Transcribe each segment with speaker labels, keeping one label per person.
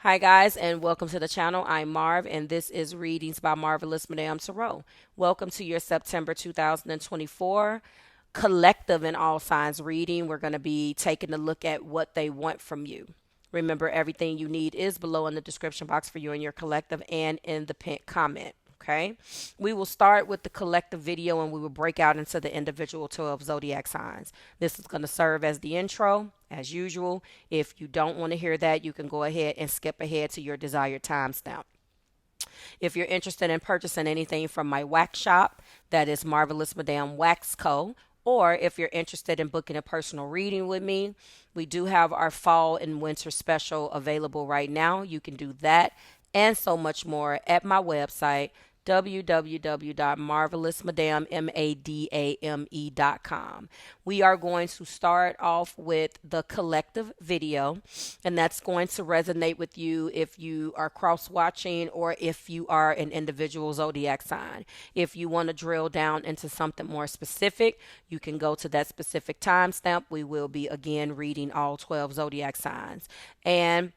Speaker 1: Hi guys, and welcome to the channel. I'm Marv, and this is Readings by MarvelousMadame Tarot. Welcome to your September 2024 collective and all signs reading. We're going to be taking a look at what they want from you. Remember, everything you need is below in the description box for you and your collective and in the pinned comment. Okay, we will start with the collective video and we will break out into the individual 12 zodiac signs. This is going to serve as the intro, as usual. If you don't want to hear that, you can go ahead and skip ahead to your desired timestamp. If you're interested in purchasing anything from my wax shop, that is Marvelous Madame Wax Co. Or if you're interested in booking a personal reading with me, we do have our fall and winter special available right now. You can do that and so much more at my website, www.marvelousmadame.com. We are going to start off with the collective video, and that's going to resonate with you if you are cross-watching or if you are an individual zodiac sign. If you want to drill down into something more specific, you can go to that specific timestamp. We will be again reading all 12 zodiac signs. And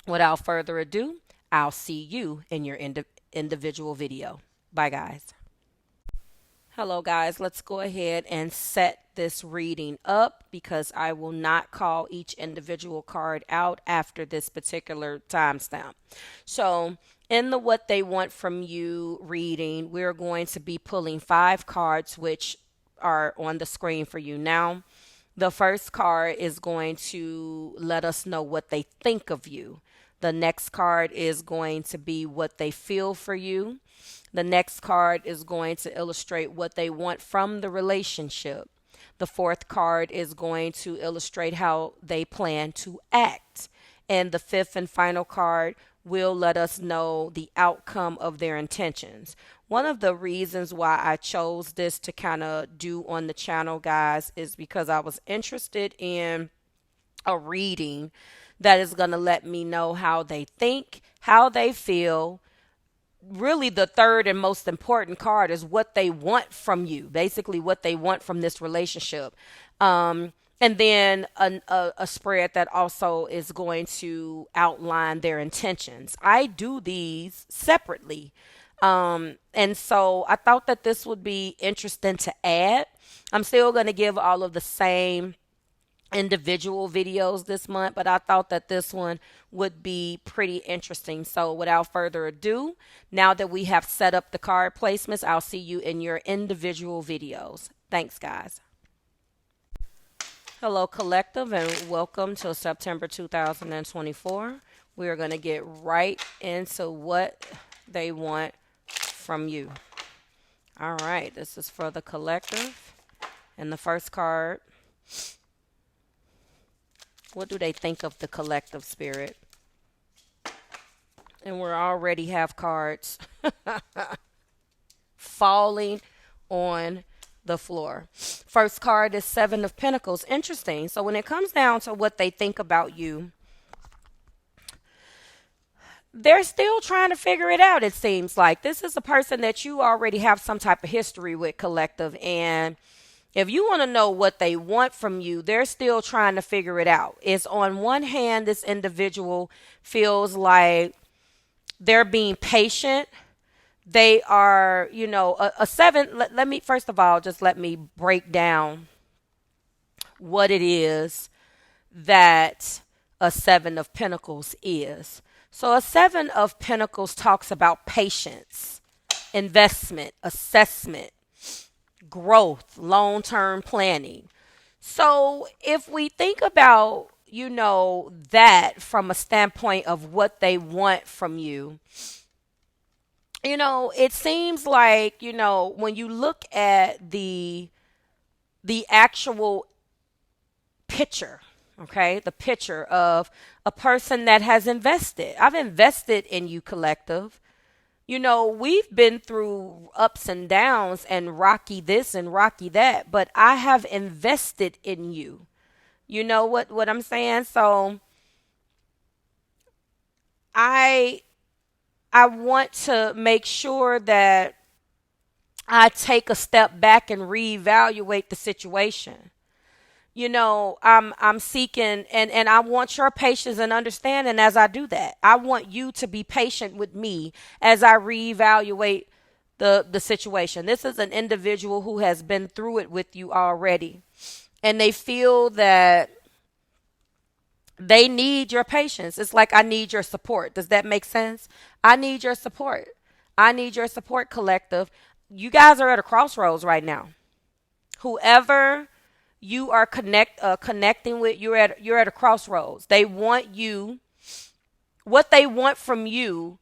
Speaker 1: without further ado, I'll see you in your individual video. Bye, guys. Hello, guys. Let's go ahead and set this reading up because I will not call each individual card out after this particular timestamp. So, in the what they want from you reading, we're going to be pulling 5 cards, which are on the screen for you now. The first card is going to let us know what they think of you. The next card is going to be what they feel for you. The next card is going to illustrate what they want from the relationship. The fourth card is going to illustrate how they plan to act. And the fifth and final card will let us know the outcome of their intentions. One of the reasons why I chose this to kind of do on the channel, guys, is because I was interested in a reading that is going to let me know how they think, how they feel. Really, the third and most important card is what they want from you, basically what they want from this relationship. And then a spread that also is going to outline their intentions. I do these separately. And so I thought that this would be interesting to add. I'm still going to give all of the same individual videos this month, but I thought that this one would be pretty interesting. So without further ado, now that we have set up the card placements, I'll see you in your individual videos. Thanks, guys. Hello, collective, and welcome to September 2024. We are going to get right into what they want from you. All right, this is for the collective. And the first card, what do they think of the collective, spirit? And we already have cards falling on the floor. First card is 7 of Pentacles. Interesting. So when it comes down to what they think about you, they're still trying to figure it out, it seems like. This is a person that you already have some type of history with, collective, and if you want to know what they want from you, they're still trying to figure it out. It's on one hand, this individual feels like they're being patient. They are, a 7. Let me, first of all, just let me break down what it is that a 7 of Pentacles is. So a 7 of Pentacles talks about patience, investment, assessment, growth, long-term planning. So if we think about, that from a standpoint of what they want from you, it seems like, when you look at the actual picture, okay, the picture of a person that has invested. I've invested in you, collective. We've been through ups and downs and rocky this and rocky that, but I have invested in you. You know what I'm saying? So I want to make sure that I take a step back and reevaluate the situation. I'm seeking, and I want your patience and understanding as I do that. I want you to be patient with me as I reevaluate the situation. This is an individual who has been through it with you already, and they feel that they need your patience. It's like, I need your support. Does that make sense? I need your support. I need your support, collective. You guys are at a crossroads right now. Whoever you are connecting with, you're at a crossroads. They want you, what they want from you,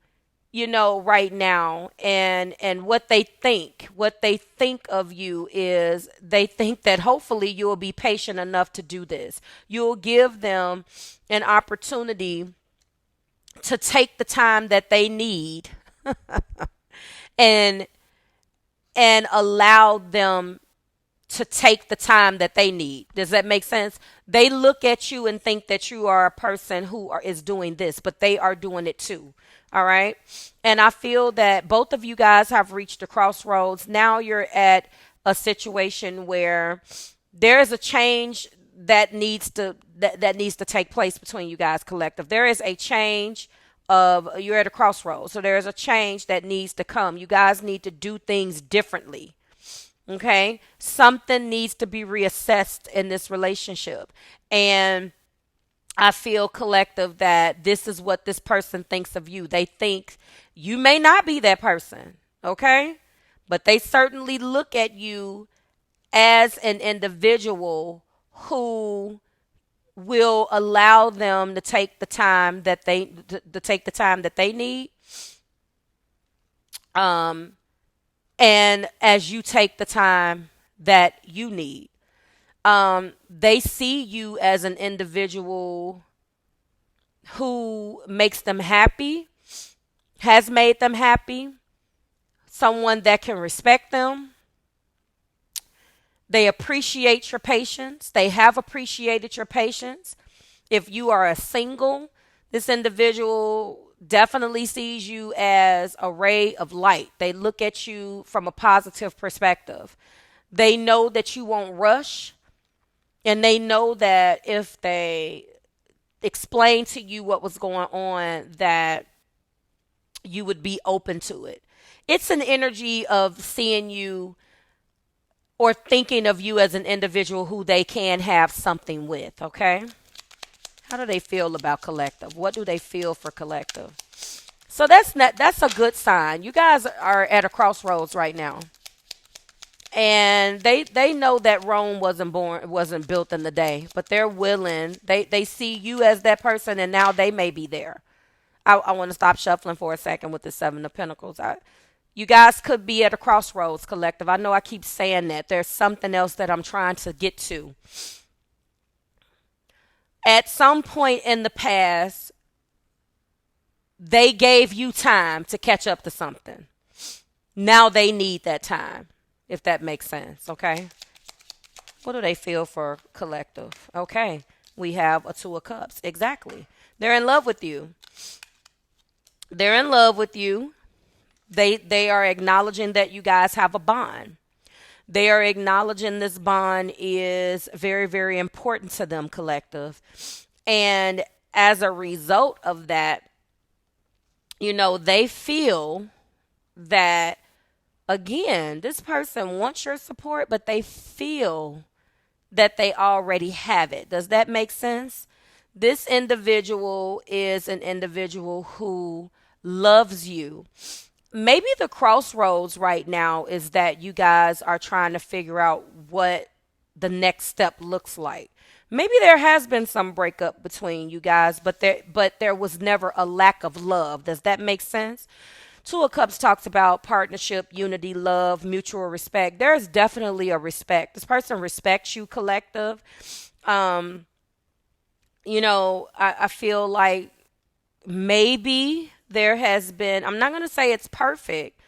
Speaker 1: right now, and what they think of you is, they think that hopefully you'll be patient enough to do this. You'll give them an opportunity to take the time that they need and allow them to take the time that they need. Does that make sense? They look at you and think that you are a person who is doing this, but they are doing it too. All right. And I feel that both of you guys have reached a crossroads. Now you're at a situation where there is a change that needs to take place between you guys, collective. There is a change you're at a crossroads. So there is a change that needs to come. You guys need to do things differently. Okay. Something needs to be reassessed in this relationship. And I feel, collective, that this is what this person thinks of you. They think you may not be that person. Okay. But they certainly look at you as an individual who will allow them to take the time that they need. And as you take the time that you need, they see you as an individual who makes them happy, has made them happy, someone that can respect them. They appreciate your patience. They have appreciated your patience. If you are a single, this individual definitely sees you as a ray of light. They look at you from a positive perspective. They know that you won't rush. And they know that if they explain to you what was going on, that you would be open to it. It's an energy of seeing you or thinking of you as an individual who they can have something with, okay? How do they feel about collective? What do they feel for collective? So that's a good sign. You guys are at a crossroads right now. And they know that Rome wasn't built in the day, but they're willing. They see you as that person, and now they may be there. I want to stop shuffling for a second with the Seven of Pentacles. You guys could be at a crossroads, collective. I know I keep saying that. There's something else that I'm trying to get to. At some point in the past, they gave you time to catch up to something. Now they need that time, if that makes sense, okay? What do they feel for collective? Okay, we have a Two of Cups. Exactly. They're in love with you. They're in love with you. They are acknowledging that you guys have a bond. They are acknowledging this bond is very, very important to them, collective. And as a result of that, they feel that, again, this person wants your support, but they feel that they already have it. Does that make sense? This individual is an individual who loves you. Maybe the crossroads right now is that you guys are trying to figure out what the next step looks like. Maybe there has been some breakup between you guys, but there was never a lack of love. Does that make sense? Two of Cups talks about partnership, unity, love, mutual respect. There is definitely a respect. This person respects you, collective. I feel like maybe there has been, I'm not going to say it's perfect.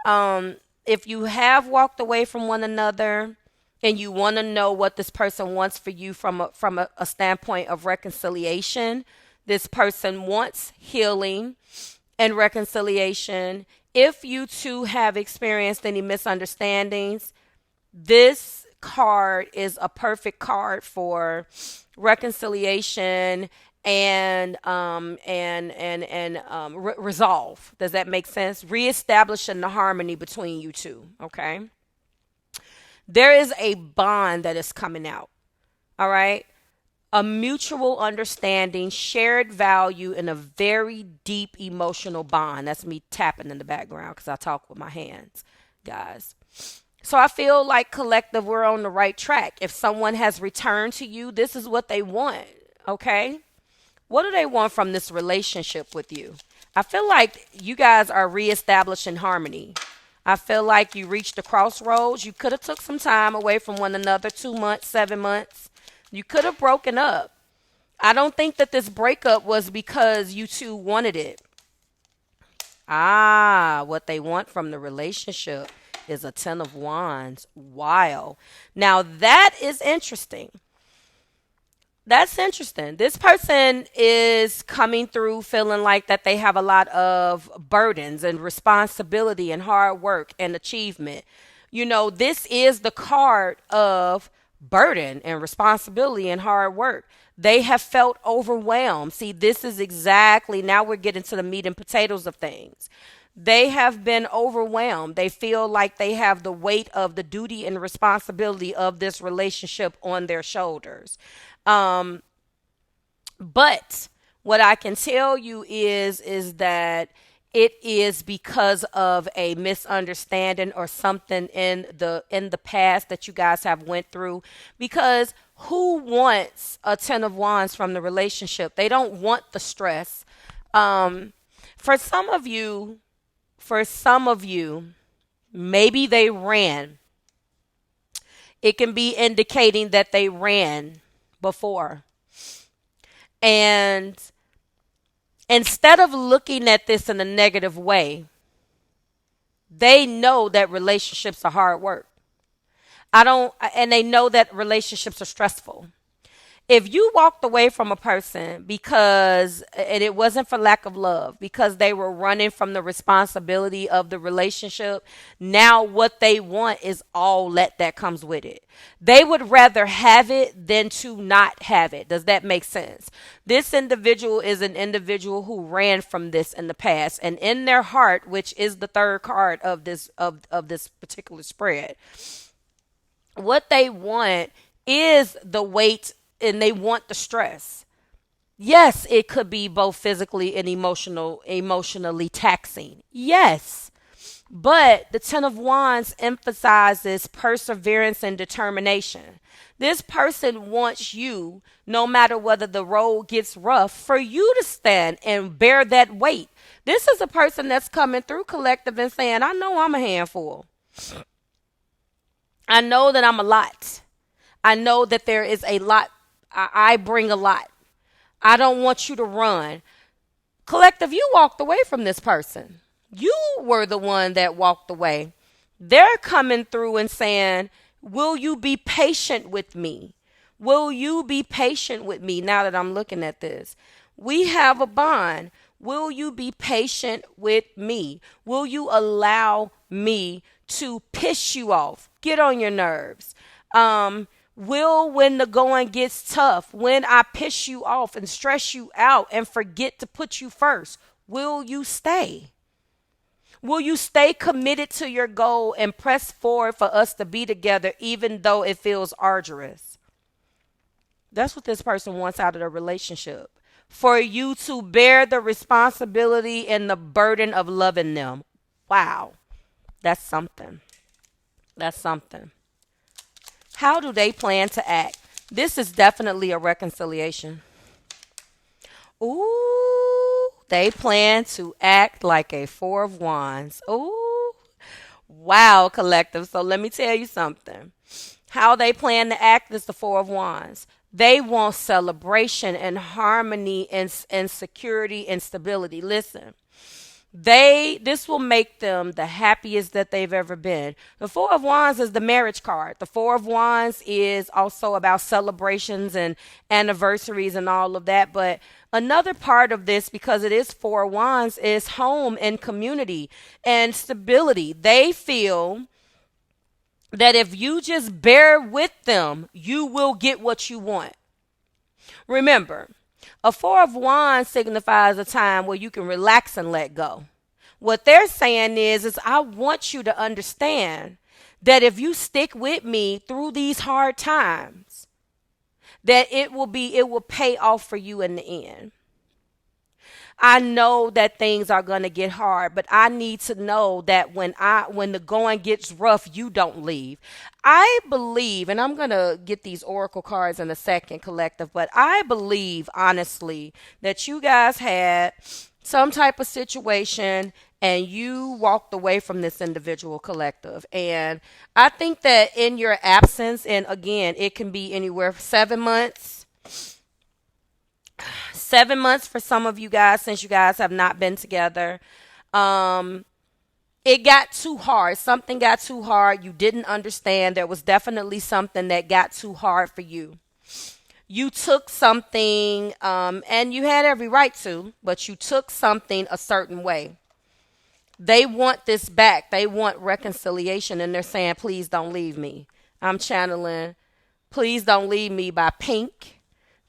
Speaker 1: If you have walked away from one another and you want to know what this person wants for you from a standpoint of reconciliation, this person wants healing and reconciliation. If you two have experienced any misunderstandings, this card is a perfect card for reconciliation and resolve. Does that make sense? Reestablishing the harmony between you two. Okay. There is a bond that is coming out. All right. A mutual understanding, shared value, and a very deep emotional bond. That's me tapping in the background because I talk with my hands, guys. So I feel like collective, we're on the right track. If someone has returned to you, this is what they want. Okay. What do they want from this relationship with you? I feel like you guys are reestablishing harmony. I feel like you reached a crossroads. You could have took some time away from one another, 2 months, 7 months. You could have broken up. I don't think that this breakup was because you two wanted it. What they want from the relationship is a 10 of Wands. Wow. Now that is interesting. That's interesting. This person is coming through feeling like that they have a lot of burdens and responsibility and hard work and achievement. You know, this is the card of burden and responsibility and hard work. They have felt overwhelmed. See, this is exactly, now we're getting to the meat and potatoes of things. They have been overwhelmed. They feel like they have the weight of the duty and responsibility of this relationship on their shoulders. But what I can tell you is that it is because of a misunderstanding or something in the past that you guys have went through. Because who wants a 10 of Wands from the relationship? They don't want the stress. For some of you, maybe they ran. It can be indicating that they ran before. And instead of looking at this in a negative way, they know that relationships are hard work. And they know that relationships are stressful. If you walked away from a person and it wasn't for lack of love, because they were running from the responsibility of the relationship, now what they want is all that comes with it. They would rather have it than to not have it. Does that make sense? This individual is an individual who ran from this in the past, and in their heart, which is the third card of this particular spread, what they want is the weight. And they want the stress. Yes, it could be both physically and emotionally taxing. Yes. But the 10 of Wands emphasizes perseverance and determination. This person wants you, no matter whether the road gets rough, for you to stand and bear that weight. This is a person that's coming through collective and saying, I know I'm a handful. I know that I'm a lot. I know that there is a lot. I bring a lot. I don't want you to run. Collective, you walked away from this person. You were the one that walked away. They're coming through and saying, will you be patient with me? Will you be patient with me now that I'm looking at this? We have a bond. Will you be patient with me? Will you allow me to piss you off? Get on your nerves. When the going gets tough, when I piss you off and stress you out and forget to put you first, will you stay? Will you stay committed to your goal and press forward for us to be together even though it feels arduous? That's what this person wants out of the relationship. For you to bear the responsibility and the burden of loving them. Wow. That's something. That's something. How do they plan to act? This is definitely a reconciliation. Ooh, they plan to act like a 4 of Wands. Ooh, wow, collective. So let me tell you something. How they plan to act is the 4 of Wands. They want celebration and harmony and security and stability. Listen. This will make them the happiest that they've ever been. The 4 of Wands is the marriage card. The 4 of Wands is also about celebrations and anniversaries and all of that. But another part of this, because it is 4 of Wands, is home and community and stability. They feel that if you just bear with them, you will get what you want. Remember, a Four of Wands signifies a time where you can relax and let go. What they're saying is I want you to understand that if you stick with me through these hard times, that it will pay off for you in the end. I know that things are going to get hard, but I need to know that when the going gets rough, you don't leave. I believe, and I'm going to get these oracle cards in a second, collective, but I believe honestly that you guys had some type of situation and you walked away from this individual, collective. And I think that in your absence, and again, it can be anywhere 7 months, 7 months for some of you guys, since you guys have not been together. It got too hard. Something got too hard. You didn't understand. There was definitely something that got too hard for you. You took something, and you had every right to, but you took something a certain way. They want this back. They want reconciliation, and they're saying, please don't leave me. I'm channeling Please Don't Leave Me by Pink.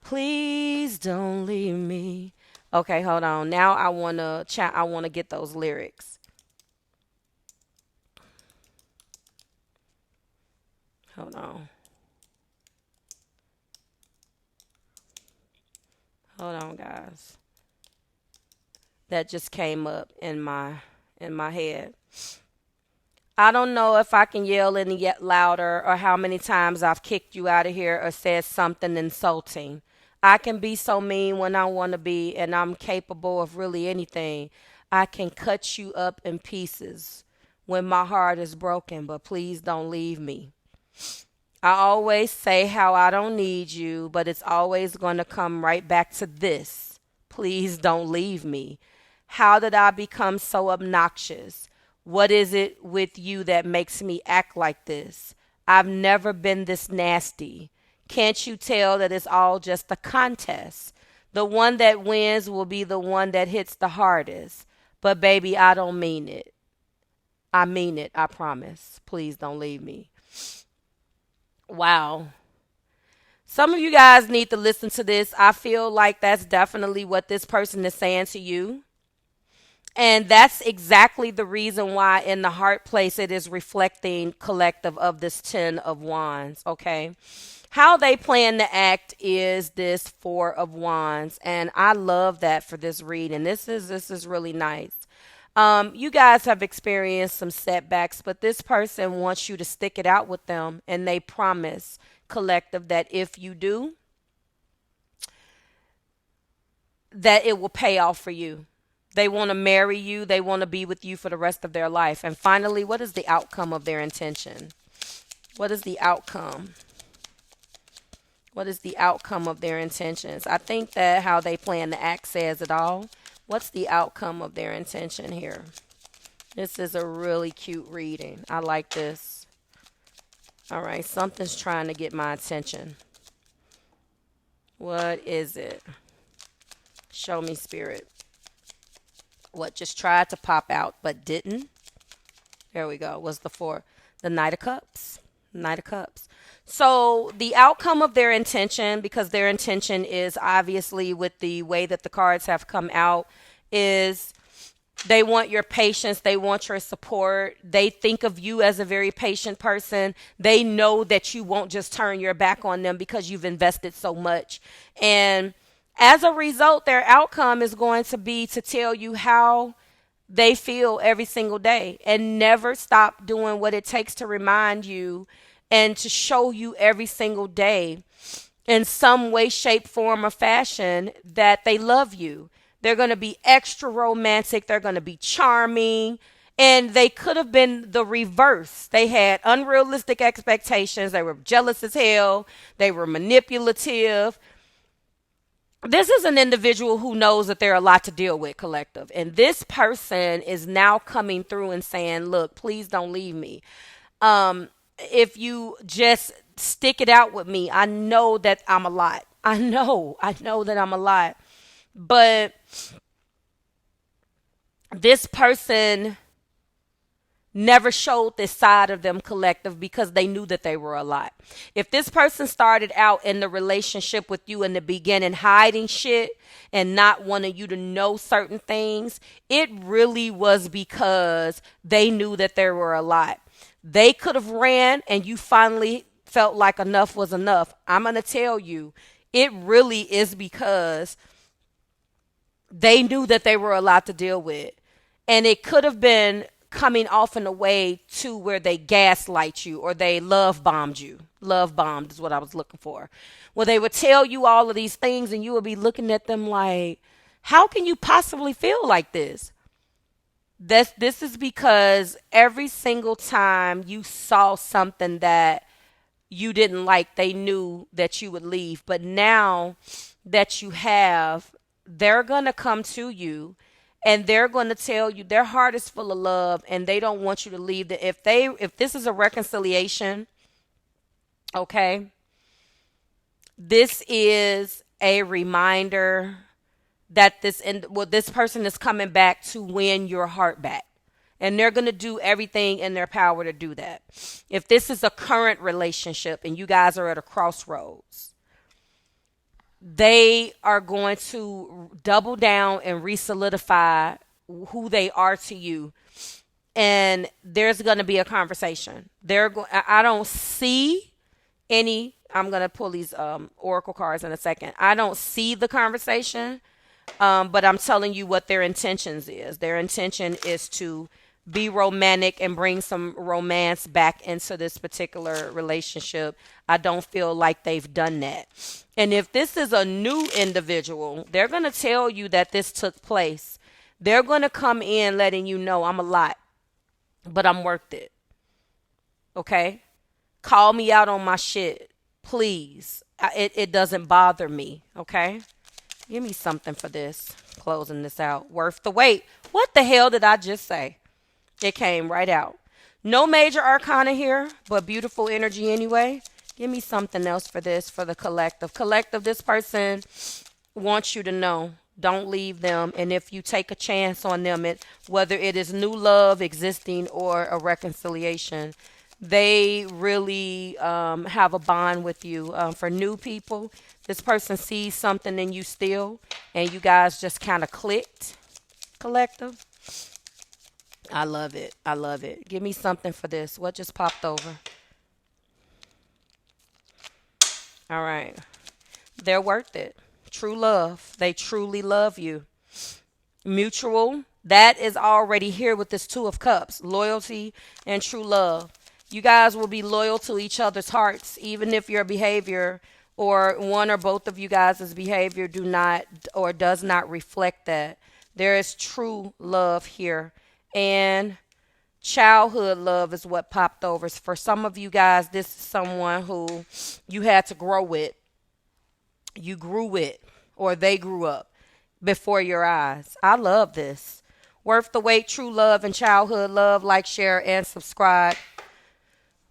Speaker 1: Please don't leave me. Okay, hold on. Now I wanna get those lyrics. Hold on. Hold on, guys. That just came up in my head. I don't know if I can yell any yet louder or how many times I've kicked you out of here or said something insulting. I can be so mean when I want to be, and I'm capable of really anything. I can cut you up in pieces when my heart is broken, but please don't leave me. I always say how I don't need you, but it's always going to come right back to this. Please don't leave me. How did I become so obnoxious? What is it with you that makes me act like this? I've never been this nasty. Can't you tell that it's all just a contest? The one that wins will be the one that hits the hardest. But baby, I don't mean it. I mean it, I promise. Please don't leave me. Wow. Some of you guys need to listen to this. I feel like that's definitely what this person is saying to you. And that's exactly the reason why in the heart place it is reflecting, collective, of this 10 of Wands, okay? How they plan to act is this 4 of Wands. And I love that for this reading. This is really nice. You guys have experienced some setbacks, but this person wants you to stick it out with them. And they promise, collective, that if you do, that it will pay off for you. They want to marry you. They want to be with you for the rest of their life. And finally, what is the outcome of their intention? What is the outcome? What is the outcome of their intentions? I think that how they plan to act says it all. What's the outcome of their intention here? This is a really cute reading. I like this. All right, something's trying to get my attention. What is it? Show me, Spirit. What just tried to pop out but didn't? There we go. Was the Knight of Cups? Knight of Cups. So the outcome of their intention, because their intention is obviously with the way that the cards have come out, is they want your patience. They want your support. They think of you as a very patient person. They know that you won't just turn your back on them because you've invested so much. And as a result, their outcome is going to be to tell you how they feel every single day and never stop doing what it takes to remind you and to show you every single day in some way, shape, form, or fashion that they love you. They're going to be extra romantic. They're going to be charming. And they could have been the reverse. They had unrealistic expectations. They were jealous as hell. They were manipulative. This is an individual who knows that they're a lot to deal with, collective. And this person is now coming through and saying, look, please don't leave me. If you just stick it out with me, I know that I'm a lot. I know that I'm a lot. But this person never showed this side of them, collective, because they knew that they were a lot. If this person started out in the relationship with you in the beginning hiding shit and not wanting you to know certain things, it really was because they knew that there were a lot. They could have ran and you finally felt like enough was enough. I'm going to tell you, it really is because they knew that they were a lot to deal with. And it could have been coming off in a way to where they gaslight you or they love bombed you. Love bombed is what I was looking for. Well, they would tell you all of these things and you would be looking at them like, how can you possibly feel like this? This is because every single time you saw something that you didn't like, they knew that you would leave. But now that you have, they're going to come to you and they're going to tell you their heart is full of love and they don't want you to leave. If this is a reconciliation, okay, this is a reminder that this person is coming back to win your heart back. And they're going to do everything in their power to do that. If this is a current relationship and you guys are at a crossroads, they are going to double down and re-solidify who they are to you. And there's going to be a conversation. I don't see any, I'm going to pull these oracle cards in a second. I don't see the conversation, but I'm telling you what their intentions is. Their intention is to be romantic and bring some romance back into this particular relationship. I don't feel like they've done that. And if this is a new individual, they're going to tell you that this took place. They're going to come in letting you know I'm a lot, but I'm worth it. Okay? Call me out on my shit, please. It doesn't bother me. Okay? Give me something for this. Closing this out. Worth the wait. What the hell did I just say? It came right out. No major arcana here, but beautiful energy anyway. Give me something else for this, for the collective. Collective, this person wants you to know. Don't leave them. And if you take a chance on them, whether it is new love existing or a reconciliation, they really have a bond with you. For new people, this person sees something in you still, and you guys just kind of clicked, collective. I love it. I love it. Give me something for this. What just popped over? All right. They're worth it. True love. They truly love you. Mutual. That is already here with this Two of Cups. Loyalty and true love. You guys will be loyal to each other's hearts, even if your behavior or one or both of you guys' behavior do not or does not reflect that. There is true love here. And childhood love is what popped over. For some of you guys, this is someone who you had to grow with. You grew with, or they grew up before your eyes. I love this. Worth the wait, true love and childhood love. Like, share, and subscribe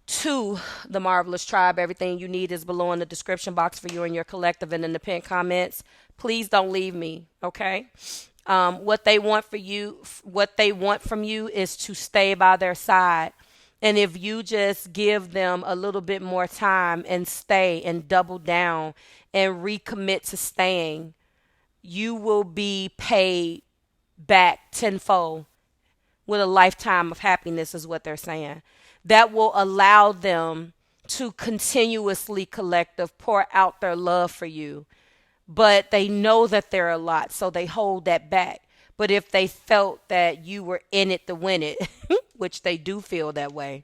Speaker 1: to the Marvelous Tribe. Everything you need is below in the description box for you and your collective and in the pinned comments. Please don't leave me, okay? What they want from you is to stay by their side. And if you just give them a little bit more time and stay and double down and recommit to staying, you will be paid back tenfold with a lifetime of happiness, is what they're saying. That will allow them to continuously collective pour out their love for you. But they know that they're a lot, so they hold that back. But if they felt that you were in it to win it, which they do feel that way,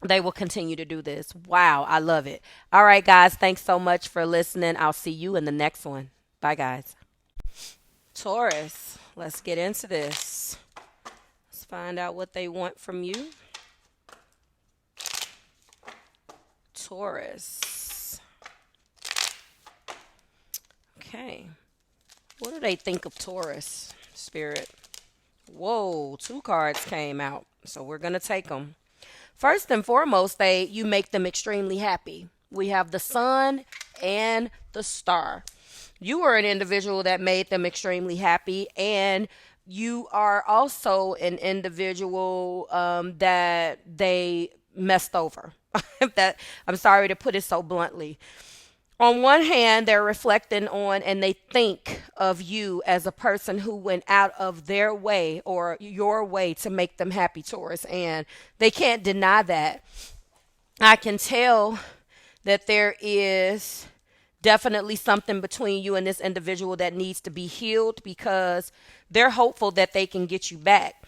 Speaker 1: they will continue to do this. Wow, I love it. All right, guys, thanks so much for listening. I'll see you in the next one. Bye, guys. Taurus, let's get into this. Let's find out what they want from you. Taurus. Okay. What do they think of Taurus, Spirit? Whoa, 2 cards came out. So we're going to take them. First and foremost, you make them extremely happy. We have the Sun and the Star. You were an individual that made them extremely happy, and you are also an individual that they messed over. That I'm sorry to put it so bluntly. On one hand, they're reflecting on and they think of you as a person who went out of their way or your way to make them happy, Taurus, and they can't deny that. I can tell that there is definitely something between you and this individual that needs to be healed because they're hopeful that they can get you back.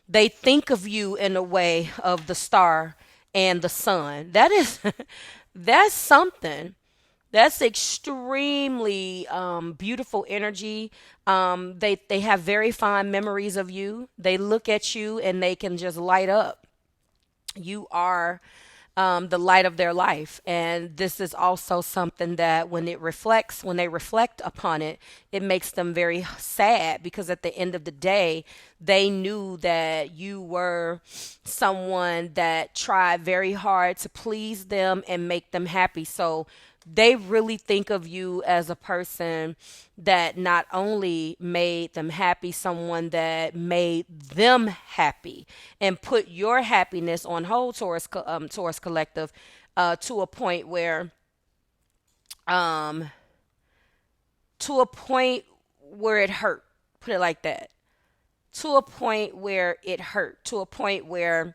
Speaker 1: They think of you in a way of the star and the sun. That is that's something. That's extremely beautiful energy. They have very fond memories of you. They look at you and they can just light up. You are the light of their life. And this is also something that when they reflect upon it, it makes them very sad because at the end of the day, they knew that you were someone that tried very hard to please them and make them happy. So they really think of you as a person that not only made them happy, someone that made them happy and put your happiness on hold, Taurus Collective, to a point where, um, it hurt. Put it like that. To a point where it hurt. To a point where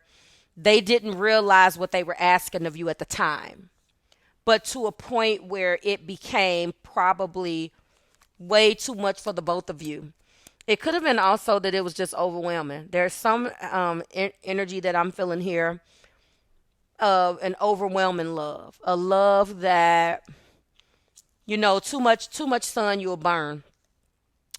Speaker 1: they didn't realize what they were asking of you at the time, but to a point where it became probably way too much for the both of you. It could have been also that it was just overwhelming. There's some energy that I'm feeling here of an overwhelming love, a love that, too much sun, you'll burn.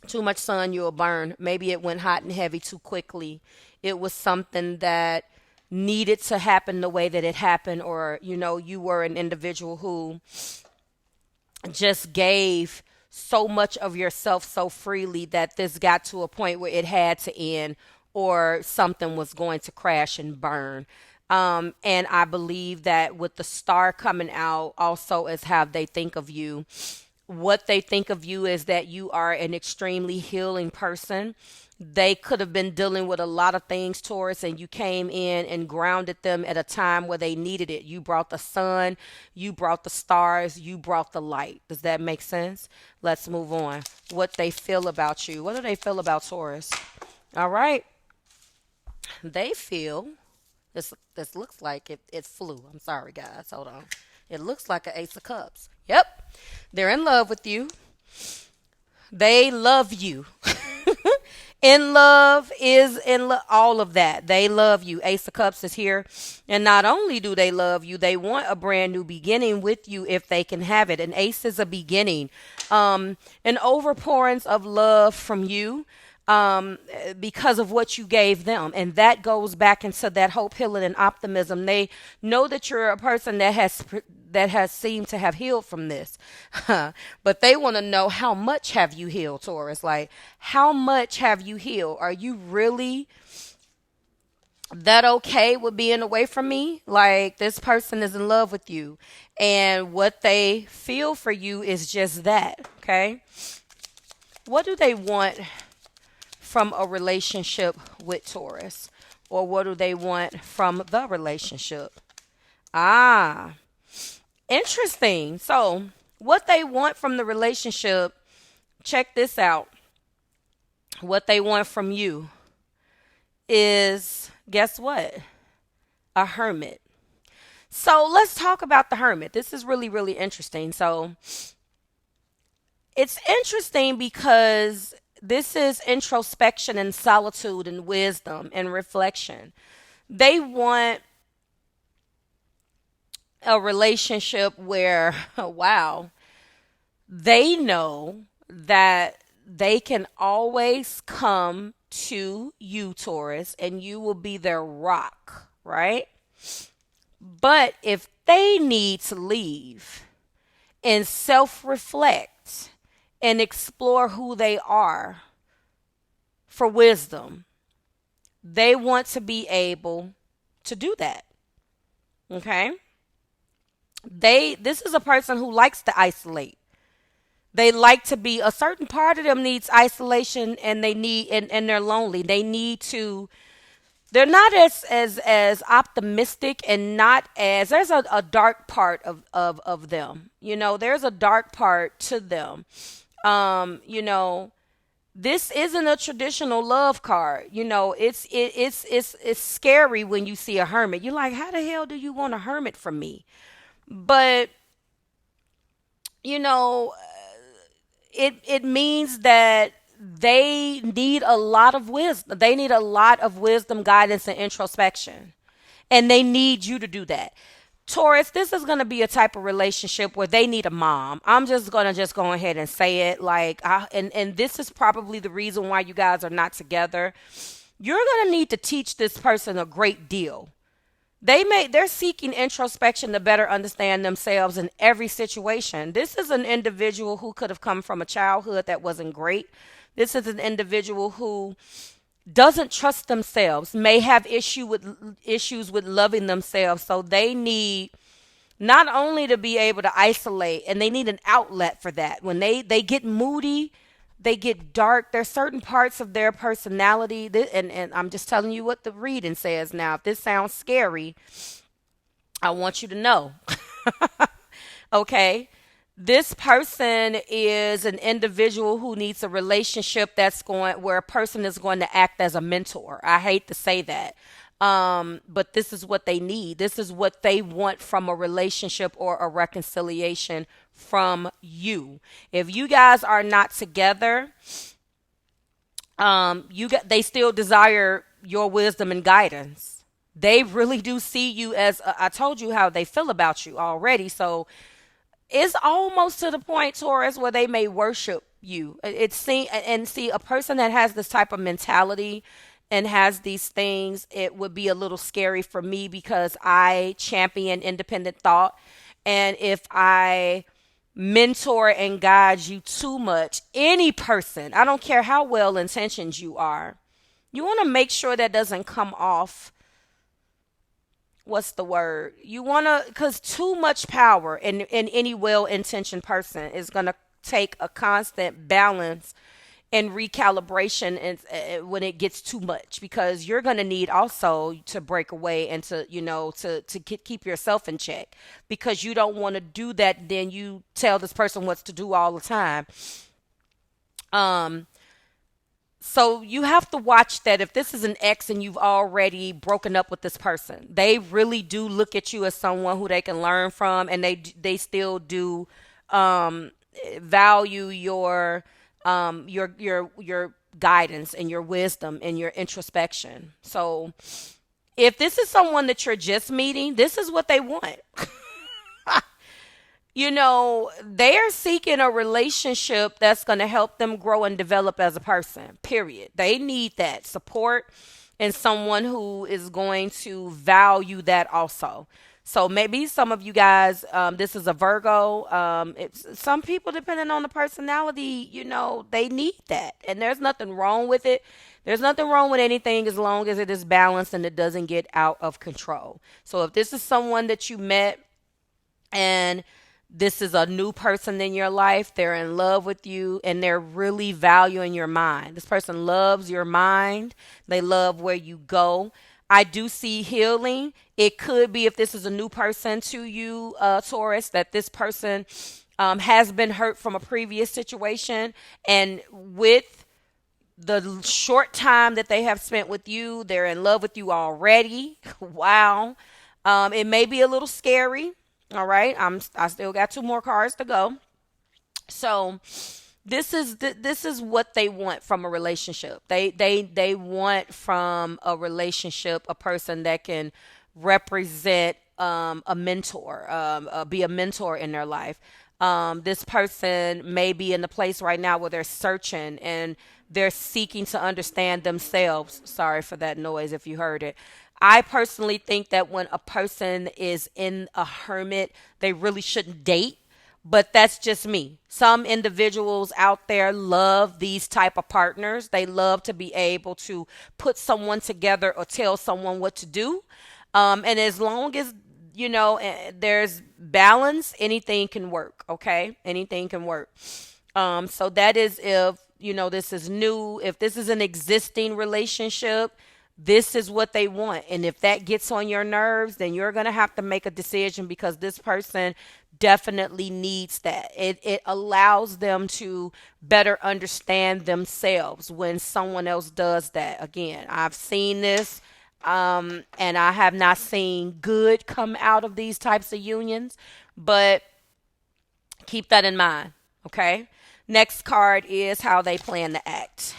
Speaker 1: Too much sun, you'll burn. Maybe it went hot and heavy too quickly. It was something that needed to happen the way that it happened, or you were an individual who just gave so much of yourself so freely that this got to a point where it had to end or something was going to crash and burn. And I believe that with the star coming out also is how they think of you. What they think of you is that you are an extremely healing person. They could have been dealing with a lot of things, Taurus, and you came in and grounded them at a time where they needed it. You brought the sun, you brought the stars, you brought the light. Does that make sense? Let's move on. What they feel about you. What do they feel about Taurus? All right. They feel, this looks like it flew. I'm sorry, guys. Hold on. It looks like an Ace of Cups. Yep. They're in love with you. They love you. In love is in love, all of that. They love you. Ace of Cups is here. And not only do they love you, they want a brand new beginning with you if they can have it. An ace is a beginning. An overpourings of love from you because of what you gave them. And that goes back into that hope, healing, and optimism. They know that you're a person that has seemed to have healed from this. But they want to know, how much have you healed, Taurus? Like, how much have you healed? Are you really that okay with being away from me? Like, this person is in love with you. And what they feel for you is just that, okay? What do they want from a relationship with Taurus? Or what do they want from the relationship? Interesting. So, what they want from the relationship, check this out. What they want from you is, guess what? A hermit. So, let's talk about the hermit. This is really, really interesting. So, it's interesting because this is introspection and solitude and wisdom and reflection. They want a relationship where, wow, they know that they can always come to you, Taurus, and you will be their rock, right? But if they need to leave and self-reflect and explore who they are for wisdom, they want to be able to do that. Okay? This is a person who likes to isolate. They like to be, a certain part of them needs isolation, and and they're lonely. They need to, they're not as optimistic, and not as, there's a dark part of them. There's a dark part to them. You know, this isn't a traditional love card. It's scary when you see a hermit. You're like, how the hell do you want a hermit from me? But you know, it means that they need a lot of wisdom. They need a lot of wisdom, guidance, and introspection. And they need you to do that. Taurus, this is going to be a type of relationship where they need a mom. I'm just going to just go ahead and say it. And this is probably the reason why you guys are not together. You're going to need to teach this person a great deal. They're seeking introspection to better understand themselves in every situation. This is an individual who could have come from a childhood that wasn't great. This is an individual who doesn't trust themselves, may have issues with loving themselves. So they need not only to be able to isolate, and they need an outlet for that. When they get moody, they get dark. There's certain parts of their personality, and I'm just telling you what the reading says now. If this sounds scary, I want you to know. Okay? This person is an individual who needs a relationship where a person is going to act as a mentor. I hate to say that. But this is what they need. This is what they want from a relationship or a reconciliation from you. If you guys are not together, they still desire your wisdom and guidance. They really do see you as, I told you how they feel about you already. So it's almost to the point, Taurus, where they may worship you. See, a person that has this type of mentality and has these things, it would be a little scary for me, because I champion independent thought. And if I mentor and guide you too much, any person, I don't care how well intentioned you are, you want to make sure that doesn't come off, what's the word? You want to, because too much power in any well-intentioned person is going to take a constant balance and recalibration, and when it gets too much, because you're going to need also to break away and to keep yourself in check, because you don't want to do that. Then you tell this person what to do all the time. So you have to watch that. If this is an ex and you've already broken up with this person, they really do look at you as someone who they can learn from, and they still do value your guidance and your wisdom and your introspection. So if this is someone that you're just meeting, this is what they want. They are seeking a relationship that's going to help them grow and develop as a person, period. They need that support and someone who is going to value that also. So maybe some of you guys, this is a Virgo. Some people, depending on the personality, they need that. And there's nothing wrong with it. There's nothing wrong with anything as long as it is balanced and it doesn't get out of control. So if this is someone that you met and this is a new person in your life, they're in love with you, and they're really valuing your mind. This person loves your mind. They love where you go. I do see healing. It could be, if this is a new person to you, Taurus, that this person has been hurt from a previous situation. And with the short time that they have spent with you, they're in love with you already. Wow. It may be a little scary. All right. I still got 2 more cards to go. So this is what they want from a relationship. They want from a relationship a person that can represent a mentor, be a mentor in their life. This person may be in the place right now where they're searching and they're seeking to understand themselves. Sorry for that noise if you heard it. I personally think that when a person is in a hermit, they really shouldn't date. But that's just me. Some individuals out there love these type of partners. They love to be able to put someone together or tell someone what to do. And as long as, there's balance, anything can work. Okay. Anything can work. So that is if, this is new, if this is an existing relationship, this is what they want. And if that gets on your nerves, then you're going to have to make a decision because this person definitely needs that. It allows them to better understand themselves when someone else does that. Again, I've seen this. And I have not seen good come out of these types of unions, but keep that in mind. Okay. Next card is how they plan to act.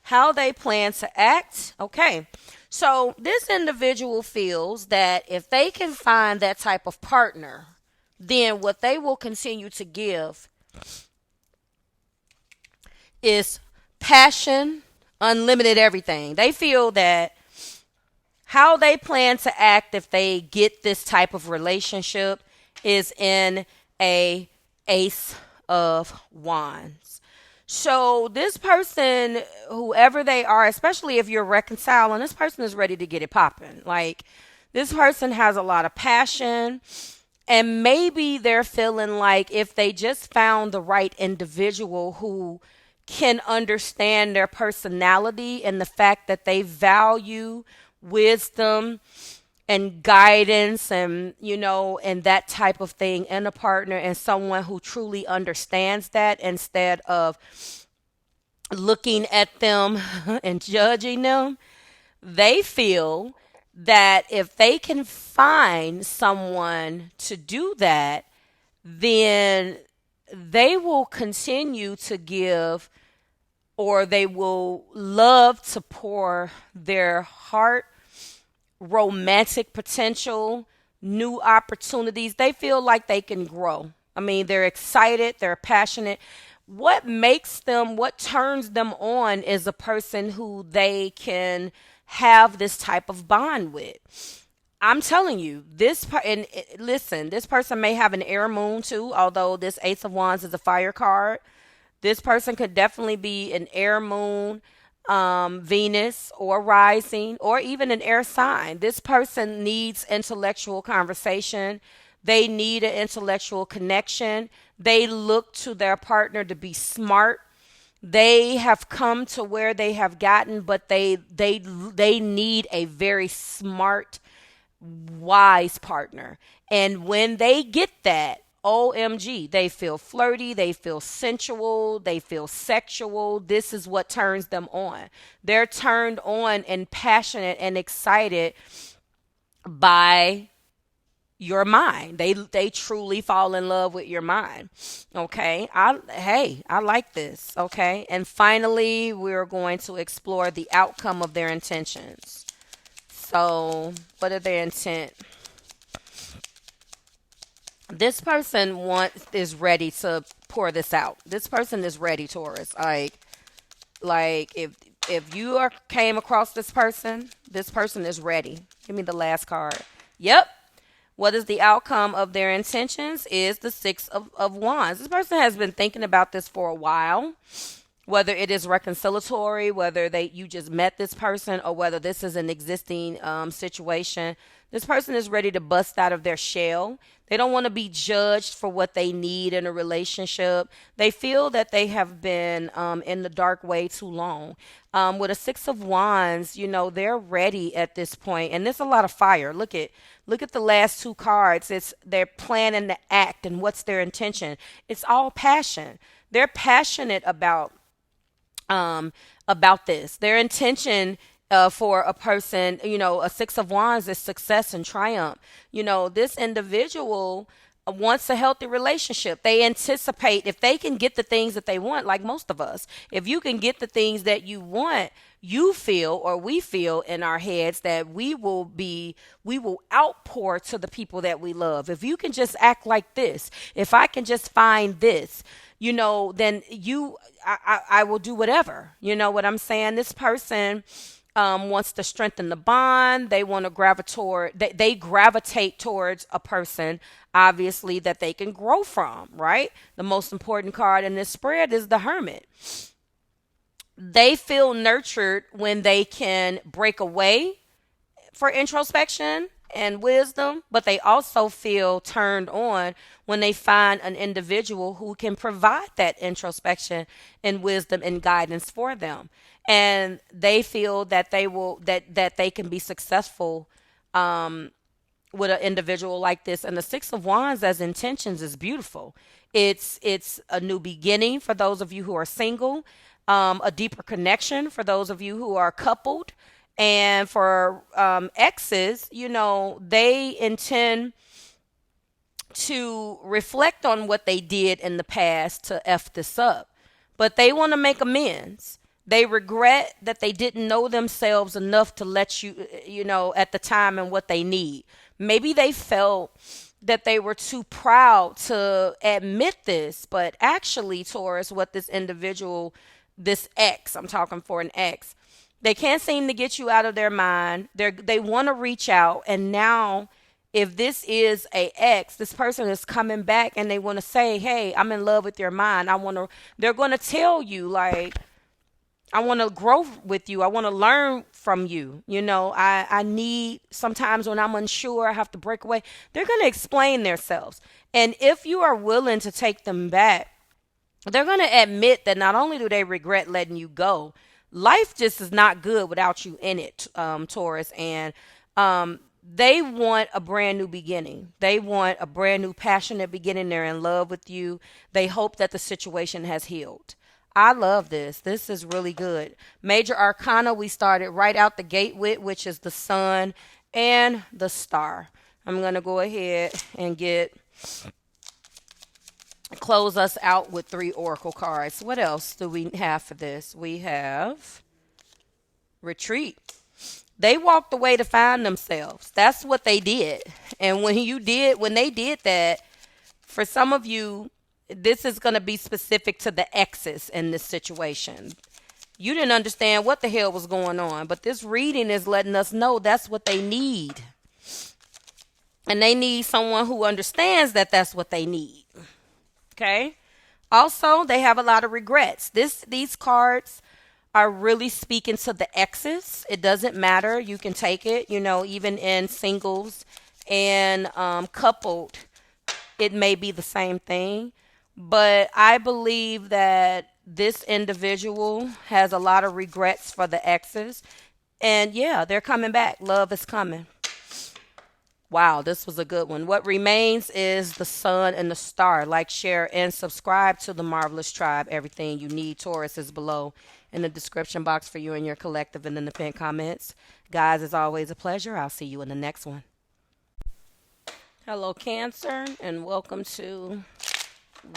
Speaker 1: How they plan to act. Okay. So this individual feels that if they can find that type of partner, then what they will continue to give is passion, unlimited everything. They feel that how they plan to act if they get this type of relationship is in a Ace of Wands. So this person, whoever they are, especially if you're reconciling, this person is ready to get it popping. Like, this person has a lot of passion, and maybe they're feeling like if they just found the right individual who can understand their personality and the fact that they value wisdom and guidance and and that type of thing in a partner, and someone who truly understands that instead of looking at them and judging them, they feel that if they can find someone to do that, then they will continue to give, or they will love to pour their heart, romantic potential, new opportunities. They feel like they can grow. I mean, they're excited, they're passionate. What turns them on is a person who they can have this type of bond with. I'm telling you, listen, this person may have an air moon too, although this Ace of Wands is a fire card. This person could definitely be an air moon, Venus or rising, or even an air sign. This person needs intellectual conversation. They need an intellectual connection. They look to their partner to be smart. They have come to where they have gotten, but they need a very smart, wise partner. And when they get that, OMG, they feel flirty, they feel sensual, they feel sexual. This is what turns them on. They're turned on and passionate and excited by your mind. They truly fall in love with your mind. Okay. I like this. Okay. And finally, we're going to explore the outcome of their intentions. So, what are their intent? This person is ready to pour this out. This person is ready, Taurus. Like if you came across this person is ready. Give me the last card. Yep. What is the outcome of their intentions is the Six of Wands. This person has been thinking about this for a while, whether it is reconciliatory, whether you just met this person, or whether this is an existing situation. This person is ready to bust out of their shell. They don't want to be judged for what they need in a relationship. They feel that they have been in the dark way too long. With a Six of Wands, they're ready at this point. And there's a lot of fire. Look at the last two cards. They're planning to act, and what's their intention? It's all passion. They're passionate about this. Their intention for a person, a Six of Wands is success and triumph. This individual wants a healthy relationship. They anticipate if they can get the things that they want, like most of us, if you can get the things that you want, we feel in our heads that we will outpour to the people that we love. If you can just act like this, if I can just find this, then I will do whatever. You know what I'm saying? This person wants to strengthen the bond. They want to they gravitate towards a person, obviously, that they can grow from, right? The most important card in this spread is the Hermit. They feel nurtured when they can break away for introspection and wisdom, but they also feel turned on when they find an individual who can provide that introspection and wisdom and guidance for them. And they feel that they can be successful with an individual like this. And the Six of Wands as intentions is beautiful. It's a new beginning for those of you who are single, a deeper connection for those of you who are coupled, and for exes, they intend to reflect on what they did in the past to F this up, but they want to make amends. They regret that they didn't know themselves enough to let at the time and what they need. Maybe they felt that they were too proud to admit this, but actually, Taurus, what this individual, this ex, I'm talking for an ex, they can't seem to get you out of their mind. They want to reach out, and now, if this is a ex, this person is coming back and they want to say, "Hey, I'm in love with your mind. They're going to tell you, like, I want to grow with you. I want to learn from you. I need, sometimes when I'm unsure, I have to break away." They're going to explain themselves. And if you are willing to take them back, they're going to admit that not only do they regret letting you go, life just is not good without you in it, Taurus. And they want a brand new beginning. They want a brand new passionate beginning. They're in love with you. They hope that the situation has healed. I love this. This is really good. Major Arcana we started right out the gate with, which is the Sun and the Star. I'm going to go ahead and close us out with 3 oracle cards. What else do we have for this? We have Retreat. They walked away to find themselves. That's what they did. And when they did that, for some of you, this is going to be specific to the exes in this situation. You didn't understand what the hell was going on, but this reading is letting us know that's what they need. And they need someone who understands that that's what they need. Okay? Also, they have a lot of regrets. These cards are really speaking to the exes. It doesn't matter. You can take it, even in singles and coupled. It may be the same thing. But I believe that this individual has a lot of regrets for the exes. And yeah, they're coming back. Love is coming. Wow, this was a good one. What remains is the Sun and the Star. Like, share, and subscribe to the Marvelous Tribe. Everything you need, Taurus, is below in the description box for you and your collective and in the pinned comments. Guys, it's always a pleasure. I'll see you in the next one. Hello, Cancer, and welcome to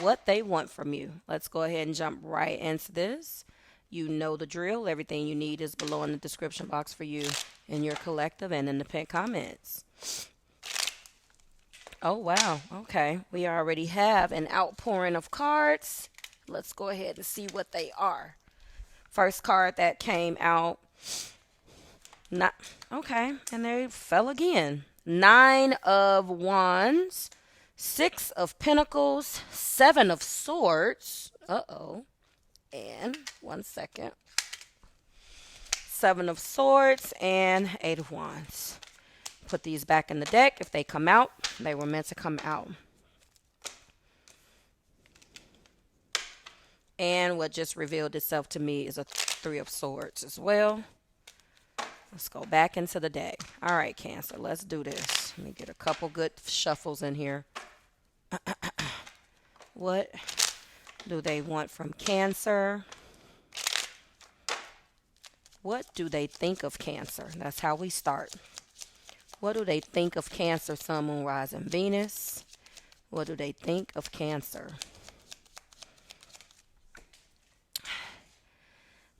Speaker 1: What They Want From You. Let's go ahead and jump right into this. You know the drill. Everything you need is below in the description box for you and your collective and in the pinned comments. Oh, wow. Okay. We already have an outpouring of cards. Let's go ahead and see what they are. First card that came out. Okay. And they fell again. 9 of Wands. 6 of Pentacles. 7 of Swords. And 1 second. 7 of Swords and 8 of Wands. Put these back in the deck. If they come out, they were meant to come out. And what just revealed itself to me is a 3 of Swords as well. Let's go back into the deck. All right, Cancer, let's do this. Let me get a couple good shuffles in here. What do they want from Cancer? What do they think of Cancer? That's how we start. What do they think of Cancer, Sun, Moon, Rising, Venus? What do they think of Cancer?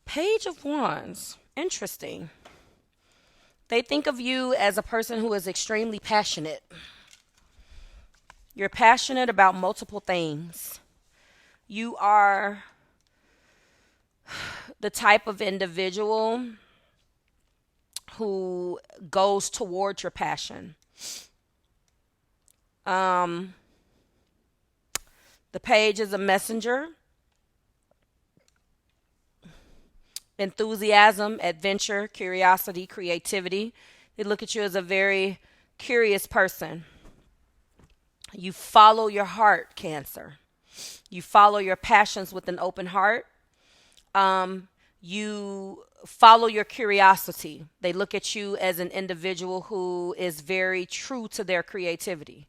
Speaker 1: Page of Wands. Interesting. They think of you as a person who is extremely passionate. You're passionate about multiple things. You are the type of individual who goes towards your passion. The page is a messenger. Enthusiasm, adventure, curiosity, creativity. They look at you as a very curious person. You follow your heart, Cancer. You follow your passions with an open heart. You follow your curiosity. They look at you as an individual who is very true to their creativity.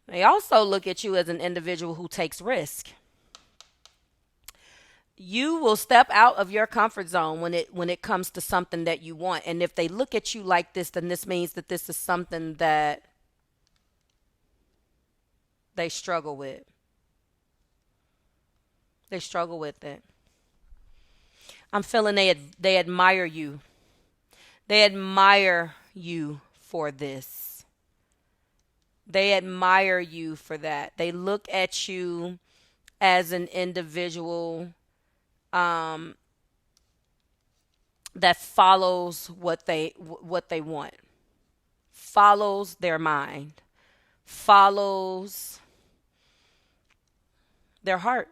Speaker 1: They also look at you as an individual who takes risk. You will step out of your comfort zone when it comes to something that you want. And if they look at you like this, then this means that this is something that they struggle with. They struggle with it. I'm feeling they admire you. They admire you for this. They admire you for that. They look at you as an individual that follows what they want, follows their mind, follows their heart.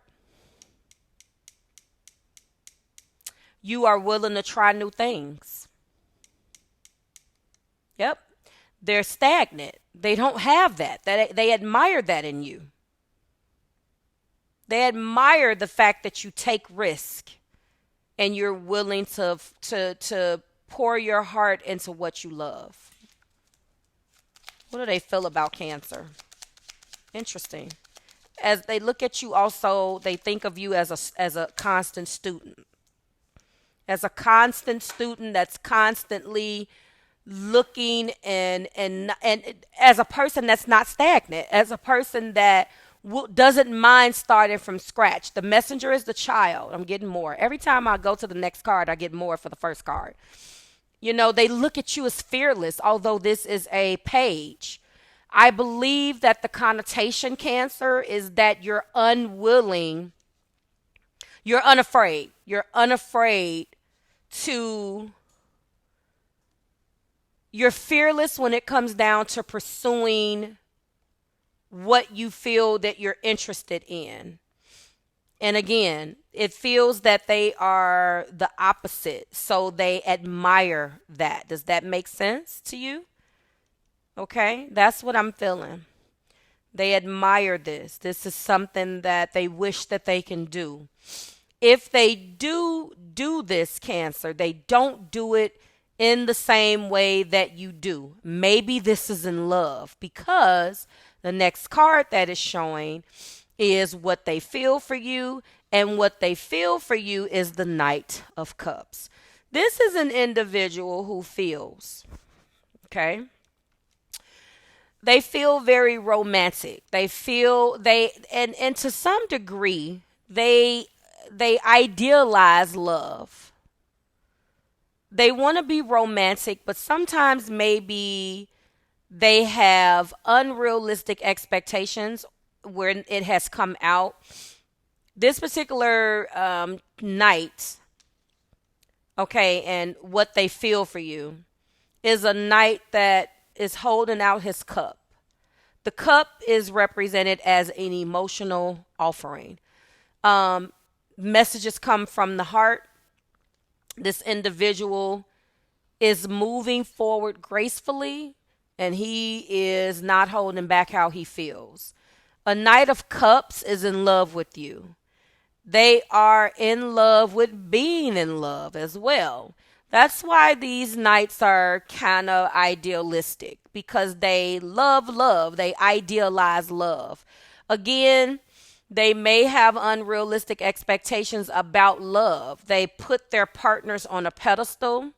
Speaker 1: You are willing to try new things. Yep. They're stagnant. They don't have that. They admire that in you. They admire the fact that you take risk and you're willing to pour your heart into what you love. What do they feel about Cancer? Interesting. As they look at you also, they think of you as a constant student. As a constant student that's constantly looking and as a person that's not stagnant, as a person that doesn't mind starting from scratch. The messenger is the child. I'm getting more. Every time I go to the next card, I get more for the first card. You know, they look at you as fearless, although this is a page. I believe that the connotation, Cancer, is that you're unwilling, you're unafraid. You're unafraid to, you're fearless when it comes down to pursuing what you feel that you're interested in. And again, it feels that they are the opposite. So they admire that. Does that make sense to you? Okay, that's what I'm feeling. They admire this. This is something that they wish that they can do. If they do this, Cancer, they don't do it in the same way that you do. Maybe this is in love, because the next card that is showing is what they feel for you, and what they feel for you is the Knight of Cups. This is an individual who feels, okay? They feel very romantic. They feel and to some degree, they idealize love. They want to be romantic, but sometimes maybe they have unrealistic expectations where it has come out. This particular knight, okay, and what they feel for you is a knight that is holding out his cup. The cup is represented as an emotional offering. Messages come from the heart. This individual is moving forward gracefully, and he is not holding back how he feels. A Knight of Cups is in love with you. They are in love with being in love as well. That's why these knights are kind of idealistic, because they love love. They idealize love. Again, they may have unrealistic expectations about love. They put their partners on a pedestal,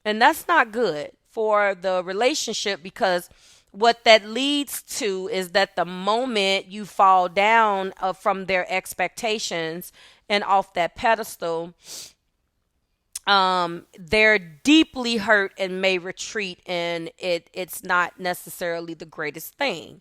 Speaker 1: and that's not good for the relationship, because what that leads to is that the moment you fall down from their expectations and off that pedestal, they're deeply hurt and may retreat, and it's not necessarily the greatest thing.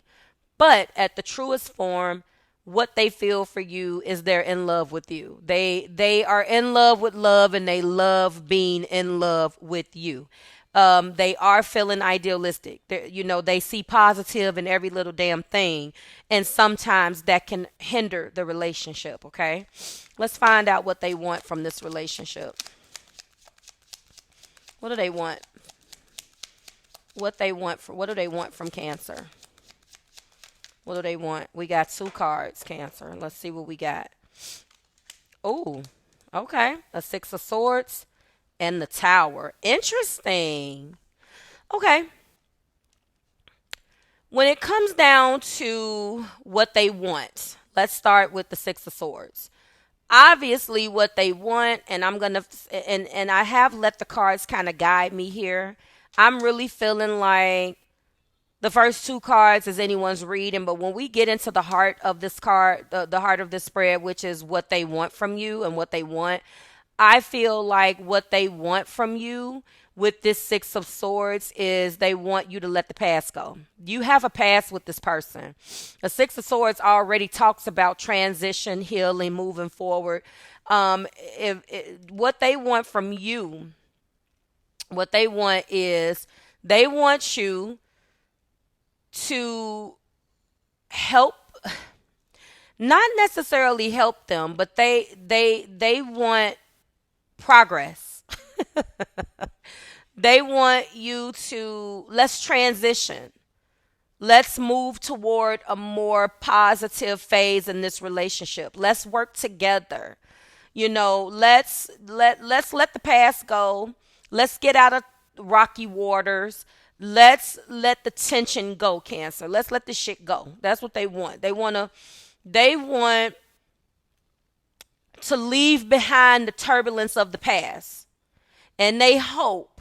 Speaker 1: But at the truest form, what they feel for you is they're in love with you. They are in love with love, and they love being in love with you. They are feeling idealistic. They see positive in every little damn thing, and sometimes that can hinder the relationship. Okay, let's find out what they want from this relationship. What do they want? What do they want from Cancer? What do they want? We got 2 cards, Cancer. Let's see what we got. Oh, okay. A 6 of Swords and the Tower. Interesting. Okay. When it comes down to what they want, let's start with the 6 of Swords. Obviously, what they want, and and I have let the cards kind of guide me here. I'm really feeling like the first 2 cards is anyone's reading, but when we get into the heart of this card, the heart of this spread, which is what they want from you and what they want, I feel like what they want from you with this 6 of Swords is they want you to let the past go. You have a past with this person. The 6 of Swords already talks about transition, healing, moving forward. What they want from you, what they want is they want you to help, not necessarily help them, but they want progress. They want you to, let's transition. Let's move toward a more positive phase in this relationship. Let's work together. Let's let the past go. Let's get out of rocky waters. Let's let the tension go, Cancer. Let's let the shit go. That's what they want. They want to leave behind the turbulence of the past. And they hope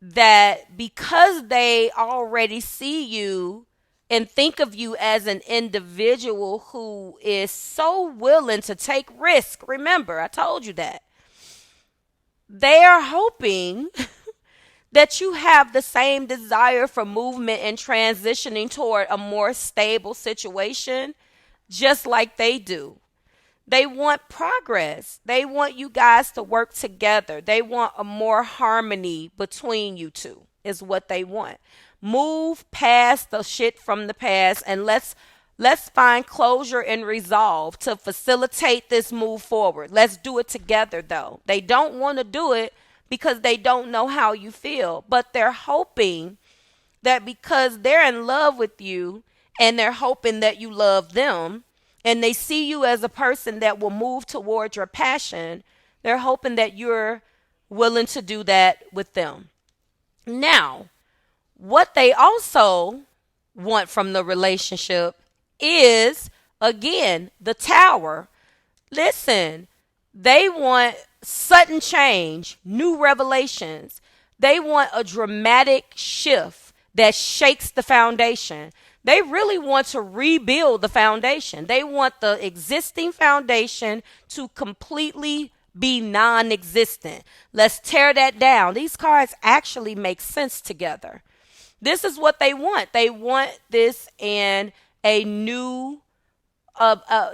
Speaker 1: that because they already see you and think of you as an individual who is so willing to take risk. Remember, I told you that. They are hoping that you have the same desire for movement and transitioning toward a more stable situation, just like they do. They want progress. They want you guys to work together. They want a more harmony between you two, is what they want. Move past the shit from the past and let's find closure and resolve to facilitate this move forward. Let's do it together, though. They don't want to do it because they don't know how you feel, but they're hoping that because they're in love with you and they're hoping that you love them and they see you as a person that will move towards your passion, they're hoping that you're willing to do that with them. Now, what they also want from the relationship is, again, the Tower. Listen, they want sudden change, new revelations. They want a dramatic shift that shakes the foundation. They really want to rebuild the foundation. They want the existing foundation to completely be non-existent. Let's tear that down. These cards actually make sense together. This is what they want. They want this in a new,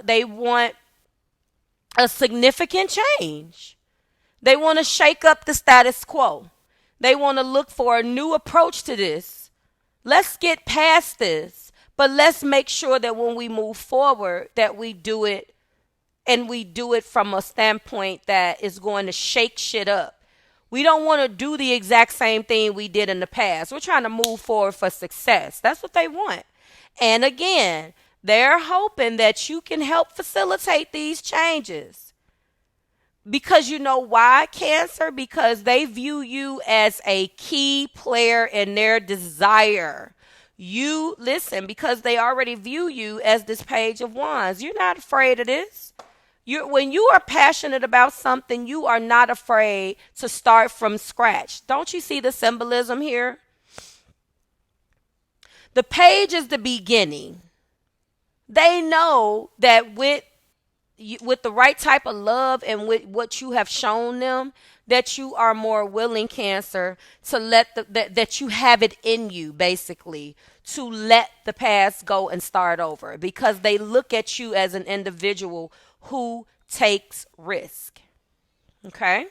Speaker 1: they want a significant change. They want to shake up the status quo. They want to look for a new approach to this. Let's get past this, but let's make sure that when we move forward, that we do it and we do it from a standpoint that is going to shake shit up. We don't want to do the exact same thing we did in the past. We're trying to move forward for success. That's what they want. And again, they're hoping that you can help facilitate these changes. Because you know why, Cancer? Because they view you as a key player in their desire. You, listen, because they already view you as this Page of Wands. You're not afraid of this. When you are passionate about something, you are not afraid to start from scratch. Don't you see the symbolism here? The page is the beginning. They know that with the right type of love and with what you have shown them, that you are more willing, Cancer, to let that you have it in you, basically, to let the past go and start over, because they look at you as an individual who takes risk. Okay?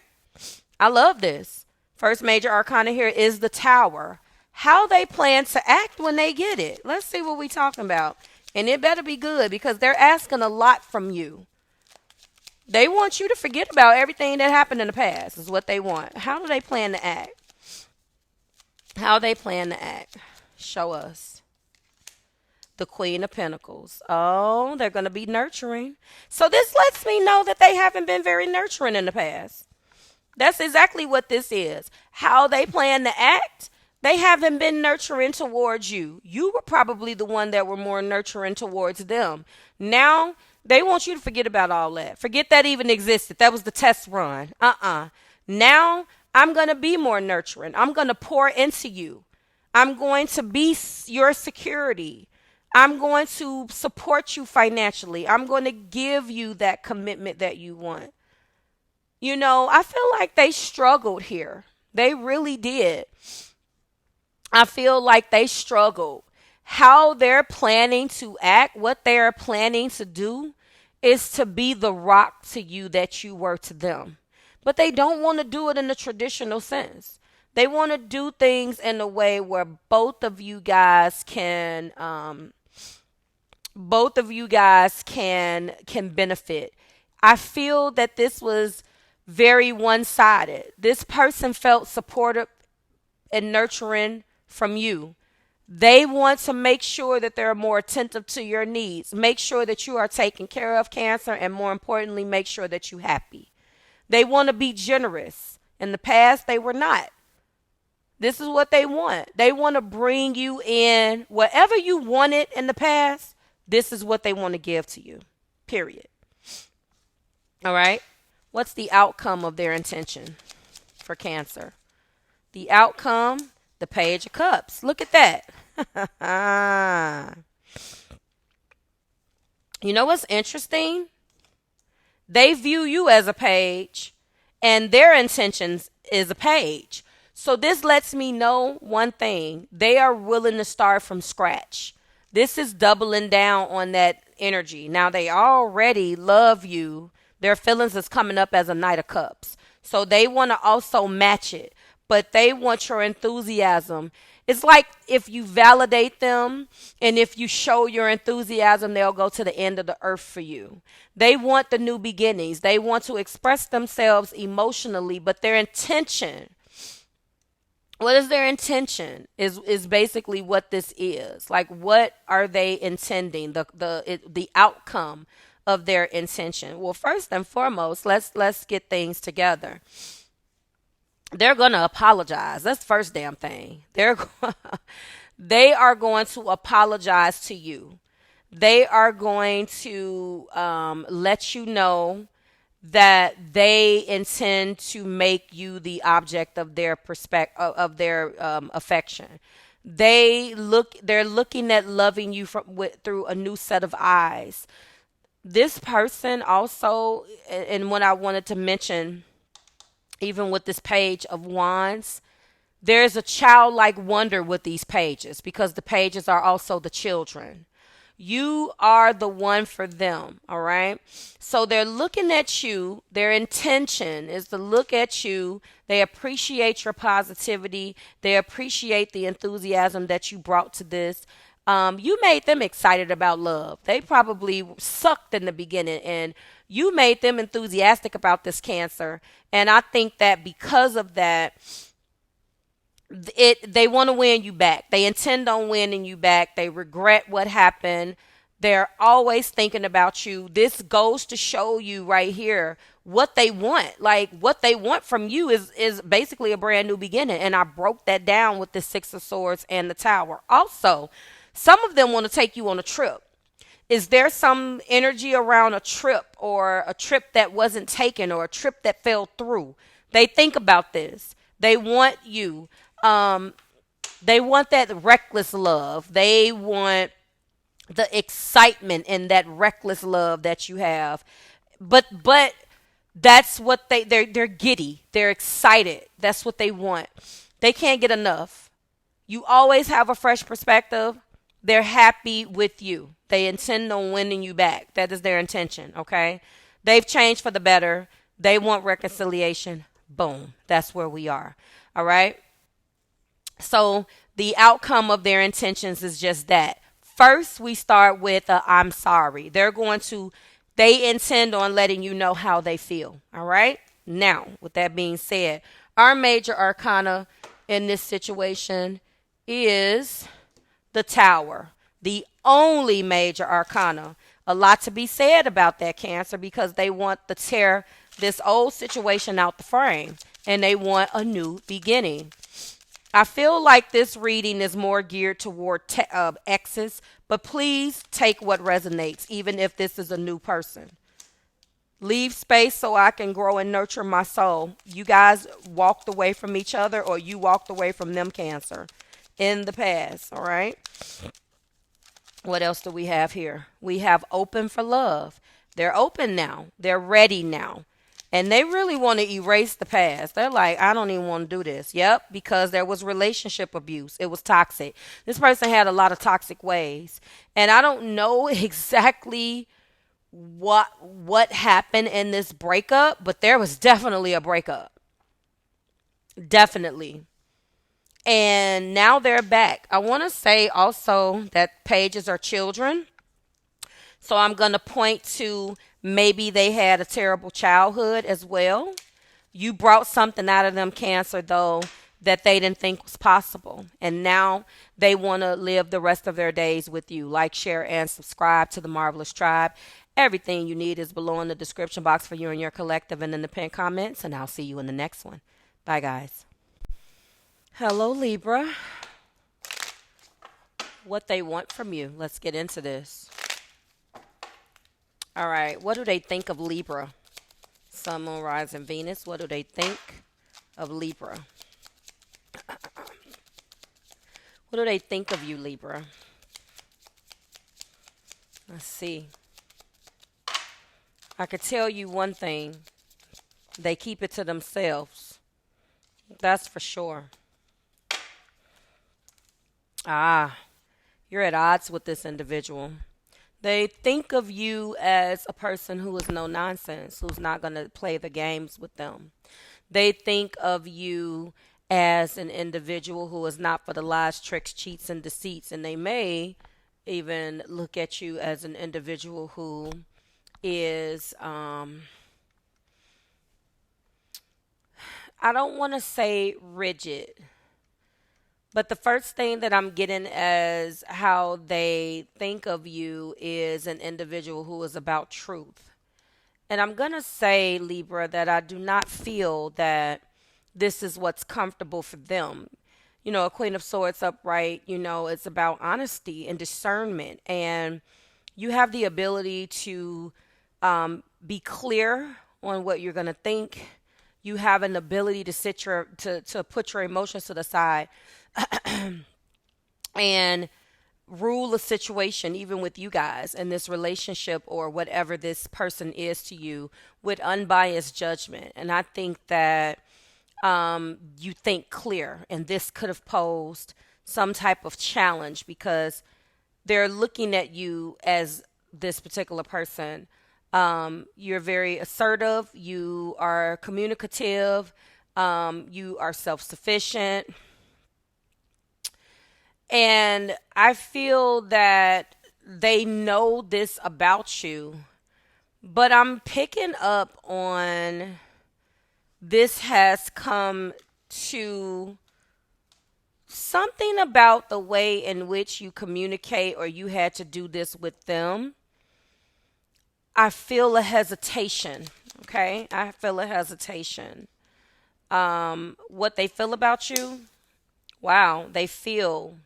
Speaker 1: I love this. First major arcana here is the Tower. How they plan to act when they get it. Let's see what we're talking about. And it better be good, because they're asking a lot from you. They want you to forget about everything that happened in the past is what they want. How do they plan to act? How they plan to act. Show us. The Queen of Pentacles. Oh, they're going to be nurturing. So this lets me know that they haven't been very nurturing in the past. That's exactly what this is. How they plan to act. They haven't been nurturing towards you. You were probably the one that were more nurturing towards them. Now, they want you to forget about all that. Forget that even existed. That was the test run. Now, I'm going to be more nurturing. I'm going to pour into you. I'm going to be your security. I'm going to support you financially. I'm going to give you that commitment that you want. You know, I feel like they struggled here. They really did. I feel like they struggled. How they're planning to act, what they're planning to do is to be the rock to you that you were to them. But they don't want to do it in the traditional sense. They want to do things in a way where both of you guys can benefit. I feel that this was very one-sided. This person felt supportive and nurturing from you. They want to make sure that they're more attentive to your needs. Make sure that you are taken care of, Cancer, and more importantly, make sure that you're happy. They want to be generous. In the past, they were not. This is what they want. They want to bring you in. Whatever you wanted in the past, this is what they want to give to you. Period. All right? What's the outcome of their intention for Cancer? The outcome, the Page of Cups. Look at that. You know what's interesting? They view you as a page, and their intentions is a page. So this lets me know one thing. They are willing to start from scratch. This is doubling down on that energy. Now, they already love you. Their feelings is coming up as a Knight of Cups. So they want to also match it. But they want your enthusiasm. It's like if you validate them and if you show your enthusiasm, they'll go to the end of the earth for you. They want the new beginnings. They want to express themselves emotionally, but their intention, what is their intention is basically what this is. Like, what are they intending? The outcome of their intention. Well, first and foremost, let's get things together. They're going to apologize. That's the first damn thing. They are going to apologize to you. They are going to let you know that they intend to make you the object of their affection. They're looking at loving you through a new set of eyes. This person also, and what I wanted to mention, even with this Page of Wands, there's a childlike wonder with these pages because the pages are also the children. You are the one for them, all right? So they're looking at you. Their intention is to look at you. They appreciate your positivity. They appreciate the enthusiasm that you brought to this. You made them excited about love. They probably sucked in the beginning, and you made them enthusiastic about this, Cancer. And I think that because of that, they want to win you back. They intend on winning you back. They regret what happened. They're always thinking about you. This goes to show you right here what they want. Like, what they want from you is basically a brand new beginning. And I broke that down with the Six of Swords and the Tower. Also, some of them want to take you on a trip. Is there some energy around a trip, or a trip that wasn't taken, or a trip that fell through? They think about this. They want you. They want that reckless love. They want the excitement and that reckless love that you have. But that's what they're giddy. They're excited. That's what they want. They can't get enough. You always have a fresh perspective. They're happy with you. They intend on winning you back. That is their intention, okay? They've changed for the better. They want reconciliation. Boom. That's where we are, all right? So the outcome of their intentions is just that. First, we start with I'm sorry. They intend on letting you know how they feel, all right? Now, with that being said, our major arcana in this situation is the Tower, the only major arcana. A lot to be said about that, Cancer, because they want to tear this old situation out the frame and they want a new beginning. I feel like this reading is more geared toward exes, but please take what resonates, even if this is a new person. Leave space so I can grow and nurture my soul. You guys walked away from each other, or you walked away from them, Cancer, in the past, all right? What else do we have here? We have open for love. They're open now. They're ready now. And they really want to erase the past. They're like, I don't even want to do this. Yep, because there was relationship abuse. It was toxic. This person had a lot of toxic ways. And I don't know exactly what happened in this breakup, but there was definitely a breakup. Definitely. And now they're back. I want to say also that pages are children. So I'm going to point to maybe they had a terrible childhood as well. You brought something out of them, Cancer, though, that they didn't think was possible. And now they want to live the rest of their days with you. Like, share, and subscribe to the Marvelous Tribe. Everything you need is below in the description box for you and your collective and in the pinned comments. And I'll see you in the next one. Bye, guys. Hello, Libra. What they want from you. Let's get into this. All right. What do they think of Libra? Sun, Moon, Rising, Venus. What do they think of Libra? What do they think of you, Libra? Let's see. I could tell you one thing. They keep it to themselves. That's for sure. You're at odds with this individual. They think of you as a person who is no nonsense, who's not going to play the games with them. They think of you as an individual who is not for the lies, tricks, cheats, and deceits. And they may even look at you as an individual who is, I don't want to say rigid. But the first thing that I'm getting as how they think of you is an individual who is about truth. And I'm going to say, Libra, that I do not feel that this is what's comfortable for them. You know, a Queen of Swords upright, you know, it's about honesty and discernment. And you have the ability to be clear on what you're going to think. You have an ability to put your emotions to the side and rule a situation, even with you guys in this relationship or whatever this person is to you, with unbiased judgment. And I think that you think clear, and this could have posed some type of challenge because they're looking at you as this particular person. You're very assertive. You are communicative. You are self-sufficient. And I feel that they know this about you, but I'm picking up on this has come to something about the way in which you communicate, or you had to do this with them. I feel a hesitation, okay? I feel a hesitation. What they feel about you, wow, they feel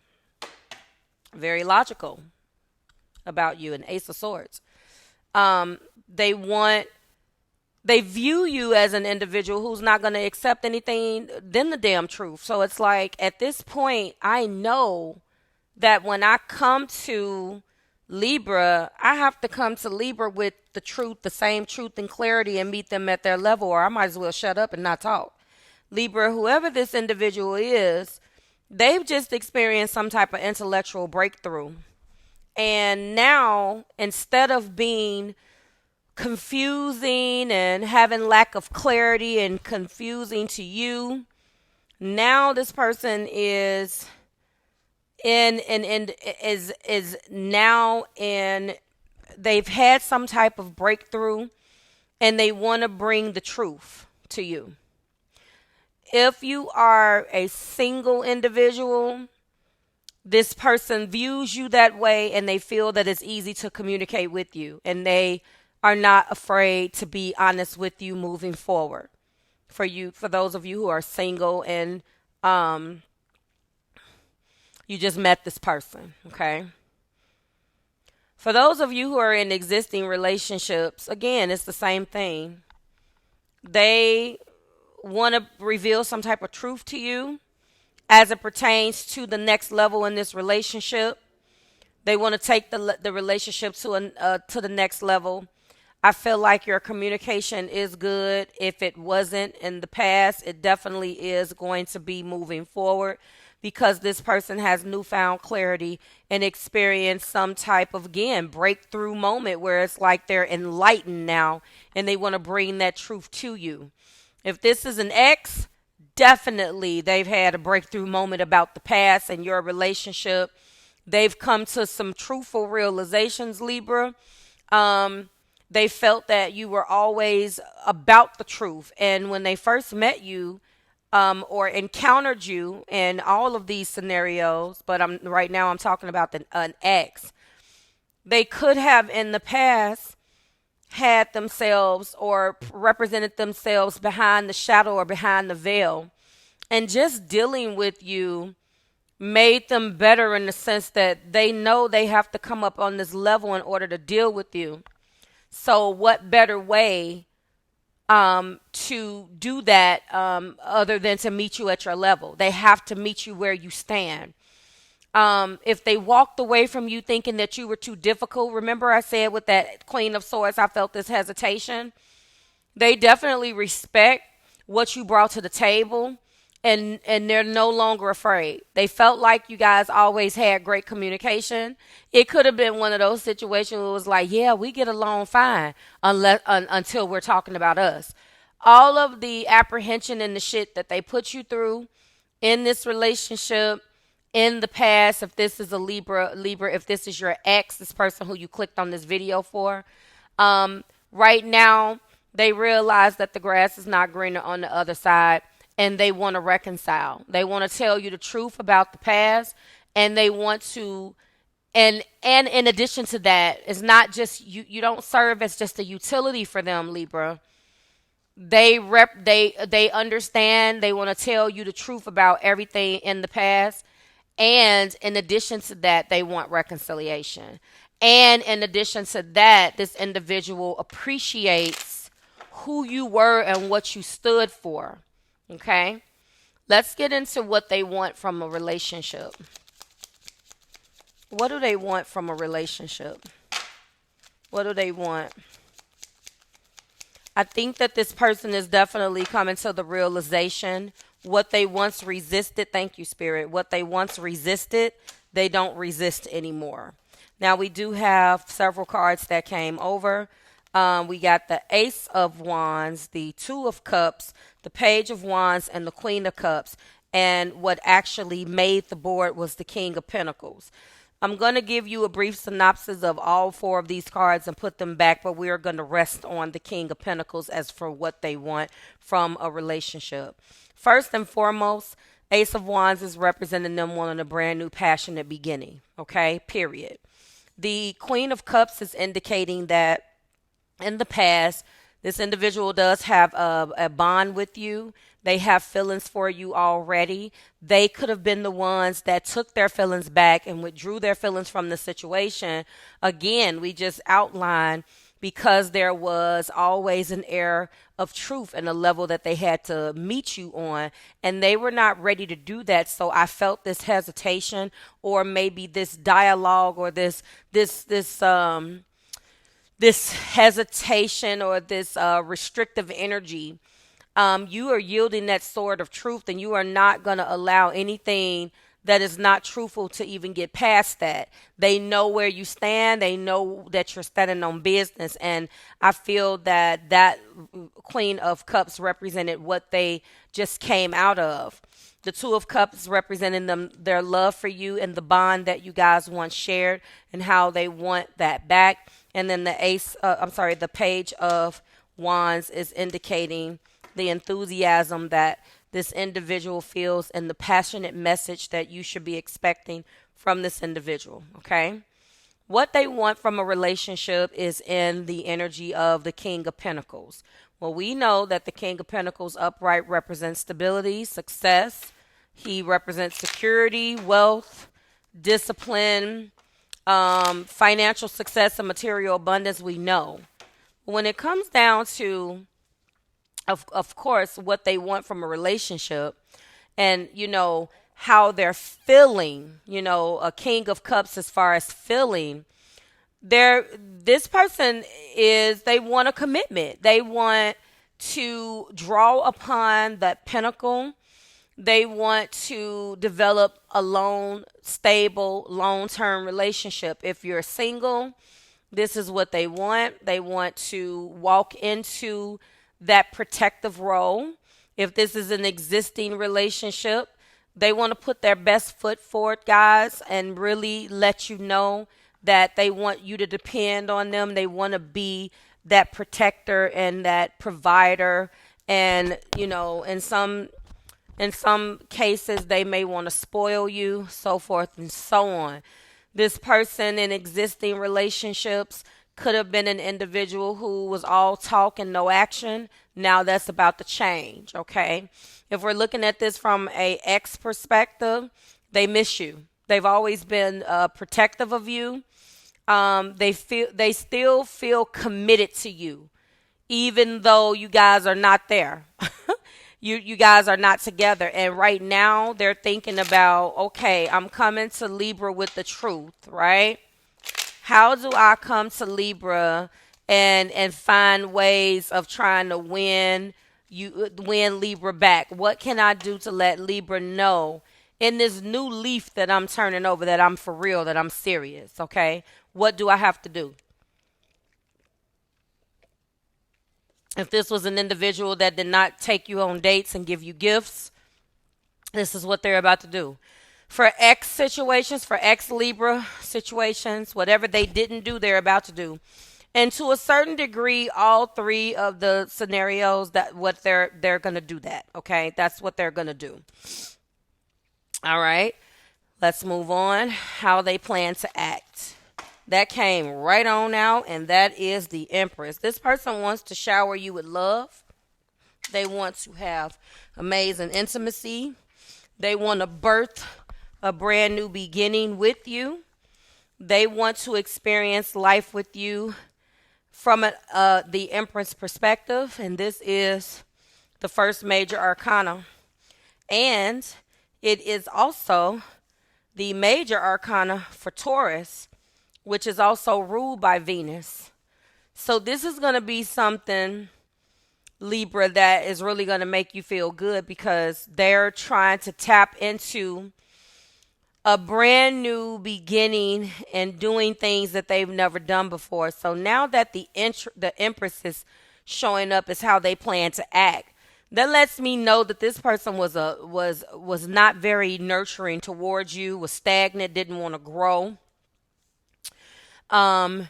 Speaker 1: very logical about you, an Ace of Swords. They view you as an individual who's not going to accept anything than the damn truth. So it's like, at this point, I know that when I come to Libra, I have to come to Libra with the truth, the same truth and clarity, and meet them at their level, or I might as well shut up and not talk. Libra, whoever this individual is, they've just experienced some type of intellectual breakthrough. And now, instead of being confusing and having lack of clarity and confusing to you, now this person is they've had some type of breakthrough, and they want to bring the truth to you. If you are a single individual, this person views you that way and they feel that it's easy to communicate with you, and they are not afraid to be honest with you moving forward. For those of you who are single and you just met this person, okay? For those of you who are in existing relationships, again, it's the same thing. They want to reveal some type of truth to you as it pertains to the next level in this relationship. They want to take the relationship to the next level. I feel like your communication is good. If it wasn't in the past, it definitely is going to be moving forward, because this person has newfound clarity and experienced some type of, again, breakthrough moment where it's like they're enlightened now and they want to bring that truth to you. If this is an ex, definitely they've had a breakthrough moment about the past and your relationship. They've come to some truthful realizations, Libra. They felt that you were always about the truth. And when they first met you, or encountered you in all of these scenarios, but right now I'm talking about an ex. They could have in the past had themselves or represented themselves behind the shadow or behind the veil, and just dealing with you made them better in the sense that they know they have to come up on this level in order to deal with you. So what better way to do that other than to meet you at your level? They have to meet you where you stand. If they walked away from you thinking that you were too difficult, remember I said with that Queen of Swords, I felt this hesitation. They definitely respect what you brought to the table, and they're no longer afraid. They felt like you guys always had great communication. It could have been one of those situations where it was like, yeah, we get along fine until we're talking about us. All of the apprehension and the shit that they put you through in this relationship in the past, if this is a Libra, if this is your ex, this person who you clicked on this video for, right now they realize that the grass is not greener on the other side. And they want to reconcile. They want to tell you the truth about the past. And they want to, and in addition to that, it's not just, you don't serve as just a utility for them, Libra. They understand. They want to tell you the truth about everything in the past. And in addition to that, they want reconciliation. And in addition to that, this individual appreciates who you were and what you stood for. Okay, let's get into what they want from a relationship. What do they want from a relationship? What do they want? I think that this person is definitely coming to the realization what they once resisted. Thank you, Spirit. What they once resisted, they don't resist anymore. Now, we do have several cards that came over. We got the Ace of Wands, the Two of Cups, the Page of Wands, and the Queen of Cups. And what actually made the board was the King of Pentacles. I'm going to give you a brief synopsis of all four of these cards and put them back, but we are going to rest on the King of Pentacles as for what they want from a relationship. First and foremost, Ace of Wands is representing them wanting a brand new passionate beginning. Okay, period. The Queen of Cups is indicating that in the past, this individual does have a bond with you. They have feelings for you already. They could have been the ones that took their feelings back and withdrew their feelings from the situation. Again, we just outlined because there was always an air of truth and a level that they had to meet you on, and they were not ready to do that. So I felt this hesitation, or maybe this dialogue, or this hesitation, or this restrictive energy. You are yielding that sword of truth, and you are not going to allow anything that is not truthful to even get past that. They know where you stand. They know that you're standing on business. And I feel that Queen of Cups represented what they just came out of. The Two of Cups representing their love for you and the bond that you guys once shared and how they want that back. And then the Page of Wands is indicating the enthusiasm that this individual feels and the passionate message that you should be expecting from this individual, okay? What they want from a relationship is in the energy of the King of Pentacles. Well, we know that the King of Pentacles upright represents stability, success. He represents security, wealth, discipline, financial success, and material abundance, we know. When it comes down to, of course, what they want from a relationship and, how they're feeling, a King of Cups as far as feeling, this person they want a commitment. They want to draw upon that pinnacle. They want to develop a stable, long-term relationship. If you're single, this is what they want. They want to walk into that protective role. If this is an existing relationship, they want to put their best foot forward, guys, and really let you know that they want you to depend on them. They want to be that protector and that provider. And, in some cases, they may want to spoil you, so forth and so on. This person in existing relationships could have been an individual who was all talk and no action. Now that's about to change, okay? If we're looking at this from a ex perspective, they miss you. They've always been protective of you. They still feel committed to you, even though you guys are not there. You guys are not together. And right now they're thinking about, okay, I'm coming to Libra with the truth, right? How do I come to Libra and find ways of trying to win Libra back? What can I do to let Libra know in this new leaf that I'm turning over that I'm for real, that I'm serious, okay? What do I have to do? If this was an individual that did not take you on dates and give you gifts, this is what they're about to do. For ex situations, for ex Libra situations, whatever they didn't do, they're about to do. And to a certain degree, all three of the scenarios, they're going to do that, okay? That's what they're going to do. All right, let's move on. How they plan to act. That came right on out, and that is the Empress. This person wants to shower you with love. They want to have amazing intimacy. They want to birth a brand new beginning with you. They want to experience life with you from the Empress perspective, and this is the first major arcana. And it is also the major arcana for Taurus, which is also ruled by Venus. So this is going to be something, Libra, that is really going to make you feel good, because they're trying to tap into a brand new beginning and doing things that they've never done before. So now that the Empress is showing up as how they plan to act, that lets me know that this person was not very nurturing towards you, was stagnant, didn't want to grow. And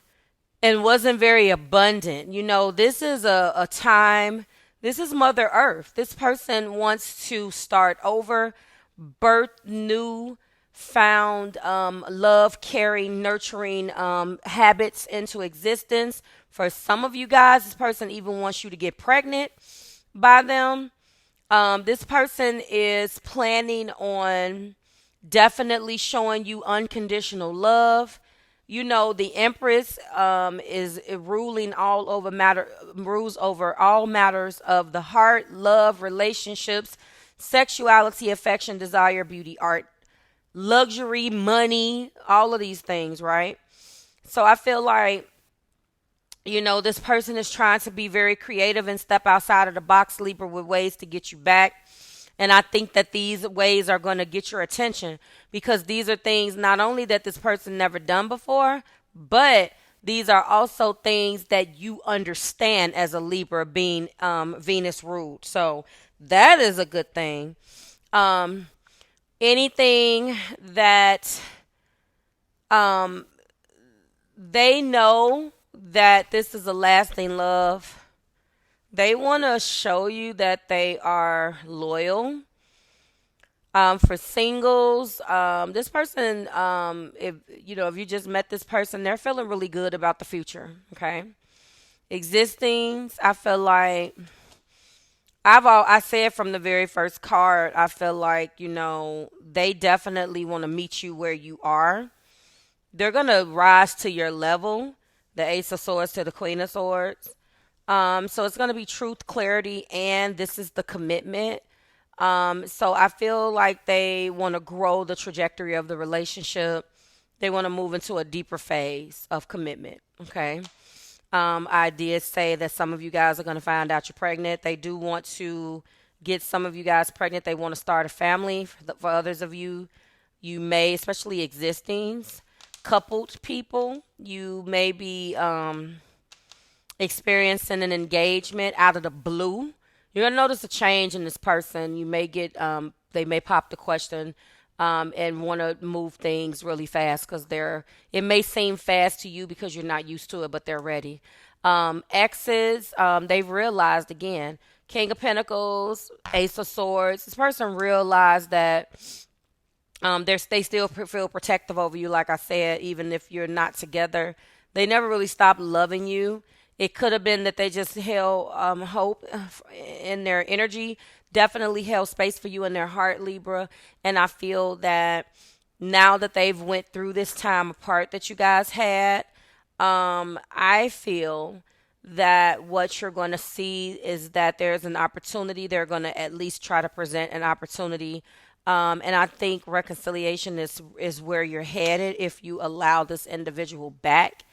Speaker 1: wasn't very abundant. This is a time, this is Mother Earth. This person wants to start over, birth new, found love, caring, nurturing habits into existence. For some of you guys, this person even wants you to get pregnant by them. This person is planning on definitely showing you unconditional love. The Empress is ruling rules over all matters of the heart, love, relationships, sexuality, affection, desire, beauty, art, luxury, money, all of these things, right? So I feel like, this person is trying to be very creative and step outside of the box, Libra, with ways to get you back. And I think that these ways are going to get your attention, because these are things not only that this person never done before, but these are also things that you understand as a Libra, being Venus ruled. So that is a good thing. Anything that they know that this is a lasting love, They want to show you that they are loyal. For singles, this person, if if you just met this person, they're feeling really good about the future. Okay. Existings, I feel like I said from the very first card, I feel like, they definitely want to meet you where you are. They're gonna rise to your level. The Ace of Swords to the Queen of Swords. So it's gonna be truth, clarity, and this is the commitment. So I feel like they want to grow the trajectory of the relationship. They want to move into a deeper phase of commitment. Okay. I did say that some of you guys are going to find out you're pregnant. They do want to get some of you guys pregnant. They want to start a family. For others of you, you may, especially existings, coupled people, you may be experiencing an engagement out of the blue. You're going to notice a change in this person. You may get, they may pop the question and want to move things really fast because it may seem fast to you because you're not used to it, but they're ready. Exes, they've realized again, King of Pentacles, Ace of Swords. This person realized that they still feel protective over you, like I said, even if you're not together. They never really stopped loving you. It could have been that they just held hope in their energy, definitely held space for you in their heart, Libra. And I feel that now that they've went through this time apart that you guys had, I feel that what you're going to see is that there's an opportunity. They're going to at least try to present an opportunity. And I think reconciliation is where you're headed if you allow this individual back.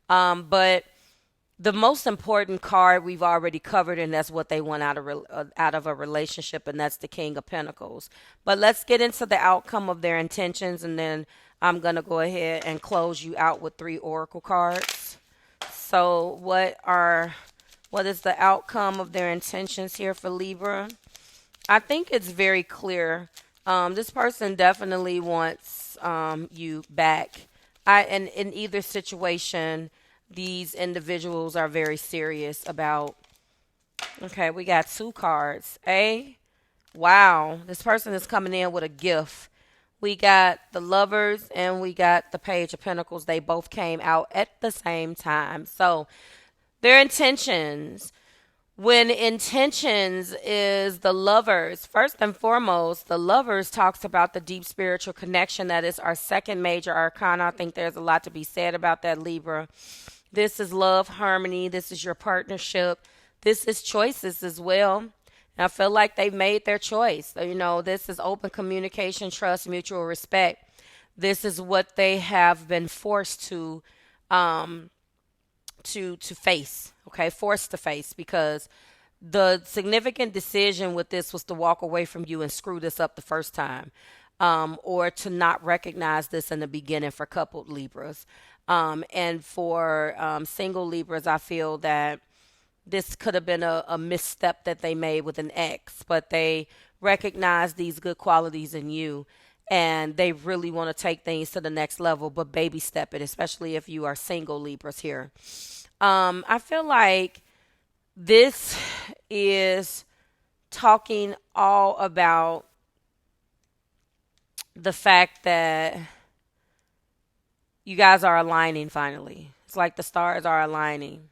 Speaker 1: But the most important card we've already covered, and that's what they want out of a relationship, and that's the King of Pentacles. But let's get into the outcome of their intentions, and then I'm going to go ahead and close you out with 3 oracle cards. So what is the outcome of their intentions here for Libra? I think it's very clear. This person definitely wants you back. And in either situation, these individuals are very serious about. Okay, we got 2 cards. Wow, this person is coming in with a gift. We got the Lovers and we got the Page of Pentacles. They both came out at the same time. So their intentions. When intentions is the Lovers, first and foremost, the Lovers talks about the deep spiritual connection. That is our second major arcana. I think there's a lot to be said about that, Libra. This is love, harmony. This is your partnership. This is choices as well. And I feel like they've made their choice. This is open communication, trust, mutual respect. This is what they have been forced to face. Okay, forced to face, because the significant decision with this was to walk away from you and screw this up the first time, or to not recognize this in the beginning for coupled Libras. And for single Libras, I feel that this could have been a misstep that they made with an ex, but they recognize these good qualities in you, and they really want to take things to the next level, but baby step it, especially if you are single Libras here. I feel like this is talking all about the fact that you guys are aligning finally. It's like the stars are aligning.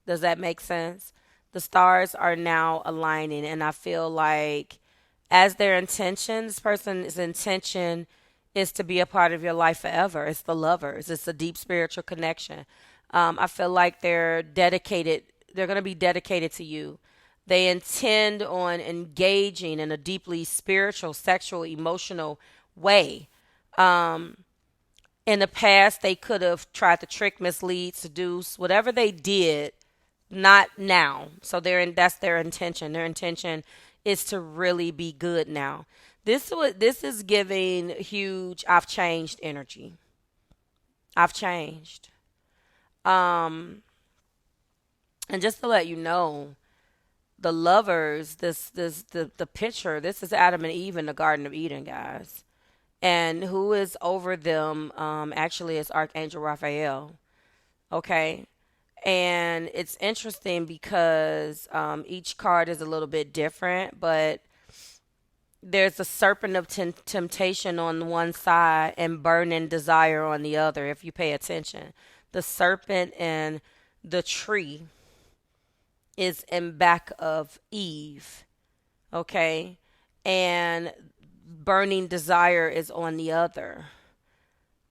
Speaker 1: Does that make sense? The stars are now aligning, and I feel like as their intention, this person's intention is to be a part of your life forever. It's the Lovers. It's a deep spiritual connection. I feel like they're dedicated. They're going to be dedicated to you. They intend on engaging in a deeply spiritual, sexual, emotional way. In the past, they could have tried to trick, mislead, seduce, whatever they did, not now. So that's their intention. Their intention is to really be good now. This is giving huge I've changed energy. I've changed. And just to let you know, the Lovers, the picture, this is Adam and Eve in the Garden of Eden, guys. And who is over them actually is Archangel Raphael. Okay. And it's interesting because each card is a little bit different, but there's a serpent of temptation on one side and burning desire on the other, if you pay attention. The serpent and the tree is in back of Eve, okay? And burning desire is on the other.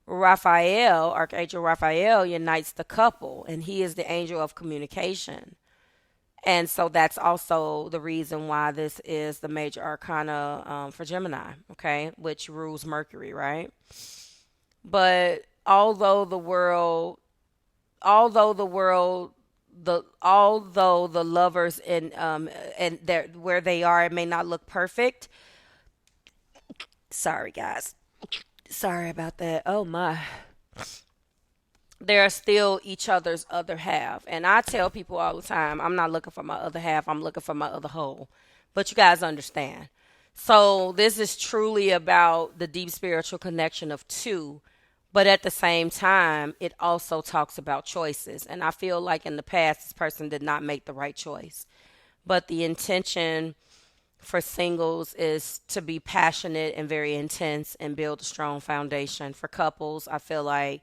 Speaker 1: Raphael, Archangel Raphael, unites the couple, and he is the angel of communication. And so that's also the reason why this is the major arcana for Gemini, okay, which rules Mercury, right? But although the lovers and their where they are, it may not look perfect. Sorry, guys. Sorry about that. Oh my. They're still each other's other half. And I tell people all the time, I'm not looking for my other half, I'm looking for my other whole. But you guys understand. So this is truly about the deep spiritual connection of two. But at the same time, it also talks about choices. And I feel like in the past, this person did not make the right choice. But the intention for singles is to be passionate and very intense and build a strong foundation. For couples, I feel like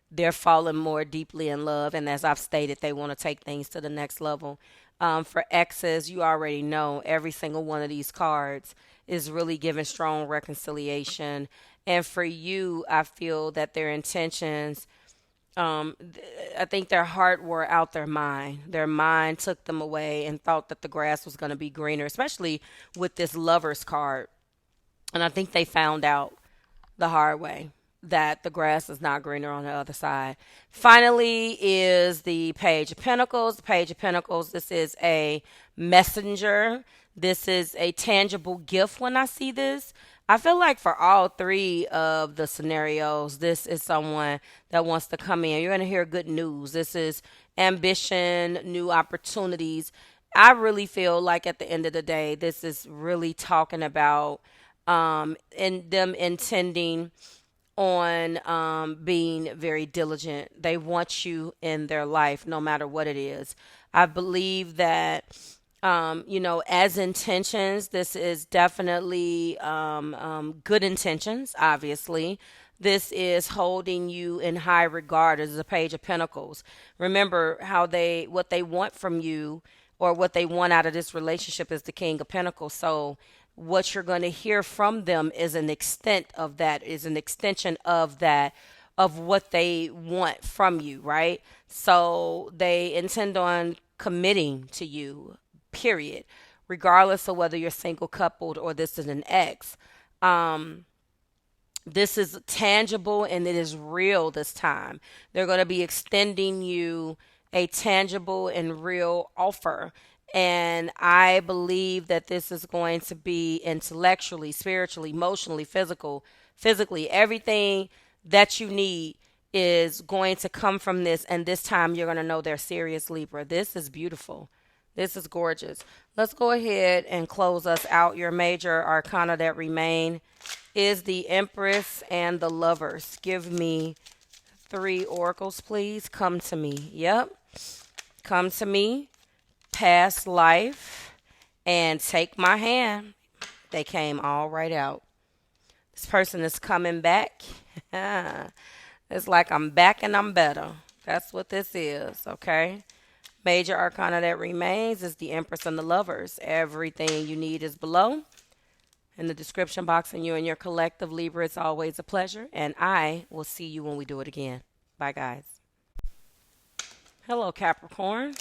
Speaker 1: they're falling more deeply in love. And as I've stated, they want to take things to the next level. For exes, you already know every single one of these cards is really giving strong reconciliation. And for you, I feel that their intentions, I think their heart wore out their mind. Their mind took them away and thought that the grass was going to be greener, especially with this lover's card. And I think they found out the hard way that the grass is not greener on the other side. Finally is the Page of Pentacles. The Page of Pentacles, this is a messenger. This is a tangible gift when I see this. I feel like for all three of the scenarios, this is someone that wants to come in. You're going to hear good news. This is ambition, new opportunities. I really feel like at the end of the day, this is really talking about in them intending on being very diligent. They want you in their life no matter what it is. I believe that as intentions, this is definitely good intentions, obviously. This is holding you in high regard as a Page of Pentacles. Remember what they want from you or what they want out of this relationship is the King of Pentacles. So what you're going to hear from them is an extent of that, is an extension of that, of what they want from you, right? So they intend on committing to you, period, regardless of whether you're single, coupled, or this is an ex. This is tangible and it is real this time. They're going to be extending you a tangible and real offer. And I believe that this is going to be intellectually, spiritually, emotionally, physically, everything that you need is going to come from this. And this time you're going to know they're serious, Libra. This is beautiful. This is gorgeous. Let's go ahead and close us out. Your major arcana that remain is the Empress and the Lovers. Give me 3 oracles, please. Come to me. Yep. Come to me. Past life. And take my hand. They came all right out. This person is coming back. It's like I'm back and I'm better. That's what this is, okay? Major arcana that remains is the Empress and the Lovers. Everything you need is below in the description box, and you and your collective Libra. It's always a pleasure, and I will see you when we do it again. Bye, guys. Hello, Capricorn.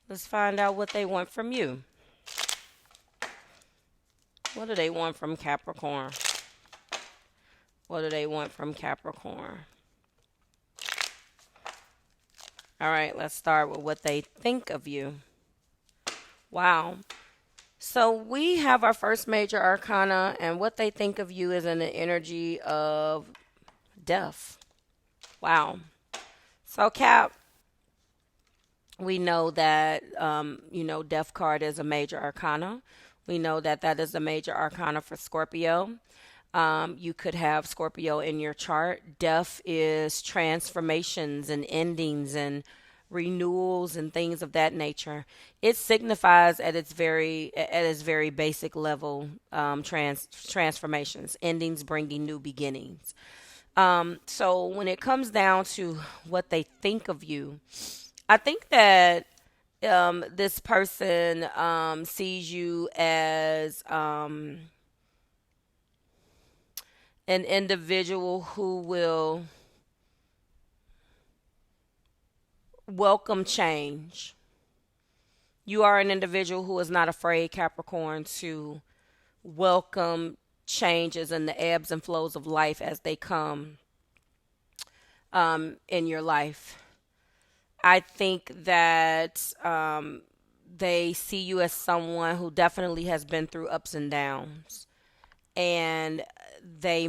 Speaker 1: Let's find out what they want from you. What do they want from Capricorn? What do they want from Capricorn? All right, let's start with what they think of you. Wow. So we have our first major arcana, and what they think of you is in the energy of death. Wow. So Cap, we know that, death card is a major arcana. We know that that is a major arcana for Scorpio. You could have Scorpio in your chart. Death is transformations and endings and renewals and things of that nature. It signifies at its very basic level, transformations, endings bringing new beginnings. So when it comes down to what they think of you, I think that this person sees you as an individual who will welcome change. You are an individual who is not afraid, Capricorn, to welcome changes and the ebbs and flows of life as they come in your life. I think that they see you as someone who definitely has been through ups and downs. And they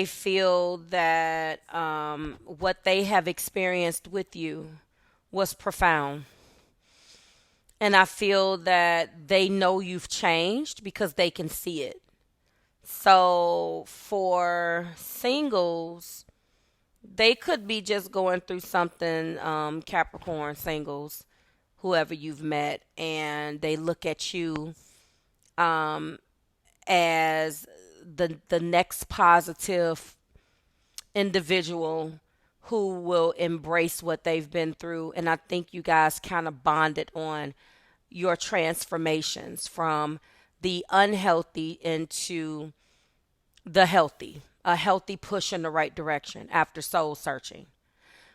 Speaker 1: feel that what they have experienced with you was profound. And I feel that they know you've changed because they can see it. So for singles, they could be just going through something, Capricorn singles, whoever you've met, and they look at you as the next positive individual who will embrace what they've been through. And I think you guys kind of bonded on your transformations from the unhealthy into the healthy, a healthy push in the right direction after soul searching.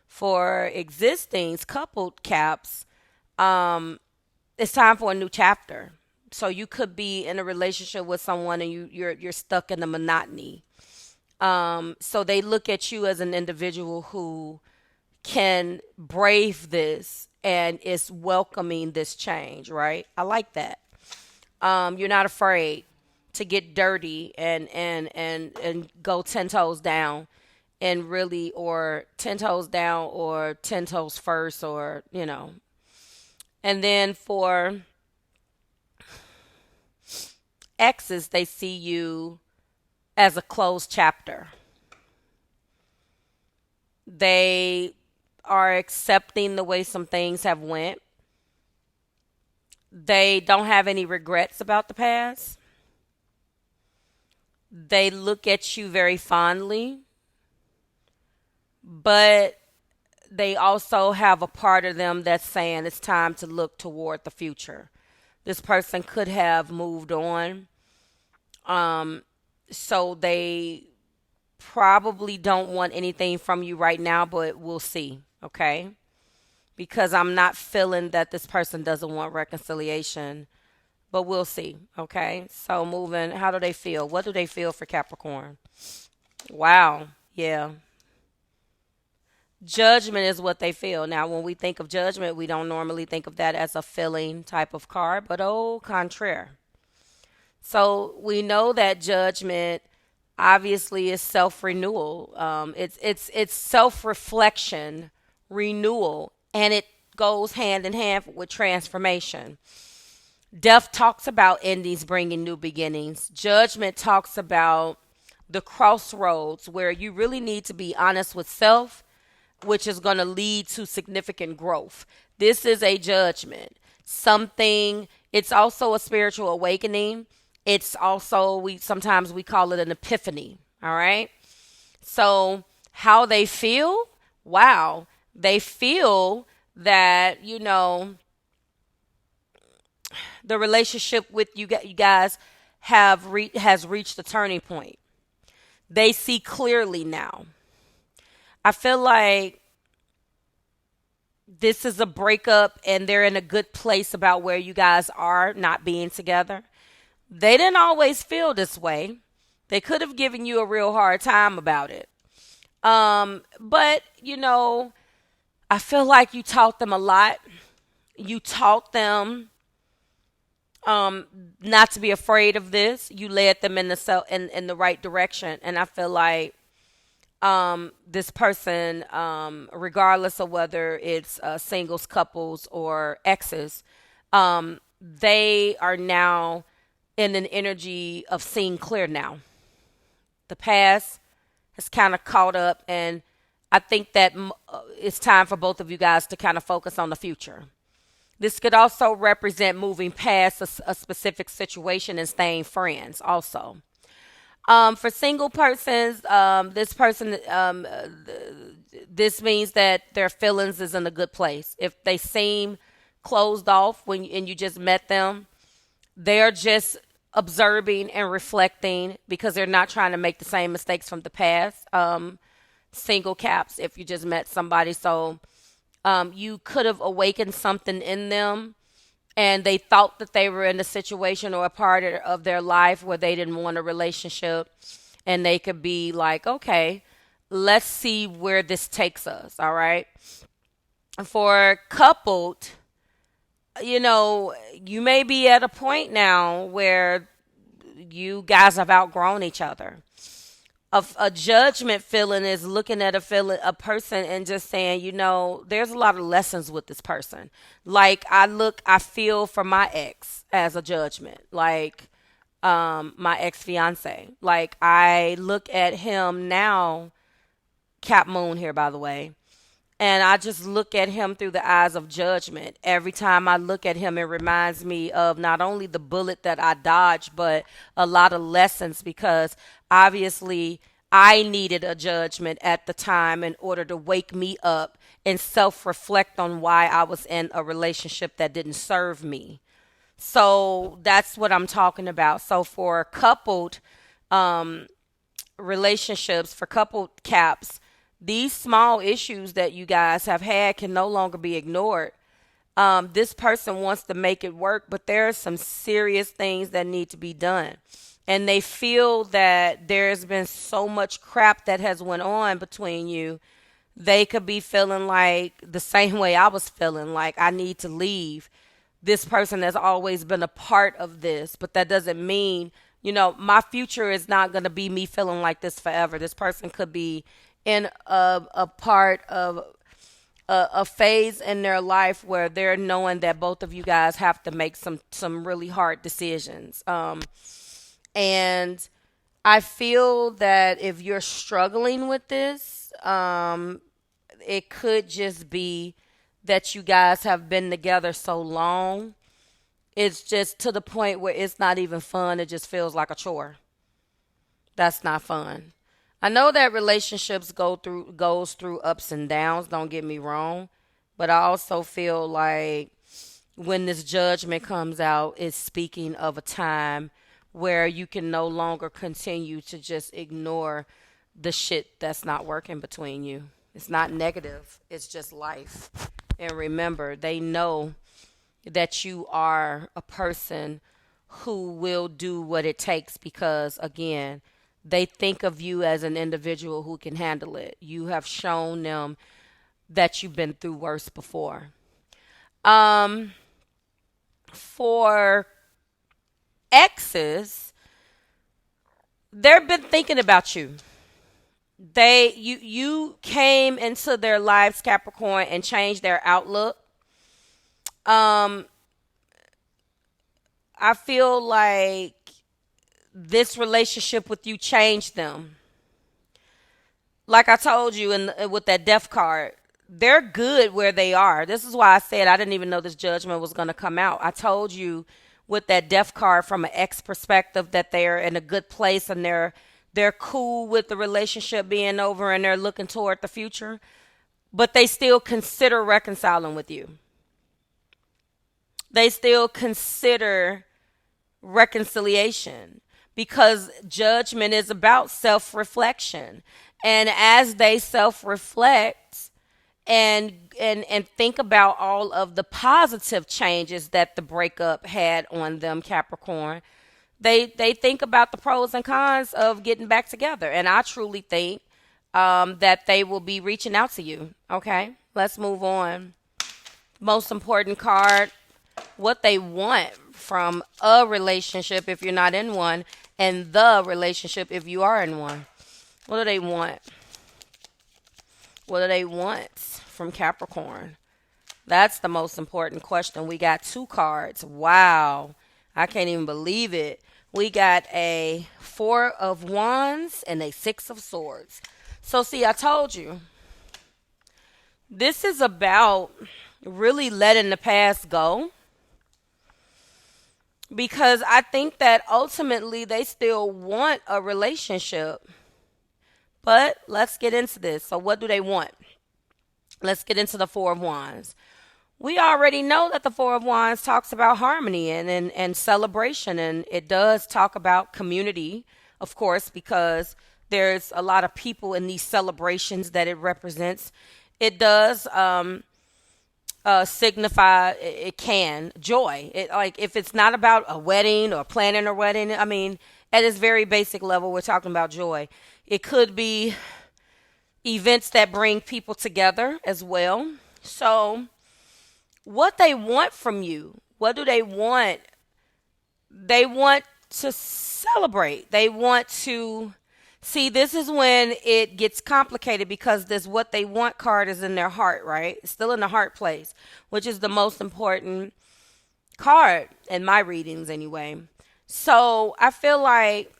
Speaker 1: For existings, coupled caps, it's time for a new chapter. So you could be in a relationship with someone and you're stuck in the monotony. So they look at you as an individual who can brave this and is welcoming this change, right? I like that. You're not afraid to get dirty and go 10 toes down and really, or 10 toes down or 10 toes first, or, you know. And then for exes, they see you as a closed chapter. They are accepting the way some things have went. They don't have any regrets about the past. They look at you very fondly, but they also have a part of them that's saying it's time to look toward the future. This person could have moved on. So they probably don't want anything from you right now, but we'll see, okay? Because I'm not feeling that this person doesn't want reconciliation, but we'll see, okay? So moving, how do they feel? What do they feel for Capricorn? Wow, yeah. Judgment is what they feel. Now, when we think of judgment, we don't normally think of that as a feeling type of card, but au contraire. So we know that judgment obviously is self-renewal. It's self-reflection, renewal, and it goes hand in hand with transformation. Death talks about endings bringing new beginnings. Judgment talks about the crossroads where you really need to be honest with self, which is going to lead to significant growth. This is a judgment. It's also a spiritual awakening. It's also, sometimes we call it an epiphany. All right. So how they feel? Wow. They feel that, the relationship with you guys has reached a turning point. They see clearly now. I feel like this is a breakup and they're in a good place about where you guys are not being together. They didn't always feel this way. They could have given you a real hard time about it. But, I feel like you taught them a lot. You taught them not to be afraid of this. You led them in the right direction. And I feel like this person, regardless of whether it's singles, couples, or exes, they are now in an energy of seeing clear now. The past has kind of caught up, and I think that it's time for both of you guys to kind of focus on the future. This could also represent moving past a specific situation and staying friends also. For single persons, this means that their feelings is in a good place. If they seem closed off and you just met them, they're just observing and reflecting because they're not trying to make the same mistakes from the past. Single caps, if you just met somebody. So you could have awakened something in them and they thought that they were in a situation or a part of their life where they didn't want a relationship. And they could be like, okay, let's see where this takes us. All right. For coupled, you may be at a point now where you guys have outgrown each other. A judgment feeling is looking at a person and just saying, there's a lot of lessons with this person. Like I feel for my ex as a judgment, like my ex fiance. Like I look at him now, Cap Moon here, by the way. And I just look at him through the eyes of judgment. Every time I look at him, it reminds me of not only the bullet that I dodged, but a lot of lessons because obviously I needed a judgment at the time in order to wake me up and self-reflect on why I was in a relationship that didn't serve me. So that's what I'm talking about. So for coupled relationships, for coupled caps, these small issues that you guys have had can no longer be ignored. This person wants to make it work, but there are some serious things that need to be done. And they feel that there's been so much crap that has went on between you. They could be feeling like the same way I was feeling, like I need to leave. This person has always been a part of this, but that doesn't mean, my future is not going to be me feeling like this forever. This person could be in a part of a phase in their life where they're knowing that both of you guys have to make some really hard decisions. And I feel that if you're struggling with this, it could just be that you guys have been together so long. It's just to the point where it's not even fun. It just feels like a chore. That's not fun. I know that relationships goes through ups and downs, don't get me wrong, but I also feel like when this judgment comes out, it's speaking of a time where you can no longer continue to just ignore the shit that's not working between you. It's not negative, it's just life. And remember, they know that you are a person who will do what it takes because, again, they think of you as an individual who can handle it. You have shown them that you've been through worse before. For exes, they've been thinking about you. You came into their lives, Capricorn, and changed their outlook. I feel like this relationship with you changed them. Like I told you with that death card, they're good where they are. This is why I said I didn't even know this judgment was going to come out. I told you with that death card from an ex perspective that they're in a good place and they're cool with the relationship being over and they're looking toward the future, but they still consider reconciling with you. They still consider reconciliation because judgment is about self-reflection. And as they self-reflect and think about all of the positive changes that the breakup had on them, Capricorn, they think about the pros and cons of getting back together. And I truly think that they will be reaching out to you. Okay, let's move on. Most important card, what they want from a relationship if you're not in one, and the relationship if you are in one. What do they want? What do they want from Capricorn? That's the most important question. We got 2 cards. Wow. I can't even believe it. We got a 4 of Wands and a 6 of Swords. So see, I told you. This is about really letting the past go, because I think that ultimately they still want a relationship. But let's get into this. So, what do they want? Let's get into the Four of Wands. We already know that the Four of Wands talks about harmony and celebration, and it does talk about community, of course, because there's a lot of people in these celebrations that it represents. It does signify, it can, joy. It, like, if it's not about a wedding or planning a wedding, I mean, at its very basic level, we're talking about joy. It could be events that bring people together as well. So, what they want from you, what do they want? They want to celebrate. They want to see. This is when it gets complicated, because this what they want card is in their heart, right? It's still in the heart place, which is the most important card in my readings anyway. So I feel like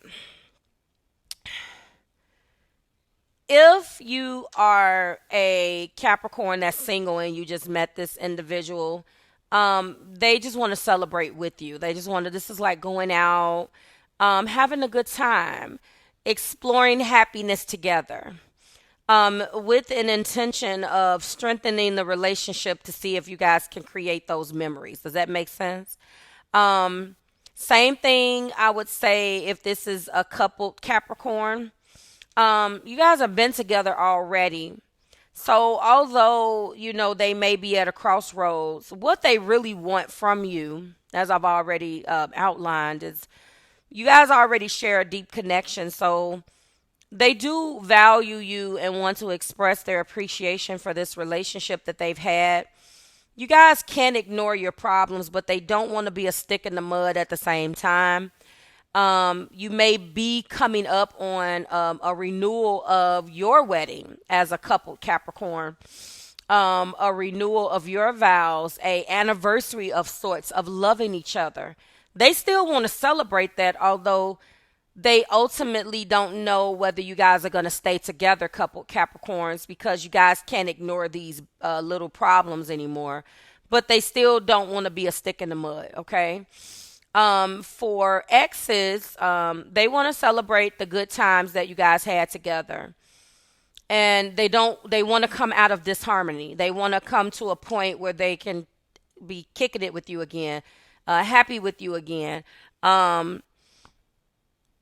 Speaker 1: if you are a Capricorn that's single and you just met this individual, they just want to celebrate with you. They just want to, this is like going out, having a good time, exploring happiness together, with an intention of strengthening the relationship to see if you guys can create those memories. Does that make sense? Same thing I would say if this is a coupled Capricorn. You guys have been together already. So although, you know, they may be at a crossroads, what they really want from you, as I've already outlined, is you guys already share a deep connection. So they do value you and want to express their appreciation for this relationship that they've had. You guys can't ignore your problems, but they don't want to be a stick in the mud at the same time. You may be coming up on a renewal of your wedding as a couple, Capricorn, a renewal of your vows, a anniversary of sorts of loving each other. They still want to celebrate that, although they ultimately don't know whether you guys are going to stay together, couple Capricorns, because you guys can't ignore these little problems anymore. But they still don't want to be a stick in the mud, okay? For exes, they want to celebrate the good times that you guys had together. And they want to come out of disharmony. They want to come to a point where they can be kicking it with you again, happy with you again.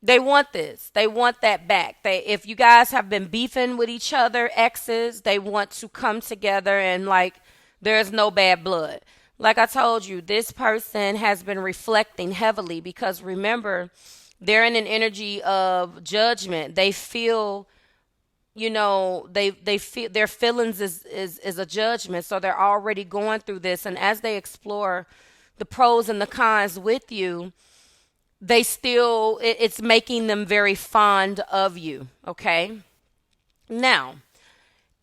Speaker 1: They want this. They want that back. If you guys have been beefing with each other, exes, they want to come together and like there's no bad blood. Like I told you, this person has been reflecting heavily because remember, they're in an energy of judgment. They feel, you know, they feel their feelings is a judgment. So they're already going through this. And as they explore the pros and the cons with you, they still, it's making them very fond of you. Okay. Now,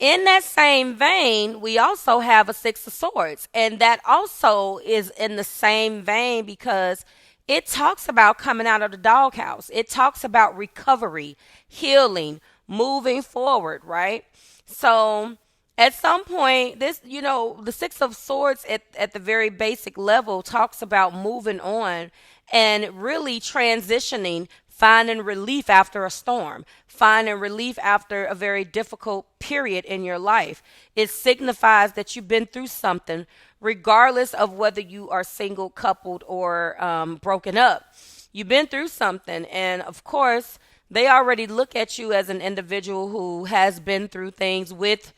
Speaker 1: in that same vein, we also have a Six of Swords, and that also is in the same vein because it talks about coming out of the doghouse. It talks about recovery, healing, moving forward, right? So at some point, this, you know, the Six of Swords at the very basic level talks about moving on and really transitioning, finding relief after a storm, finding relief after a very difficult period in your life. It signifies that you've been through something, regardless of whether you are single, coupled, or broken up. You've been through something. And of course, they already look at you as an individual who has been through things with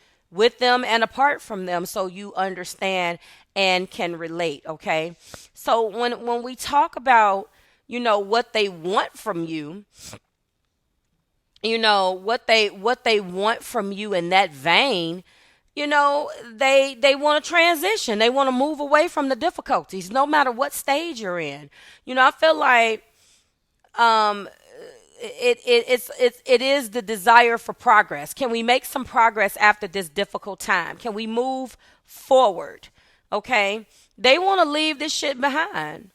Speaker 1: them and apart from them. So you understand and can relate. Okay. So when we talk about, you know, what they want from you, you know, what they want from you in that vein, you know, they want to transition. They want to move away from the difficulties, no matter what stage you're in. You know, I feel like it is the desire for progress. Can we make some progress after this difficult time? Can we move forward? Okay. They want to leave this shit behind.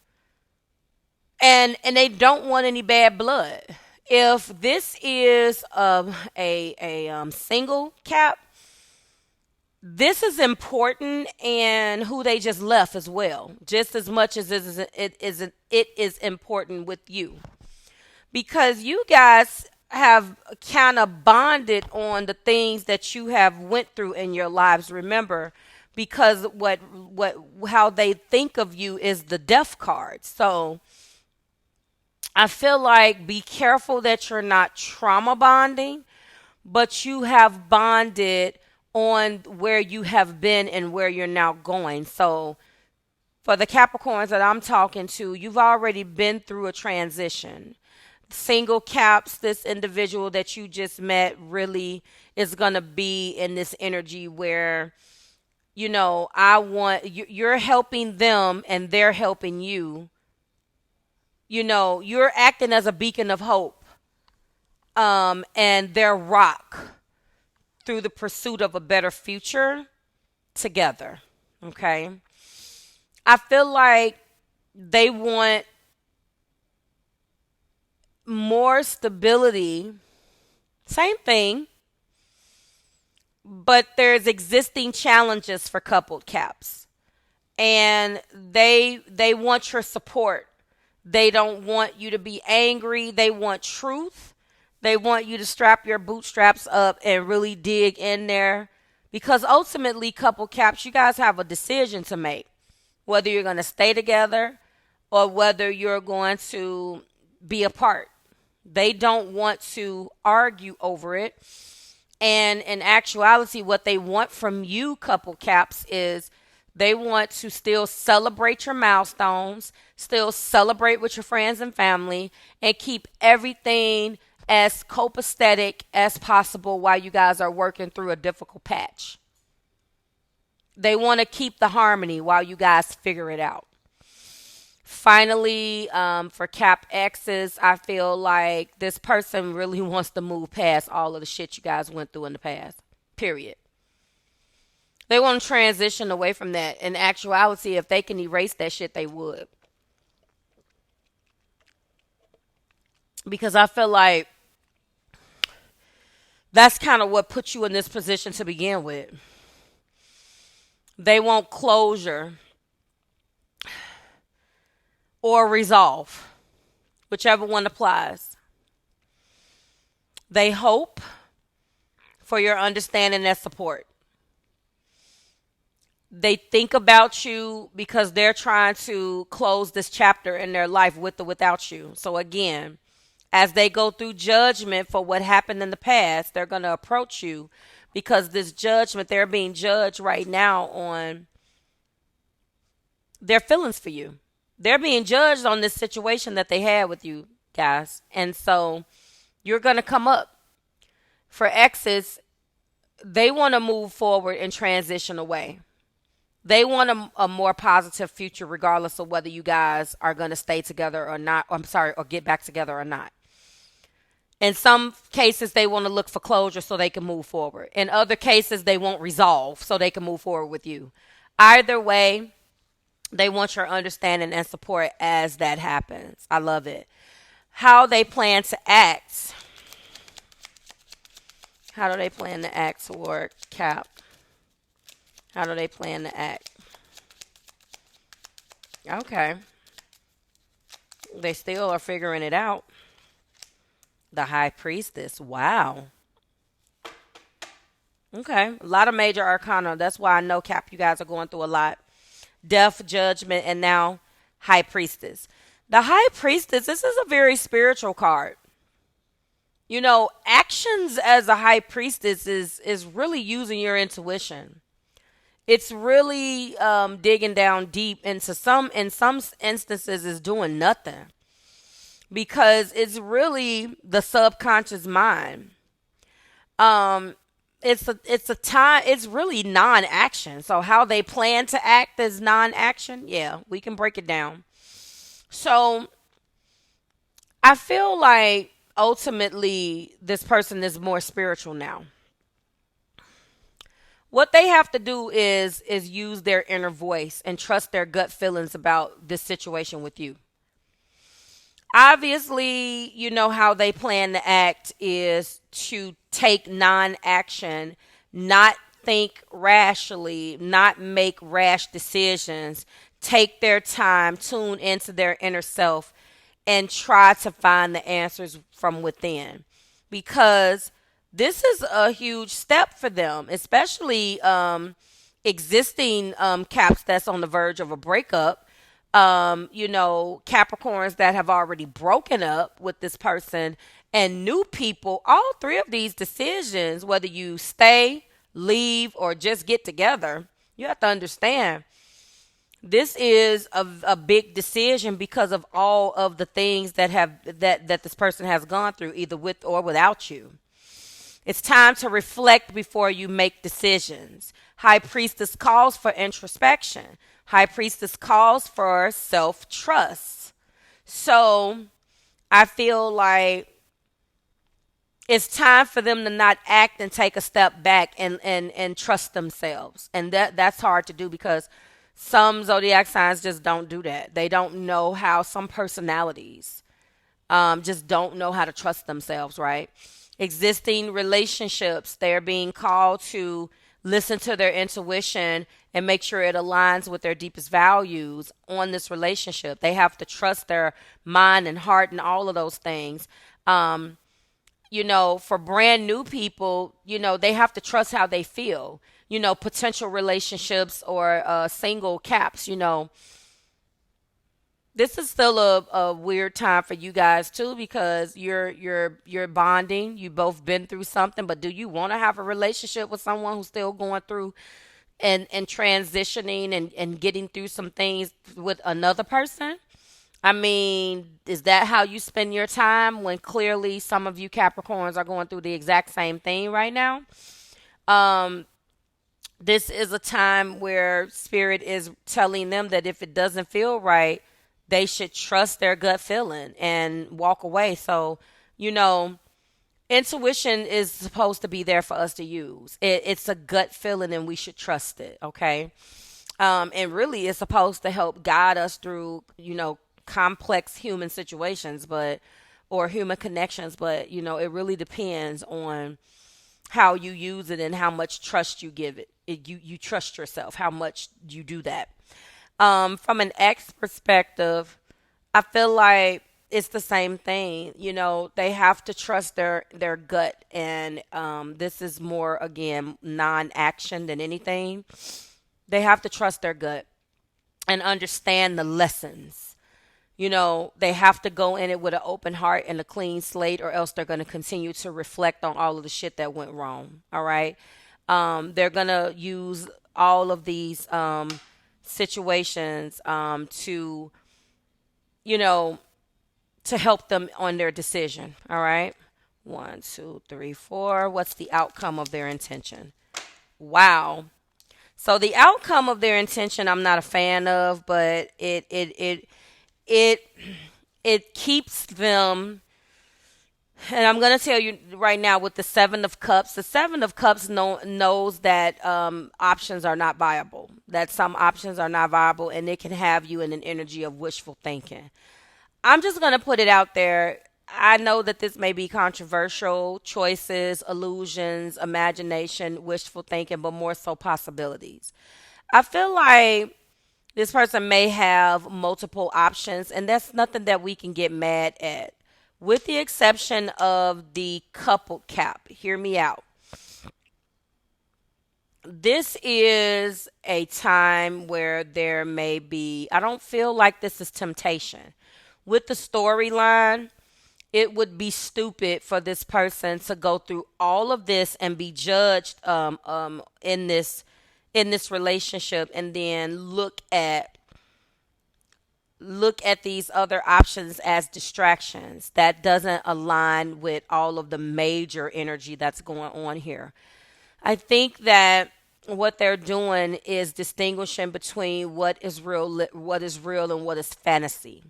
Speaker 1: And they don't want any bad blood. If this is a single cap, This is important, and who they just left as well, just as much as it is important with you, because you guys have kind of bonded on the things that you have went through in your lives. Remember, because what how they think of you is the death card. So I feel like be careful that you're not trauma bonding, but you have bonded on where you have been and where you're now going. So for the Capricorns that I'm talking to, you've already been through a transition. Single caps, this individual that you just met really is going to be in this energy where, you're helping them and they're helping you. You're acting as a beacon of hope, and their rock through the pursuit of a better future together. Okay. I feel like they want more stability. Same thing, but there's existing challenges for coupled caps, and they want your support. They don't want you to be angry. They want truth. They want you to strap your bootstraps up and really dig in there, because ultimately, couple caps, you guys have a decision to make, whether you're going to stay together or whether you're going to be apart. They don't want to argue over it. And in actuality, what they want from you, couple caps, is they want to still celebrate your milestones, still celebrate with your friends and family, and keep everything as copacetic as possible while you guys are working through a difficult patch. They want to keep the harmony while you guys figure it out. Finally, for Cap X's, I feel like this person really wants to move past all of the shit you guys went through in the past. Period. They want to transition away from that. In actuality, if they can erase that shit, they would. Because I feel like that's kind of what put you in this position to begin with. They want closure or resolve, whichever one applies. They hope for your understanding and support. They think about you because they're trying to close this chapter in their life with or without you. So again, as they go through judgment for what happened in the past, they're going to approach you because this judgment, they're being judged right now on their feelings for you. They're being judged on this situation that they had with you guys. And so you're going to come up. For exes, they want to move forward and transition away. They want a more positive future regardless of whether you guys are going to stay together or not. Or get back together or not. In some cases, they want to look for closure so they can move forward. In other cases, they want resolve so they can move forward with you. Either way, they want your understanding and support as that happens. I love it. How they plan to act. How do they plan to act toward Cap? How do they plan to act? Okay. They still are figuring it out. The High Priestess. Wow. Okay. A lot of major arcana. That's why I know, Cap, you guys are going through a lot. Death, judgment, and now High Priestess. The High Priestess, this is a very spiritual card. Actions as a High Priestess is really using your intuition. It's really digging down deep into in some instances is doing nothing, because it's really the subconscious mind. It's really non-action. So how they plan to act is non-action. Yeah, we can break it down. So I feel like ultimately this person is more spiritual now. What they have to do is use their inner voice and trust their gut feelings about this situation with you. Obviously, how they plan to act is to take non-action, not think rashly, not make rash decisions, take their time, tune into their inner self, and try to find the answers from within. Because this is a huge step for them, especially existing caps that's on the verge of a breakup. Capricorns that have already broken up with this person, and new people. All three of these decisions, whether you stay, leave, or just get together, you have to understand this is a big decision because of all of the things that this person has gone through, either with or without you. It's time to reflect before you make decisions. High Priestess calls for introspection. High Priestess calls for self-trust. So I feel like it's time for them to not act and take a step back and trust themselves. And that's hard to do because some zodiac signs just don't do that. They don't know how. Some personalities just don't know how to trust themselves, right? Existing relationships, they're being called to listen to their intuition and make sure it aligns with their deepest values on this relationship. They have to trust their mind and heart and all of those things. For brand new people, they have to trust how they feel. Potential relationships or single caps, this is still a weird time for you guys too, because you're bonding. You both been through something, but do you want to have a relationship with someone who's still going through and transitioning and getting through some things with another person? I mean, is that how you spend your time when clearly some of you Capricorns are going through the exact same thing right now? This is a time where Spirit is telling them that if it doesn't feel right, they should trust their gut feeling and walk away. So, intuition is supposed to be there for us to use. It's a gut feeling and we should trust it, okay? And really it's supposed to help guide us through, complex human situations, or human connections, but it really depends on how you use it and how much trust you give it. You trust yourself, how much you do that. From an ex perspective, I feel like it's the same thing. They have to trust their gut, and this is more, again, non-action than anything. They have to trust their gut and understand the lessons. They have to go in it with an open heart and a clean slate, or else they're going to continue to reflect on all of the shit that went wrong. All right. They're going to use all of these situations to help them on their decision. All right. 1, 2, 3, 4. What's the outcome of their intention? Wow. So the outcome of their intention, I'm not a fan of, but it keeps them. And I'm going to tell you right now with the Seven of Cups, the Seven of Cups knows that options are not viable, that some options are not viable, and it can have you in an energy of wishful thinking. I'm just going to put it out there. I know that this may be controversial, choices, illusions, imagination, wishful thinking, but more so possibilities. I feel like this person may have multiple options, and that's nothing that we can get mad at, with the exception of the couple cap. Hear me out. This is a time where there may be, I don't feel like this is temptation. With the storyline, it would be stupid for this person to go through all of this and be judged in this relationship, and then look at these other options as distractions. That doesn't align with all of the major energy that's going on here. I think that what they're doing is distinguishing between what is real and what is fantasy.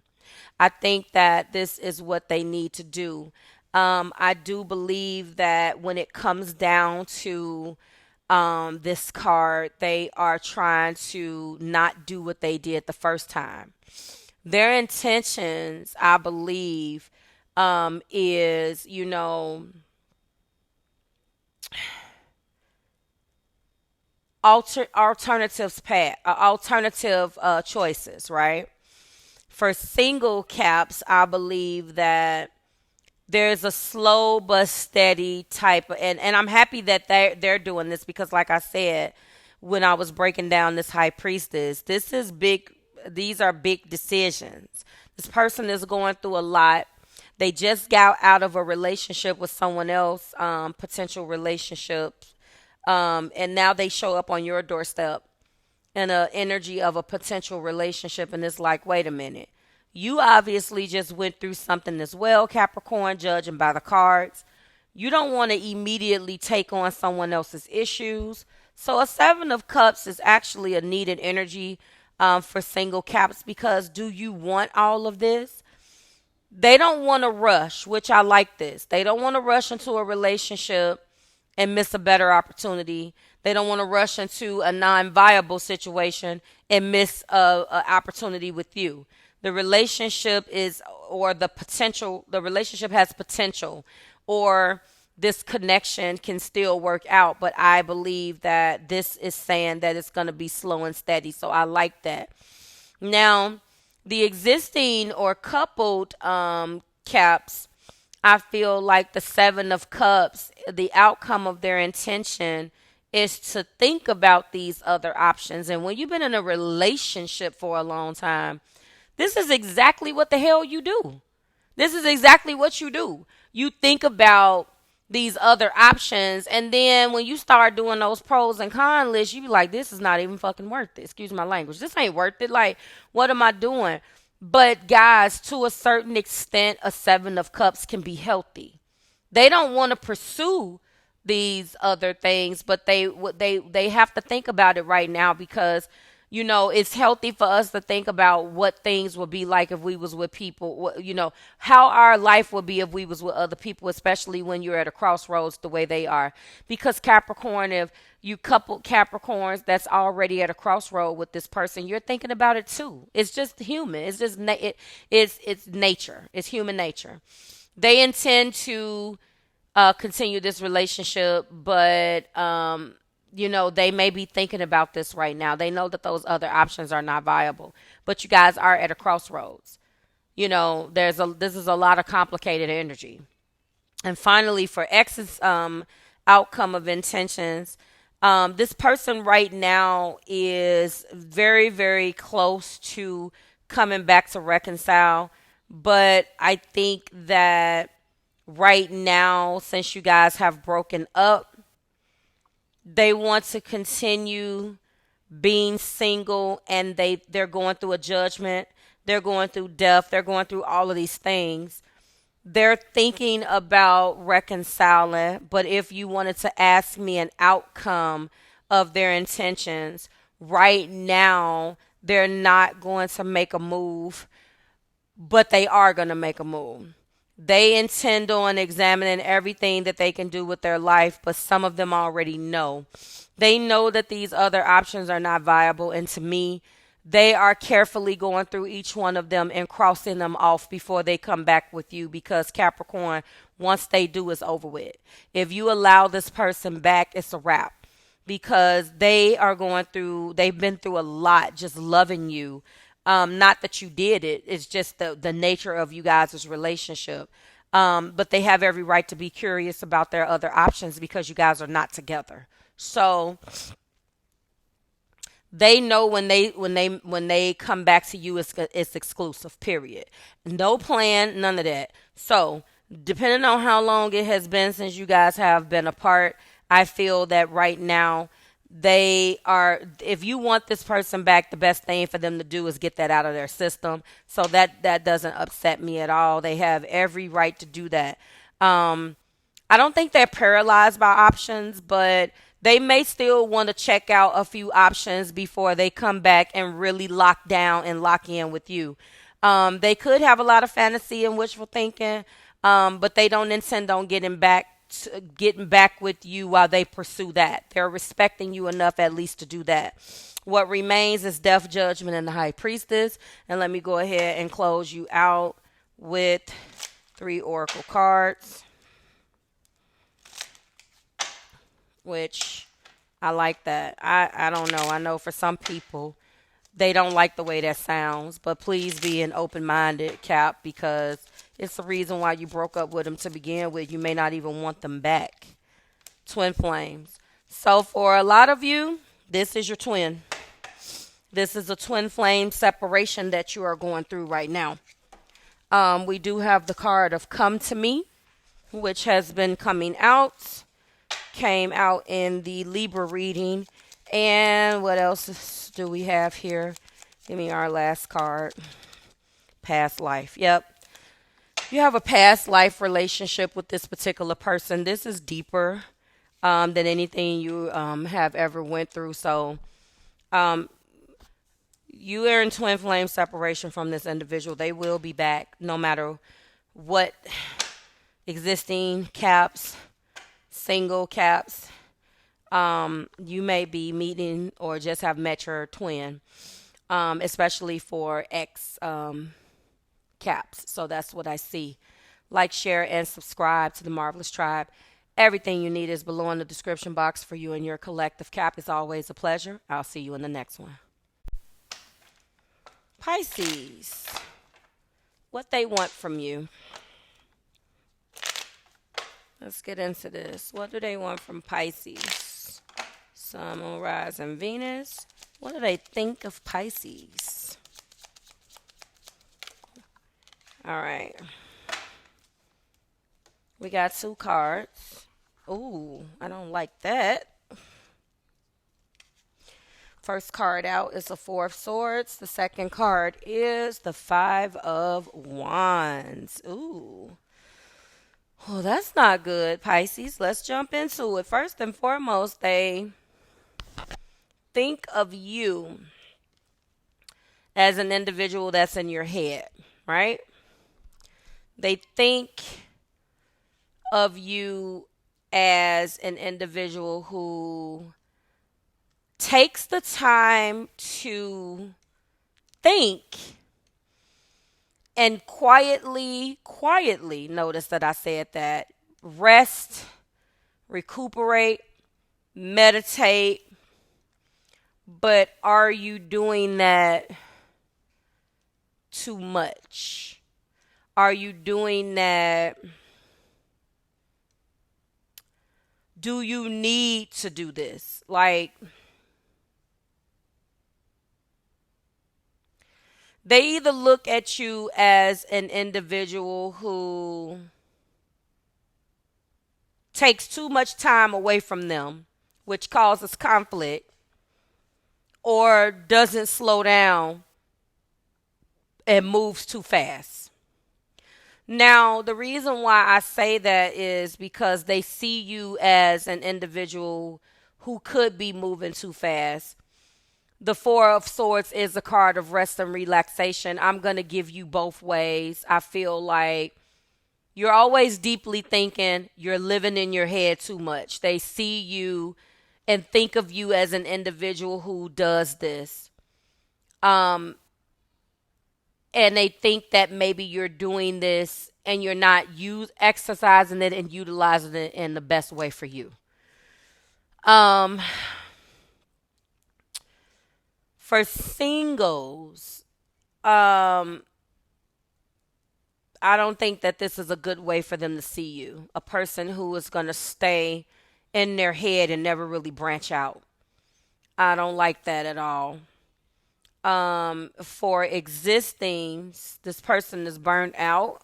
Speaker 1: I think that this is what they need to do. I do believe that when it comes down to this card, they are trying to not do what they did the first time. Their intentions, I believe, is, alternative choices, right? For single caps, I believe that there's a slow but steady type of, and I'm happy that they're doing this because like I said, when I was breaking down this high priestess, this is big. These are big decisions. This person is going through a lot. They just got out of a relationship with someone else, potential relationships, and now they show up on your doorstep in a energy of a potential relationship, and it's like, wait a minute. You obviously just went through something as well, Capricorn, judging by the cards. You don't want to immediately take on someone else's issues. So a 7 of Cups is actually a needed energy for single caps because do you want all of this? They don't want to rush, which I like this. They don't want to rush into a relationship and miss a better opportunity. They don't want to rush into a non-viable situation and miss a opportunity with you. The relationship is, or the relationship has potential, or this connection can still work out. But I believe that this is saying that it's going to be slow and steady. So I like that. Now, the existing or coupled caps, I feel like the 7 of Cups, the outcome of their intention is to think about these other options. And when you've been in a relationship for a long time, this is exactly what the hell you do. This is exactly what you do. You think about these other options, and then when you start doing those pros and cons lists, you be like, this is not even fucking worth it. Excuse my language. This ain't worth it. Like, what am I doing? But guys, to a certain extent, a 7 of Cups can be healthy. They don't want to pursue these other things, but they have to think about it right now because it's healthy for us to think about what things would be like if we was with people, how our life would be if we was with other people, especially when you're at a crossroads the way they are. Because Capricorn, if you couple Capricorns that's already at a crossroad with this person, you're thinking about it too. It's just human. It's just it's nature. It's human nature. They intend to continue this relationship, but they may be thinking about this right now. They know that those other options are not viable, but you guys are at a crossroads. This is a lot of complicated energy. And finally, for X's outcome of intentions, this person right now is very, very close to coming back to reconcile. But I think that right now, since you guys have broken up, they want to continue being single, and they're going through a judgment. They're going through death. They're going through all of these things. They're thinking about reconciling. But if you wanted to ask me an outcome of their intentions, right now, they're not going to make a move, but they are going to make a move. They intend on examining everything that they can do with their life, but some of them already know. They know that these other options are not viable, and to me, they are carefully going through each one of them and crossing them off before they come back with you, because Capricorn, once they do, it's over with. If you allow this person back, it's a wrap, because they've been through a lot just loving you. Not that you did it. It's just the nature of you guys' relationship. But they have every right to be curious about their other options because you guys are not together. So they know when they come back to you, it's exclusive, period. No plan, none of that. So depending on how long it has been since you guys have been apart, I feel that right now, if you want this person back, the best thing for them to do is get that out of their system. So that doesn't upset me at all. They have every right to do that. I don't think they're paralyzed by options, but they may still want to check out a few options before they come back and really lock down and lock in with you. They could have a lot of fantasy and wishful thinking, but they don't intend on getting back with you while they pursue that. They're respecting you enough at least to do that. What remains is death, judgment, and the high priestess. And let me go ahead and close you out with 3 oracle cards, which I like that. I don't know. I know for some people, they don't like the way that sounds, but please be an open-minded, Cap, because it's the reason why you broke up with them to begin with. You may not even want them back. Twin flames. So for a lot of you, this is your twin. This is a twin flame separation that you are going through right now. We do have the card of Come to Me, which has been coming out. Came out in the Libra reading. And what else do we have here? Give me our last card. Past life. Yep. You have a past life relationship with this particular person. This is deeper than anything you have ever went through. So you are in twin flame separation from this individual. They will be back no matter what. Existing Caps, single Caps, you may be meeting or just have met your twin, especially for ex Caps. So that's what I see. Like, share, and subscribe to the Marvelous Tribe. Everything you need is below in the description box for you and your collective. Cap, it's always a pleasure. I'll see you in the next one. Pisces, what they want from you. Let's get into this. What do they want from Pisces? Sun, Moon, Rise, and Venus. What do they think of Pisces? All right. We got 2 cards. Ooh, I don't like that. First card out is the 4 of Swords. The second card is the 5 of Wands. Ooh. Well, that's not good, Pisces. Let's jump into it. First and foremost, they think of you as an individual that's in your head, right? They think of you as an individual who takes the time to think and quietly, notice that I said that, rest, recuperate, meditate. But are you doing that too much? Are you doing that? Do you need to do this? Like, they either look at you as an individual who takes too much time away from them, which causes conflict, or doesn't slow down and moves too fast. Now, the reason why I say that is because they see you as an individual who could be moving too fast. The 4 of Swords is a card of rest and relaxation. I'm going to give you both ways. I feel like you're always deeply thinking, you're living in your head too much. They see you and think of you as an individual who does this. And they think that maybe you're doing this and you're not exercising it and utilizing it in the best way for you. For singles, I don't think that this is a good way for them to see you. A person who is going to stay in their head and never really branch out. I don't like that at all. For existing, this person is burnt out.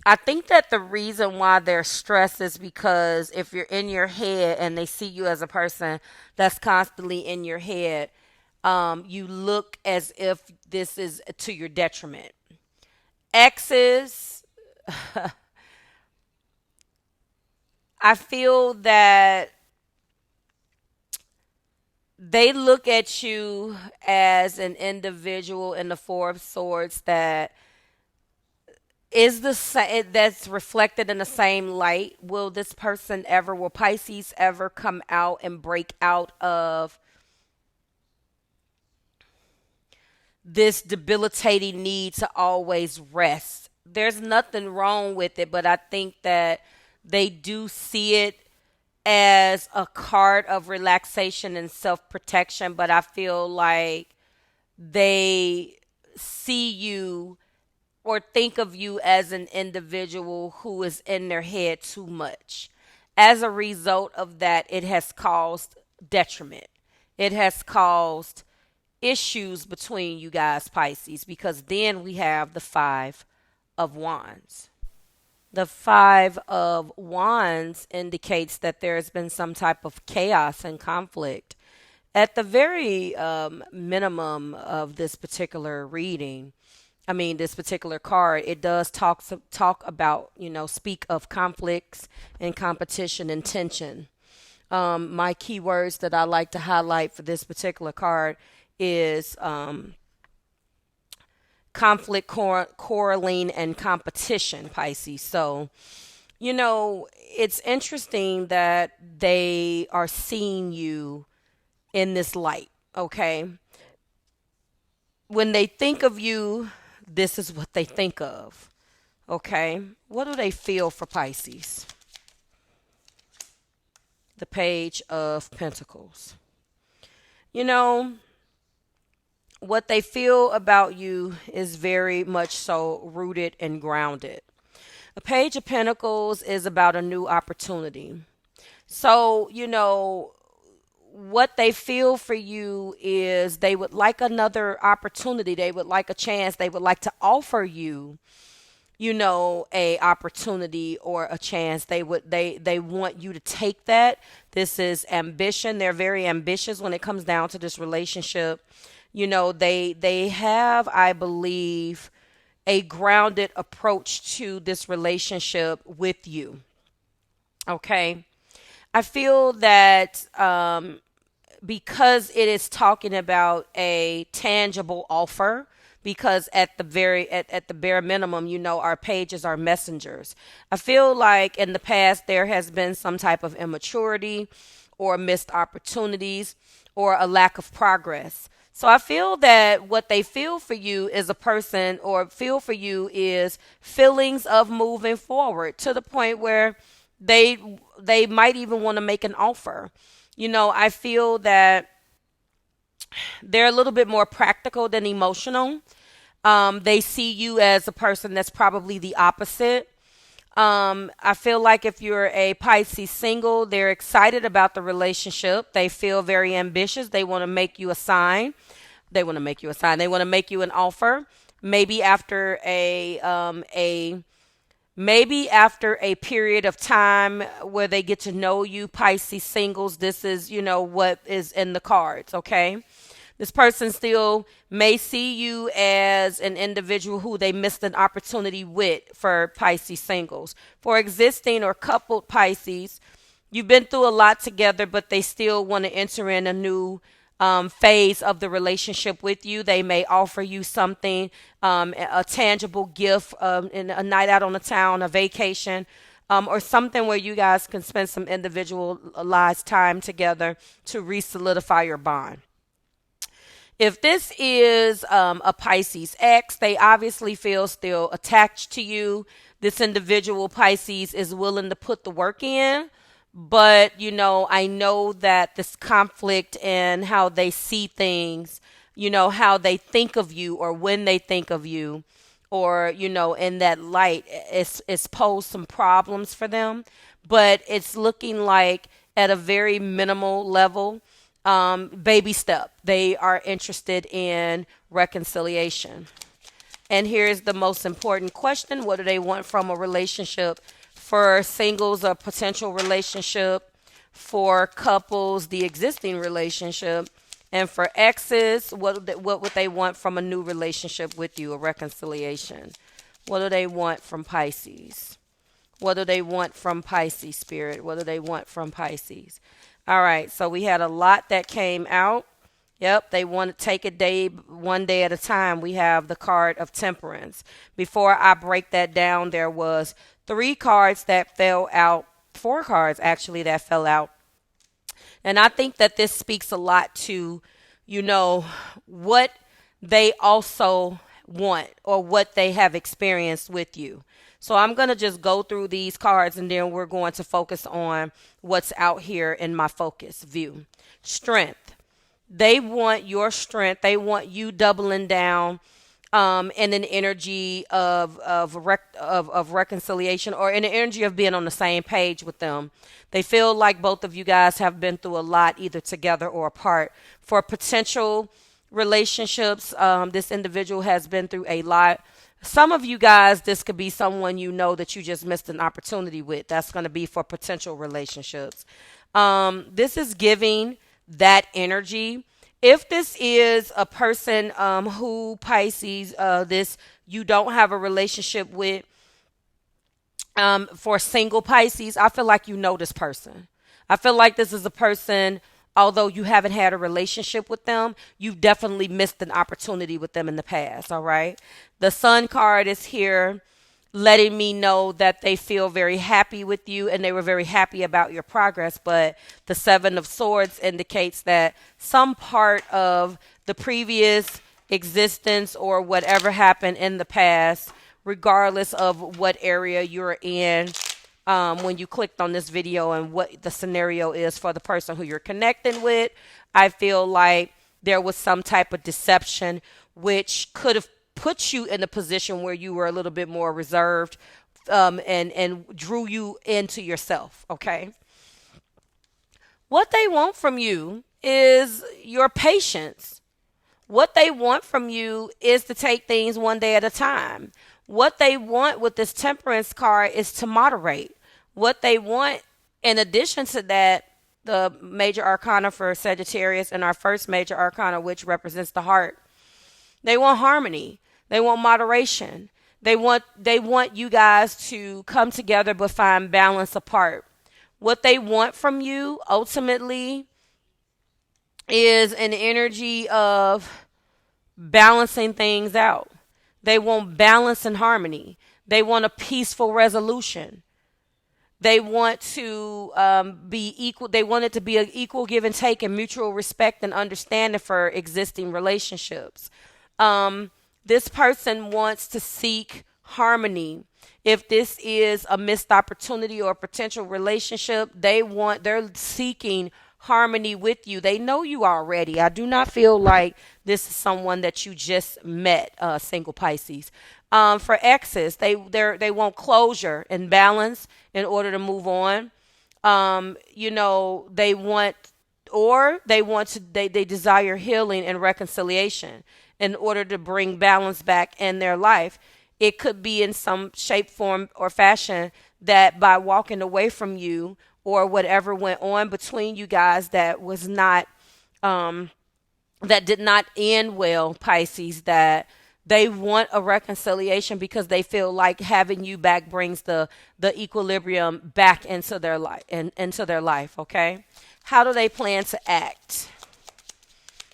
Speaker 1: I think that the reason why they're stressed is because if you're in your head and they see you as a person that's constantly in your head, you look as if this is to your detriment. Exes, I feel that they look at you as an individual in the 4 of Swords that is that's reflected in the same light. Will Pisces ever come out and break out of this debilitating need to always rest? There's nothing wrong with it, but I think that they do see it as a card of relaxation and self-protection, but I feel like they see you or think of you as an individual who is in their head too much. As a result of that, it has caused detriment. It has caused issues between you guys, Pisces, because then we have the Five of Wands. The Five of Wands indicates that there has been some type of chaos and conflict. At the very minimum of this particular reading, this particular card, it does talk about, speak of conflicts and competition and tension. My keywords that I like to highlight for this particular card is conflict, quarreling, and competition, Pisces. So, it's interesting that they are seeing you in this light, okay? When they think of you, this is what they think of, okay? What do they feel for Pisces? The Page of Pentacles. What they feel about you is very much so rooted and grounded. The Page of Pentacles is about a new opportunity. So, what they feel for you is they would like another opportunity. They would like a chance. They would like to offer you, a opportunity or a chance. They want you to take that. This is ambition. They're very ambitious when it comes down to this relationship. They have, I believe, a grounded approach to this relationship with you. Okay. I feel that because it is talking about a tangible offer, because at the bare minimum, our pages are messengers. I feel like in the past there has been some type of immaturity or missed opportunities or a lack of progress. So I feel that what they feel for you is feelings of moving forward to the point where they might even want to make an offer. I feel that they're a little bit more practical than emotional. They see you as a person that's probably the opposite. I feel like if you're a Pisces single, they're excited about the relationship. They feel very ambitious. They want to make you a sign. They want to make you an offer. Maybe after a period of time where they get to know you, Pisces singles, this is, what is in the cards, okay? This person still may see you as an individual who they missed an opportunity with for Pisces singles. For existing or coupled Pisces, you've been through a lot together, but they still want to enter in a new phase of the relationship with you. They may offer you something, a tangible gift, in a night out on the town, a vacation, or something where you guys can spend some individualized time together to re-solidify your bond. If this is a Pisces ex, they obviously feel still attached to you. This individual, Pisces, is willing to put the work in. But, I know that this conflict and how they see things, how they think of you or when they think of you or, in that light, it's posed some problems for them. But it's looking like at a very minimal level, baby step, they are interested in reconciliation. And here's the most important question. What do they want from a relationship? For singles, a potential relationship. For couples, the existing relationship. And for exes, what would they want from a new relationship with you, a reconciliation? What do they want from Pisces? What do they want from Pisces, Spirit? What do they want from Pisces? All right, so we had a lot that came out. Yep, they want to take one day at a time. We have the card of Temperance. Before I break that down, there was 4 cards that fell out. And I think that this speaks a lot to, what they also want or what they have experienced with you. So I'm going to just go through these cards and then we're going to focus on what's out here in my focus view. Strength. They want your strength. They want you doubling down in an energy of reconciliation, or in an energy of being on the same page with them. They feel like both of you guys have been through a lot, either together or apart. For potential relationships, this individual has been through a lot. Some of you guys, this could be someone you know that you just missed an opportunity with. That's going to be for potential relationships. This is giving that energy. If this is a person who Pisces, this you don't have a relationship with, for single Pisces, I feel like you know this person. I feel like this is a person, although you haven't had a relationship with them, you've definitely missed an opportunity with them in the past, all right? The Sun card is here letting me know that they feel very happy with you and they were very happy about your progress. But the Seven of Swords indicates that some part of the previous existence or whatever happened in the past, regardless of what area you're in, when you clicked on this video and what the scenario is for the person who you're connecting with, I feel like there was some type of deception which could have put you in a position where you were a little bit more reserved, and drew you into yourself, okay? What they want from you is your patience. What they want from you is to take things one day at a time. What they want with this Temperance card is to moderate. What they want, in addition to that, the major arcana for Sagittarius and our first major arcana, which represents the heart, they want harmony. They want moderation. They want you guys to come together but find balance apart. What they want from you ultimately is an energy of balancing things out. They want balance and harmony. They want a peaceful resolution. They want to be equal. They want it to be an equal give and take and mutual respect and understanding for existing relationships. This person wants to seek harmony. If this is a missed opportunity or a potential relationship, they're seeking harmony with you. They know you already. I do not feel like this is someone that you just met, single Pisces. For exes, they want closure and balance in order to move on. They desire healing and reconciliation in order to bring balance back in their life. It could be in some shape, form, or fashion that by walking away from you or whatever went on between you guys that was not, that did not end well, Pisces, that they want a reconciliation because they feel like having you back brings the equilibrium back into their life, okay? How do they plan to act?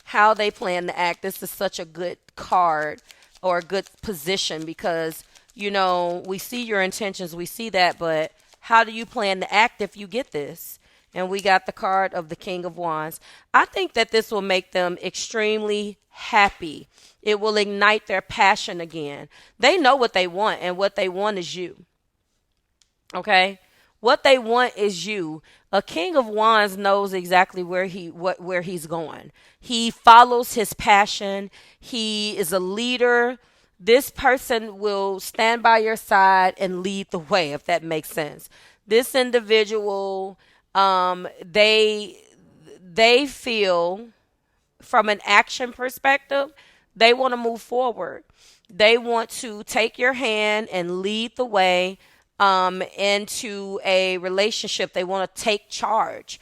Speaker 1: How they plan to act. This is such a good card or a good position because, we see your intentions, we see that, but how do you plan to act if you get this? And we got the card of the King of Wands. I think that this will make them extremely happy. It will ignite their passion again. They know what they want, and what they want is you. Okay? What they want is you. A King of Wands knows exactly where he's going. He follows his passion. He is a leader. This person will stand by your side and lead the way, if that makes sense. This individual, they feel, from an action perspective, they want to move forward. They want to take your hand and lead the way into a relationship. They want to take charge.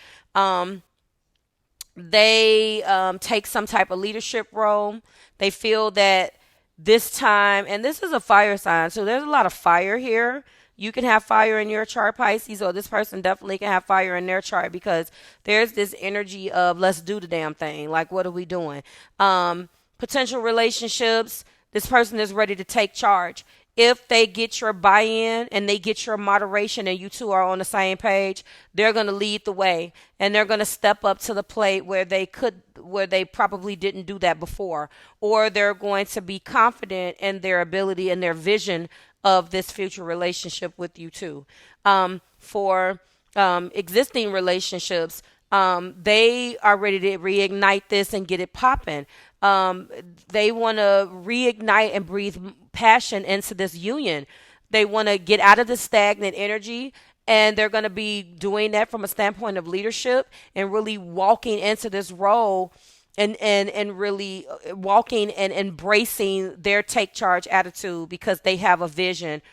Speaker 1: They take some type of leadership role. They feel that this time, and this is a fire sign, so there's a lot of fire here. You can have fire in your chart, Pisces, or this person definitely can have fire in their chart because there's this energy of let's do the damn thing. Like, what are we doing? Potential relationships, this person is ready to take charge. If they get your buy-in and they get your moderation and you two are on the same page, they're going to lead the way and they're going to step up to the plate where they probably didn't do that before, or they're going to be confident in their ability and their vision of this future relationship with you too. For existing relationships, they are ready to reignite this and get it popping. They want to reignite and breathe passion into this union. They want to get out of the stagnant energy, and they're going to be doing that from a standpoint of leadership and really walking into this role and really walking and embracing their take charge attitude because they have a vision.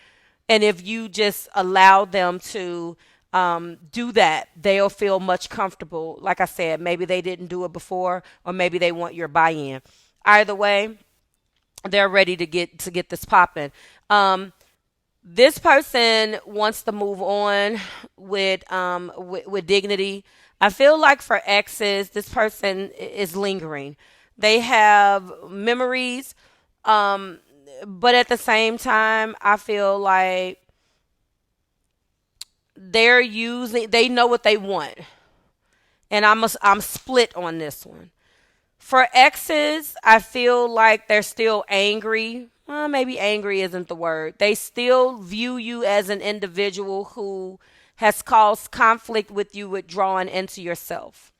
Speaker 1: And if you just allow them to do that, they'll feel much comfortable. Like I said, maybe they didn't do it before, or maybe they want your buy-in. Either way, they're ready to get this popping. This person wants to move on with dignity. I feel like for exes, this person is lingering. They have memories, but at the same time, I feel like they know what they want, and I'm split on this one. For exes, I feel like they're still angry. Well, maybe angry isn't the word. They still view you as an individual who has caused conflict with you, withdrawing into yourself.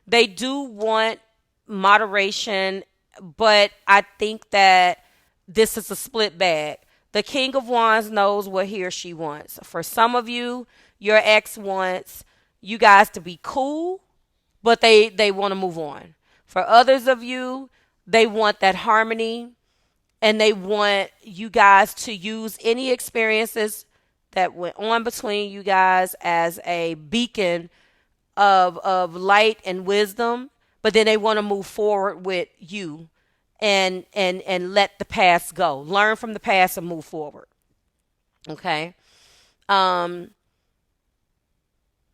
Speaker 1: They do want moderation, but I think that this is a split bag. The King of Wands knows what he or she wants. For some of you, your ex wants you guys to be cool, but they want to move on. For others of you, they want that harmony, and they want you guys to use any experiences that went on between you guys as a beacon of light and wisdom, but then they want to move forward with you and let the past go. Learn from the past and move forward. Okay?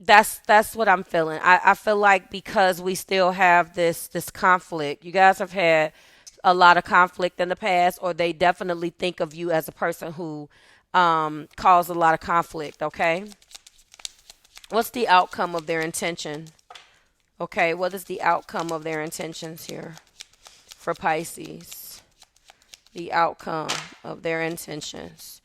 Speaker 1: That's what I'm feeling. I feel like because we still have this conflict, you guys have had a lot of conflict in the past, or they definitely think of you as a person who caused a lot of conflict. Okay, what's the outcome of their intention? Okay, what is the outcome of their intentions here for Pisces? The outcome of their intentions.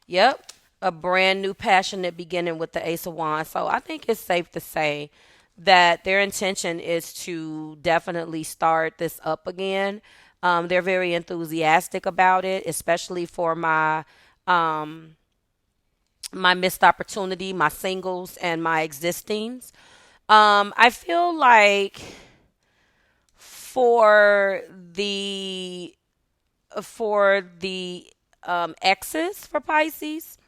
Speaker 1: Yep. A brand new passionate beginning with the Ace of Wands. So I think it's safe to say that their intention is to definitely start this up again. They're very enthusiastic about it, especially for my missed opportunity, my singles, and my existings. I feel like for the exes for Pisces,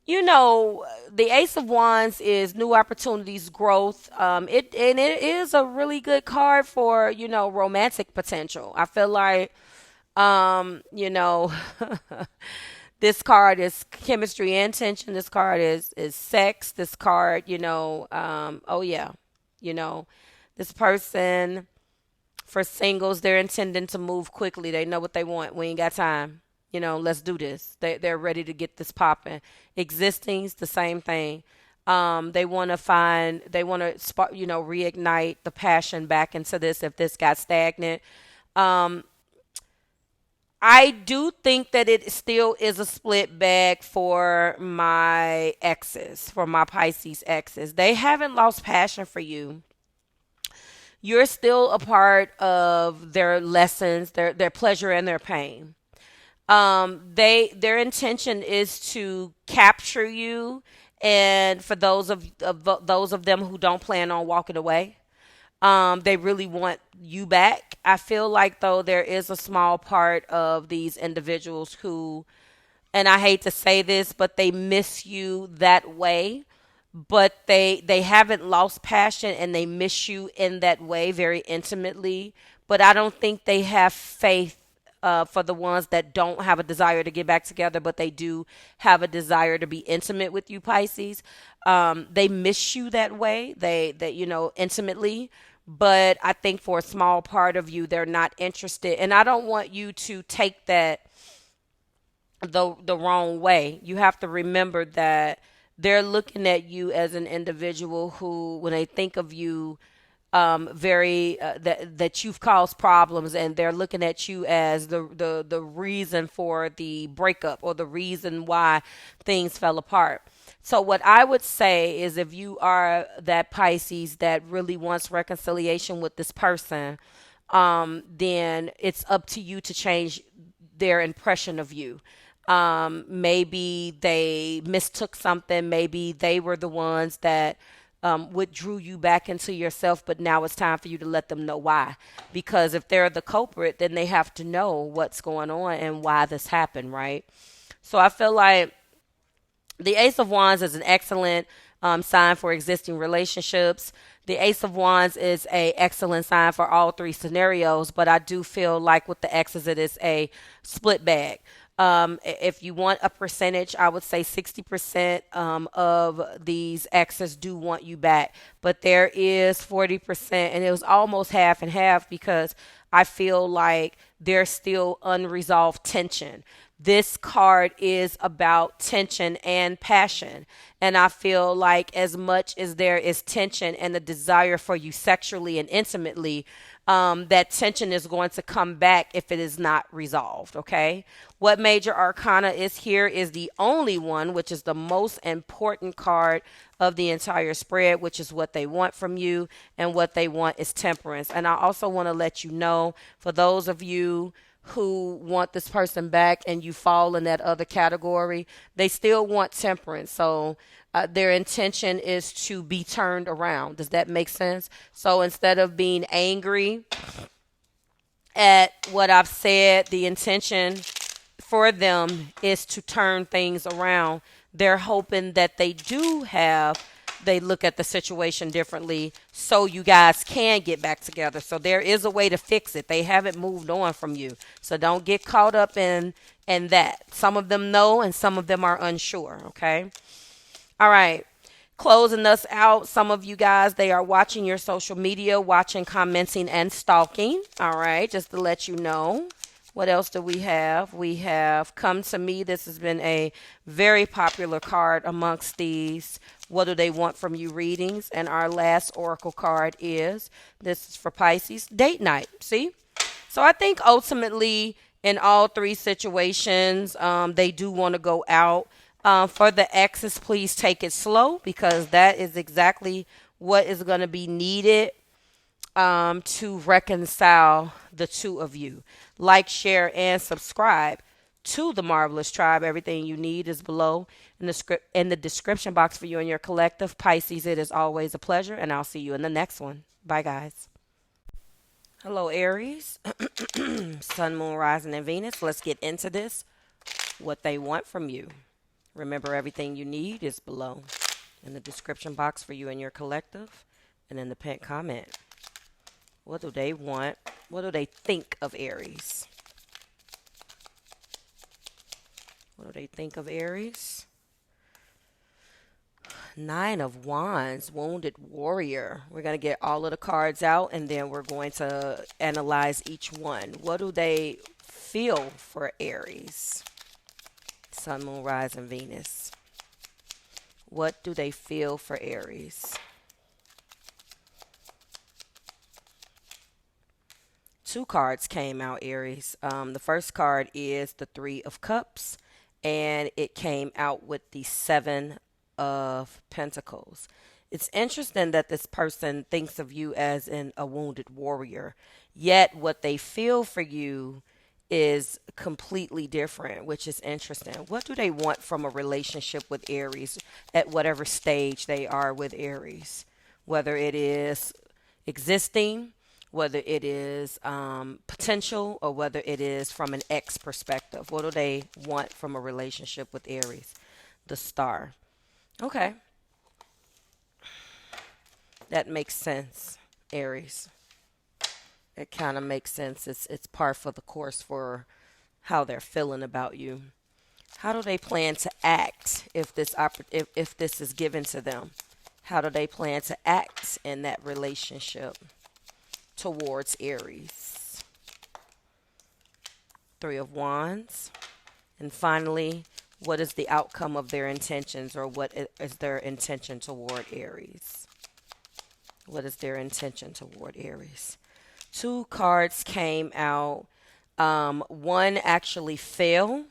Speaker 1: the Ace of Wands is new opportunities, growth. It is a really good card for romantic potential. I feel like this card is chemistry and tension. This card is sex. This card, this person for singles, they're intending to move quickly. They know what they want. We ain't got time. Let's do this. They're ready to get this popping. Existings, the same thing. They want to reignite the passion back into this if this got stagnant. I do think that it still is a split bag for my exes, for my Pisces exes. They haven't lost passion for you. You're still a part of their lessons, their pleasure and their pain. Their intention is to capture you, and for those of them who don't plan on walking away, they really want you back. I feel like though there is a small part of these individuals who, and I hate to say this, but they miss you that way. But they haven't lost passion, and they miss you in that way very intimately. But I don't think they have faith for the ones that don't have a desire to get back together, but they do have a desire to be intimate with you, Pisces. They miss you that way, intimately. But I think for a small part of you, they're not interested. And I don't want you to take that the wrong way. You have to remember that they're looking at you as an individual who, when they think of you, that you've caused problems, and they're looking at you as the reason for the breakup or the reason why things fell apart. So what I would say is, if you are that Pisces that really wants reconciliation with this person, then it's up to you to change their impression of you. Maybe they mistook something. Maybe they were the ones that withdrew you back into yourself, but now it's time for you to let them know why. Because if they're the culprit, then they have to know what's going on and why this happened, right? So I feel like the Ace of Wands is an excellent sign for existing relationships. The Ace of Wands is a excellent sign for all three scenarios, but I do feel like with the X's, it is a split bag. If you want a percentage, I would say 60% of these exes do want you back, but there is 40%, and it was almost half and half, because I feel like there's still unresolved tension. This card is about tension and passion. And I feel like as much as there is tension and the desire for you sexually and intimately, that tension is going to come back if it is not resolved, okay? What major arcana is here is the only one, which is the most important card of the entire spread, which is what they want from you, and what they want is temperance. And I also want to let you know, for those of you who want this person back and you fall in that other category, they still want temperance. So their intention is to be turned around. Does that make sense? So instead of being angry at what I've said, the intention for them is to turn things around. They're hoping that they look at the situation differently, so you guys can get back together. So there is a way to fix it. They haven't moved on from you. So don't get caught up in that. Some of them know and some of them are unsure, okay? All right. Closing us out, some of you guys, they are watching your social media, watching, commenting, and stalking. All right, just to let you know. What else do we have? We have Come to Me. This has been a very popular card amongst these What Do They Want From You readings. And our last oracle card is, this is for Pisces, Date Night. See? So I think ultimately in all three situations, they do want to go out. For the exes, please take it slow, because that is exactly what is going to be needed to reconcile the two of you. Like, share, and subscribe to the Marvelous Tribe. Everything you need is below in the description box for you and your collective. Pisces, it is always a pleasure, and I'll see you in the next one. Bye, guys. Hello, Aries. Sun, Moon, Rising, and Venus. Let's get into this. What they want from you. Remember, everything you need is below in the description box for you and your collective, and in the pinned comment. What do they want? What do they think of Aries? What do they think of Aries? Nine of Wands, Wounded Warrior. We're going to get all of the cards out, and then we're going to analyze each one. What do they feel for Aries? Sun, Moon, Rising, Venus. What do they feel for Aries? Two cards came out, Aries. The first card is the Three of Cups, and it came out with the Seven of Pentacles. It's interesting that this person thinks of you as a wounded warrior, yet what they feel for you is completely different, which is interesting. What do they want from a relationship with Aries at whatever stage they are with Aries? Whether it is existing, whether it is potential, or whether it is from an ex perspective. What do they want from a relationship with Aries? The Star. Okay. That makes sense, Aries. It kind of makes sense. It's par for the course for how they're feeling about you. How do they plan to act if this is given to them? How do they plan to act in that relationship towards Aries? Three of Wands. And finally, what is the outcome of their intentions, or what is their intention toward Aries? What is their intention toward Aries? Two cards came out. One actually fell,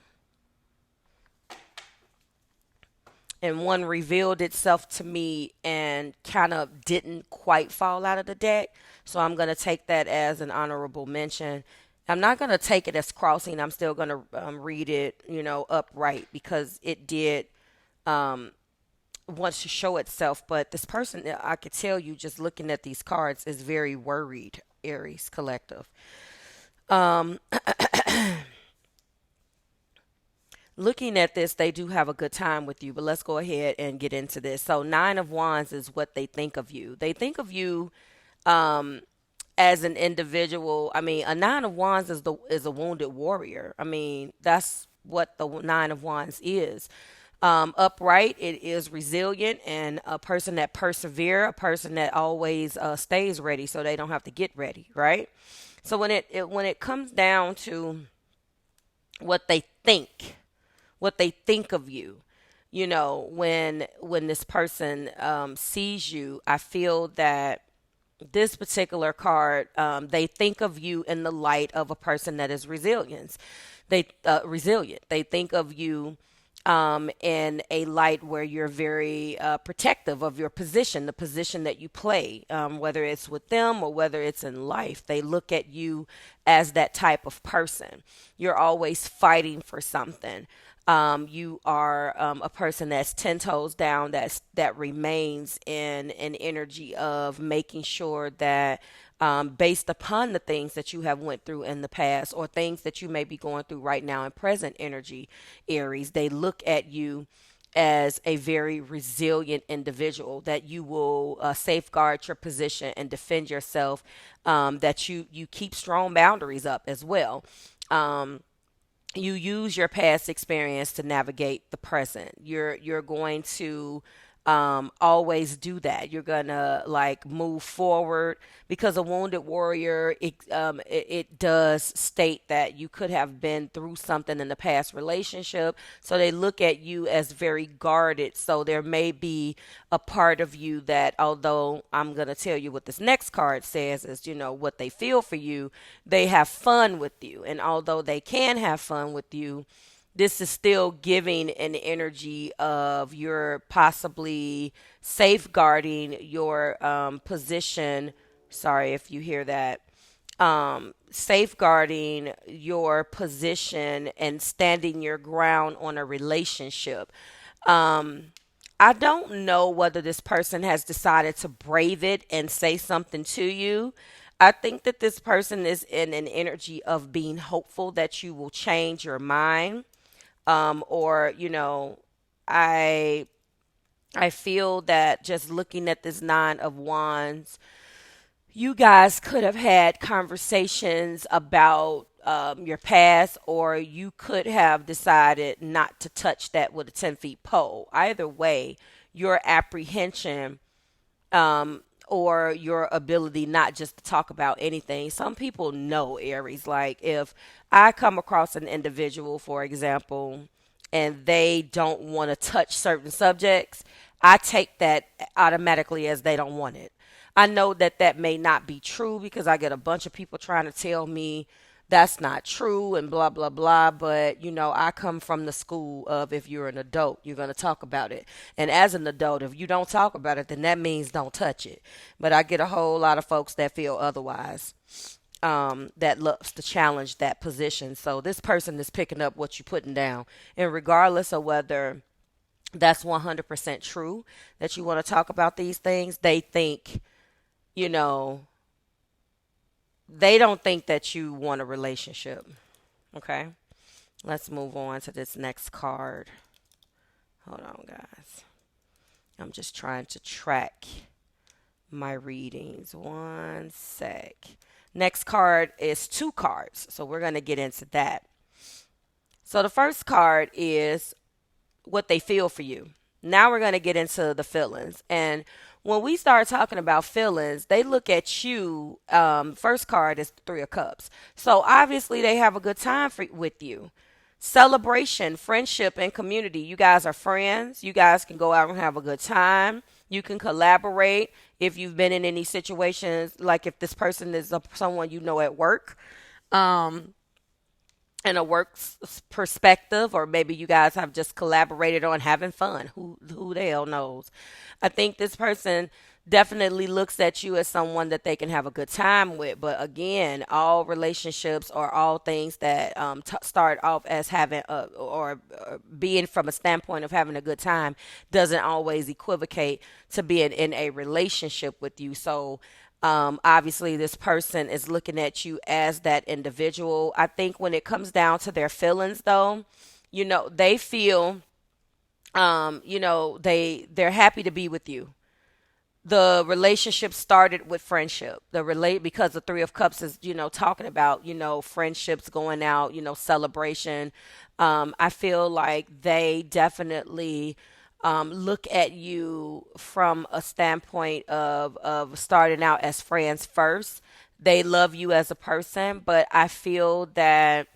Speaker 1: and one revealed itself to me and kind of didn't quite fall out of the deck. So I'm going to take that as an honorable mention. I'm not going to take it as crossing. I'm still going to read it, upright, because it did want to show itself. But this person, I could tell you just looking at these cards, is very worried, Aries collective. Looking at this, they do have a good time with you, but let's go ahead and get into this. So Nine of Wands is what they think of you. They think of you as an individual. I mean, a Nine of Wands is a wounded warrior. I mean, that's what the Nine of Wands is. Upright, it is resilient, and a person that persevere, a person that always stays ready so they don't have to get ready, right? So when it comes down to what they think, of you, when this person sees you, I feel that this particular card, they think of you in the light of a person that is resilient. Resilient. They think of you in a light where you're very protective of your position, the position that you play, whether it's with them or whether it's in life. They look at you as that type of person. You're always fighting for something. You are a person that's 10 toes down, that remains in an energy of making sure that based upon the things that you have went through in the past or things that you may be going through right now in present energy, Aries, they look at you as a very resilient individual, that you will safeguard your position and defend yourself, that you keep strong boundaries up as well. You use your past experience to navigate the present. You're going to always do that. You're gonna like move forward, because a wounded warrior, it does state that you could have been through something in the past relationship, so they look at you as very guarded. So there may be a part of you that, although I'm gonna tell you what this next card says is, what they feel for you, they have fun with you, and although they can have fun with you, this is still giving an energy of you're possibly safeguarding your position. Sorry if you hear that. Safeguarding your position and standing your ground on a relationship. I don't know whether this person has decided to brave it and say something to you. I think that this person is in an energy of being hopeful that you will change your mind. Or I feel that just looking at this Nine of Wands, you guys could have had conversations about your past, or you could have decided not to touch that with a 10-foot pole. Either way, your apprehension, or your ability not just to talk about anything. Some people know, Aries, like if I come across an individual, for example, and they don't want to touch certain subjects, I take that automatically as they don't want it. I know that that may not be true, because I get a bunch of people trying to tell me that's not true and blah, blah, blah. But, I come from the school of, if you're an adult, you're going to talk about it. And as an adult, if you don't talk about it, then that means don't touch it. But I get a whole lot of folks that feel otherwise, that loves to challenge that position. So this person is picking up what you're putting down. And regardless of whether that's 100% true that you want to talk about these things, they think, they don't think that you want a relationship. Okay. Let's move on to this next card. Hold on, guys. I'm just trying to track my readings. One sec. Next card is two cards. So we're going to get into that. So the first card is what they feel for you. Now we're going to get into the feelings. And when we start talking about feelings, they look at you. First card is the Three of Cups. So obviously they have a good time with you. Celebration, friendship, and community. You guys are friends. You guys can go out and have a good time. You can collaborate if you've been in any situations, like if this person is someone you know at work. Um, in a perspective, or maybe you guys have just collaborated on having fun. Who the hell knows? I think this person definitely looks at you as someone that they can have a good time with. But again, all relationships or all things that start off as having or being from a standpoint of having a good time doesn't always equivocate to being in a relationship with you. So obviously, this person is looking at you as that individual. I think when it comes down to their feelings, though, they feel, they're happy to be with you. The relationship started with friendship. Because the Three of Cups is, talking about, friendships going out, celebration. I feel like they definitely look at you from a standpoint of starting out as friends first. They love you as a person, but I feel that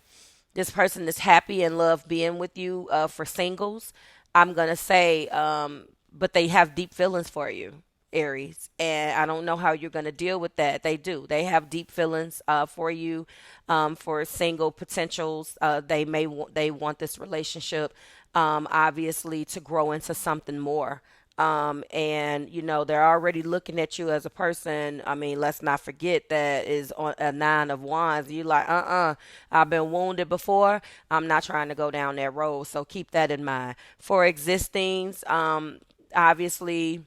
Speaker 1: this person is happy and love being with you. For singles, I'm going to say, but they have deep feelings for you, Aries. And I don't know how you're going to deal with that. They do. They have deep feelings for you. For single potentials, they want this relationship, obviously, to grow into something more. And they're already looking at you as a person. I mean, let's not forget that is on a 9 of Wands. You like, I've been wounded before. I'm not trying to go down that road. So keep that in mind. For existings, obviously,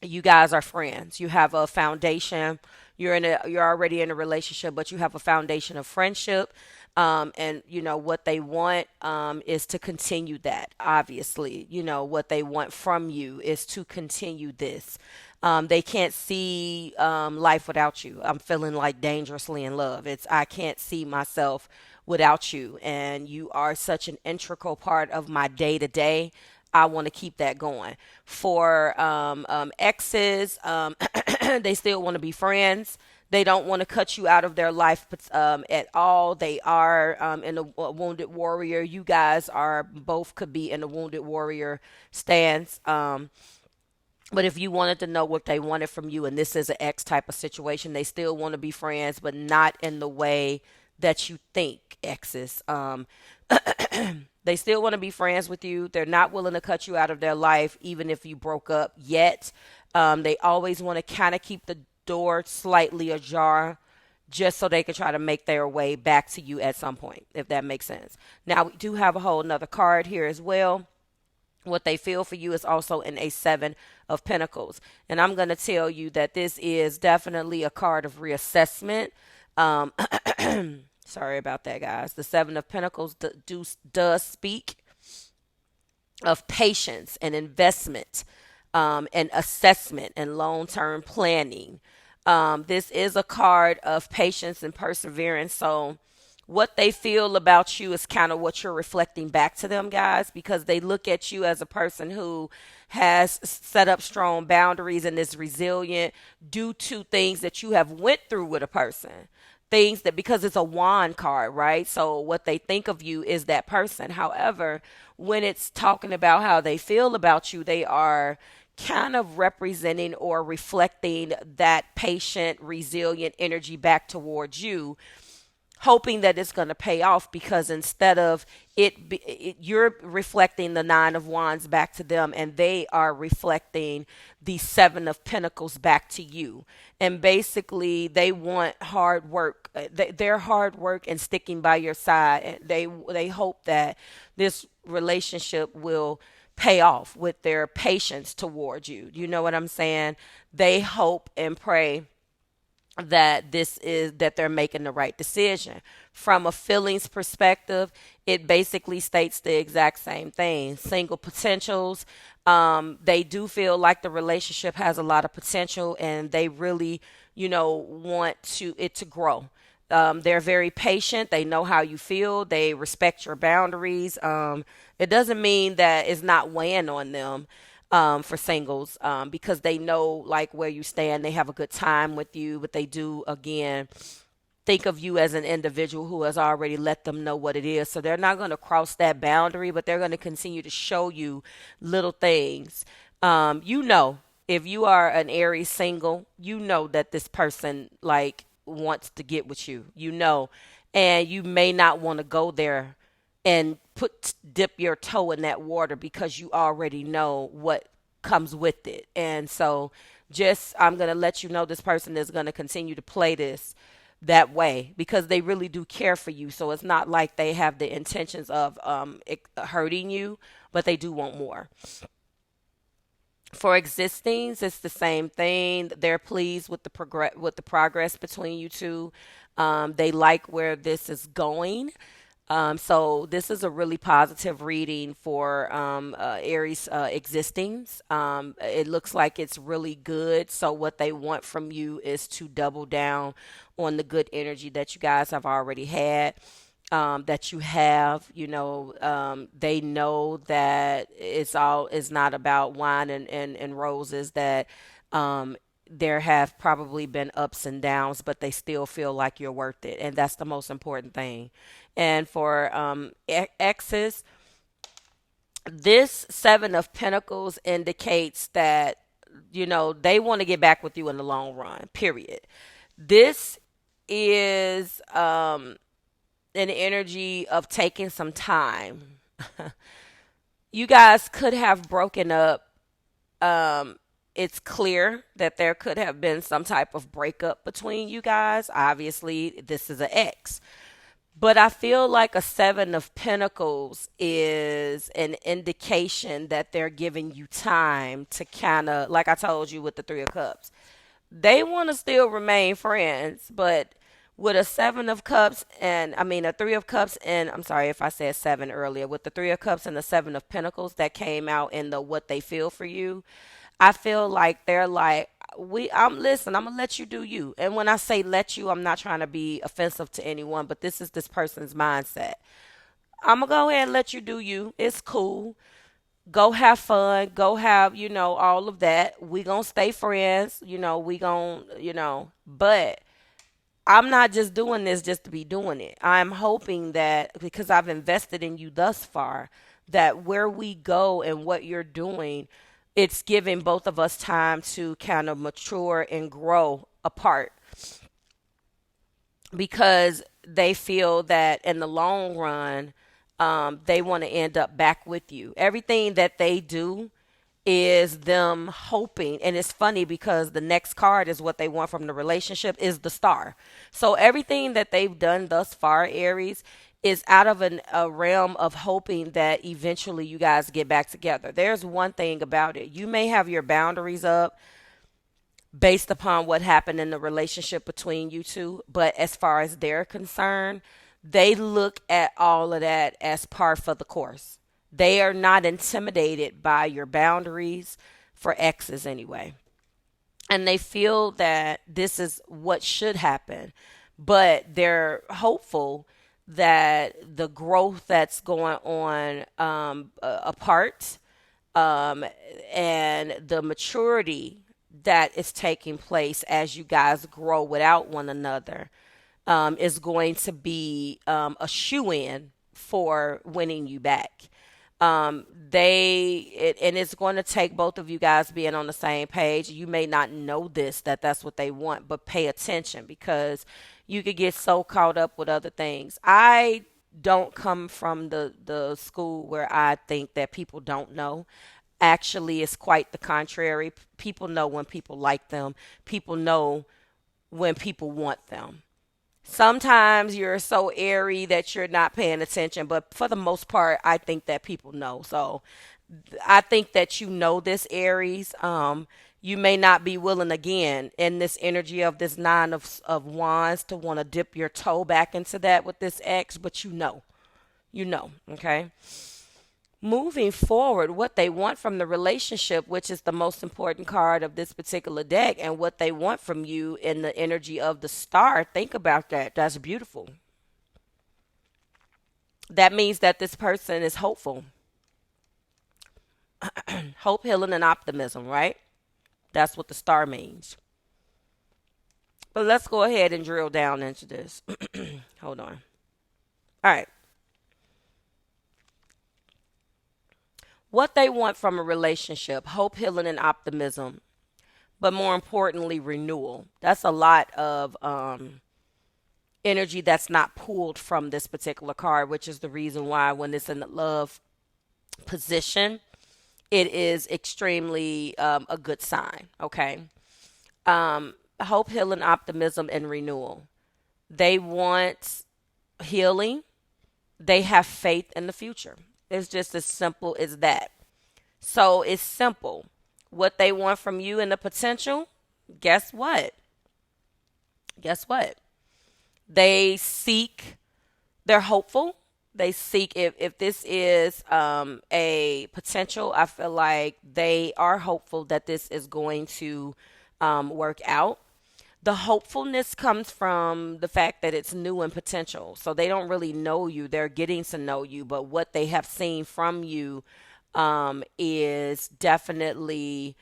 Speaker 1: you guys are friends. You have a foundation. You're already in a relationship, but you have a foundation of friendship. And what they want is to continue that. Obviously, what they want from you is to continue this. They can't see life without you. I'm feeling like dangerously in love. I can't see myself without you, and you are such an integral part of my day to day. I want to keep that going. For exes, they still want to be friends. They don't want to cut you out of their life at all. They are in a wounded warrior. You guys are both could be in a wounded warrior stance. But if you wanted to know what they wanted from you, and this is an ex type of situation, they still want to be friends, but not in the way that you think exes. They still want to be friends with you. They're not willing to cut you out of their life, even if you broke up yet. They always want to kind of keep the door slightly ajar just so they can try to make their way back to you at some point, if that makes sense. Now, we do have a whole nother card here as well. What they feel for you is also in a 7 of Pentacles. And I'm going to tell you that this is definitely a card of reassessment. Sorry about that, guys. The 7 of Pentacles does speak of patience and investment, and assessment and long-term planning. This is a card of patience and perseverance. So what they feel about you is kind of what you're reflecting back to them, guys, because they look at you as a person who has set up strong boundaries and is resilient due to things that you have went through with a person. Things that, because it's a wand card, right? So what they think of you is that person. However, when it's talking about how they feel about you, they are kind of representing or reflecting that patient, resilient energy back towards you, hoping that it's going to pay off, because instead of you're reflecting the 9 of Wands back to them, and they are reflecting the 7 of Pentacles back to you. And basically, they want hard work. Their hard work and sticking by your side. They hope that this relationship will pay off with their patience towards you. You know what I'm saying? They hope and pray that they're making the right decision. From a feelings perspective, it basically states the exact same thing. Single potentials, they do feel like the relationship has a lot of potential, and they really, want it to grow. They're very patient. They know how you feel. They respect your boundaries. It doesn't mean that it's not weighing on them. For singles, because they know like where you stand. They have a good time with you, but they do, again, think of you as an individual who has already let them know what it is. So they're not going to cross that boundary, but they're going to continue to show you little things You know, if you are an Aries single, you know that this person like wants to get with you, and you may not want to go there and dip your toe in that water because you already know what comes with it. And so just I'm going to let you know this person is going to continue to play this that way because they really do care for you. So it's not like they have the intentions of hurting you, but they do want more. For existings, it's the same thing. They're pleased with the progress between you two. They like where this is going. So this is a really positive reading for Aries existings. It looks like it's really good. So what they want from you is to double down on the good energy that you guys have already had. That you have, they know that it's not about wine and roses, that there have probably been ups and downs, but they still feel like you're worth it. And that's the most important thing. And for exes, this Seven of Pentacles indicates that, they want to get back with you in the long run, period. This is an energy of taking some time. You guys could have broken up. It's clear that there could have been some type of breakup between you guys. Obviously, this is an ex. But I feel like a Seven of Pentacles is an indication that they're giving you time to kind of, like I told you with the Three of Cups, they want to still remain friends, but with a Seven of Cups and a Three of Cups, and I'm sorry if I said seven earlier, with the Three of Cups and the Seven of Pentacles that came out in the what they feel for you, I feel like they're like, listen, I'm gonna let you do you. And when I say let you, I'm not trying to be offensive to anyone, but this is this person's mindset. I'm gonna go ahead and let you do you. It's cool. Go have fun. Go have, all of that. We gonna stay friends. We gonna, but I'm not just doing this just to be doing it. I'm hoping that because I've invested in you thus far, that where we go and what you're doing, it's giving both of us time to kind of mature and grow apart, because they feel that in the long run, they want to end up back with you. Everything that they do is them hoping, and it's funny because the next card is what they want from the relationship is the Star. So everything that they've done thus far, Aries, is out of a realm of hoping that eventually you guys get back together. There's one thing about it: you may have your boundaries up based upon what happened in the relationship between you two, but as far as they're concerned, they look at all of that as par for the course. They are not intimidated by your boundaries, for exes anyway. And they feel that this is what should happen, but they're hopeful that the growth that's going on apart, and the maturity that is taking place as you guys grow without one another, is going to be a shoe-in for winning you back. And it's going to take both of you guys being on the same page. You may not know that's what they want, but pay attention, because you could get so caught up with other things. I don't come from the school where I think that people don't know. Actually, it's quite the contrary. People know when people like them. People know when people want them. Sometimes you're so airy that you're not paying attention, but for the most part, I think that people know. So I think that this, Aries. You may not be willing again in this energy of this Nine of Wands to want to dip your toe back into that with this ex, but okay? Moving forward, what they want from the relationship, which is the most important card of this particular deck, and what they want from you in the energy of the Star, think about that. That's beautiful. That means that this person is hopeful. Hope, healing, and optimism, right? That's what the Star means. But let's go ahead and drill down into this. Hold on. All right. What they want from a relationship: hope, healing, and optimism. But more importantly, renewal. That's a lot of energy that's not pulled from this particular card, which is the reason why when it's in the love position, it is extremely a good sign. Okay. Hope, healing, optimism, and renewal. They want healing. They have faith in the future. It's just as simple as that. So it's simple. What they want from you and the potential, guess what? Guess what? They seek, they're hopeful. They seek, if this is a potential, I feel like they are hopeful that this is going to work out. The hopefulness comes from the fact that it's new and potential. So they don't really know you. They're getting to know you. But what they have seen from you is definitely,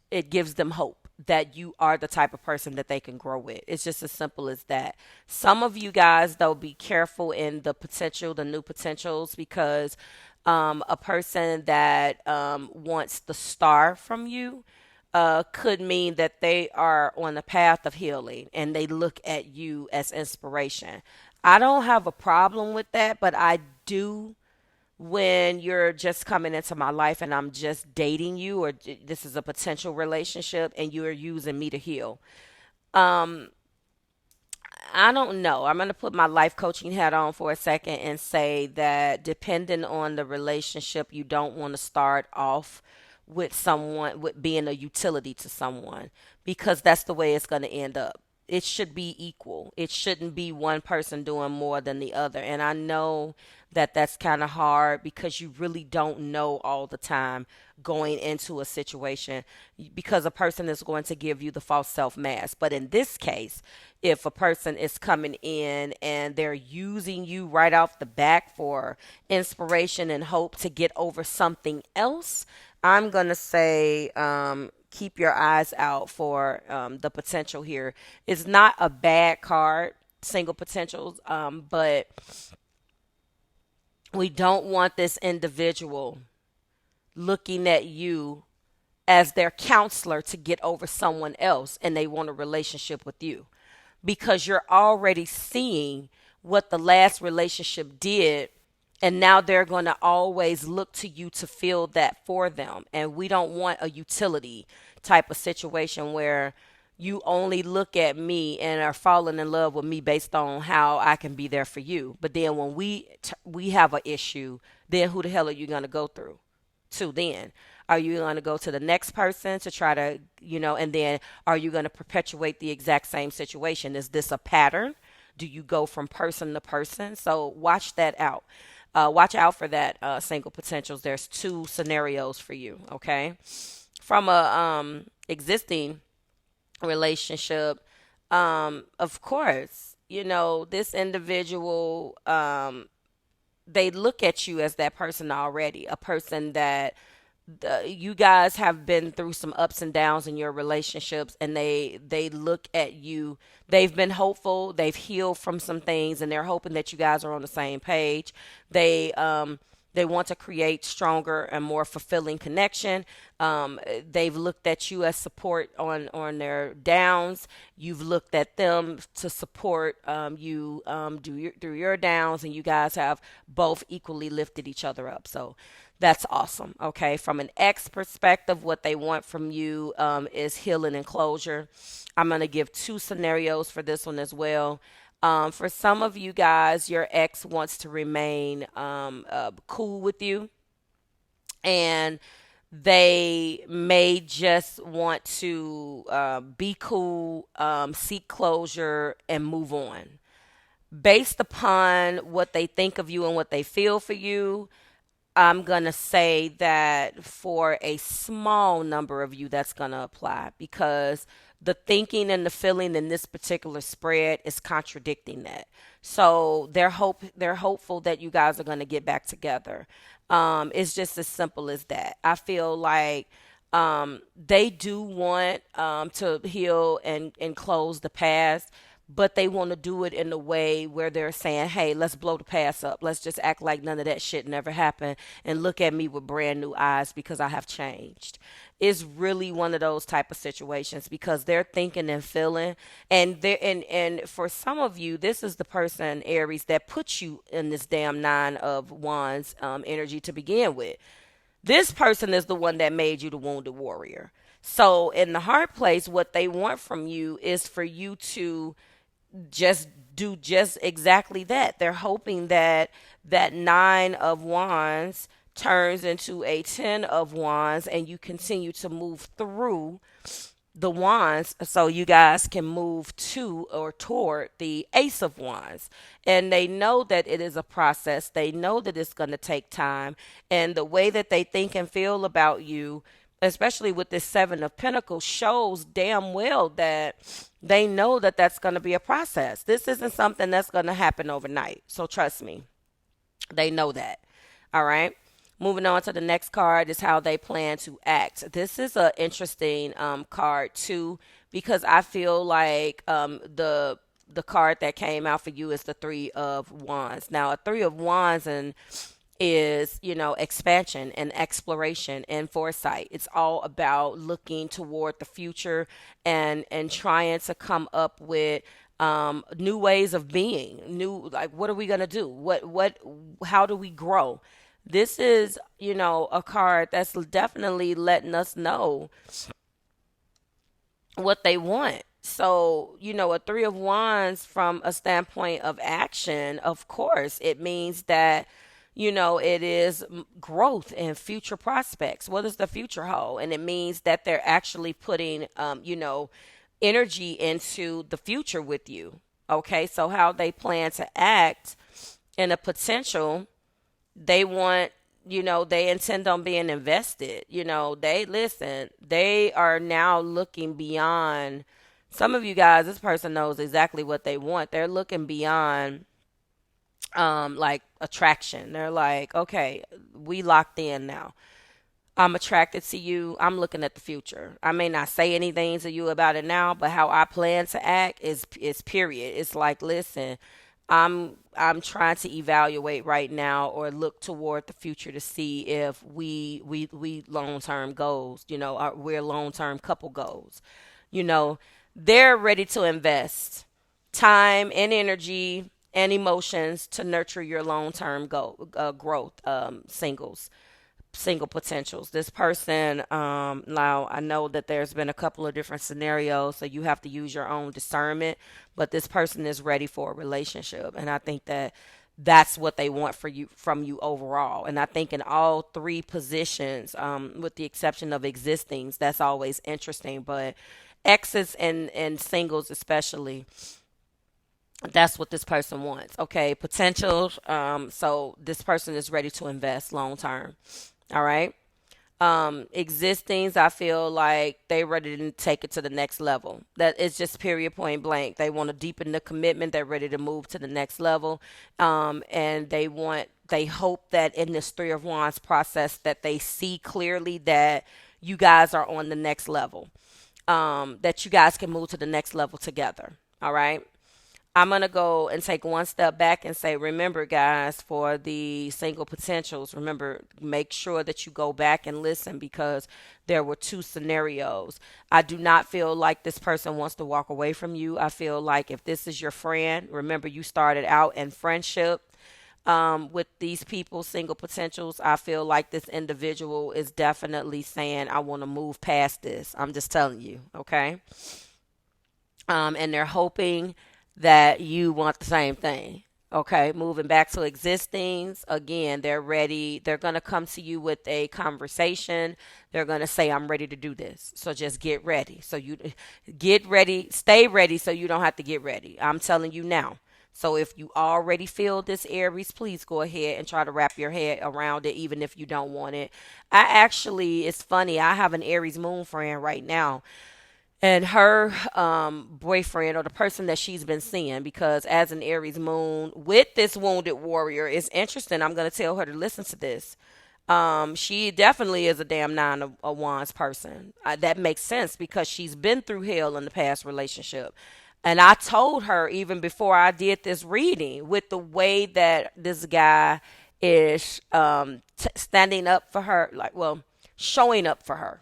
Speaker 1: it gives them hope that you are the type of person that they can grow with. It's just as simple as that. Some of you guys, though, be careful in the potential, the new potentials, because a person that wants the star from you could mean that they are on the path of healing and they look at you as inspiration. I don't have a problem with that, but I do when you're just coming into my life and I'm just dating you, or this is a potential relationship and you're using me to heal. Um, I don't know. I'm going to put my life coaching hat on for a second and say that depending on the relationship, you don't want to start off with someone with being a utility to someone, because that's the way it's going to end up. It should be equal. It shouldn't be one person doing more than the other. And I know that that's kind of hard because you really don't know all the time going into a situation, because a person is going to give you the false self mask. But in this case, if a person is coming in and they're using you right off the back for inspiration and hope to get over something else, I'm going to say keep your eyes out for the potential here. It's not a bad card, single potentials, but we don't want this individual looking at you as their counselor to get over someone else and they want a relationship with you, because you're already seeing what the last relationship did, and now they're going to always look to you to fill that for them. And we don't want a utility type of situation where you only look at me and are falling in love with me based on how I can be there for you. But then when we have an issue, then who the hell are you going to go through to then? Are you going to go to the next person to try to, and then are you going to perpetuate the exact same situation? Is this a pattern? Do you go from person to person? So watch that out. Watch out for that, single potentials. There's two scenarios for you, okay? From a existing relationship, of course, this individual, they look at you as that person already, a person that you guys have been through some ups and downs in your relationships, and they look at you. They've been hopeful, they've healed from some things, and they're hoping that you guys are on the same page. They want to create stronger and more fulfilling connection. They've looked at you as support on their downs. You've looked at them to support you through your downs, and you guys have both equally lifted each other up. So that's awesome. Okay. From an ex perspective, what they want from you is healing and closure. I'm going to give two scenarios for this one as well. For some of you guys, your ex wants to remain cool with you, and they may just want to be cool, seek closure, and move on. Based upon what they think of you and what they feel for you, I'm going to say that for a small number of you, that's going to apply, because the thinking and the feeling in this particular spread is contradicting that. So they're hopeful that you guys are going to get back together. It's just as simple as that. I feel like they do want to heal and close the past, but they want to do it in a way where they're saying, hey, let's blow the past up. Let's just act like none of that shit never happened and look at me with brand new eyes because I have changed. It's really one of those type of situations because they're thinking and feeling, and for some of you, this is the person, Aries, that puts you in this damn nine of wands energy to begin with. This person is the one that made you the wounded warrior. So in the hard place, what they want from you is for you to just do just exactly that. They're hoping that that nine of wands turns into a 10 of wands and you continue to move through the wands so you guys can move to or toward the ace of wands. And they know that it is a process. They know that it's going to take time. And the way that they think and feel about you, especially with this seven of pentacles, shows damn well that they know that that's going to be a process. This isn't something that's going to happen overnight. So trust me, they know that. All right. Moving on to the next card is how they plan to act. This is an interesting card too, because I feel like the card that came out for you is the Three of Wands. Now, a Three of Wands and is, expansion and exploration and foresight. It's all about looking toward the future and trying to come up with new ways of being, new, like, what are we going to do? How do we grow? This is, a card that's definitely letting us know what they want. So, a Three of Wands from a standpoint of action, of course, it means that, it is growth and future prospects. What does the future hold? And it means that they're actually putting, energy into the future with you. Okay. So how they plan to act in a potential, they want, they intend on being invested. They are now looking beyond. Some of you guys, this person knows exactly what they want. They're looking beyond like attraction. They're like, okay, we locked in now. I'm attracted to you. I'm looking at the future. I may not say anything to you about it now, but how I plan to act is period. It's like, listen, I'm trying to evaluate right now or look toward the future to see if we long-term goals, we're long-term couple goals. They're ready to invest time and energy and emotions to nurture your long-term growth, single potentials. This person, now I know that there's been a couple of different scenarios, so you have to use your own discernment, but this person is ready for a relationship. And I think that that's what they want from you overall. And I think in all three positions, with the exception of existings, that's always interesting, but exes and singles especially, that's what this person wants. Okay, potential. So this person is ready to invest long term. All right. Existings, I feel like they ready to take it to the next level. That is just period, point blank. They want to deepen the commitment. They're ready to move to the next level. And they hope that in this Three of Wands process that they see clearly that you guys are on the next level. That you guys can move to the next level together. All right. I'm going to go and take one step back and say, remember, guys, for the single potentials, remember, make sure that you go back and listen because there were two scenarios. I do not feel like this person wants to walk away from you. I feel like if this is your friend, remember, you started out in friendship with these people, single potentials. I feel like this individual is definitely saying, I want to move past this. I'm just telling you, okay? And they're hoping that you want the same thing. Okay, moving back to existings, again, they're ready. They're going to come to you with a conversation. They're going to say, I'm ready to do this. So just get ready. So you get ready, stay ready so you don't have to get ready. I'm telling you now. So if you already feel this, Aries, please go ahead and try to wrap your head around it, even if you don't want it. It's funny, I have an Aries moon friend right now. And her boyfriend, or the person that she's been seeing, because as an Aries moon with this wounded warrior, it's interesting. I'm going to tell her to listen to this. She definitely is a damn nine of wands person. That makes sense because she's been through hell in the past relationship. And I told her even before I did this reading, with the way that this guy is standing up for her, like, well, showing up for her.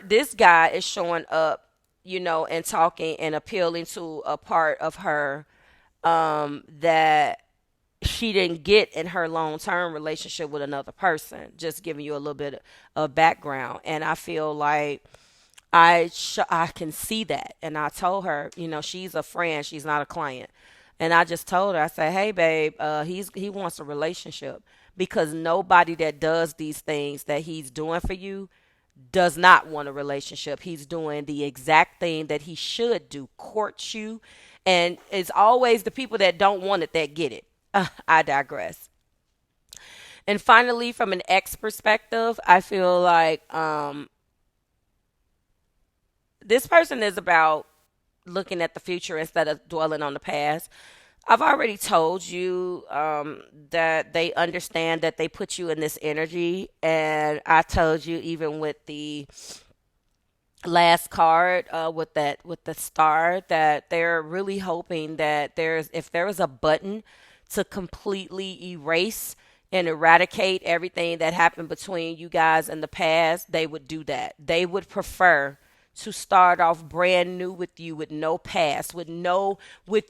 Speaker 1: This guy is showing up, and talking and appealing to a part of her that she didn't get in her long-term relationship with another person. Just giving you a little bit of background. And I feel like I can see that. And I told her, she's a friend, she's not a client. And I just told her, I said, hey babe, he wants a relationship, because nobody that does these things that he's doing for you does not want a relationship. He's doing the exact thing that he should do, court you. And it's always the people that don't want it that get it. I digress. And finally, from an ex perspective, I feel like this person is about looking at the future instead of dwelling on the past. I've already told you that they understand that they put you in this energy. And I told you, even with the last card, with the star, that they're really hoping that if there was a button to completely erase and eradicate everything that happened between you guys in the past, they would do that. They would prefer to start off brand new with you, with no past, with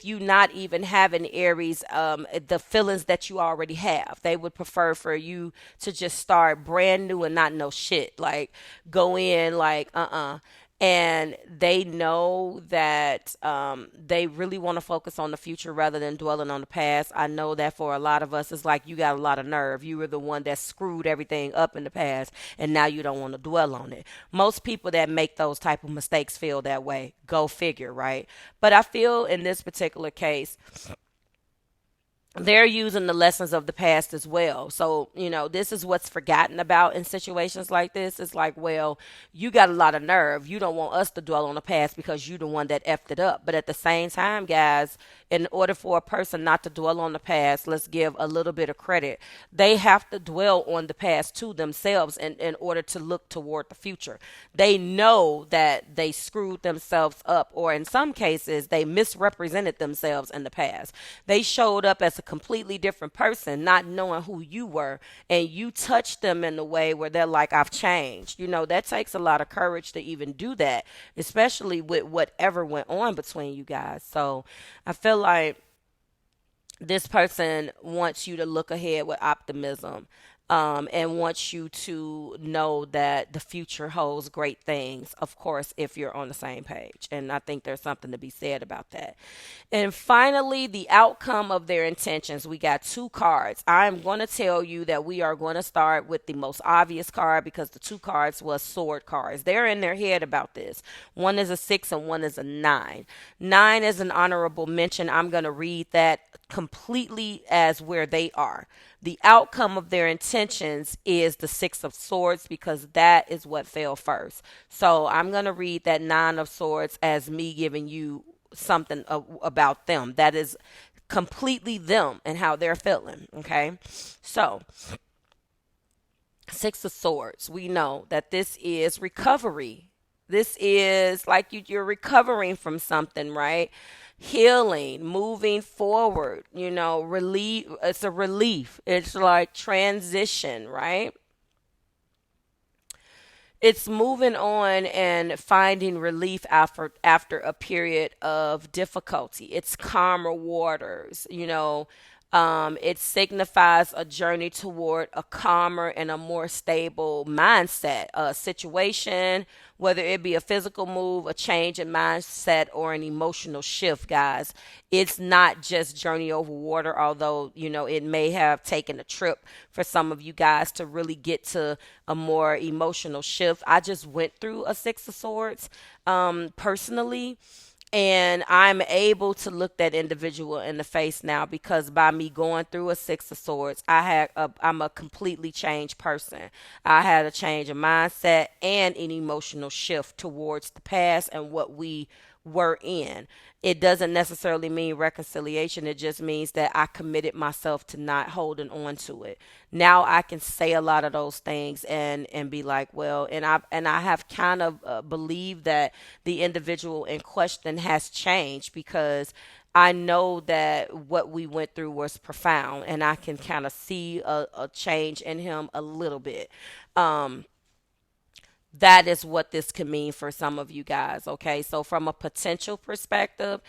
Speaker 1: you not even having Aries, the feelings that you already have. They would prefer for you to just start brand new and not know shit. Like, go in like and they know that they really want to focus on the future rather than dwelling on the past. I know that for a lot of us, it's like, you got a lot of nerve. You were the one that screwed everything up in the past, and now you don't want to dwell on it. Most people that make those type of mistakes feel that way. Go figure, right? But I feel in this particular case, they're using the lessons of the past as well. So, this is what's forgotten about in situations like this. It's like, well, you got a lot of nerve. You don't want us to dwell on the past because you're the one that effed it up. But at the same time, guys, in order for a person not to dwell on the past, let's give a little bit of credit. They have to dwell on the past to themselves in order to look toward the future. They know that they screwed themselves up, or in some cases, they misrepresented themselves in the past. They showed up as a completely different person, not knowing who you were, and you touched them in a way where they're like, I've changed. That takes a lot of courage to even do that, especially with whatever went on between you guys. So I feel like this person wants you to look ahead with optimism, and wants you to know that the future holds great things, of course, if you're on the same page. And I think there's something to be said about that. And finally, the outcome of their intentions. We got two cards. I'm going to tell you that we are going to start with the most obvious card, because the two cards was sword cards. They're in their head about this. One is a 6 and one is a 9. 9 is an honorable mention. I'm going to read that completely as where they are. The outcome of their intentions is the 6 of swords, because that is what fell first. So I'm going to read that 9 of swords as me giving you something about them that is completely them and how they're feeling. Okay. So 6 of swords, we know that this is recovery. This is like you're recovering from something, right? Healing, moving forward, relief. It's a relief. It's like transition, right? It's moving on and finding relief after a period of difficulty. It's calmer waters, it signifies a journey toward a calmer and a more stable mindset, a situation, whether it be a physical move, a change in mindset, or an emotional shift, guys. It's not just journey over water, although, it may have taken a trip for some of you guys to really get to a more emotional shift. I just went through a 6 of swords, personally. And I'm able to look that individual in the face now, because by me going through a 6 of swords, I'm a completely changed person. I had a change of mindset and an emotional shift towards the past and what we were in. It doesn't necessarily mean reconciliation. It just means that I committed myself to not holding on to it. Now I can say a lot of those things and be like, well, and I have kind of believed that the individual in question has changed, because I know that what we went through was profound, and I can kind of see a change in him a little bit. Um, that is what this could mean for some of you guys. Okay, so from a potential perspective,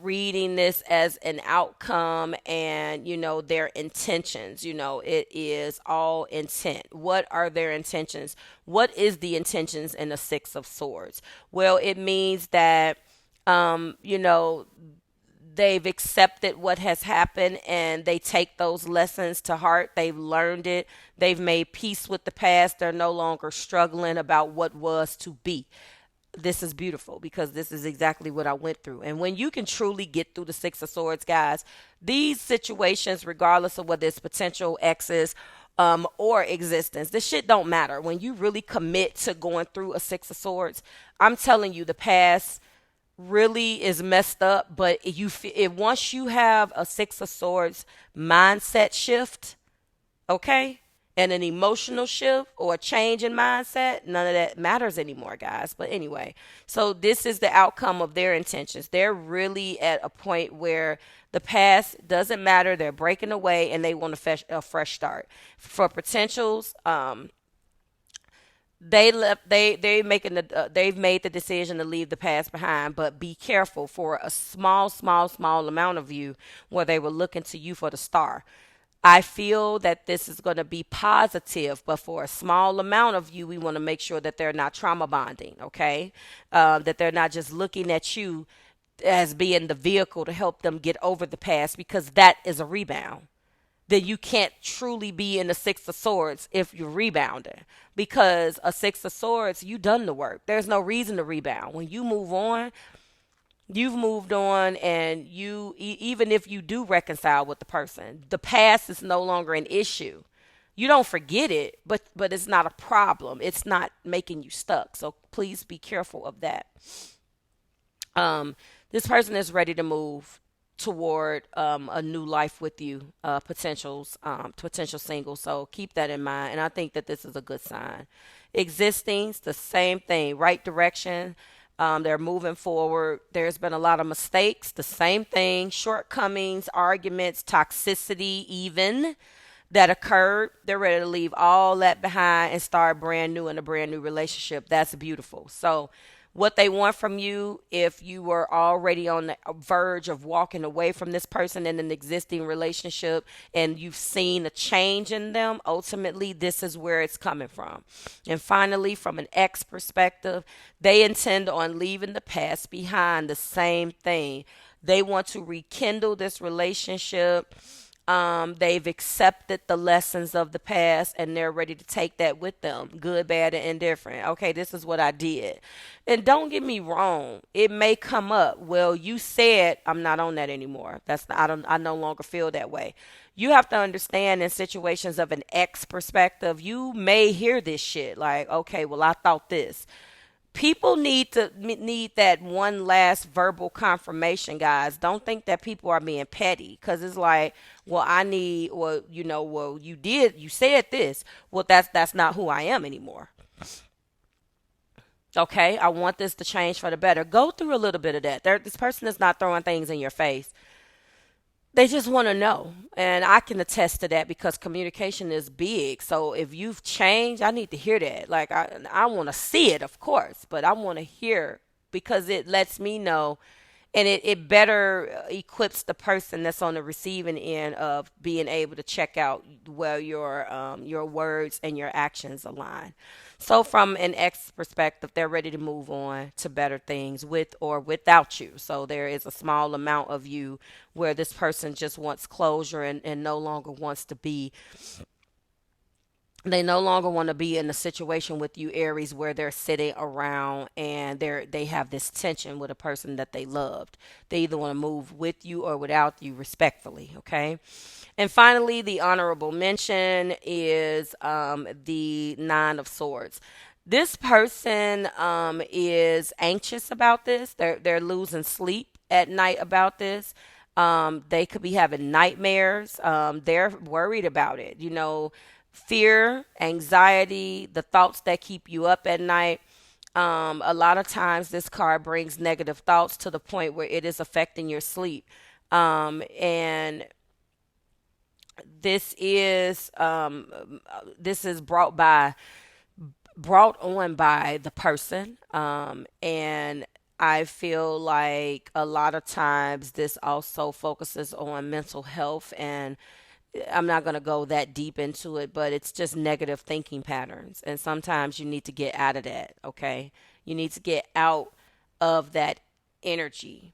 Speaker 1: reading this as an outcome and their intentions, it is all intent. What are their intentions? What is the intentions in the Six of Swords? Well, it means that they've accepted what has happened and they take those lessons to heart. They've learned it. They've made peace with the past. They're no longer struggling about what was to be. This is beautiful, because this is exactly what I went through. And when you can truly get through the Six of Swords, guys, these situations, regardless of whether it's potential exes or existence, this shit don't matter. When you really commit to going through a Six of Swords, I'm telling you, the past really is messed up, but once you have a Six of Swords mindset shift, okay, and an emotional shift or a change in mindset, none of that matters anymore, guys. But anyway, so this is the outcome of their intentions. They're really at a point where the past doesn't matter. They're breaking away and they want a fresh start. For potentials, they've made the decision to leave the past behind, but be careful for a small amount of you where they were looking to you for the star. I feel that this is going to be positive, but for a small amount of you, we want to make sure that they're not trauma bonding, okay? That they're not just looking at you as being the vehicle to help them get over the past, because that is a rebound. Then you can't truly be in the Six of Swords if you're rebounding, because a Six of Swords, you done the work. There's no reason to rebound. When you move on, you've moved on, and even if you do reconcile with the person, the past is no longer an issue. You don't forget it, but it's not a problem. It's not making you stuck. So please be careful of that. This person is ready to move toward a new life with you, potential singles. So keep that in mind. And I think that this is a good sign. Existing's the same thing, right direction. They're moving forward. There's been a lot of mistakes, the same thing, shortcomings, arguments, toxicity even that occurred. They're ready to leave all that behind and start brand new in a brand new relationship. That's beautiful. So what they want from you, if you were already on the verge of walking away from this person in an existing relationship and you've seen a change in them, ultimately this is where it's coming from. And finally, from an ex perspective, they intend on leaving the past behind, the same thing. They want to rekindle this relationship. They've accepted the lessons of the past and they're ready to take that with them, good, bad, and indifferent. Okay, this is what I did. And don't get me wrong, it may come up. Well, you said I'm not on that anymore. I no longer feel that way. You have to understand, in situations of an ex perspective, you may hear this shit like, okay, well, I thought this. People need that one last verbal confirmation, guys. Don't think that people are being petty, because it's like, well, you said this. Well, that's not who I am anymore. Okay, I want this to change for the better. Go through a little bit of that. This person is not throwing things in your face. They just want to know. And I can attest to that, because communication is big. So if you've changed, I need to hear that. Like, I want to see it, of course, but I want to hear, because it lets me know, and it better equips the person that's on the receiving end of being able to check out where your words and your actions align. So from an ex perspective, they're ready to move on to better things with or without you. So there is a small amount of you where this person just wants closure and no longer wants to be. They no longer want to be in a situation with you, Aries, where they're sitting around and they have this tension with a person that they loved. They either want to move with you or without you, respectfully, okay? And finally, the honorable mention is the Nine of Swords. This person is anxious about this. They're losing sleep at night about this. They could be having nightmares. They're worried about it. You know, fear, anxiety, the thoughts that keep you up at night. A lot of times, this card brings negative thoughts to the point where it is affecting your sleep. And this is brought on by the person. And I feel like a lot of times this also focuses on mental health, and I'm not going to go that deep into it, but it's just negative thinking patterns. And sometimes you need to get out of that, okay? You need to get out of that energy.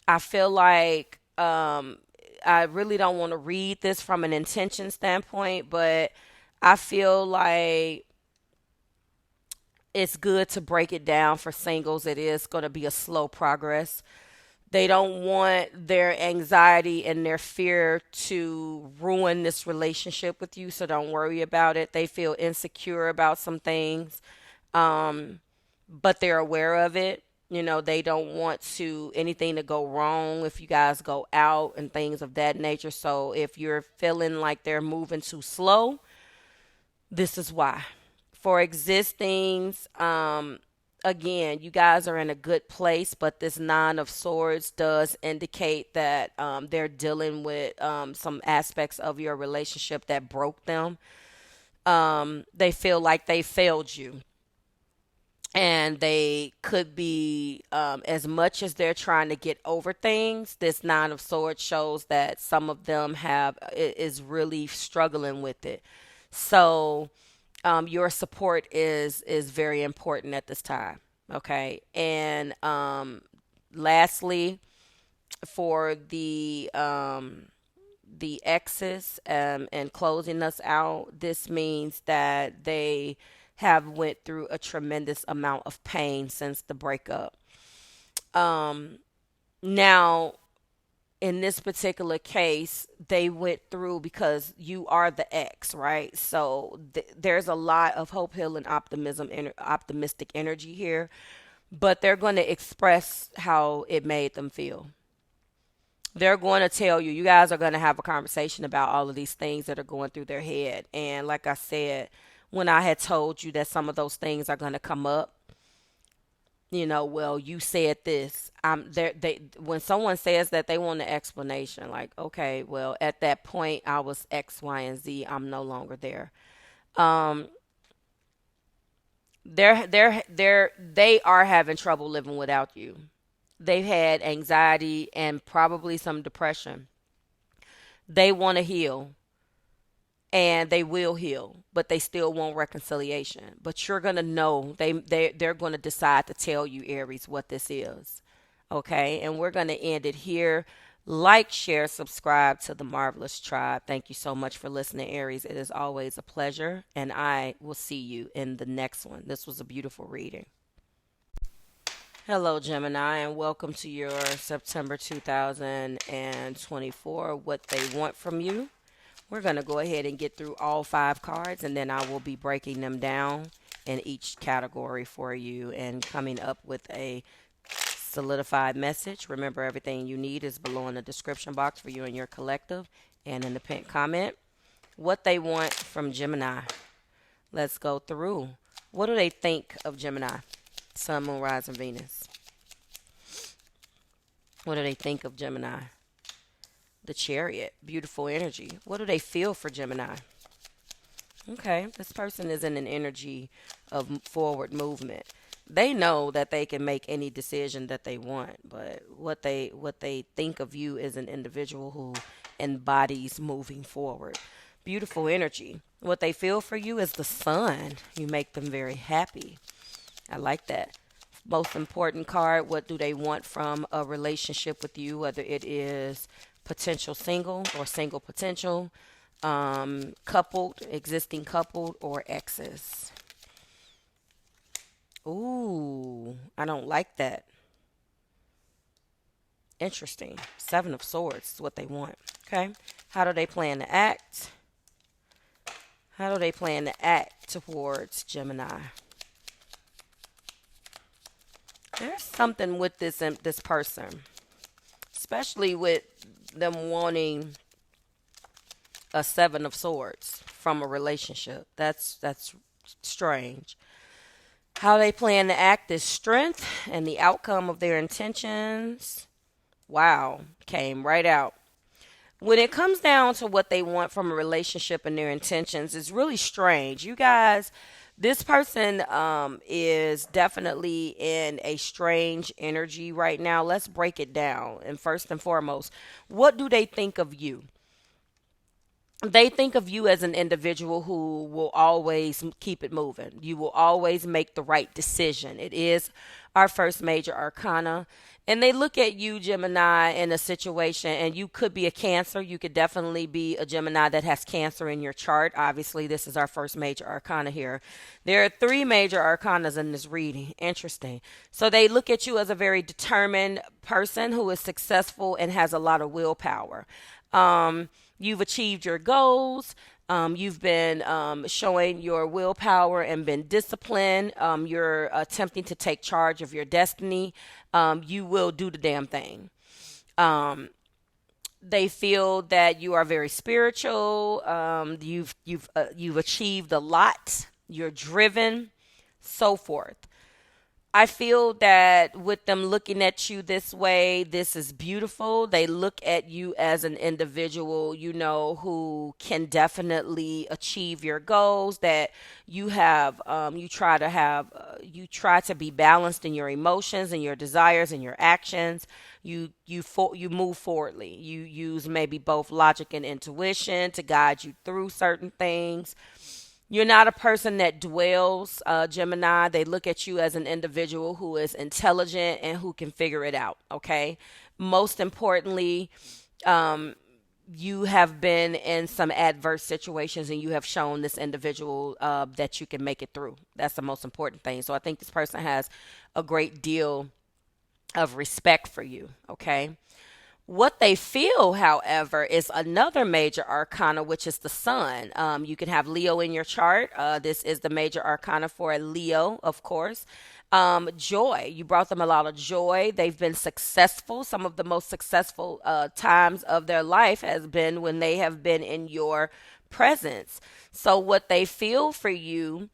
Speaker 1: I feel like I really don't want to read this from an intention standpoint, but I feel like it's good to break it down for singles. It is going to be a slow progress. They don't want their anxiety and their fear to ruin this relationship with you, so don't worry about it. They feel insecure about some things, but they're aware of it. You know, they don't want anything to go wrong if you guys go out and things of that nature. So if you're feeling like they're moving too slow, this is why. For existings, again, you guys are in a good place, but this Nine of Swords does indicate that they're dealing with some aspects of your relationship that broke them. They feel like they failed you. And they could be, as much as they're trying to get over things, this Nine of Swords shows that some of them is really struggling with it. So your support is very important at this time. Okay. And lastly, for the exes, and closing us out, this means that they have went through a tremendous amount of pain since the breakup. Now, in this particular case, they went through because you are the ex, right? So there's a lot of hope, healing, optimism, optimistic energy here, but they're going to express how it made them feel. They're going to tell you, you guys are going to have a conversation about all of these things that are going through their head. And like I said, when I had told you that some of those things are going to come up, you know, well, you said this. When someone says that, they want an explanation. Like, okay, well, at that point, I was X, Y, and Z. I'm no longer there. Um, they are having trouble living without you. They've had anxiety and probably some depression. They want to heal, and they will heal, but they still want reconciliation. But you're gonna know, they're gonna decide to tell you, Aries, what this is. Okay, and we're gonna end it here. Like, share, subscribe to the Marvelous Tribe. Thank you so much for listening, Aries. It is always a pleasure, and I will see you in the next one. This was a beautiful reading. Hello, Gemini, and welcome to your September 2024 What They Want From You. We're going to go ahead and get through all 5 cards, and then I will be breaking them down in each category for you and coming up with a solidified message. Remember, everything you need is below in the description box for you and your collective, and in the pinned comment. What they want from Gemini. Let's go through. What do they think of Gemini? Sun, Moon, Rising, Venus. What do they think of Gemini? The Chariot. Beautiful energy. What do they feel for Gemini? Okay, this person is in an energy of forward movement. They know that they can make any decision that they want, but what they think of you is an individual who embodies moving forward. Beautiful energy. What they feel for you is the Sun. You make them very happy. I like that. Most important card, what do they want from a relationship with you, whether it is potential single or single potential, coupled, existing coupled, or exes. Ooh, I don't like that. Interesting. 7 of Swords is what they want. Okay. How do they plan to act? How do they plan to act towards Gemini? There's something with this person, especially with them wanting a seven of swords from a relationship. That's strange. How they plan to act is strength, and the outcome of their intentions, wow, came right out. When it comes down to what they want from a relationship and their intentions, it's really strange. You guys, this person is definitely in a strange energy right now. Let's break it down. And first and foremost, what do they think of you? They think of you as an individual who will always keep it moving. You will always make the right decision. It is our first major arcana. And they look at you, Gemini, in a situation, and you could be a Cancer. You could definitely be a Gemini that has Cancer in your chart. Obviously, this is our first major arcana here. There are three major arcanas in this reading. Interesting. So they look at you as a very determined person who is successful and has a lot of willpower. You've achieved your goals. You've been showing your willpower and been disciplined. You're attempting to take charge of your destiny. You will do the damn thing. They feel that you are very spiritual. You've achieved a lot. You're driven, so forth. I feel that with them looking at you this way, this is beautiful. They look at you as an individual, who can definitely achieve your goals, that you have, you try to be balanced in your emotions and your desires and your actions. You move forwardly. You use maybe both logic and intuition to guide you through certain things. You're not a person that dwells, Gemini. They look at you as an individual who is intelligent and who can figure it out, okay? Most importantly, you have been in some adverse situations and you have shown this individual that you can make it through. That's the most important thing. So I think this person has a great deal of respect for you, okay? What they feel, however, is another major arcana, which is the sun. You can have Leo in your chart. This is the major arcana for a Leo, of course. Joy. You brought them a lot of joy. They've been successful. Some of the most successful times of their life has been when they have been in your presence. So what they feel for you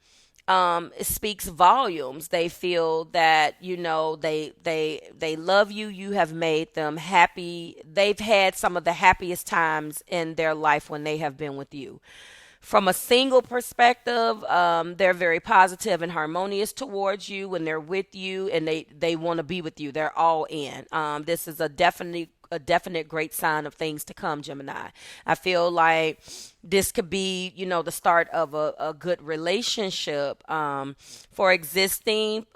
Speaker 1: it speaks volumes. They feel that they love you. You have made them happy. They've had some of the happiest times in their life when they have been with you. From a single perspective, they're very positive and harmonious towards you when they're with you, and they want to be with you. They're all in. This is a definite great sign of things to come, Gemini. I feel like this could be, the start of a good relationship. For existing,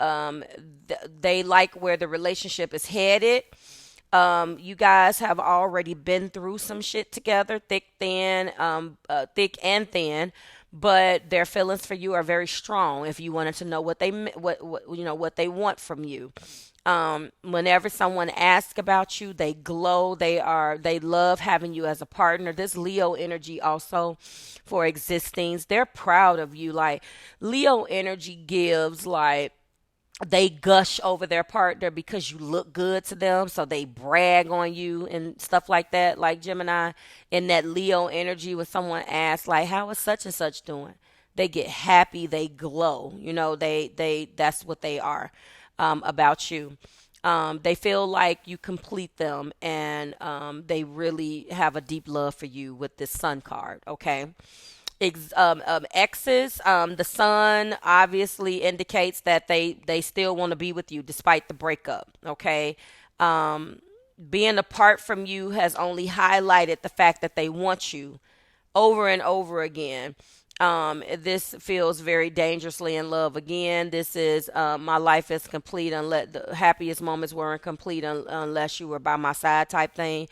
Speaker 1: they like where the relationship is headed. You guys have already been through some shit together, thick and thin, but their feelings for you are very strong. If you wanted to know what what they want from you. Whenever someone asks about you, they glow. They love having you as a partner. This Leo energy also for existing. They're proud of you. Like Leo energy gives like they gush over their partner because you look good to them. So they brag on you and stuff like that. Like Gemini in that Leo energy, when someone asks like, how is such and such doing? They get happy. They glow. That's what they are. About you. They feel like you complete them, and they really have a deep love for you with this sun card, okay? Exes, the sun obviously indicates that they still want to be with you despite the breakup, okay? Being apart from you has only highlighted the fact that they want you over and over again. This feels very dangerously in love again. This is my life is complete unless the happiest moments weren't complete unless you were by my side type thing.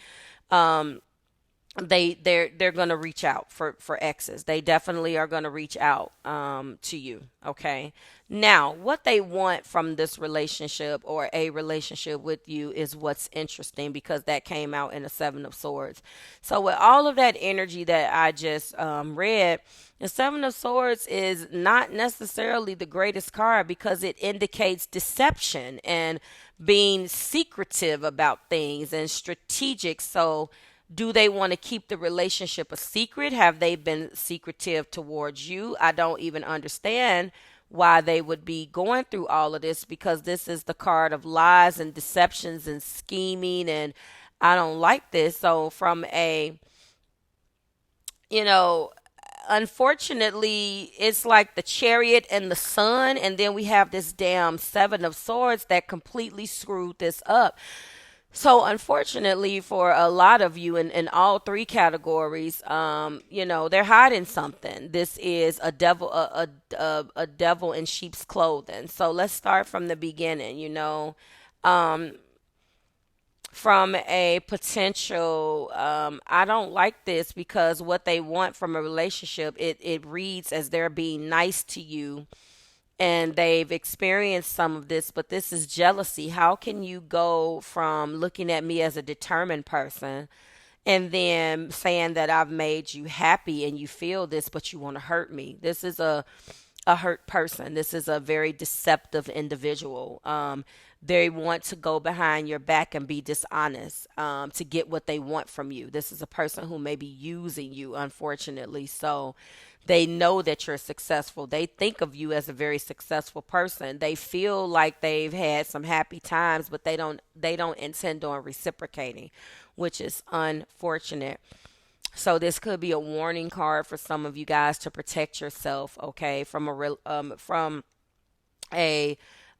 Speaker 1: they're going to reach out for exes. They definitely are going to reach out to you. Okay, now what they want from this relationship or a relationship with you is what's interesting, because that came out in the Seven of Swords. So with all of that energy that I just read, the Seven of Swords is not necessarily the greatest card, because it indicates deception and being secretive about things and strategic. So do they want to keep the relationship a secret? Have they been secretive towards you? I don't even understand why they would be going through all of this, because this is the card of lies and deceptions and scheming, and I don't like this. So from a, you know, unfortunately, it's like the Chariot and the Sun, and then we have this damn Seven of Swords that completely screwed this up. So unfortunately for a lot of you in all three categories, they're hiding something. This is a devil, a devil in sheep's clothing. So let's start from the beginning. Um, from a potential, I don't like this, because what they want from a relationship, it reads as they're being nice to you, and they've experienced some of this, but this is jealousy. How can you go from looking at me as a determined person and then saying that I've made you happy and you feel this, but you want to hurt me? This is a hurt person. This is a very deceptive individual. They want to go behind your back and be dishonest, to get what they want from you. This is a person who may be using you, unfortunately. So they know that you're successful. They think of you as a very successful person. They feel like they've had some happy times, but they don't intend on reciprocating, which is unfortunate. So this could be a warning card for some of you guys to protect yourself, okay, from a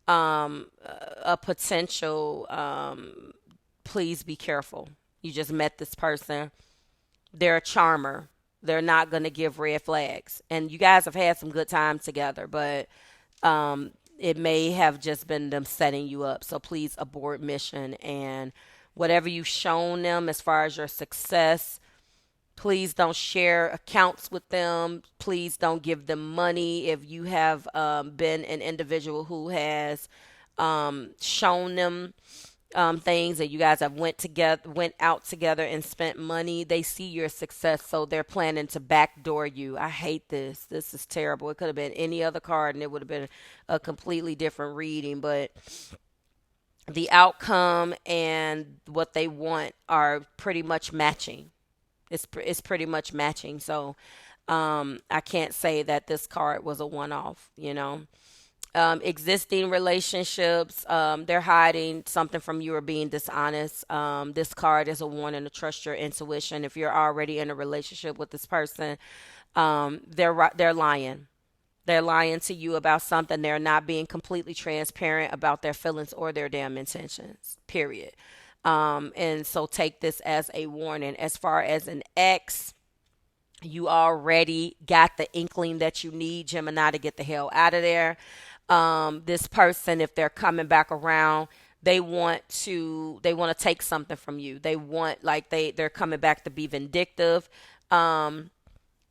Speaker 1: a potential, please be careful. You just met this person. They're a charmer. They're not going to give red flags. And you guys have had some good times together, but it may have just been them setting you up. So please abort mission, and whatever you've shown them as far as your success, please don't share accounts with them. Please don't give them money. If you have been an individual who has shown them things, and you guys have went out together and spent money, they see your success, so they're planning to backdoor you. I hate this. This is terrible. It could have been any other card, and it would have been a completely different reading, but the outcome and what they want are pretty much matching. It's pretty much matching. So I can't say that this card was a one-off. Existing relationships, they're hiding something from you or being dishonest. This card is a warning to trust your intuition. If you're already in a relationship with this person, they're lying. They're lying to you about something. They're not being completely transparent about their feelings or their damn intentions, period. And so take this as a warning. As far as an ex, you already got the inkling that you need, Gemini, to get the hell out of there. This person, if they're coming back around, they want to take something from you. They want, like, they're coming back to be vindictive.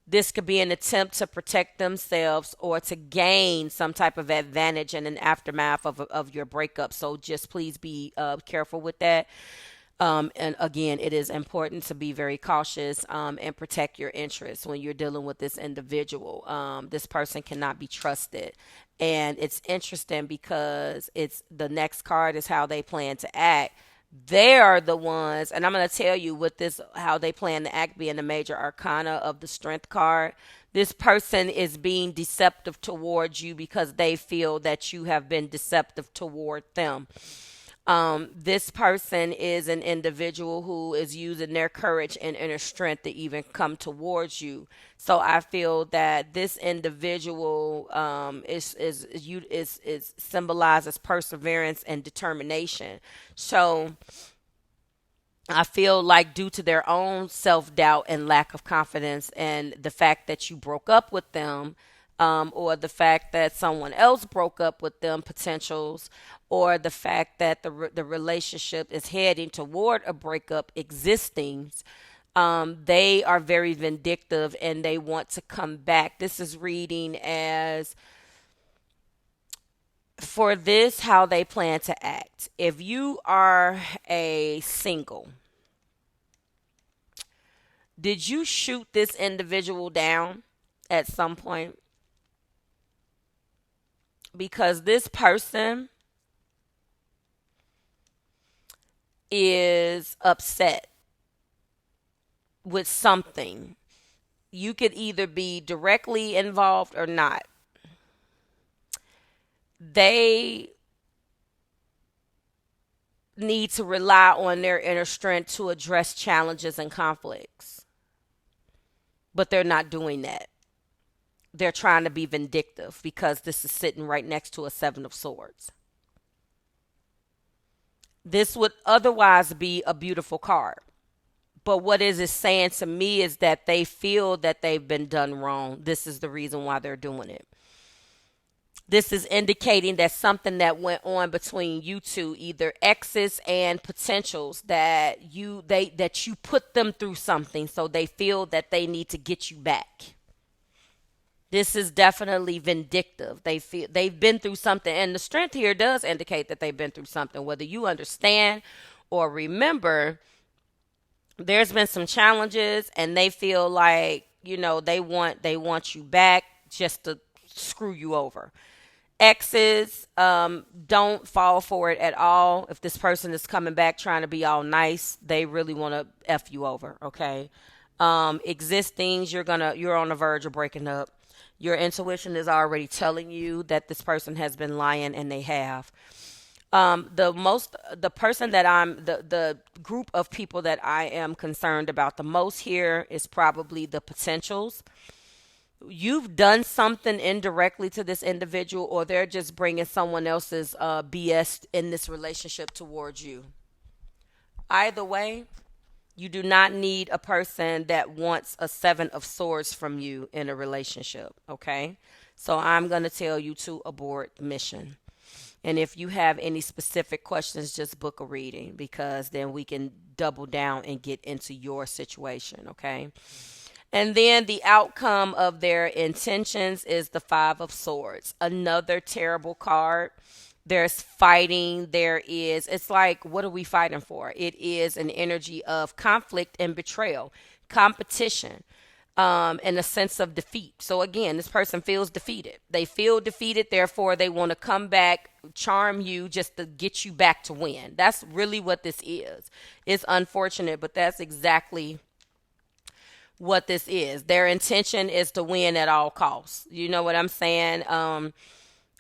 Speaker 1: This could be an attempt to protect themselves or to gain some type of advantage in an aftermath of your breakup. So just please be careful with that. And again, it is important to be very cautious and protect your interests when you're dealing with this individual. This person cannot be trusted. And it's interesting because the next card is how they plan to act. They are the ones, and I'm going to tell you with this, how they plan to act being the major arcana of the strength card. This person is being deceptive towards you because they feel that you have been deceptive toward them. This person is an individual who is using their courage and inner strength to even come towards you. So I feel that this individual is symbolizes perseverance and determination. So I feel like due to their own self-doubt and lack of confidence, and the fact that you broke up with them, or the fact that someone else broke up with them, potentials, or the fact that the relationship is heading toward a breakup existing, They are very vindictive and they want to come back. This is reading as for this, how they plan to act. If you are a single, did you shoot this individual down at some point? Because this person is upset with something. You could either be directly involved or not. They need to rely on their inner strength to address challenges and conflicts. But they're not doing that. They're trying to be vindictive because this is sitting right next to a Seven of Swords. This would otherwise be a beautiful card. But what is it saying to me is that they feel that they've been done wrong. This is the reason why they're doing it. This is indicating that something that went on between you two, either exes and potentials, that you put them through something, so they feel that they need to get you back. This is definitely vindictive. They feel they've been through something, and the strength here does indicate that they've been through something. Whether you understand or remember, there's been some challenges, and they feel like, they want you back just to screw you over. Exes, don't fall for it at all. If this person is coming back trying to be all nice, they really want to F you over, okay? Existings, you're on the verge of breaking up. Your intuition is already telling you that this person has been lying, and they have. The group of people that I am concerned about the most here is probably the potentials. You've done something indirectly to this individual, or they're just bringing someone else's BS in this relationship towards you. Either way, you do not need a person that wants a Seven of Swords from you in a relationship, okay? So I'm going to tell you to abort the mission. And if you have any specific questions, just book a reading, because then we can double down and get into your situation, okay? And then the outcome of their intentions is the Five of Swords. Another terrible card. There's fighting. It's like, what are we fighting for? It is an energy of conflict and betrayal, competition, and a sense of defeat. So again, this person feels defeated. They feel defeated, therefore they want to come back, charm you just to get you back to win. That's really what this is. It's unfortunate, but that's exactly what this is. Their intention is to win at all costs. You know what I'm saying?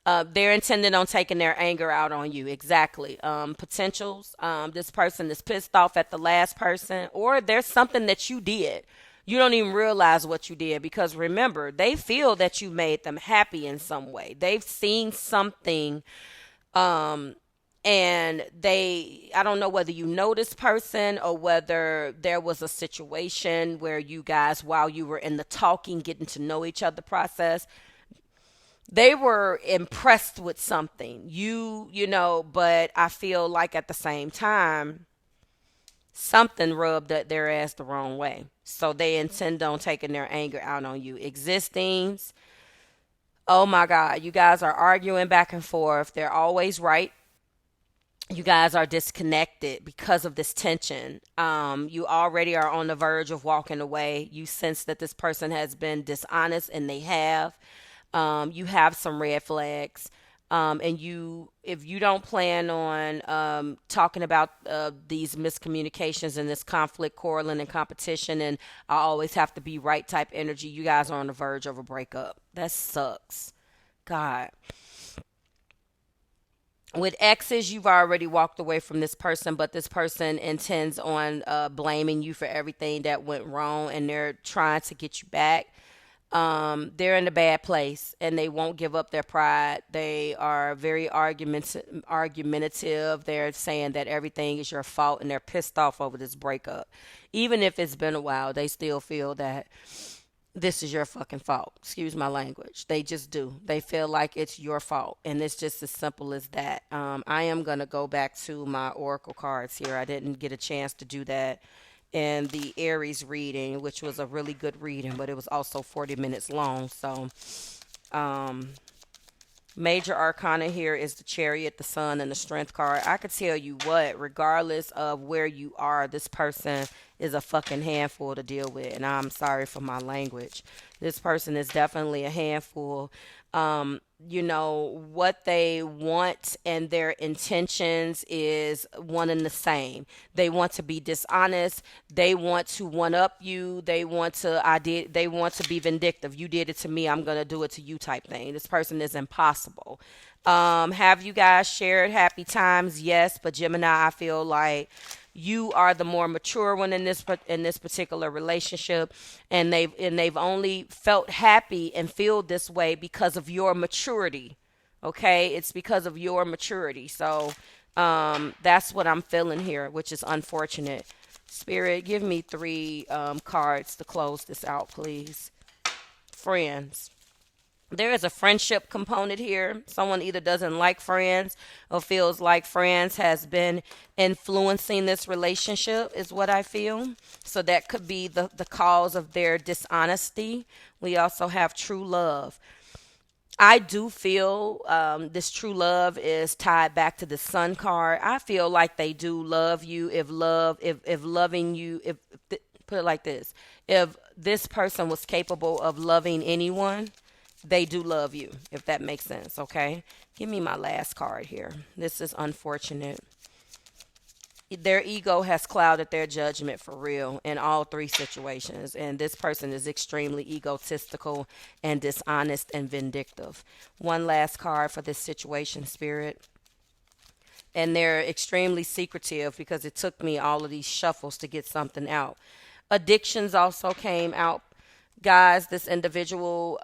Speaker 1: They're intending on taking their anger out on you. Exactly. Potentials. This person is pissed off at the last person, or there's something that you did. You don't even realize what you did, because remember, they feel that you made them happy in some way. They've seen something, and I don't know whether you know this person or whether there was a situation where you guys, while you were in the talking, getting to know each other process, they were impressed with something, but I feel like at the same time, something rubbed their ass the wrong way. So they intend on taking their anger out on you. Existings, oh my God, you guys are arguing back and forth. They're always right. You guys are disconnected because of this tension. You already are on the verge of walking away. You sense that this person has been dishonest, and they have. You have some red flags. And if you don't plan on talking about these miscommunications and this conflict, quarreling, and competition, and I always have to be right type energy, you guys are on the verge of a breakup. That sucks. God. With exes, you've already walked away from this person, but this person intends on blaming you for everything that went wrong, and they're trying to get you back. They're in a bad place, and they won't give up their pride. They are very argumentative. They're saying that everything is your fault, and they're pissed off over this breakup. Even if it's been a while, they still feel that this is your fucking fault. Excuse my language. They just do. They feel like it's your fault, and it's just as simple as that. I am going to go back to my oracle cards here. I didn't get a chance to do that in the Aries reading, which was a really good reading, but it was also 40 minutes long. So, major arcana here is the Chariot, the Sun, and the Strength card. I could tell you what, regardless of where you are, this person is a fucking handful to deal with. And I'm sorry for my language. This person is definitely a handful. You know, what they want and their intentions is one and the same. They want to be dishonest. They want to one up you. They want to be vindictive. You did it to me, I'm gonna do it to you type thing. This person is impossible. Have you guys shared happy times? Yes, but Gemini, I feel like you are the more mature one in this particular relationship, and they've only felt happy and feel this way because of your maturity. Okay, it's because of your maturity. So that's what I'm feeling here, which is unfortunate. Spirit, give me 3 cards to close this out, please. Friends. There is a friendship component here. Someone either doesn't like friends or feels like friends has been influencing this relationship, is what I feel. So that could be the cause of their dishonesty. We also have true love. I do feel this true love is tied back to the Sun card. I feel like they do love you. If loving you, put it like this, if this person was capable of loving anyone, they do love you, if that makes sense. Okay, give me my last card here. This is unfortunate. Their ego has clouded their judgment for real in all 3 situations, and this person is extremely egotistical and dishonest and vindictive. One last card for this situation, Spirit. And they're extremely secretive because it took me all of these shuffles to get something out. Addictions also came out. Guys, this individual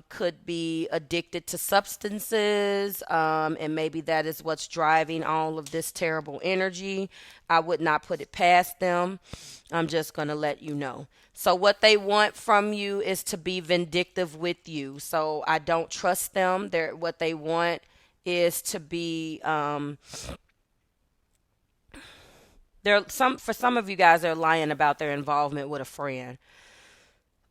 Speaker 1: could be addicted to substances, and maybe that is what's driving all of this terrible energy. I would not put it past them. I'm just going to let you know. So what they want from you is to be vindictive with you. So I don't trust them. What they want is to be... for some of you guys, they're lying about their involvement with a friend.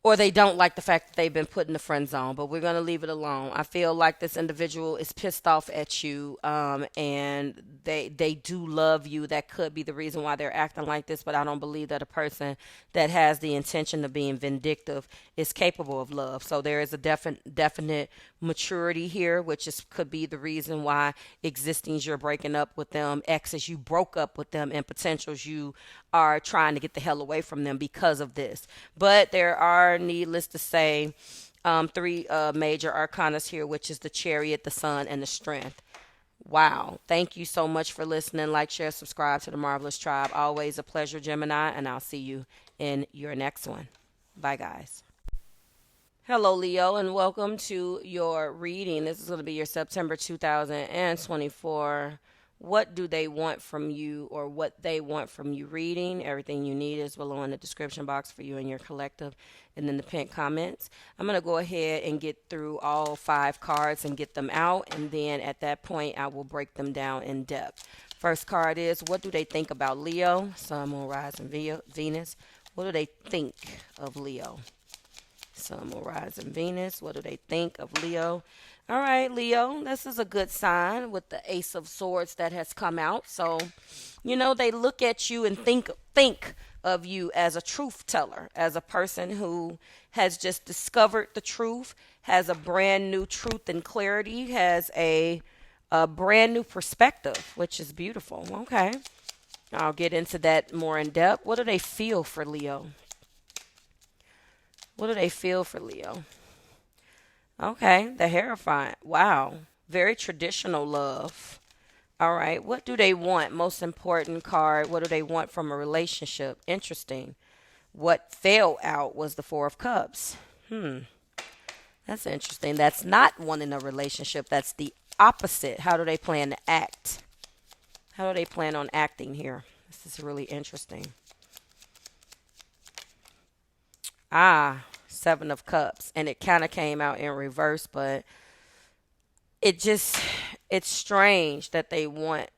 Speaker 1: Or they don't like the fact that they've been put in the friend zone, but we're going to leave it alone. I feel like this individual is pissed off at you, and they do love you. That could be the reason why they're acting like this, but I don't believe that a person that has the intention of being vindictive is capable of love. So there is a definite maturity here, which could be the reason why existings you're breaking up with them, exes you broke up with them, and potentials you are trying to get the hell away from them because of this. But there are, needless to say, 3 major arcanas here, which is the Chariot, the Sun, and the Strength. Wow. Thank you so much for listening. Like, share, subscribe to the Marvelous Tribe. Always a pleasure, Gemini, and I'll see you in your next one. Bye, guys. Hello, Leo, and welcome to your reading. This is going to be your September 2024 what do they want from you, or what they want from you reading. Everything you need is below in the description box for you and your collective, and in the pinned comments. I'm going to go ahead and get through all 5 cards and get them out, and then at that point I will break them down in depth. First card is, what do they think about Leo? Sun, Moon, Rising, Venus. What do they think of Leo? Sun, Moon, Rising, Venus. What do they think of Leo? All right, Leo, this is a good sign with the Ace of Swords that has come out. So, they look at you and think of you as a truth teller, as a person who has just discovered the truth, has a brand new truth and clarity, has a brand new perspective, which is beautiful. Okay, I'll get into that more in depth. What do they feel for Leo? What do they feel for Leo? Okay, the Hierophant. Wow. Very traditional love. All right. What do they want? Most important card. What do they want from a relationship? Interesting. What fell out was the Four of Cups. That's interesting. That's not wanting a relationship. That's the opposite. How do they plan to act? How do they plan on acting here? This is really interesting. Seven of Cups, and it kind of came out in reverse, but it's strange that they want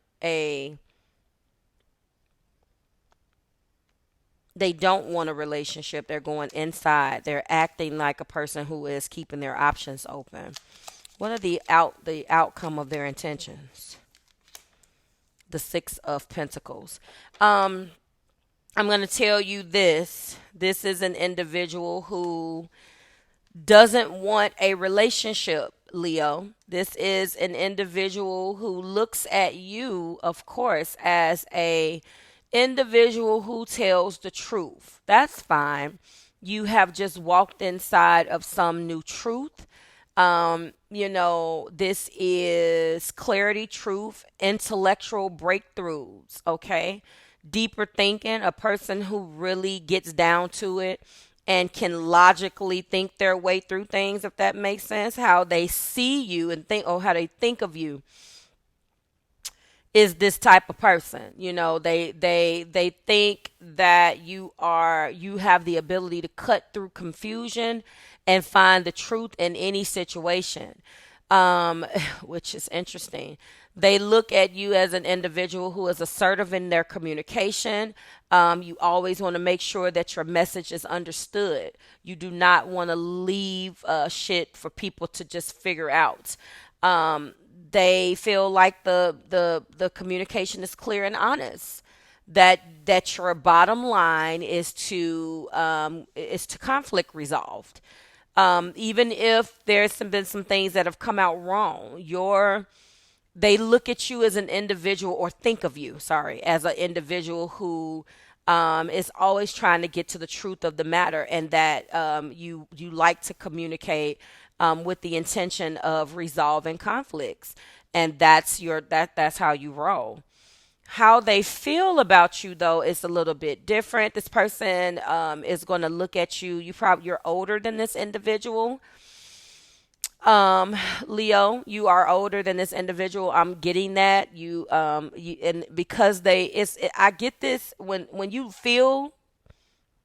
Speaker 1: They don't want a relationship. They're going inside. They're acting like a person who is keeping their options open. What are the outcome of their intentions? The Six of Pentacles. I'm going to tell you this. This is an individual who doesn't want a relationship, Leo. This is an individual who looks at you, of course, as a individual who tells the truth. That's fine. You have just walked inside of some new truth. This is clarity, truth, intellectual breakthroughs, okay? Deeper thinking, a person who really gets down to it and can logically think their way through things, if that makes sense. How they see you and think, or how they think of you is this type of person. They think that you have the ability to cut through confusion and find the truth in any situation, which is interesting. They look at you as an individual who is assertive in their communication. You always want to make sure that your message is understood. You do not want to leave shit for people to just figure out. They feel like the communication is clear and honest. That your bottom line is to conflict resolved. Even if there's been some things that have come out wrong, they look at you as an individual, or think of you, as an individual who is always trying to get to the truth of the matter, and that you like to communicate with the intention of resolving conflicts, and that's how you roll. How they feel about you, though, is a little bit different. This person is going to look at you. You're older than this individual. Leo, you are older than this individual. I'm getting that and because I get this when you feel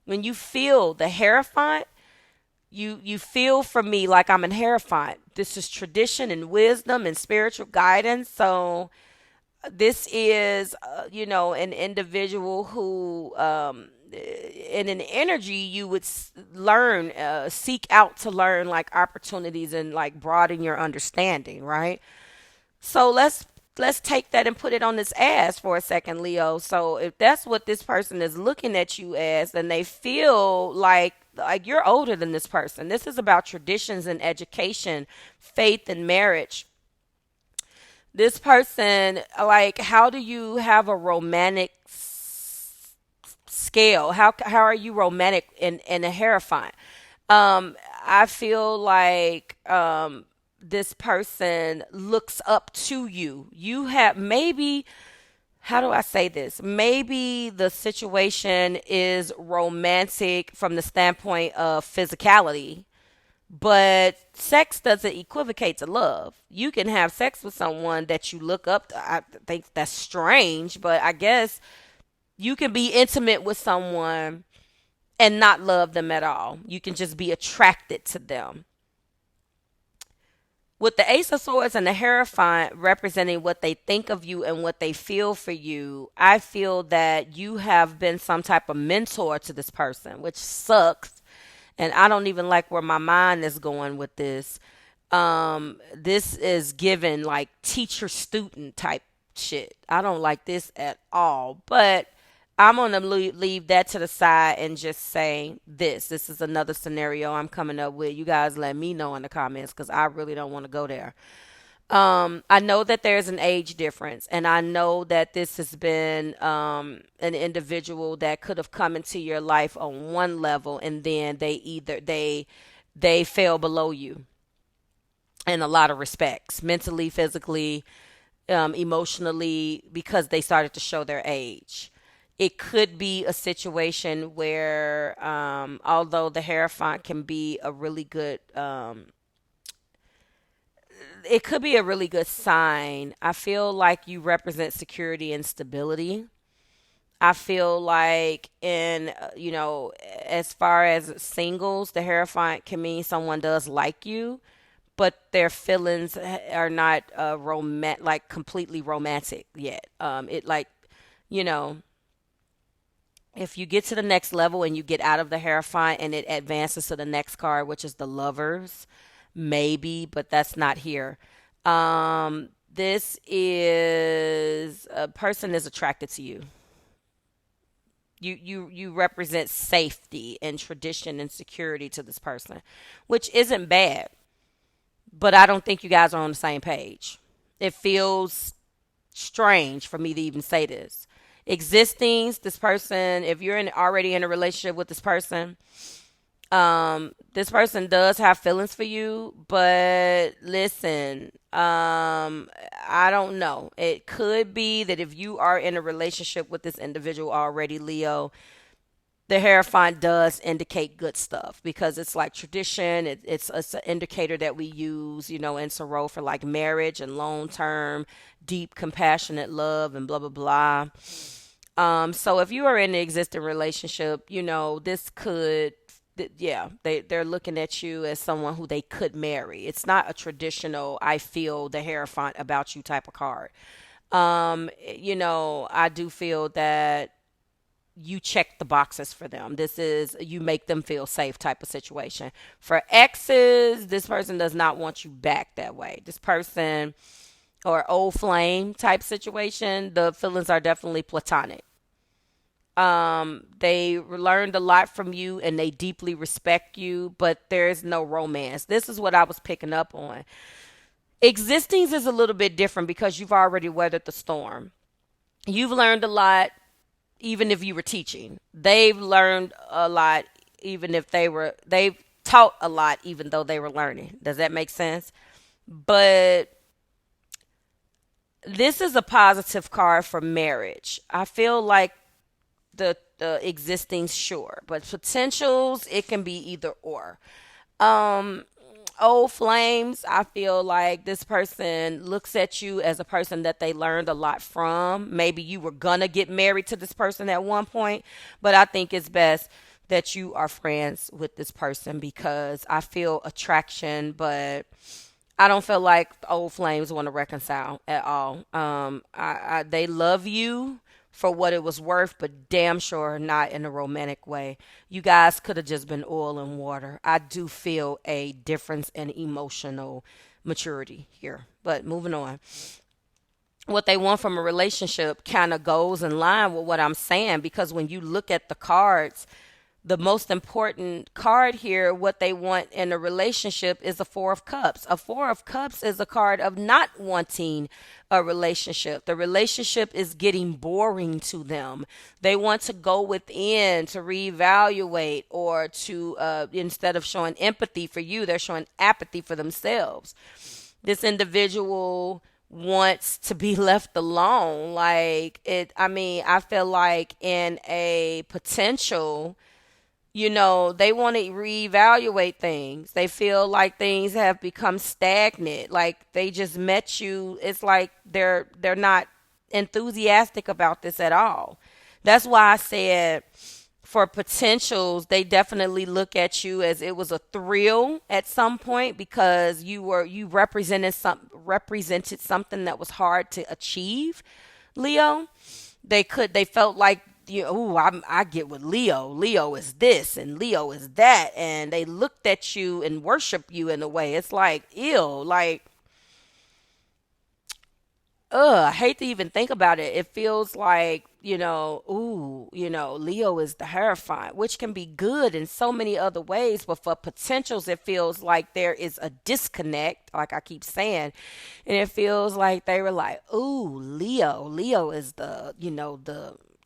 Speaker 1: the Hierophant, you feel for me like I'm an Hierophant. This is tradition and wisdom and spiritual guidance. So this is, an individual who, in an energy, you would seek out to learn, like, opportunities and, like, broaden your understanding, right? So let's take that and put it on this ass for a second, Leo. So if that's what this person is looking at you as, then they feel like you're older than this person. This is about traditions and education, faith and marriage. This person, like, how do you have a romantic scale? How are you romantic in a Hierophant? I feel like this person looks up to you. You have maybe, how do I say this? Maybe the situation is romantic from the standpoint of physicality, but sex doesn't equivocate to love. You can have sex with someone that you look up to. I think that's strange, but I guess you can be intimate with someone and not love them at all. You can just be attracted to them. With the Ace of Swords and the Hierophant representing what they think of you and what they feel for you, I feel that you have been some type of mentor to this person, which sucks. And I don't even like where my mind is going with this. This is given like teacher student type shit. I don't like this at all. But I'm going to leave that to the side and just say this. This is another scenario I'm coming up with. You guys let me know in the comments, because I really don't want to go there. I know that there's an age difference, and I know that this has been an individual that could have come into your life on one level, and then they fell below you in a lot of respects, mentally, physically, emotionally, because they started to show their age. It could be a situation where, although the Hierophant can be a really good, it could be a really good sign. I feel like you represent security and stability. I feel like as far as singles, the Hierophant can mean someone does like you, but their feelings are not completely romantic yet. It like, If you get to the next level and you get out of the Hierophant and it advances to the next card, which is the Lovers, maybe, but that's not here. This is a person is attracted to you. You represent safety and tradition and security to this person, which isn't bad, but I don't think you guys are on the same page. It feels strange for me to even say this. Existing, this person, if you're already in a relationship with this person does have feelings for you, but listen, I don't know. It could be that if you are in a relationship with this individual already, Leo, the Hierophant does indicate good stuff because it's like tradition. It's an indicator that we use, in tarot for like marriage and long term, deep, compassionate love and blah, blah, blah. So if you are in an existing relationship, this could, yeah, they're looking at you as someone who they could marry. It's not a traditional, I feel the Hierophant about you type of card. I do feel that you check the boxes for them. This is, you make them feel safe type of situation. For exes, this person does not want you back that way. This person, or old flame type situation, the feelings are definitely platonic. They learned a lot from you and they deeply respect you, but there's no romance. This is what I was picking up on. Existings is a little bit different because you've already weathered the storm. You've learned a lot, even if you were teaching. They've learned a lot, even if they've taught a lot, even though they were learning. Does that make sense? But this is a positive card for marriage. I feel like the existing, sure, but potentials, it can be either or. Old flames, I feel like this person looks at you as a person that they learned a lot from. Maybe you were gonna get married to this person at one point, but I think it's best that you are friends with this person because I feel attraction, but I don't feel like the old flames want to reconcile at all. They love you for what it was worth, but damn sure not in a romantic way. You guys could have just been oil and water. I do feel a difference in emotional maturity here. But moving on. What they want from a relationship kind of goes in line with what I'm saying because when you look at the cards, the most important card here, what they want in a relationship is a Four of Cups. A Four of Cups is a card of not wanting a relationship. The relationship is getting boring to them. They want to go within to reevaluate or to, instead of showing empathy for you, they're showing apathy for themselves. This individual wants to be left alone. I feel like in a potential, they want to reevaluate things. They feel like things have become stagnant. Like they just met you. It's like they're not enthusiastic about this at all. That's why I said for potentials, they definitely look at you as it was a thrill at some point because you represented something that was hard to achieve, Leo. They felt like, I get with Leo. Leo is this and Leo is that. And they looked at you and worship you in a way. It's like, ew, like, I hate to even think about it. It feels like, Leo is the Hierophant, which can be good in so many other ways. But for potentials, it feels like there is a disconnect, like I keep saying. And it feels like they were like, ooh, Leo is the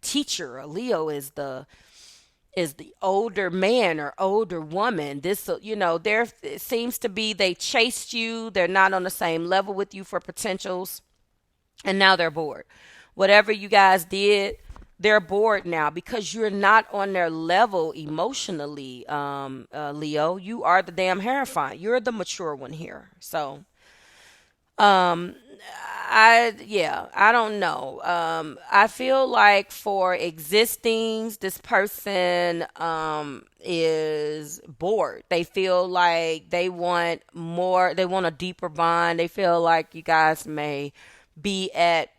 Speaker 1: teacher, or Leo is the older man or older woman. This, there it seems to be they chased you. They're not on the same level with you for potentials. And now they're bored. Whatever you guys did, they're bored now because you're not on their level emotionally, Leo. You are the damn Hierophant. You're the mature one here. So, I don't know. I feel like for existings, this person is bored. They feel like they want more. They want a deeper bond. They feel like you guys may be at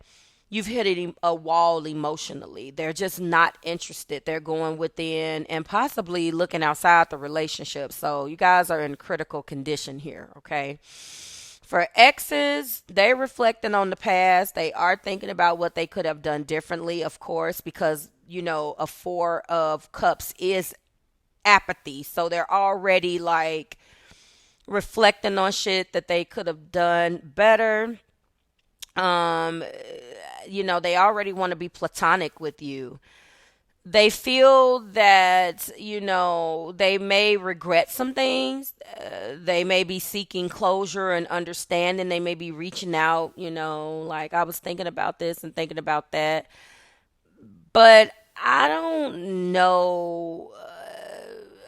Speaker 1: you've hit a wall emotionally. They're just not interested. They're going within and possibly looking outside the relationship. So you guys are in critical condition here, okay? For exes, they're reflecting on the past. They are thinking about what they could have done differently, of course, because, a Four of Cups is apathy. So they're already like reflecting on shit that they could have done better. Um, they already want to be platonic with you. They feel that, they may regret some things. They may be seeking closure and understanding. They may be reaching out, like I was thinking about this and thinking about that. But I don't know.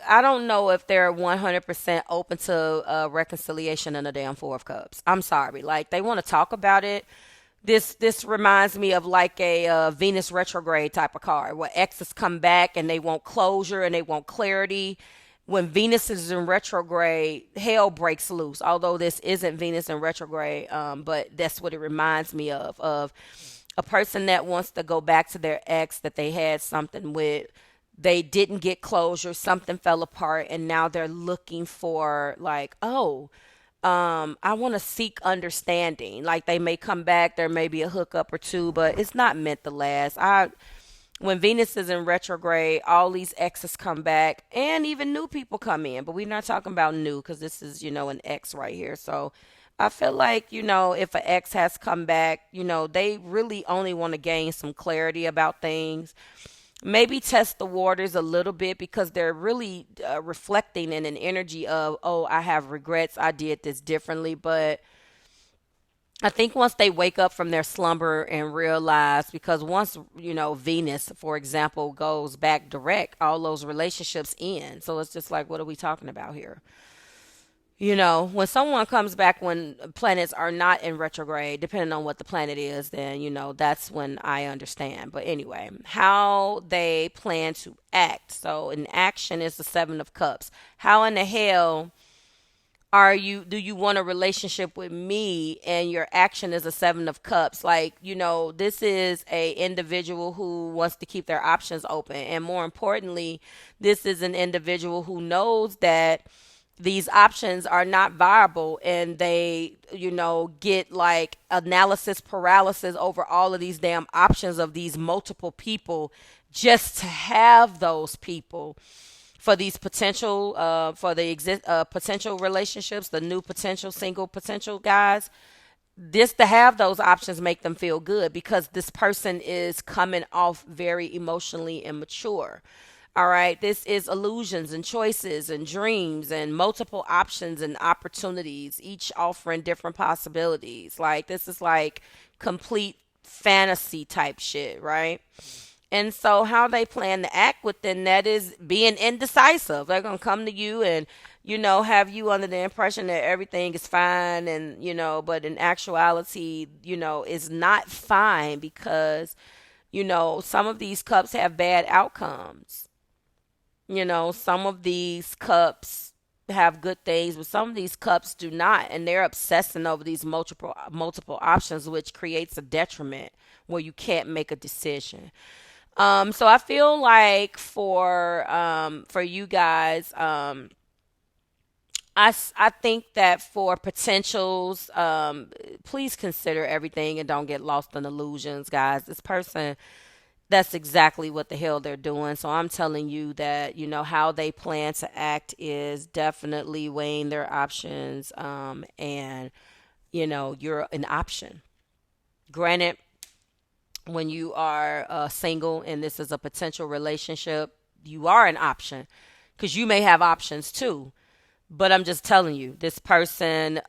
Speaker 1: I don't know if they're 100% open to reconciliation in a damn Four of Cups. I'm sorry. Like, they want to talk about it. This reminds me of like a Venus retrograde type of card where exes come back and they want closure and they want clarity. When Venus is in retrograde, hell breaks loose. Although this isn't Venus in retrograde, but that's what it reminds me of a person that wants to go back to their ex that they had something with. They didn't get closure, something fell apart, and now they're looking for like, I want to seek understanding. Like, they may come back, there may be a hookup or two, but it's not meant to last. When Venus is in retrograde, all these exes come back and even new people come in, but we're not talking about new because this is, an ex right here. So I feel like, if an ex has come back, they really only want to gain some clarity about things. Maybe test the waters a little bit because they're really reflecting in an energy of, oh, I have regrets. I did this differently. But I think once they wake up from their slumber and realize, because once, Venus, for example, goes back direct, all those relationships end. So it's just like, what are we talking about here? When someone comes back when planets are not in retrograde, depending on what the planet is, then, that's when I understand. But anyway, how they plan to act. So in action is the Seven of Cups. How in the hell do you want a relationship with me and your action is a Seven of Cups? Like, this is a individual who wants to keep their options open. And more importantly, this is an individual who knows that these options are not viable and they, get like analysis paralysis over all of these damn options of these multiple people just to have those people for these potential, potential relationships, the new potential single potential guys. Just to have those options make them feel good because this person is coming off very emotionally immature. All right, this is illusions and choices and dreams and multiple options and opportunities, each offering different possibilities. Like, this is like complete fantasy type shit, right? And so how they plan to act within that is being indecisive. They're going to come to you and, have you under the impression that everything is fine and, but in actuality, is not fine because, some of these cups have bad outcomes. Some of these cups have good things, but some of these cups do not, and they're obsessing over these multiple options, which creates a detriment where you can't make a decision. So I feel like for you guys, I think that for potentials, please consider everything and don't get lost in illusions, guys. This person, that's exactly what the hell they're doing. So I'm telling you that, how they plan to act is definitely weighing their options. And, you're an option. Granted, when you are single and this is a potential relationship, you are an option because you may have options too. But I'm just telling you, this person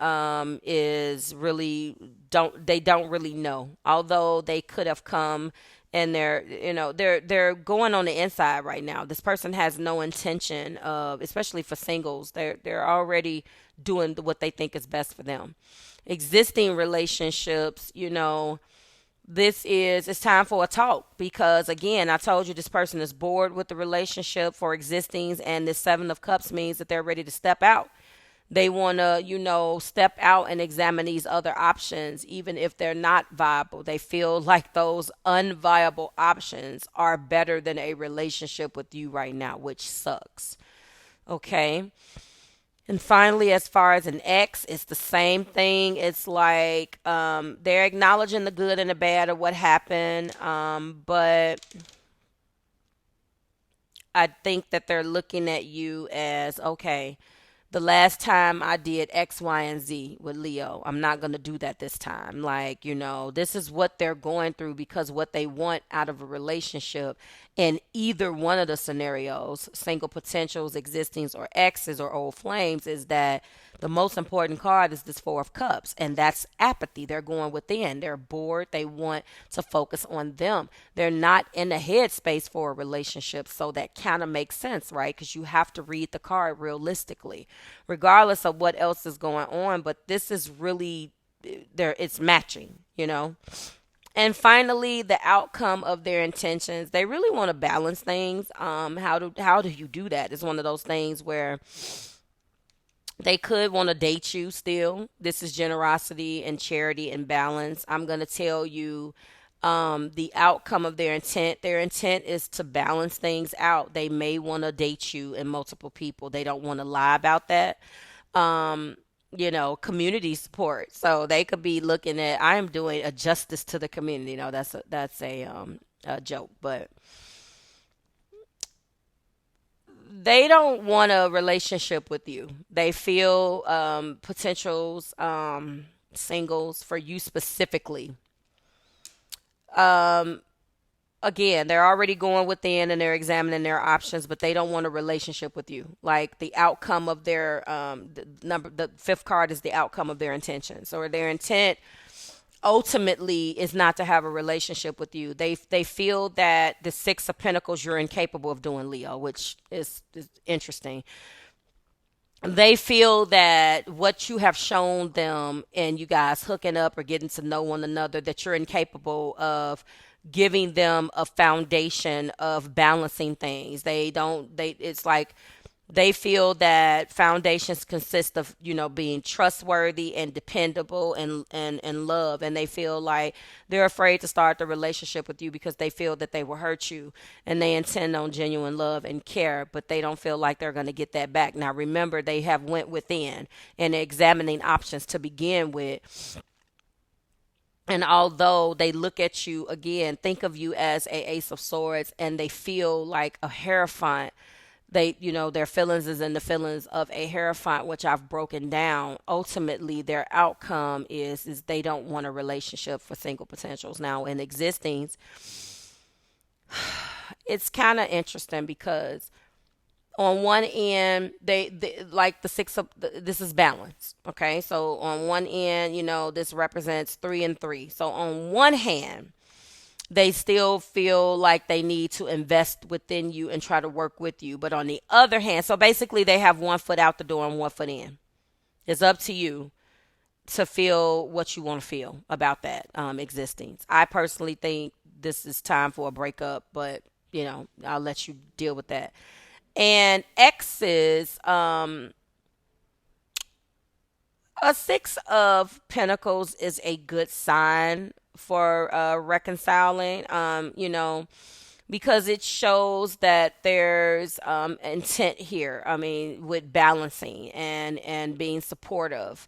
Speaker 1: is really don't really know. Although they could have come and they're going on the inside right now. This person has no intention of, especially for singles, they're already doing what they think is best for them. Existing relationships, it's time for a talk because, again, I told you this person is bored with the relationship for existing, and this Seven of Cups means that they're ready to step out. They want to, step out and examine these other options, even if they're not viable. They feel like those unviable options are better than a relationship with you right now, which sucks. Okay. And finally, as far as an ex, it's the same thing. It's like they're acknowledging the good and the bad of what happened, but I think that they're looking at you as, okay, the last time I did X, Y, and Z with Leo, I'm not going to do that this time. Like, this is what they're going through, because what they want out of a relationship in either one of the scenarios, single potentials, existings, or exes or old flames, is that the most important card is this Four of Cups, and that's apathy. They're going within. They're bored. They want to focus on them. They're not in the headspace for a relationship, so that kind of makes sense, right? Because you have to read the card realistically, regardless of what else is going on. But this is really there. It's matching. And finally, the outcome of their intentions. They really want to balance things. How do you do that? It's one of those things where they could want to date you still. This is generosity and charity and balance. I'm going to tell you the outcome of their intent. Their intent is to balance things out. They may want to date you and multiple people. They don't want to lie about that. Community support. So they could be looking at, I am doing a justice to the community. That's a joke, but they don't want a relationship with you. They feel potentials, singles for you specifically. Again, they're already going within and they're examining their options, but they don't want a relationship with you. Like the outcome of their the fifth card is the outcome of their intentions, or their intent ultimately is not to have a relationship with you. They feel that the Six of Pentacles, you're incapable of doing, Leo, which is interesting. They feel that what you have shown them and you guys hooking up or getting to know one another, that you're incapable of giving them a foundation of balancing things. It's like they feel that foundations consist of, being trustworthy and dependable and love. And they feel like they're afraid to start the relationship with you because they feel that they will hurt you, and they intend on genuine love and care, but they don't feel like they're going to get that back. Now, remember, they have went within and examining options to begin with. And although they look at you, again, think of you as a Ace of Swords, and they feel like a Hierophant. Their feelings is in the feelings of a Hierophant, which I've broken down. Ultimately, their outcome is they don't want a relationship for single potentials. Now, in existings, it's kind of interesting because on one end, they like the this is balance. Okay. So on one end, this represents 3 and 3. So on one hand, they still feel like they need to invest within you and try to work with you. But on the other hand, so basically they have one foot out the door and one foot in. It's up to you to feel what you want to feel about that existing. I personally think this is time for a breakup, but I'll let you deal with that. And exes, a Six of Pentacles is a good sign for reconciling, because it shows that there's intent here. I mean, with balancing and being supportive.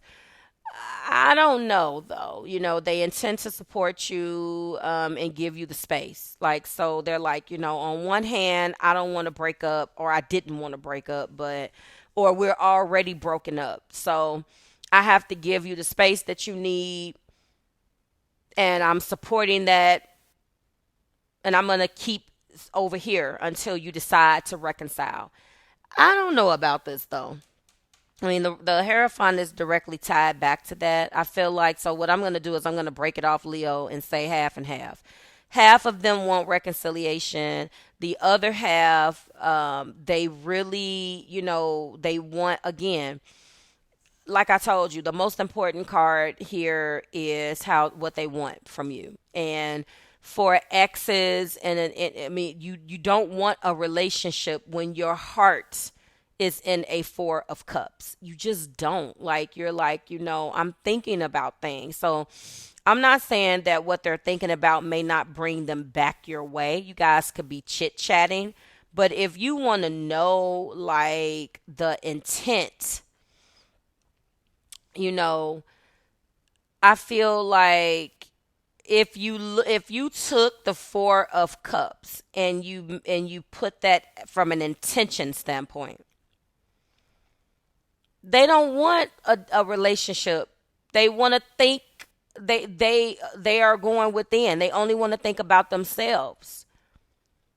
Speaker 1: I don't know though. They intend to support you and give you the space. Like, so they're like, on one hand, I don't want to break up, or I didn't want to break up, or we're already broken up. So I have to give you the space that you need, and I'm supporting that, and I'm going to keep over here until you decide to reconcile. I don't know about this though. I mean, the Hierophant is directly tied back to that. I feel like, so what I'm going to do is I'm going to break it off, Leo, and say half and half. Half of them want reconciliation. The other half, they really, they want, again, like I told you, the most important card here is what they want from you. And for exes, I mean, you don't want a relationship when your heart is in a Four of Cups. You just don't. Like, you're like, I'm thinking about things. So I'm not saying that what they're thinking about may not bring them back your way. You guys could be chit-chatting. But if you want to know, like, the intent, I feel like if you took the Four of Cups and you put that from an intention standpoint, they don't want a relationship. They want to think they are going within. They only want to think about themselves.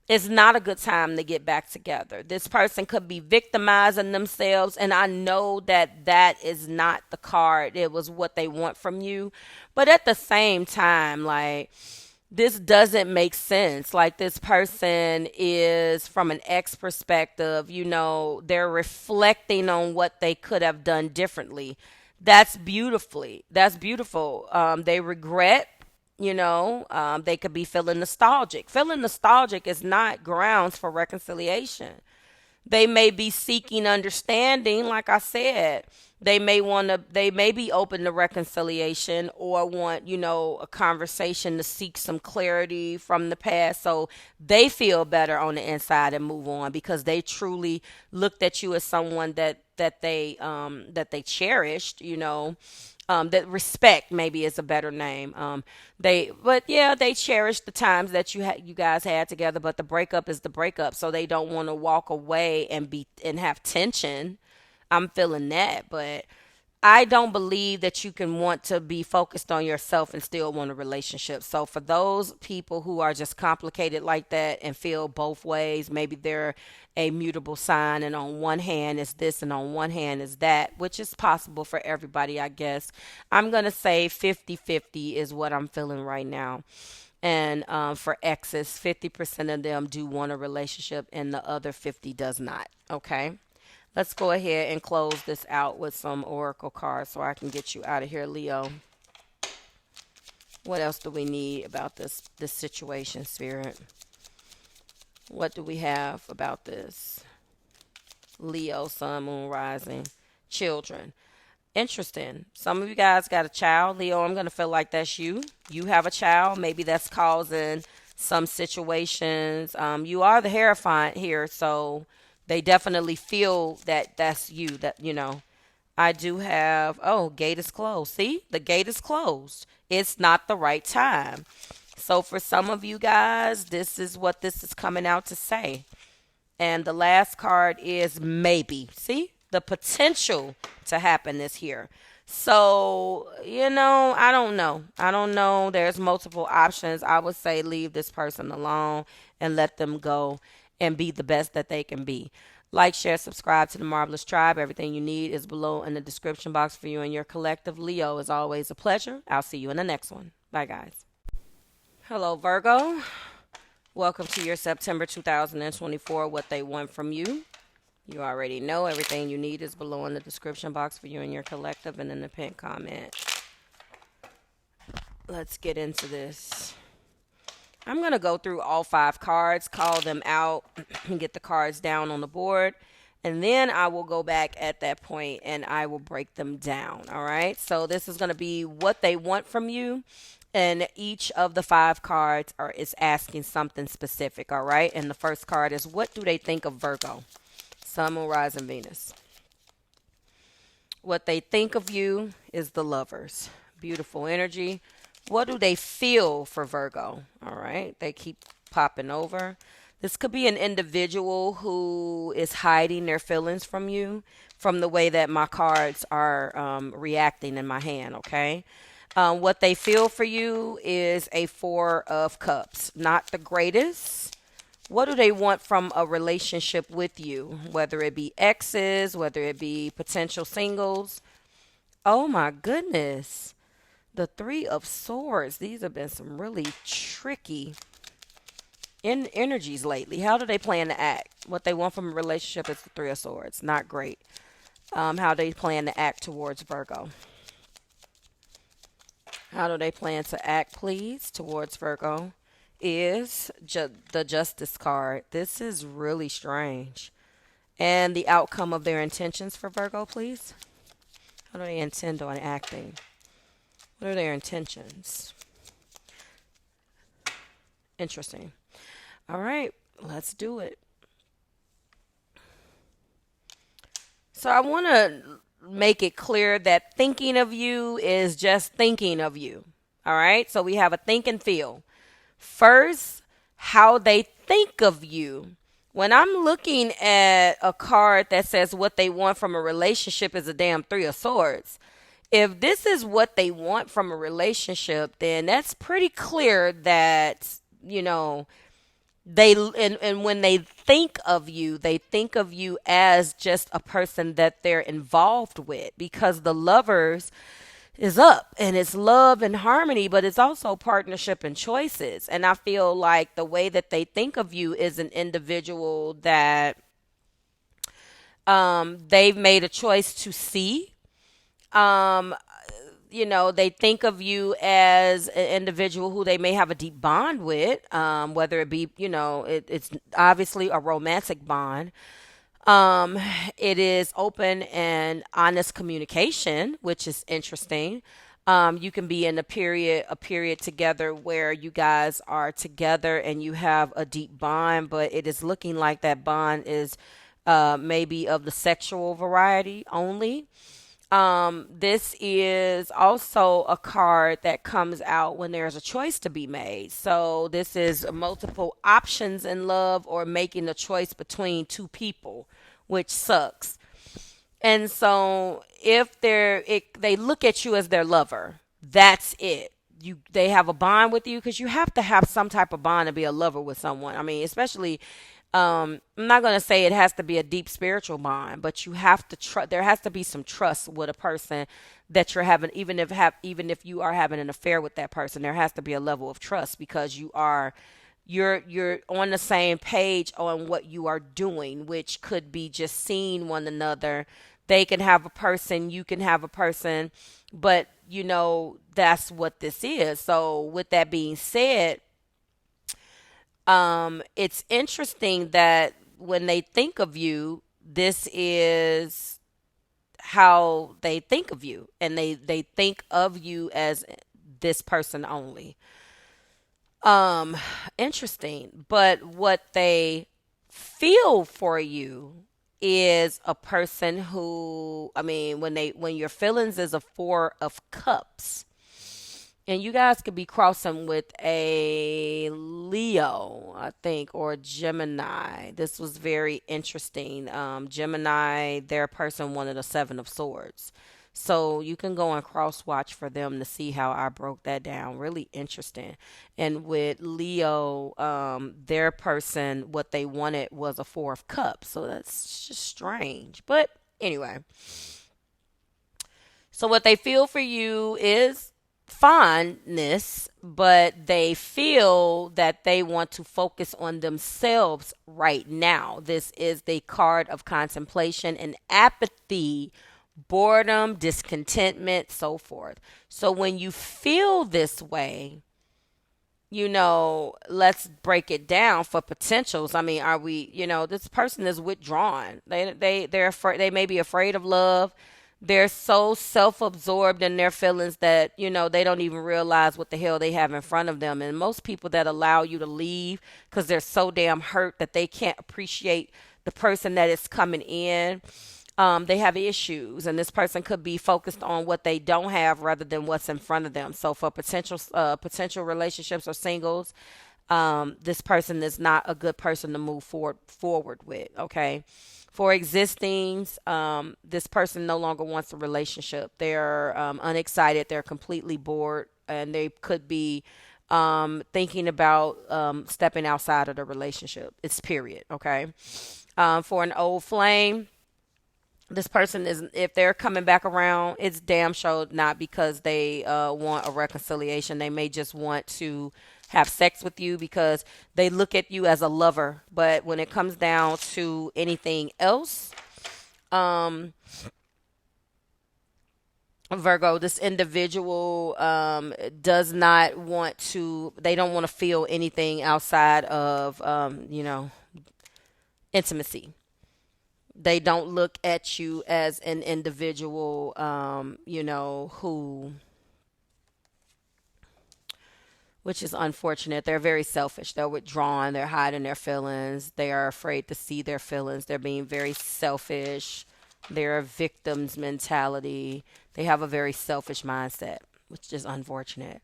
Speaker 1: It's not a good time to get back together. This person could be victimizing themselves, and I know that that is not the card. It was what they want from you. But at the same time, like, this doesn't make sense. Like, this person is, from an ex perspective, they're reflecting on what they could have done differently. That's beautiful. They regret. They could be feeling nostalgic. Feeling nostalgic is not grounds for reconciliation. They may be seeking understanding, like I said. They may be open to reconciliation, or want, a conversation to seek some clarity from the past, so they feel better on the inside and move on, because they truly looked at you as someone that they cherished, that respect maybe is a better name. They cherish the times that you guys had together, but the breakup is the breakup, so they don't want to walk away and have tension. I'm feeling that, but I don't believe that you can want to be focused on yourself and still want a relationship. So for those people who are just complicated like that and feel both ways, maybe they're a mutable sign, and on one hand is this and on one hand is that, which is possible for everybody, I guess. I'm going to say 50-50 is what I'm feeling right now. And for exes, 50% of them do want a relationship and the other 50 does not. Okay. Let's go ahead and close this out with some oracle cards so I can get you out of here, Leo. What else do we need about this situation, Spirit? What do we have about this? Leo, Sun, Moon, Rising, children. Interesting. Some of you guys got a child. Leo, I'm going to feel like that's you. You have a child. Maybe that's causing some situations. You are the Hierophant here, so they definitely feel that that's you, I do have, gate is closed. See, the gate is closed. It's not the right time. So for some of you guys, this is what this is coming out to say. And the last card is maybe. See, the potential to happen is here. So, I don't know. There's multiple options. I would say leave this person alone and let them go and be the best that they can be. Like, share, subscribe to the Marvelous Tribe. Everything you need is below in the description box for you and your collective. Leo, is always a pleasure. I'll see you in the next one. Bye, guys. Hello, Virgo. Welcome to your September 2024, what they want from you. You already know everything you need is below in the description box for you and your collective and in the pinned comment. Let's get into this. I'm going to go through all 5 cards, call them out, and get the cards down on the board. And then I will go back at that point and I will break them down. All right. So this is going to be what they want from you. And each of the 5 cards is asking something specific. All right. And the first card is, what do they think of Virgo? Sun, Moon, Rising, Venus. What they think of you is the Lovers. Beautiful energy. What do they feel for Virgo? All right. They keep popping over. This could be an individual who is hiding their feelings from you, from the way that my cards are reacting in my hand. Okay. What they feel for you is a 4 of Cups. Not the greatest. What do they want from a relationship with you? Whether it be exes, whether it be potential singles. Oh my goodness. The 3 of Swords. These have been some really tricky energies lately. How do they plan to act? What they want from a relationship is the 3 of Swords. Not great. How they plan to act towards Virgo. How do they plan to act, please, towards Virgo? Is the Justice card. This is really strange. And the outcome of their intentions for Virgo, please. How do they intend on acting? What are their intentions? Interesting. All right, let's do it. So I want to make it clear that thinking of you is just thinking of you. All right, so we have a think and feel. First, how they think of you. When I'm looking at a card that says what they want from a relationship is a damn Three of Swords. If this is what they want from a relationship, then that's pretty clear that, and when they think of you, they think of you as just a person that they're involved with, because the Lovers is up and it's love and harmony, but it's also partnership and choices. And I feel like the way that they think of you is an individual that they've made a choice to see. They think of you as an individual who they may have a deep bond with, whether it be, it's obviously a romantic bond. It is open and honest communication, which is interesting. You can be in a period together where you guys are together and you have a deep bond, but it is looking like that bond is maybe of the sexual variety only. This is also a card that comes out when there's a choice to be made. So this is multiple options in love, or making a choice between two people, which sucks. And so if they look at you as their lover, that's it. They have a bond with you, because you have to have some type of bond to be a lover with someone. I mean, especially I'm not going to say it has to be a deep spiritual bond, but you have to there has to be some trust with a person that you're having, even if you are having an affair with that person. There has to be a level of trust, because you're on the same page on what you are doing, which could be just seeing one another. They can have a person, you can have a person, but that's what this is. So with that being said, it's interesting that when they think of you, this is how they think of you, and they think of you as this person only. Interesting. But what they feel for you is a person who, when your feelings is a Four of Cups, and you guys could be crossing with a Leo, I think, or a Gemini. This was very interesting. Gemini, their person wanted a Seven of Swords. So you can go and cross watch for them to see how I broke that down. Really interesting. And with Leo, their person, what they wanted was a Four of Cups. So that's just strange. But anyway. So what they feel for you is fondness, but they feel that they want to focus on themselves right now. This is the card of contemplation and apathy, boredom, discontentment, so forth. So when you feel this way, let's break it down for potentials. I mean, are we, this person is withdrawn. They're afraid, they may be afraid of love. They're so self-absorbed in their feelings that, they don't even realize what the hell they have in front of them. And most people that allow you to leave because they're so damn hurt that they can't appreciate the person that is coming in, they have issues. And this person could be focused on what they don't have rather than what's in front of them. So for potential relationships or singles, this person is not a good person to move forward with, okay? For existings, this person no longer wants a relationship. They're unexcited. They're completely bored, and they could be thinking about stepping outside of the relationship. It's period, okay? For an old flame, this person is, if they're coming back around, it's damn sure not because they want a reconciliation. They may just want to have sex with you because they look at you as a lover. But when it comes down to anything else, Virgo, this individual does not want to, they don't want to feel anything outside of, intimacy. They don't look at you as an individual, who, which is unfortunate. They're very selfish. They're withdrawn. They're hiding their feelings. They are afraid to see their feelings. They're being very selfish. They're a victim's mentality. They have a very selfish mindset, which is unfortunate.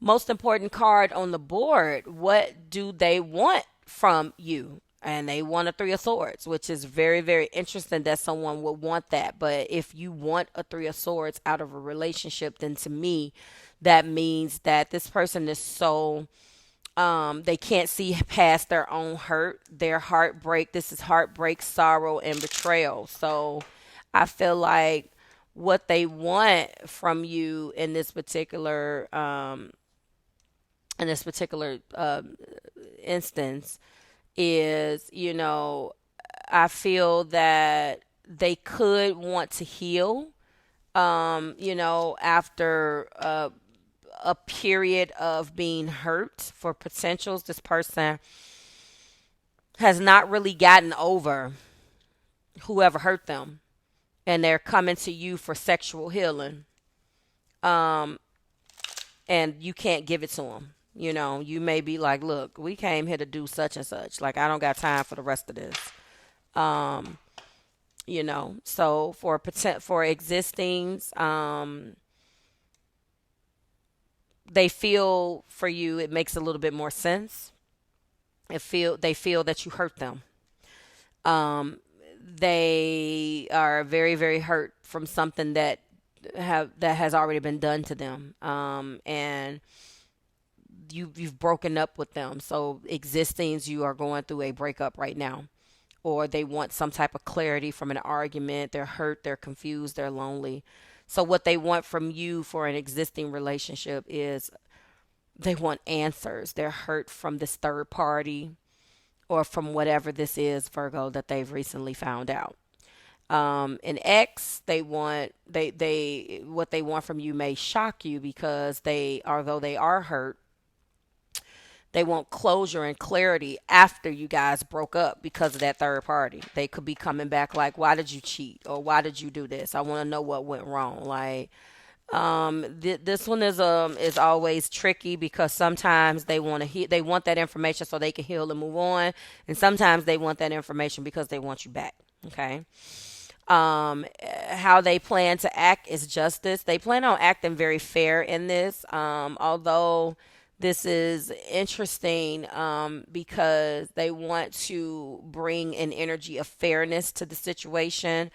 Speaker 1: Most important card on the board, what do they want from you? And they want a Three of Swords, which is very, very interesting that someone would want that. But if you want a Three of Swords out of a relationship, then to me, that means that this person is so, they can't see past their own hurt, their heartbreak. This is heartbreak, sorrow, and betrayal. So I feel like what they want from you in this particular instance is, I feel that they could want to heal, after a period of being hurt. For potentials, this person has not really gotten over whoever hurt them, and they're coming to you for sexual healing. And you can't give it to them. You may be like, look, we came here to do such and such. Like, I don't got time for the rest of this. So for existings, they feel for you, it makes a little bit more sense. They feel that you hurt them. They are very, very hurt from something that has already been done to them. And you've broken up with them. So existings, you are going through a breakup right now, or they want some type of clarity from an argument. They're hurt, they're confused, they're lonely. So what they want from you for an existing relationship is they want answers. They're hurt from this third party or from whatever this is, Virgo, that they've recently found out. An ex, what they want from you may shock you, because although they are hurt, they want closure and clarity after you guys broke up because of that third party. They could be coming back like, why did you cheat? Or why did you do this? I want to know what went wrong. Like, this one is always tricky, because sometimes they want that information so they can heal and move on. And sometimes they want that information because they want you back. Okay. How they plan to act is justice. They plan on acting very fair in this. Although this is interesting, because they want to bring an energy of fairness to the situation.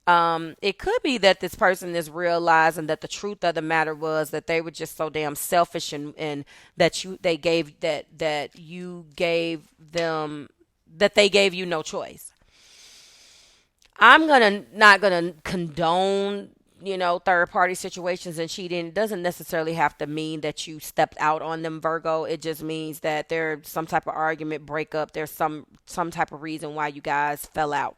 Speaker 1: It could be that this person is realizing that the truth of the matter was that they were just so damn selfish, and that they gave you no choice. I'm not gonna condone, third party situations and cheating. It doesn't necessarily have to mean that you stepped out on them, Virgo. It just means that there's some type of argument, breakup. There's some type of reason why you guys fell out.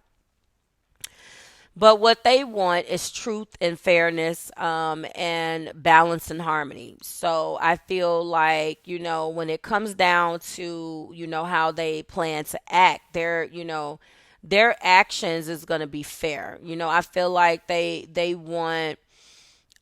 Speaker 1: But what they want is truth and fairness, and balance and harmony. So I feel like, when it comes down to, how they plan to act, their actions is going to be fair. I feel like they want,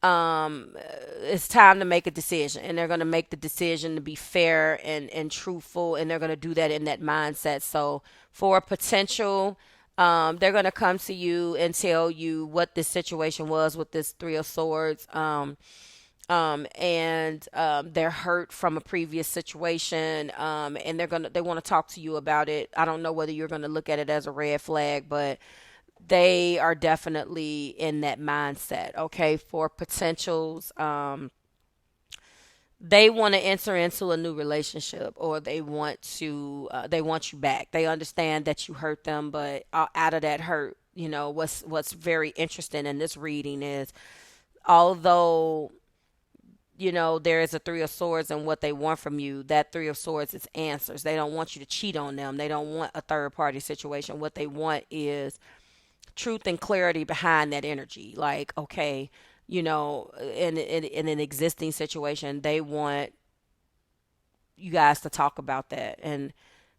Speaker 1: it's time to make a decision, and they're going to make the decision to be fair and truthful, and they're going to do that in that mindset. So for a potential, they're going to come to you and tell you what this situation was with this Three of Swords. And they're hurt from a previous situation, and they want to talk to you about it. I don't know whether you're going to look at it as a red flag, but they are definitely in that mindset. Okay, for potentials, they want to enter into a new relationship, or they want you back. They understand that you hurt them, but out of that hurt, what's very interesting in this reading is, although there is a Three of Swords, and what they want from you, that Three of Swords is answers. They don't want you to cheat on them. They don't want a third party situation. What they want is truth and clarity behind that energy. Like, okay, in an existing situation, they want you guys to talk about that. And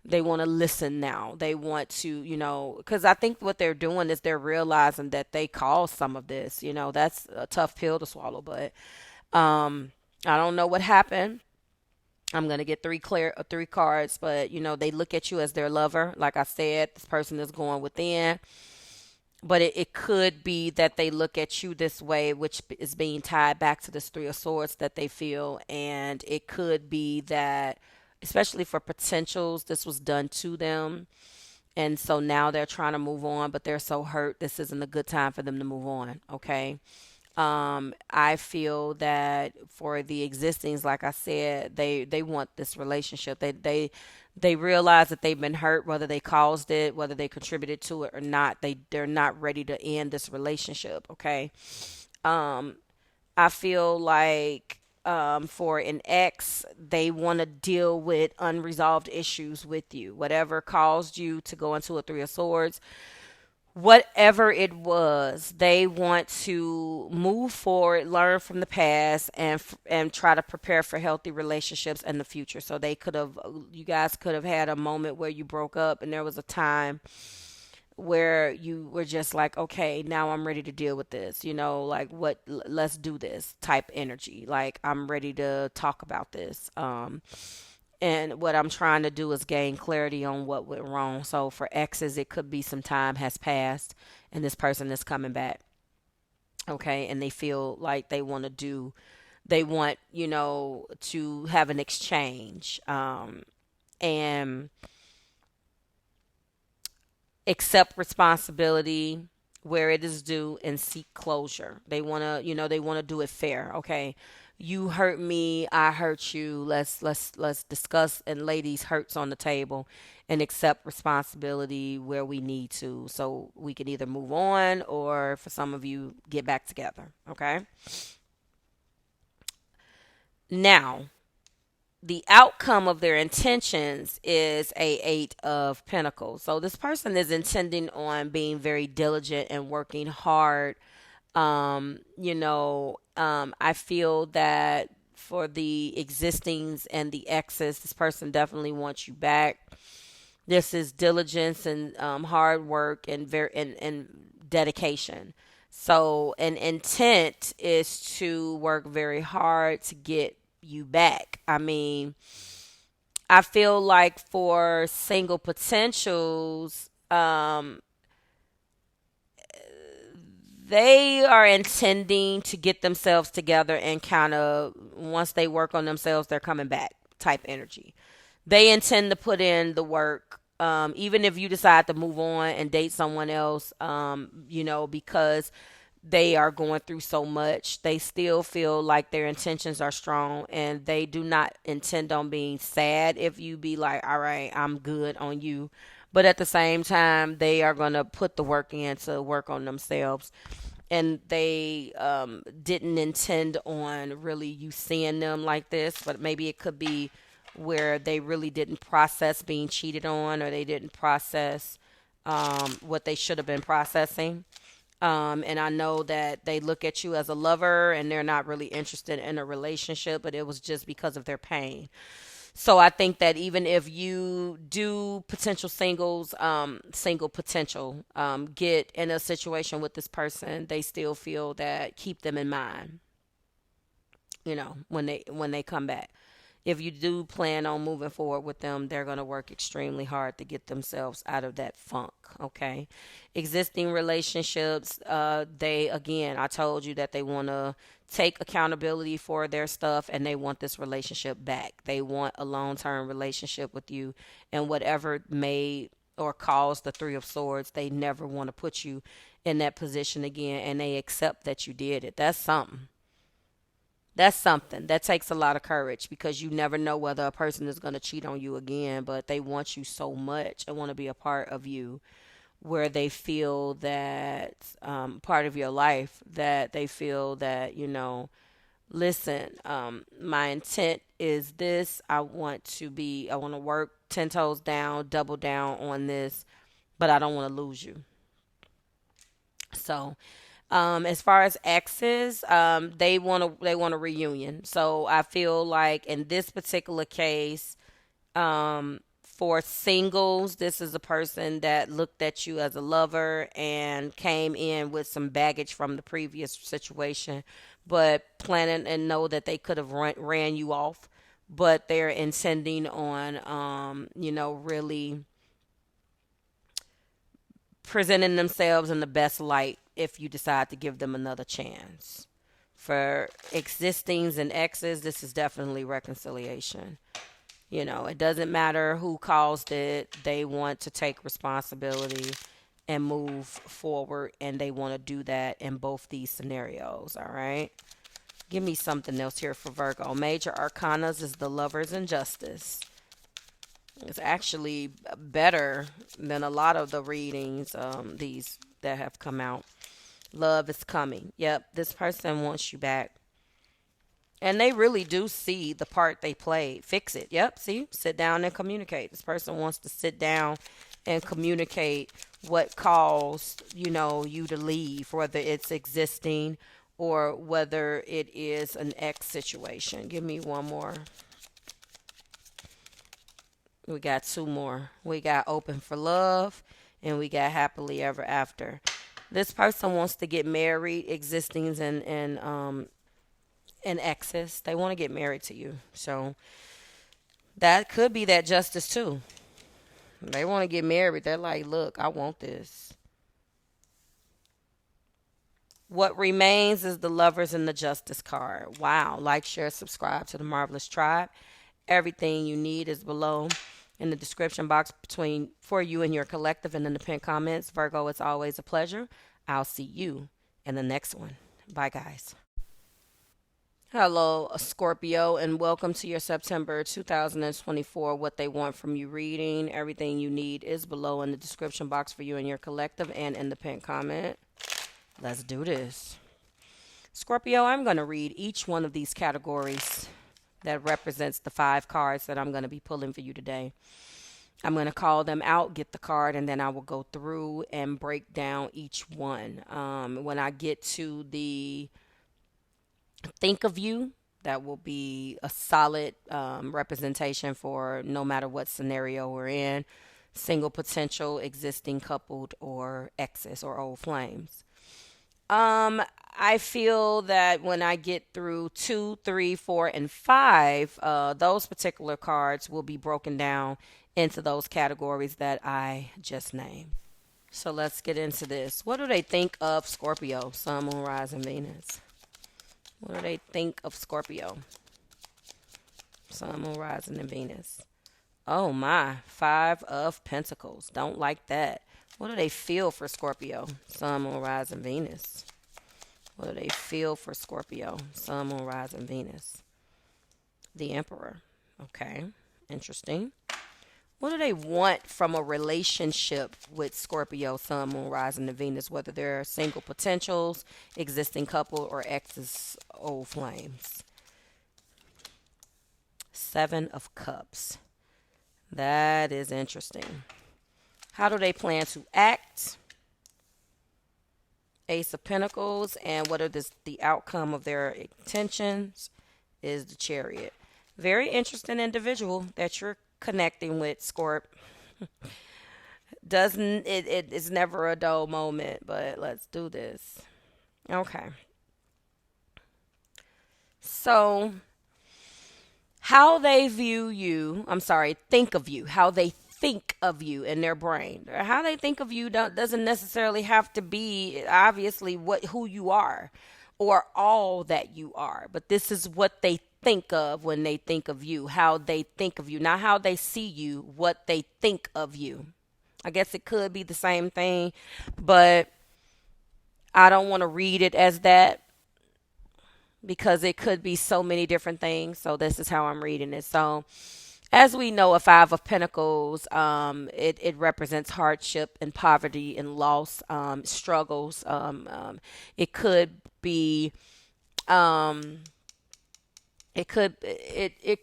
Speaker 1: They want to listen now. They want to, because I think what they're doing is they're realizing that they caused some of this. That's a tough pill to swallow, but I don't know what happened. I'm gonna get three cards, but they look at you as their lover. Like I said, this person is going within, but it could be that they look at you this way, which is being tied back to this Three of Swords that they feel, and it could be that, especially for potentials, this was done to them, and so now they're trying to move on, but they're so hurt. This isn't a good time for them to move on. Okay. I feel that for the existings, like I said, they want this relationship. They realize that they've been hurt, whether they caused it, whether they contributed to it or not. They're not ready to end this relationship. Okay. Um, I feel like for an ex, they want to deal with unresolved issues with you. Whatever caused you to go into a Three of Swords, whatever it was, they want to move forward, learn from the past, and try to prepare for healthy relationships in the future. So you guys could have had a moment where you broke up, and there was a time where you were just like, okay, now I'm ready to deal with this. Like let's do this type energy. Like I'm ready to talk about this. And what I'm trying to do is gain clarity on what went wrong. So for exes, it could be some time has passed and this person is coming back. Okay. And they feel like they want, to have an exchange, and accept responsibility where it is due and seek closure. They want to do it fair. Okay. You hurt me, I hurt you. Let's discuss and lay these hurts on the table and accept responsibility where we need to, so we can either move on or, for some of you, get back together. Okay. Now, the outcome of their intentions is a Eight of Pentacles. So this person is intending on being very diligent and working hard. I feel that for the existings and the exes, this person definitely wants you back. This is diligence and hard work and and dedication. So an intent is to work very hard to get you back. I mean, I feel like for single potentials, they are intending to get themselves together and kind of, once they work on themselves, they're coming back type energy. They intend to put in the work. Even if you decide to move on and date someone else, because they are going through so much, they still feel like their intentions are strong, and they do not intend on being sad if you be like, all right, I'm good on you. But at the same time, they are going to put the work in to work on themselves. And they didn't intend on really you seeing them like this, but maybe it could be where they really didn't process being cheated on, or they didn't process what they should have been processing. And I know that they look at you as a lover and they're not really interested in a relationship, but it was just because of their pain. So I think that even if you do potential singles, single potential, get in a situation with this person, they still feel that keep them in mind, when they come back. If you do plan on moving forward with them, they're going to work extremely hard to get themselves out of that funk. Okay. Existing relationships, I told you that they want to take accountability for their stuff, and they want this relationship back. They want a long-term relationship with you, and whatever made or caused the Three of Swords, they never want to put you in that position again, and they accept that you did it. That's something. That's something that takes a lot of courage, because you never know whether a person is going to cheat on you again, but they want you so much and want to be a part of you, where they feel that part of your life, that they feel that, listen, my intent is this. I want to work 10 toes down, double down on this, but I don't want to lose you. So, as far as exes, they want a reunion. So I feel like in this particular case, For singles, this is a person that looked at you as a lover and came in with some baggage from the previous situation, but planning and know that they could have ran you off, but they're intending on, really presenting themselves in the best light if you decide to give them another chance. For existings and exes, this is definitely reconciliation. It doesn't matter who caused it. They want to take responsibility and move forward, and they want to do that in both these scenarios, all right? Give me something else here for Virgo. Major Arcanas is the Lovers and Justice. It's actually better than a lot of the readings, these that have come out. Love is coming. Yep, this person wants you back. And they really do see the part they played. Fix it. Yep, see? Sit down and communicate. This person wants to sit down and communicate what caused, you to leave, whether it's existing or whether it is an ex situation. Give me one more. We got two more. We got open for love and we got happily ever after. This person wants to get married, existings and exes. They want to get married to you. So that could be that justice too. They want to get married. They're like, look, I want this. What remains is the Lovers and the Justice card. Wow. Like, share, subscribe to the Marvelous Tribe. Everything you need is below in the description box for you and your collective and in the pinned comments. Virgo, it's always a pleasure. I'll see you in the next one. Bye, guys. Hello, Scorpio, and welcome to your September 2024 What They Want From You reading. Everything you need is below in the description box for you and your collective and in the pinned comment. Let's do this. Scorpio, I'm going to read each one of these categories that represents the 5 cards that I'm going to be pulling for you today. I'm going to call them out, get the card, and then I will go through and break down each one. When I get to the think of you, that will be a solid representation for no matter what scenario we're in. Single, potential, existing, coupled, or exes or old flames. I feel that when I get through 2, 3, 4, and 5, those particular cards will be broken down into those categories that I just named. So let's get into this. What do they think of Scorpio, Sun, Moon, Rising, Venus? What do they think of Scorpio? Sun, Moon, Rising, and Venus. Oh my, 5 of Pentacles. Don't like that. What do they feel for Scorpio? Sun, Moon, Rising, Venus. What do they feel for Scorpio? Sun, Moon, Rising, Venus. The Emperor. Okay, interesting. What do they want from a relationship with Scorpio, Sun, Moon, Rising, and Venus? Whether they're single potentials, existing couple, or exes, old flames. 7 of Cups. That is interesting. How do they plan to act? Ace of Pentacles. And what are the outcome of their intentions is the Chariot. Very interesting individual that you're connecting with, Scorp. It's never a dull moment, but let's do this. Okay. So how they view you, think of you, how they think of you in their brain. How they think of you doesn't necessarily have to be obviously who you are or all that you are, but this is what they think of when they think of you, how they think of you, not how they see you, what they think of you. I guess it could be the same thing, but I don't want to read it as that because it could be so many different things. So this is how I'm reading it. So as we know, a 5 of Pentacles, it represents hardship and poverty and loss, struggles. It could be, it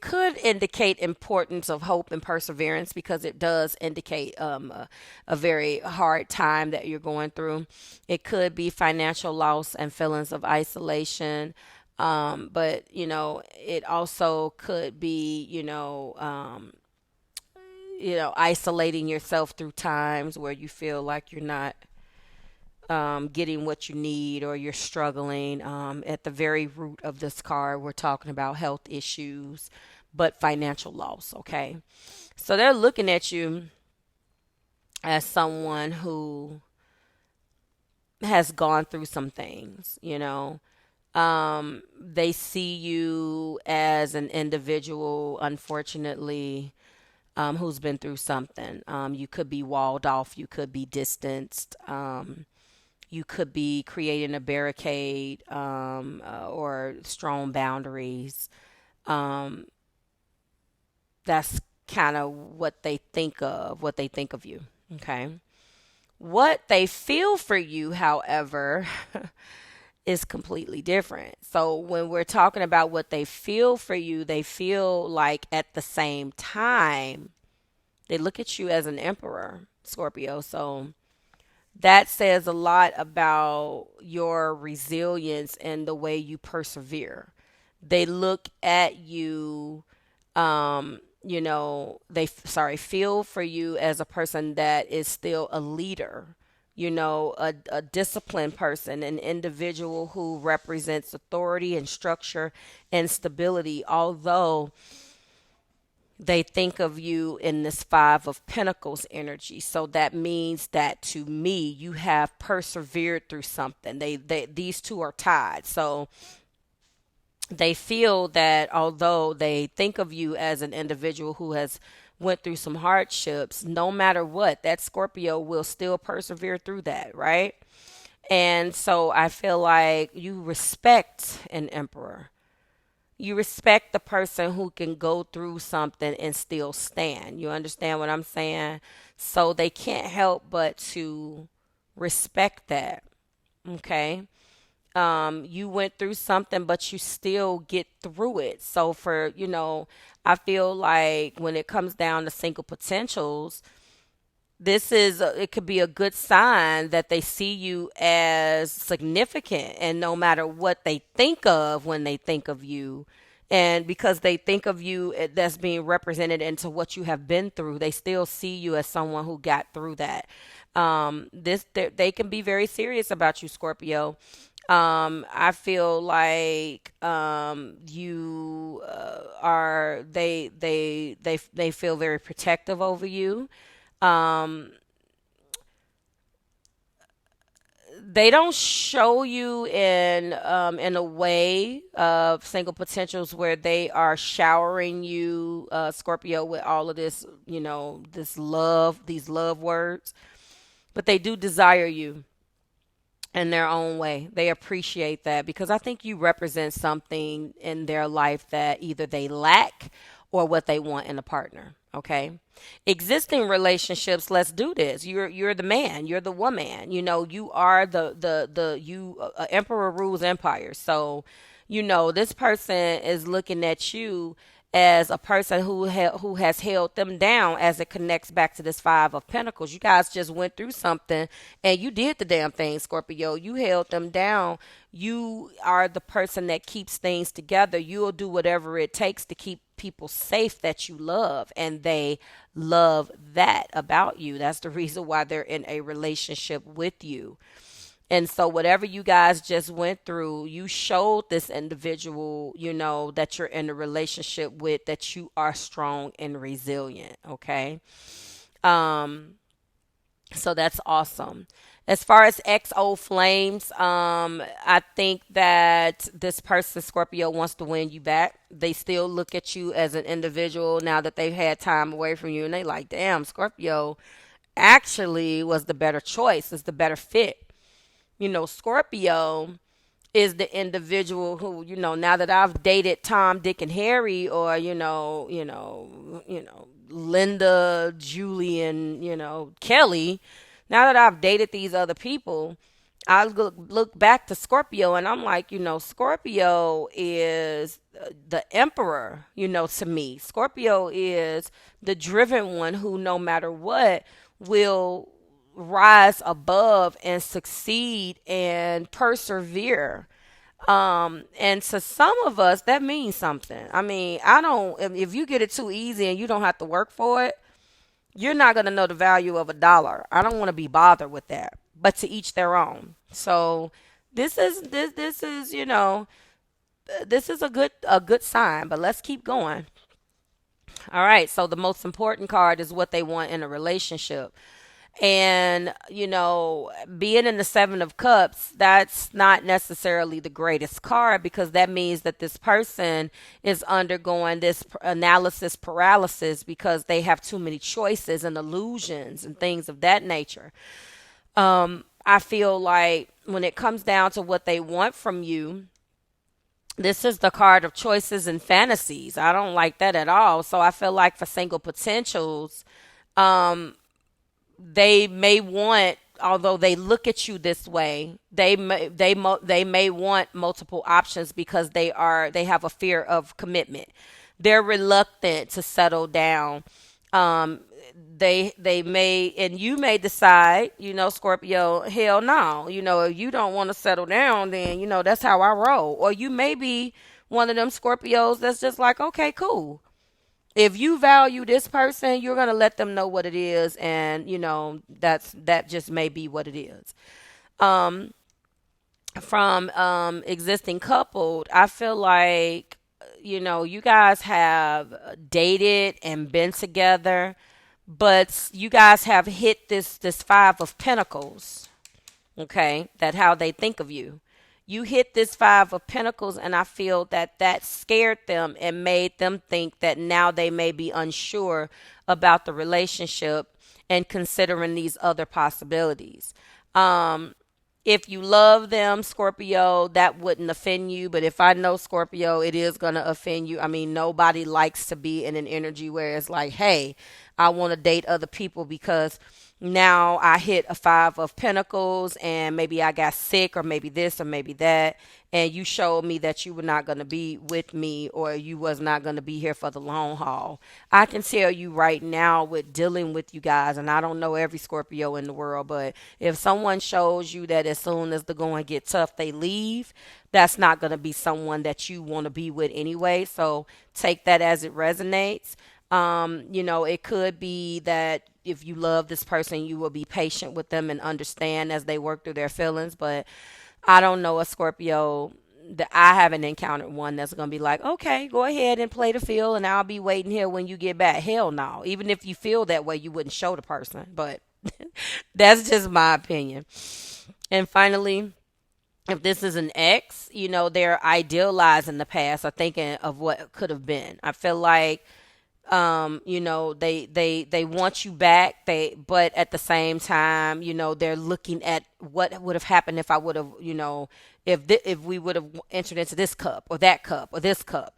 Speaker 1: could indicate importance of hope and perseverance because it does indicate a very hard time that you're going through. It could be financial loss and feelings of isolation. But it also could be, isolating yourself through times where you feel like you're not getting what you need, or you're struggling. At the very root of this card, we're talking about health issues, but financial loss. Okay. So they're looking at you as someone who has gone through some things. They see you as an individual, unfortunately, who's been through something. You could be walled off, you could be distanced, you could be creating a barricade, or strong boundaries. Um, that's kind of what they think of you. Okay. What they feel for you, however, is completely different. So when we're talking about what they feel for you, they feel like at the same time, they look at you as an emperor, Scorpio. So that says a lot about your resilience and the way you persevere. They look at you, feel for you as a person that is still a leader, a disciplined person, an individual who represents authority and structure and stability, although they think of you in this Five of Pentacles energy. So that means that, to me, you have persevered through something. These two are tied. So they feel that although they think of you as an individual who has went through some hardships, no matter what, that Scorpio will still persevere through that, right? And so I feel like you respect an emperor. You respect the person who can go through something and still stand. You understand what I'm saying? So they can't help but to respect that. Okay. You went through something, but you still get through it. So I feel like when it comes down to single potentials, it could be a good sign that they see you as significant, and no matter what they think of when they think of you, and because they think of you that's being represented into what you have been through, they still see you as someone who got through that. They can be very serious about you, Scorpio. I feel like you are they feel very protective over you. Um, they don't show you in a way of single potentials where they are showering you, Scorpio, with all of this, these love words, but they do desire you in their own way. They appreciate that, because I think you represent something in their life that either they lack or what they want in a partner. Okay. Existing relationships, let's do this. You're the man, you're the woman. You are the emperor rules empire. So, this person is looking at you as a person who has held them down, as it connects back to this Five of Pentacles. You guys just went through something and you did the damn thing, Scorpio. You held them down. You are the person that keeps things together. You'll do whatever it takes to keep people safe that you love, and they love that about you. That's the reason why they're in a relationship with you. And so whatever you guys just went through, you showed this individual, that you're in a relationship with, that you are strong and resilient. Okay. So that's awesome. As far as XO flames, I think that this person, Scorpio, wants to win you back. They still look at you as an individual now that they've had time away from you, and they like, damn, Scorpio actually was the better choice, is the better fit. Scorpio is the individual who, now that I've dated Tom, Dick, and Harry, or, Linda, Julie, and, Kelly, now that I've dated these other people, I look back to Scorpio and I'm like, Scorpio is the emperor, to me. Scorpio is the driven one who, no matter what, will rise above and succeed and persevere. And to some of us, that means something. I mean, if you get it too easy and you don't have to work for it, You're not going to know the value of a dollar. I don't want to be bothered with that. But to each their own. So this is, this is a good sign, but let's keep going. All right. So the most important card is what they want in a relationship. And, being in the Seven of Cups, that's not necessarily the greatest card, because that means that this person is undergoing this analysis paralysis because they have too many choices and illusions and things of that nature. I feel like when it comes down to what they want from you, this is the card of choices and fantasies. I don't like that at all. So I feel like for single potentials, they may want, although they look at you this way, they may want multiple options because they have a fear of commitment. They're reluctant to settle down. um they may, and you may decide, Scorpio, hell no, if you don't want to settle down, then that's how I roll. Or you may be one of them Scorpios that's just like, okay, cool. If you value this person, you're going to let them know what it is, and that just may be what it is. um from existing coupled, I feel like you guys have dated and been together, but you guys have hit this Five of Pentacles. Okay, that how they think of you. You hit this Five of Pentacles, and I feel that scared them and made them think that now they may be unsure about the relationship and considering these other possibilities. If you love them, Scorpio, that wouldn't offend you. But if I know Scorpio, it is going to offend you. I mean, nobody likes to be in an energy where it's like, hey, I want to date other people because now I hit a Five of Pentacles and maybe I got sick or maybe this or maybe that. And you showed me that you were not going to be with me, or you was not going to be here for the long haul. I can tell you right now with dealing with you guys, and I don't know every Scorpio in the world, but if someone shows you that as soon as the going get tough, they leave, that's not going to be someone that you want to be with anyway. So take that as it resonates. It could be that if you love this person, you will be patient with them and understand as they work through their feelings. But I don't know a Scorpio that I haven't encountered one that's going to be like, okay, go ahead and play the field and I'll be waiting here when you get back. Hell no. Even if you feel that way, you wouldn't show the person. But that's just my opinion. And finally, if this is an ex, they're idealizing the past or thinking of what could have been. I feel like they want you back, but at the same time, they're looking at what would have happened if I would have, if we would have entered into this cup or that cup or this cup.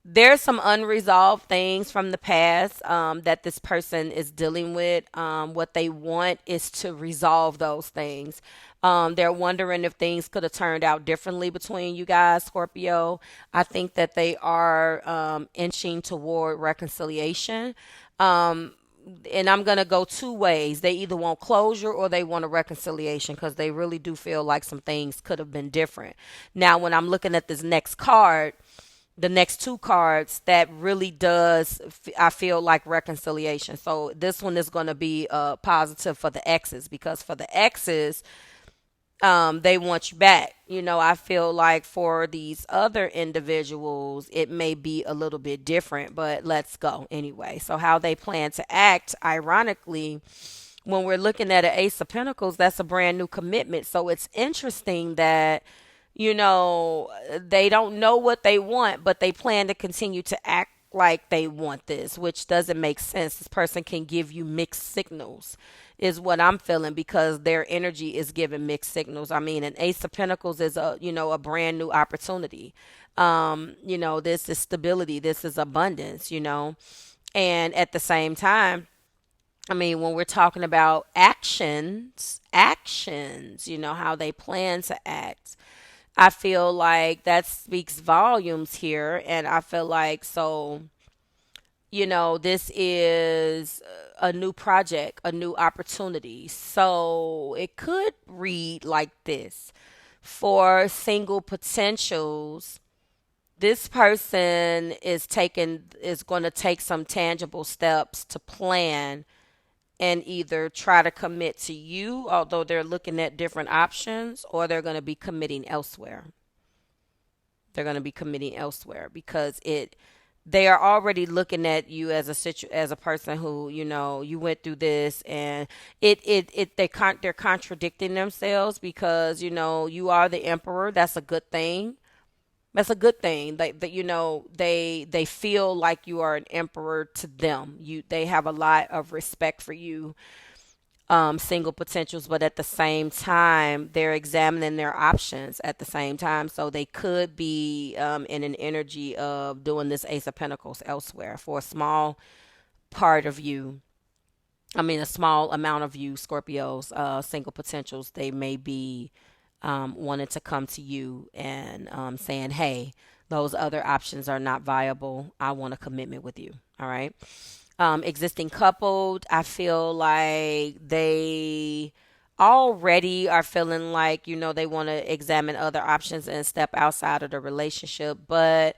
Speaker 1: There's some unresolved things from the past that this person is dealing with. What they want is to resolve those things. They're wondering if things could have turned out differently between you guys, Scorpio. I think that they are inching toward reconciliation. And I'm going to go two ways. They either want closure or they want a reconciliation, because they really do feel like some things could have been different. Now, when I'm looking at this next card, the next two cards, that really does, I feel like reconciliation. So this one is going to be positive for the exes, because for the exes, they want you back. I feel like for these other individuals, it may be a little bit different, but let's go anyway. So how they plan to act, ironically, when we're looking at an Ace of Pentacles, that's a brand new commitment. So it's interesting that they don't know what they want, but they plan to continue to act like they want this, which doesn't make sense. This person can give you mixed signals, is what I'm feeling, because their energy is giving mixed signals. I mean, an Ace of Pentacles is a brand new opportunity. This is stability. This is abundance, and at the same time, I mean, when we're talking about actions, how they plan to act, I feel like that speaks volumes here. And I feel like, so, this is a new project, a new opportunity. So it could read like this: for single potentials, This person is going to take some tangible steps to plan and either try to commit to you, although they're looking at different options, or they're going to be committing elsewhere. They're going to be committing elsewhere because they are already looking at you as as a person who, you went through this, and they're contradicting themselves because, you are the emperor. That's a good thing. That's a good thing. They feel like you are an emperor to them. They have a lot of respect for you, single potentials, but at the same time, they're examining their options at the same time. So they could be in an energy of doing this Ace of Pentacles elsewhere for a small part of you. I mean, a small amount of you, Scorpios, single potentials, they may be wanting to come to you and saying, hey, those other options are not viable. I want a commitment with you. All right. Existing coupled, I feel like they already are feeling like, they want to examine other options and step outside of the relationship, but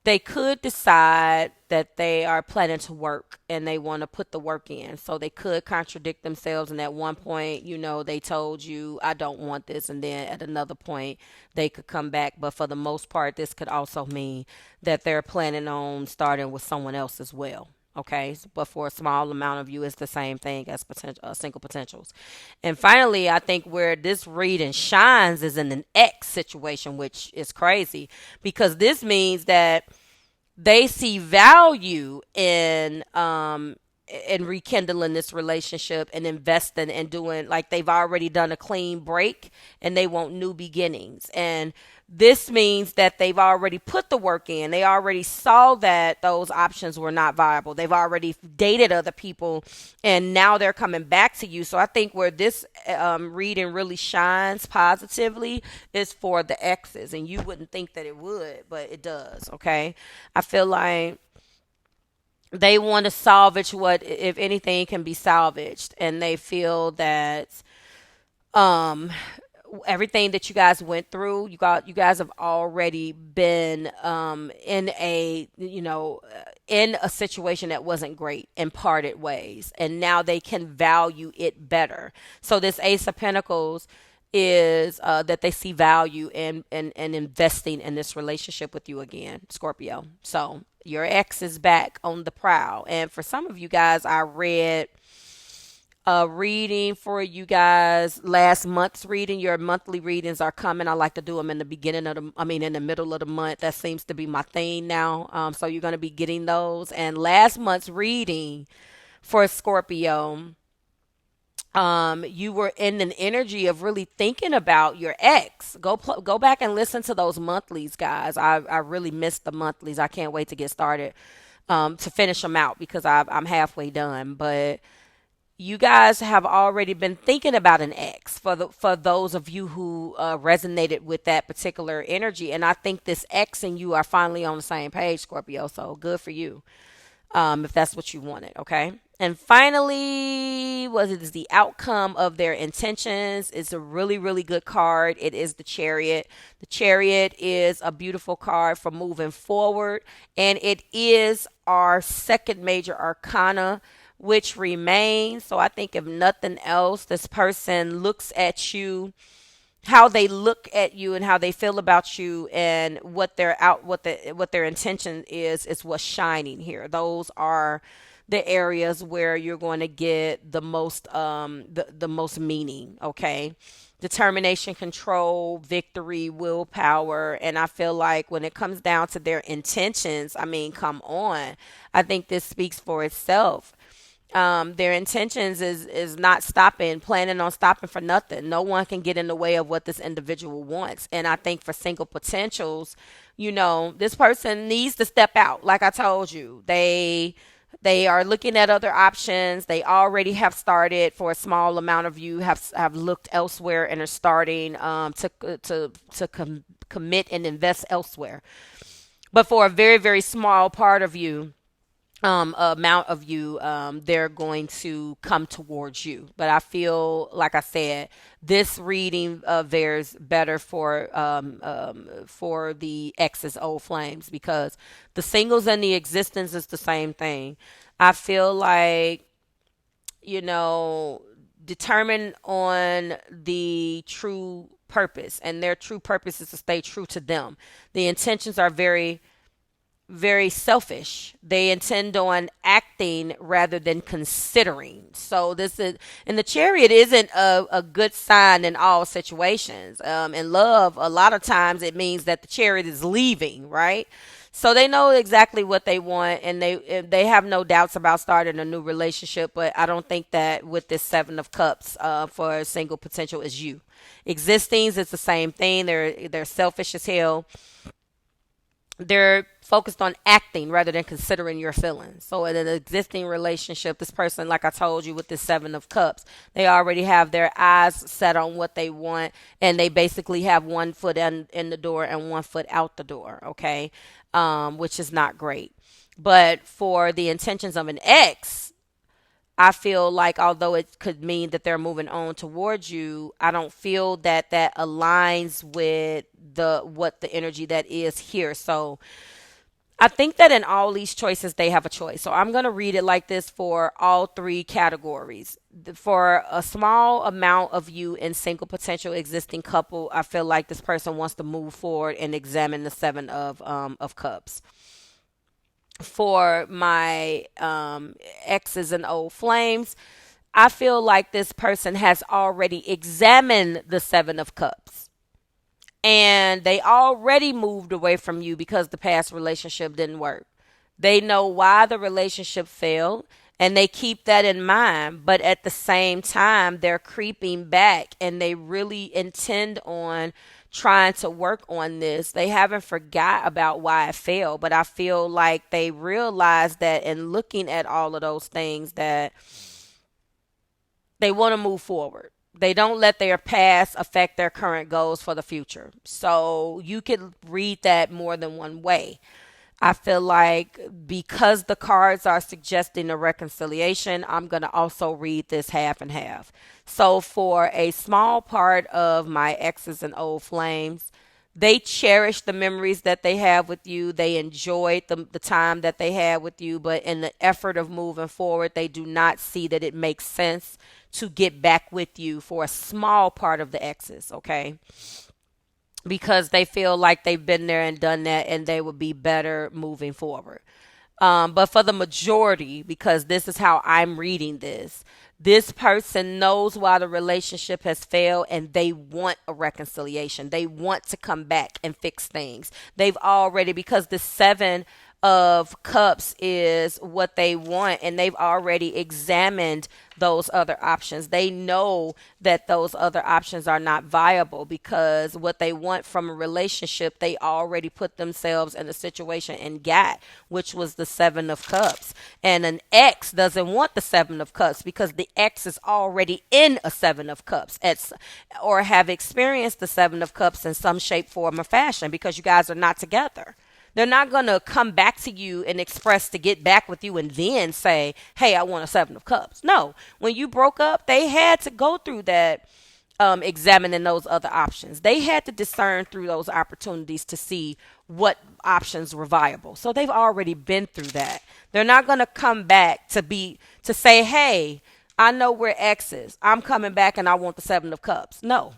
Speaker 1: they could decide that they are planning to work and they want to put the work in. So they could contradict themselves. And at one point, they told you, I don't want this. And then at another point, they could come back. But for the most part, this could also mean that they're planning on starting with someone else as well. Okay, but for a small amount of you, it's the same thing as single potentials. And finally, I think where this reading shines is in an X situation, which is crazy because this means that they see value in rekindling this relationship and investing and doing, like, they've already done a clean break and they want new beginnings. And this means that they've already put the work in. They already saw that those options were not viable. They've already dated other people and now they're coming back to you. So I think where this reading really shines positively is for the X's. And you wouldn't think that it would, but it does. Okay. I feel like they want to salvage what, if anything, can be salvaged. And they feel that everything that you guys went through, you guys have already been in a situation that wasn't great in parted ways, and now they can value it better. So this Ace of Pentacles is that they see value in investing in this relationship with you again, Scorpio. So your ex is back on the prowl. And for some of you guys, I read a reading for you guys last month's reading. Your monthly readings are coming. I like to do them in the middle of the month. That seems to be my thing now. So you're going to be getting those. And last month's reading for Scorpio, you were in an energy of really thinking about your ex. Go back and listen to those monthlies, guys. I really missed the monthlies. I can't wait to get started to finish them out because I'm halfway done. But you guys have already been thinking about an ex for those of you who resonated with that particular energy. And I think this ex and you are finally on the same page, Scorpio. So good for you, if that's what you wanted. Okay. And finally, is the outcome of their intentions. It's a really, really good card. It is the Chariot. The Chariot is a beautiful card for moving forward. And it is our second major arcana, which remains. So I think if nothing else, this person looks at you, how they look at you and how they feel about you, and what their intention is what's shining here. Those are the areas where you're going to get the most the most meaning. Okay. Determination, control, victory, willpower. And I feel like when it comes down to their intentions, I mean, come on. I think this speaks for itself. Their intentions is not planning on stopping for nothing. No one can get in the way of what this individual wants. And I think for single potentials, this person needs to step out. Like I told you, they are looking at other options. They already have started. For a small amount of you have looked elsewhere and are starting to commit and invest elsewhere. But for a very, very small part of you, amount of you, they're going to come towards you. But I feel, like I said, this reading bears better for the ex's old flames, because the singles and the existence is the same thing. I feel like, you know, determine on the true purpose, and their true purpose is to stay true to them. The intentions are very selfish. They intend on acting rather than considering. So this is, and the Chariot isn't a good sign in all situations. In love, a lot of times it means that the Chariot is leaving, right? So they know exactly what they want, and they have no doubts about starting a new relationship. But I don't think that with this Seven of Cups for a single potential is you. Existings, it's the same thing. They're selfish as hell. They're focused on acting rather than considering your feelings. So in an existing relationship, this person, like I told you with this Seven of Cups, they already have their eyes set on what they want, and they basically have one foot in the door and one foot out the door, okay? Which is not great. But for the intentions of an ex, I feel like, although it could mean that they're moving on towards you, I don't feel that that aligns with what the energy that is here. So I think that in all these choices, they have a choice. So I'm going to read it like this for all three categories. For a small amount of you in single potential existing couple, I feel like this person wants to move forward and examine the Seven of Cups. For my exes and old flames, I feel like this person has already examined the Seven of Cups, and they already moved away from you because the past relationship didn't work. They know why the relationship failed, and they keep that in mind. But at the same time, they're creeping back, and they really intend on trying to work on this. They haven't forgot about why it failed, but I feel like they realize that in looking at all of those things, that they want to move forward. They don't let their past affect their current goals for the future. So you could read that more than one way. I feel like because the cards are suggesting a reconciliation, I'm going to also read this half and half. So for a small part of my exes and old flames, they cherish the memories that they have with you. They enjoyed the time that they had with you. But in the effort of moving forward, they do not see that it makes sense to get back with you for a small part of the exes, okay? Because they feel like they've been there and done that, and they would be better moving forward. But for the majority, because this is how I'm reading this person knows why the relationship has failed, and they want a reconciliation. They want to come back and fix things. They've already, because the Seven of Cups is what they want, and they've already examined those other options. They know that those other options are not viable, because what they want from a relationship, they already put themselves in a situation and got, which was the Seven of Cups. And an ex doesn't want the Seven of Cups, because the ex is already in a Seven of Cups or have experienced the Seven of Cups in some shape, form, or fashion, because you guys are not together. They're not going to come back to you and express to get back with you and then say, hey, I want a Seven of Cups. No, when you broke up, they had to go through that, examining those other options. They had to discern through those opportunities to see what options were viable. So they've already been through that. They're not going to come back to say, hey, I know we're exes. I'm coming back and I want the Seven of Cups. No.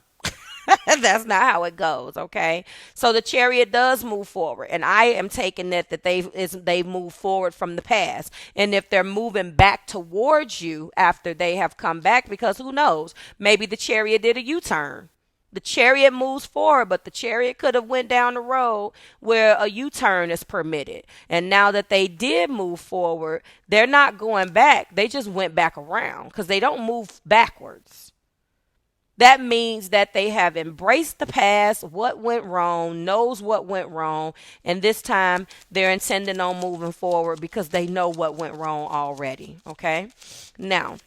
Speaker 1: That's not how it goes, okay? So the Chariot does move forward, and I am taking that they move forward from the past. And if they're moving back towards you after they have come back, because who knows, maybe the Chariot did a U-turn. The Chariot moves forward, but the Chariot could have went down the road where a U-turn is permitted. And now that they did move forward, they're not going back. They just went back around, because they don't move backwards. That means that they have embraced the past, what went wrong, knows what went wrong, and this time they're intending on moving forward because they know what went wrong already, okay? Now,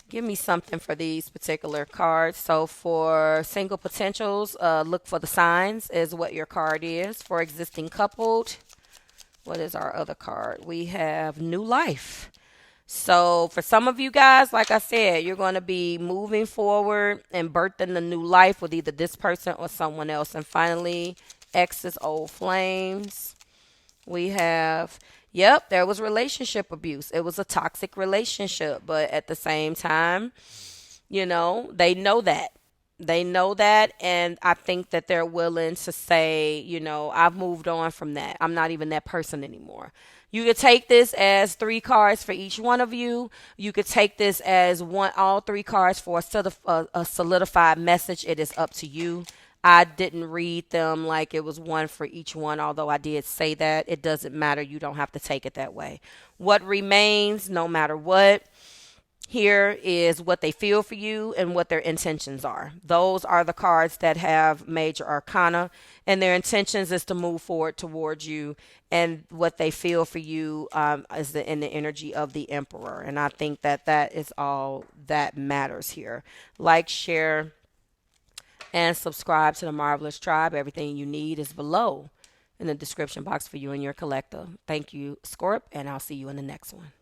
Speaker 1: give me something for these particular cards. So for single potentials, look for the signs is what your card is. For existing coupled, What is our other card? We have new life. So for some of you guys, like I said, you're going to be moving forward and birthing the new life with either this person or someone else. And finally, exes, old flames. We have, yep, there was relationship abuse. It was a toxic relationship, but at the same time, they know that. They know that, and I think that they're willing to say, I've moved on from that. I'm not even that person anymore. You could take this as 3 cards for each one of you. You could take this as all 3 cards for a solidified message. It is up to you. I didn't read them like it was one for each one, although I did say that. It doesn't matter. You don't have to take it that way. What remains, no matter what, here is what they feel for you and what their intentions are. Those are the cards that have major arcana, and their intentions is to move forward towards you, and what they feel for you is in the energy of the Emperor. And I think that is all that matters here. Like, share, and subscribe to the Marvelous Tribe. Everything you need is below in the description box for you and your collector. Thank you, Scorp, and I'll see you in the next one.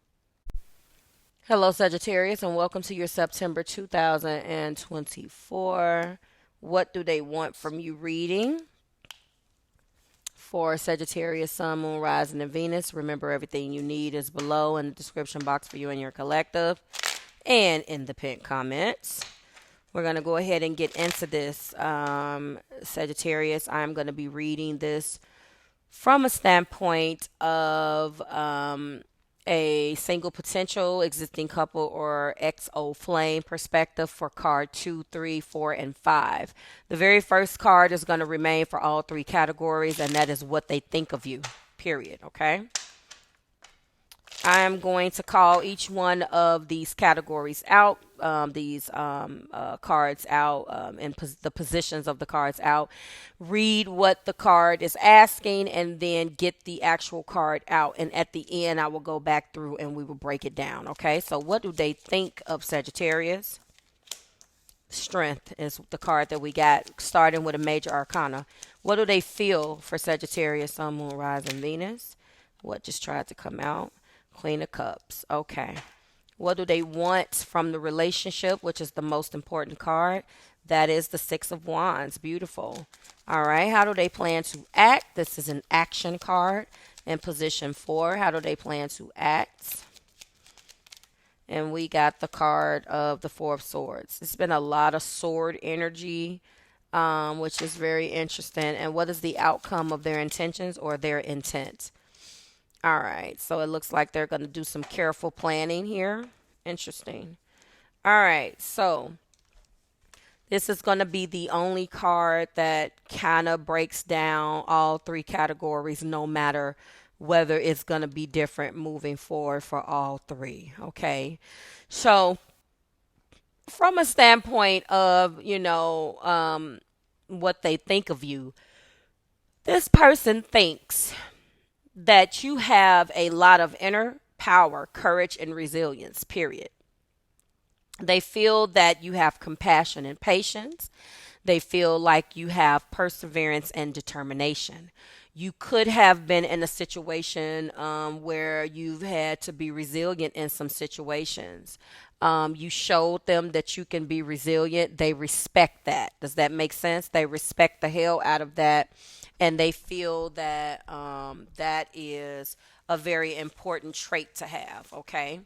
Speaker 1: Hello, Sagittarius, and welcome to your September 2024. What do they want from you reading? For Sagittarius, Sun, Moon, Rising, and Venus, remember everything you need is below in the description box for you and your collective and in the pinned comments. We're going to go ahead and get into this, Sagittarius. I'm going to be reading this from a standpoint of a single potential, existing couple, or XO flame perspective for card 2, 3, 4, and 5. The very first card is going to remain for all 3 categories, and that is what they think of you, period, okay? I'm going to call each one of these categories out, these cards out, and the positions of the cards out. Read what the card is asking, and then get the actual card out. And at the end, I will go back through and we will break it down. Okay, so what do they think of Sagittarius? Strength is the card that we got, starting with a major arcana. What do they feel for Sagittarius, Sun, Moon, Rising, Venus? What just tried to come out? Queen of Cups. Okay. What do they want from the relationship, which is the most important card? That is the 6 of Wands. Beautiful. All right. How do they plan to act? This is an action card in position 4. How do they plan to act? And we got the card of the 4 of Swords. It's been a lot of sword energy, which is very interesting. And what is the outcome of their intentions or their intent? All right, so it looks like they're going to do some careful planning here. Interesting. All right, so this is going to be the only card that kind of breaks down all 3 categories, no matter whether it's going to be different moving forward for all 3. Okay, so from a standpoint of, what they think of you, this person thinks that you have a lot of inner power, courage, and resilience, period. They feel that you have compassion and patience. They feel like you have perseverance and determination. You could have been in a situation where you've had to be resilient in some situations. You showed them that you can be resilient. They respect that. Does that make sense? They respect the hell out of that. And they feel that that is a very important trait to have, okay?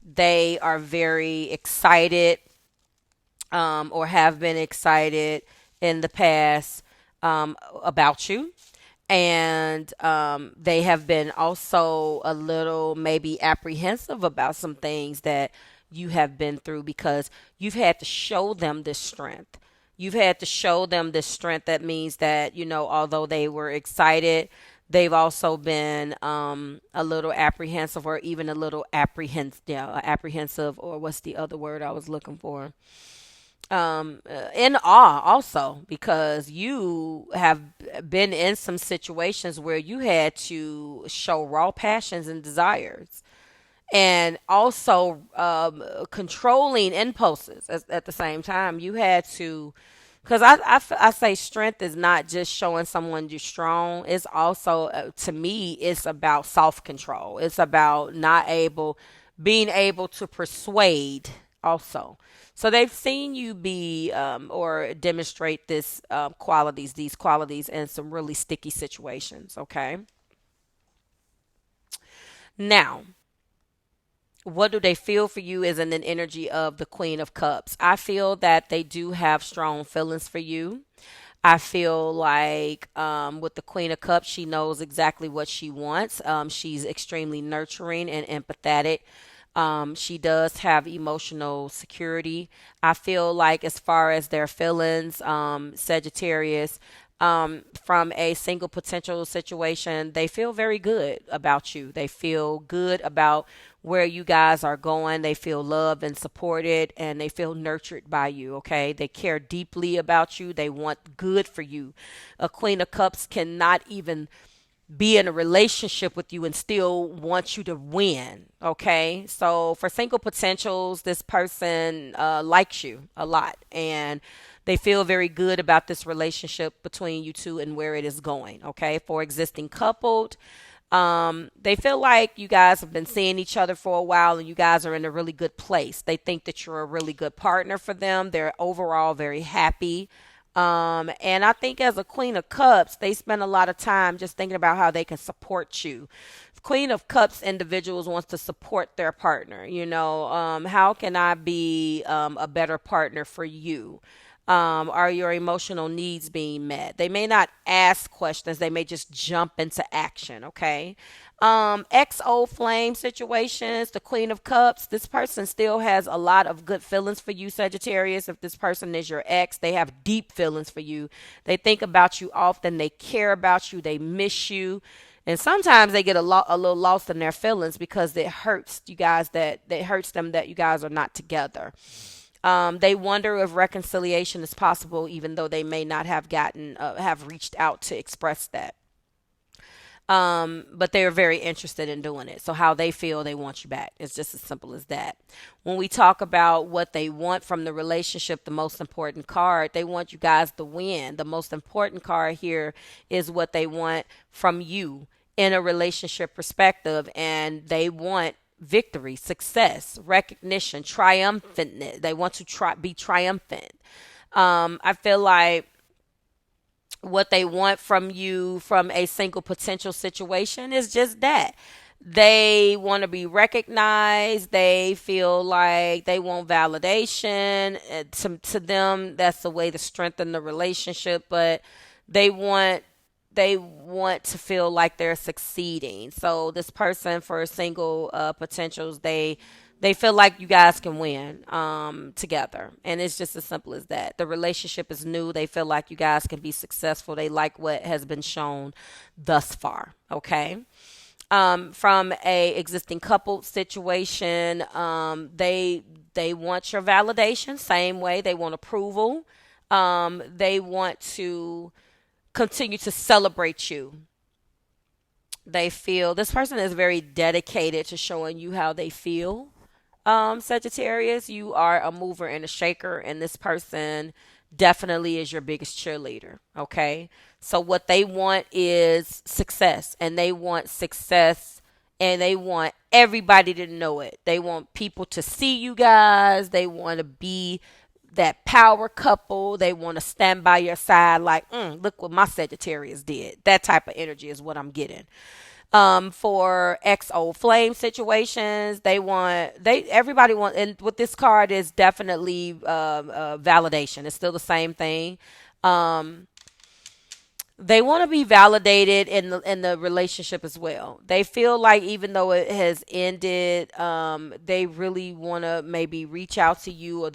Speaker 1: They are very excited or have been excited in the past about you. And they have been also a little maybe apprehensive about some things that you have been through, because you've had to show them this strength. You've had to show them this strength. That means that, although they were excited, they've also been a little apprehensive, or even a little apprehensive, or what's the other word I was looking for? In awe also, because you have been in some situations where you had to show raw passions and desires, and also controlling impulses at the same time. You had to Because I say strength is not just showing someone you're strong. It's also, to me, it's about self-control. It's about being able to persuade also. So they've seen you be or demonstrate these qualities in some really sticky situations. Okay. Now, what do they feel for you is in an energy of the Queen of Cups. I feel that they do have strong feelings for you. I feel like with the Queen of Cups, she knows exactly what she wants. She's extremely nurturing and empathetic. She does have emotional security. I feel like, as far as their feelings, Sagittarius, from a single potential situation, they feel very good about you. They feel good about where you guys are going. They feel loved and supported, and they feel nurtured by you. Okay. They care deeply about you. They want good for you. A Queen of Cups cannot even be in a relationship with you and still want you to win. Okay. So for single potentials, this person likes you a lot, and they feel very good about this relationship between you two and where it is going. Okay. For existing coupled, they feel like you guys have been seeing each other for a while and you guys are in a really good place. They think that you're a really good partner for them. They're overall very happy. And I think, as a Queen of Cups, they spend a lot of time just thinking about how they can support you. Queen of Cups individuals wants to support their partner. How can I be a better partner for you? Are your emotional needs being met? They may not ask questions. They may just jump into action. Okay. XO flame situations, the Queen of Cups. This person still has a lot of good feelings for you, Sagittarius. If this person is your ex, they have deep feelings for you. They think about you often. They care about you. They miss you. And sometimes they get a little lost in their feelings because it hurts you guys, that it hurts them that you guys are not together. They wonder if reconciliation is possible, even though they may not have reached out to express that. But they're very interested in doing it. So how they feel, they want you back. It's just as simple as that. When we talk about what they want from the relationship, the most important card, they want you guys to win. The most important card here is what they want from you in a relationship perspective, and they want victory, success, recognition, triumphantness. They want to be triumphant. I feel like what they want from you from a single potential situation is just that. They want to be recognized. They feel like they want validation. To them, that's the way to strengthen the relationship, but they want to feel like they're succeeding. So this person, for single potentials, they feel like you guys can win together. And it's just as simple as that. The relationship is new. They feel like you guys can be successful. They like what has been shown thus far. Okay. From a existing couple situation, they want your validation. Same way. They want approval. They want to continue to celebrate you. They feel this person is very dedicated to showing you how they feel. Sagittarius, you are a mover and a shaker, and this person definitely is your biggest cheerleader. Okay. So what they want is success, and they want success, and they want everybody to know it. They want people to see you guys. They want to be that power couple. They want to stand by your side like, look what my Sagittarius did. That type of energy is what I'm getting. For XO flame situations, everybody want, and with this card is definitely validation. It's still the same thing. They want to be validated in the relationship as well. They feel like even though it has ended, they really want to maybe reach out to you, or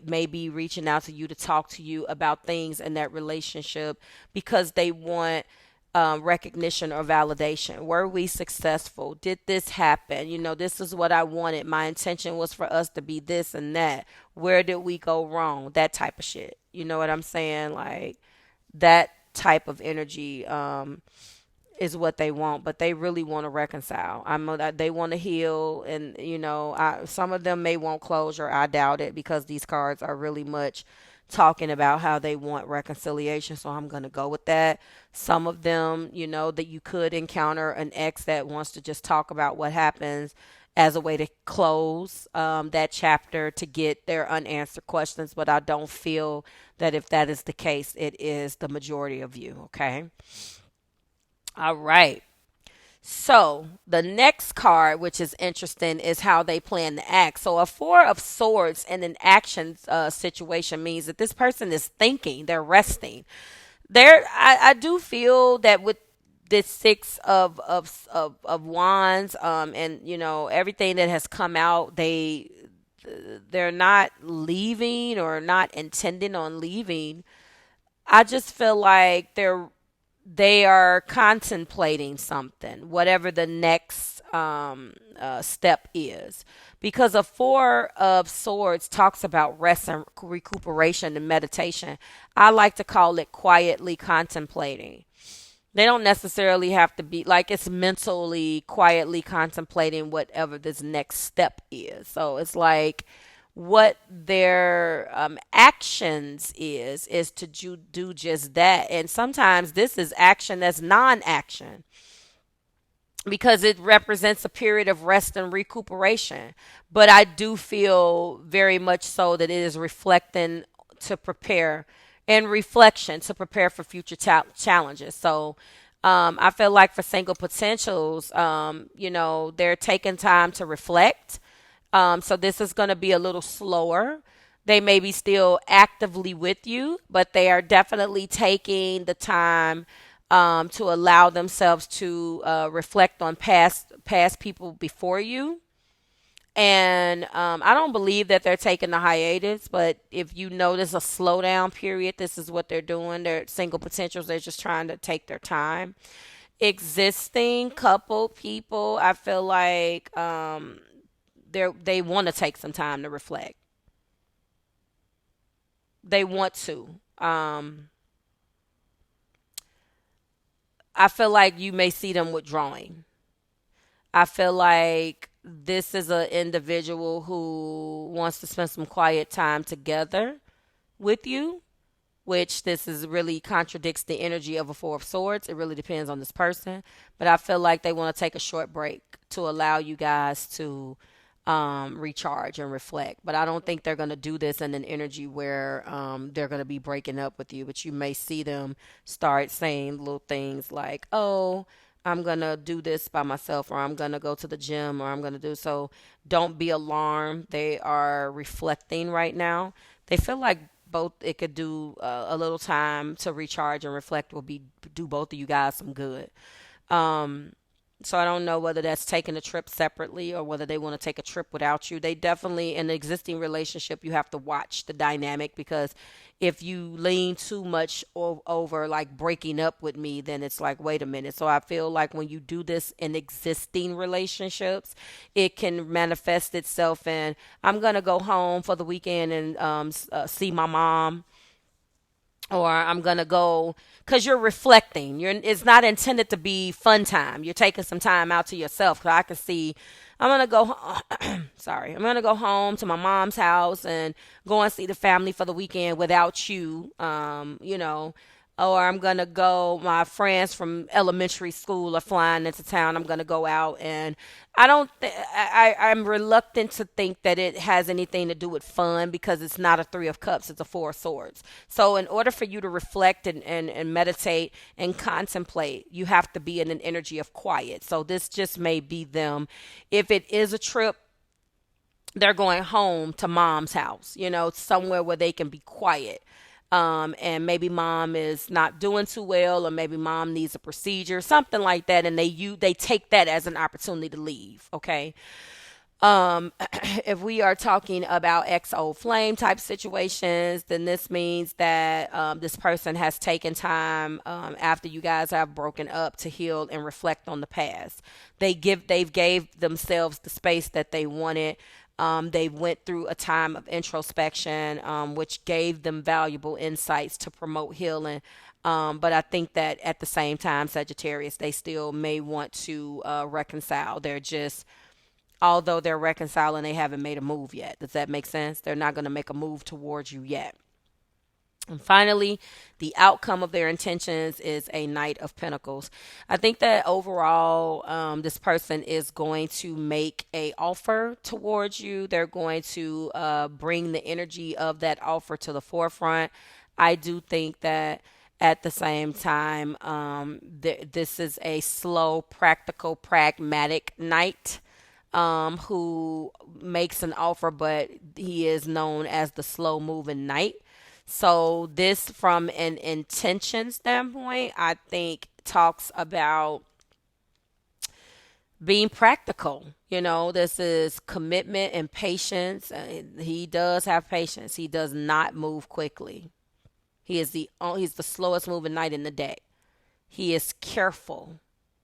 Speaker 1: maybe reaching out to you to talk to you about things in that relationship because they want recognition or validation. Were we successful? Did this happen? This is what I wanted. My intention was for us to be this and that. Where did we go wrong? That type of shit. You know what I'm saying? Like that type of energy is what they want, but they really want to reconcile. They want to heal, and some of them may want closure. I doubt it because these cards are really much talking about how they want reconciliation. So I'm going to go with that. Some of them, that you could encounter an ex that wants to just talk about what happens as a way to close that chapter to get their unanswered questions. But I don't feel that if that is the case, it is the majority of you. Okay. All right. So the next card, which is interesting, is how they plan to act. So a four of swords in an action situation means that this person is thinking, they're resting. I do feel that with this six of wands, and everything that has come out, they're not leaving or not intending on leaving. I just feel like they are contemplating something, whatever the next step is. Because a four of swords talks about rest and recuperation and meditation. I like to call it quietly contemplating. They don't necessarily have to be like it's mentally quietly contemplating whatever this next step is. So it's like what their actions is to do just that. And sometimes this is action that's non-action because it represents a period of rest and recuperation. But I do feel very much so that it is reflecting to prepare and reflection to prepare for future challenges. So I feel like for single potentials, they're taking time to reflect. So this is going to be a little slower. They may be still actively with you, but they are definitely taking the time to allow themselves to reflect on past people before you. And I don't believe that they're taking the hiatus, but if you notice a slowdown period, this is what they're doing. They're single potentials. They're just trying to take their time. Existing couple people, I feel like they want to take some time to reflect. They want to. I feel like you may see them withdrawing. I feel like this is an individual who wants to spend some quiet time together with you, which this is really contradicts the energy of a four of swords. It really depends on this person. But I feel like they want to take a short break to allow you guys to recharge and reflect. But I don't think they're going to do this in an energy where they're going to be breaking up with you. But you may see them start saying little things like, oh, I'm going to do this by myself, or I'm going to go to the gym, or I'm going to do so. Don't be alarmed. They are reflecting right now. They feel like both it could do a little time to recharge and reflect will do both of you guys some good. So I don't know whether that's taking a trip separately or whether they want to take a trip without you. They definitely, in an existing relationship, you have to watch the dynamic, because if you lean too much over like breaking up with me, then it's like, wait a minute. So I feel like when you do this in existing relationships, it can manifest itself in, I'm going to go home for the weekend and see my mom, or I'm gonna go, because you're reflecting. It's not intended to be fun time. You're taking some time out to yourself. Because I can see, I'm gonna go. Sorry, I'm gonna go home to my mom's house and go and see the family for the weekend without you. Or I'm gonna go. My friends from elementary school are flying into town. I'm gonna go out, and I don't. I'm reluctant to think that it has anything to do with fun, because it's not a three of cups. It's a four of swords. So in order for you to reflect and meditate and contemplate, you have to be in an energy of quiet. So this just may be them. If it is a trip, they're going home to mom's house. Somewhere where they can be quiet. And maybe mom is not doing too well, or maybe mom needs a procedure, something like that, and they take that as an opportunity to leave. Okay. If we are talking about XO flame type situations, then this means that this person has taken time after you guys have broken up to heal and reflect on the past. They've gave themselves the space that they wanted. They went through a time of introspection, which gave them valuable insights to promote healing. But I think that at the same time, Sagittarius, they still may want to reconcile. They're just, although they're reconciling, they haven't made a move yet. Does that make sense? They're not going to make a move towards you yet. And finally, the outcome of their intentions is a Knight of Pentacles. I think that overall, this person is going to make a offer towards you. They're going to bring the energy of that offer to the forefront. I do think that at the same time, this is a slow, practical, pragmatic Knight who makes an offer, but he is known as the slow moving Knight. So this, from an intention standpoint, I think talks about being practical. This is commitment and patience. He does have patience. He does not move quickly. He's the slowest moving Knight in the deck. He is careful.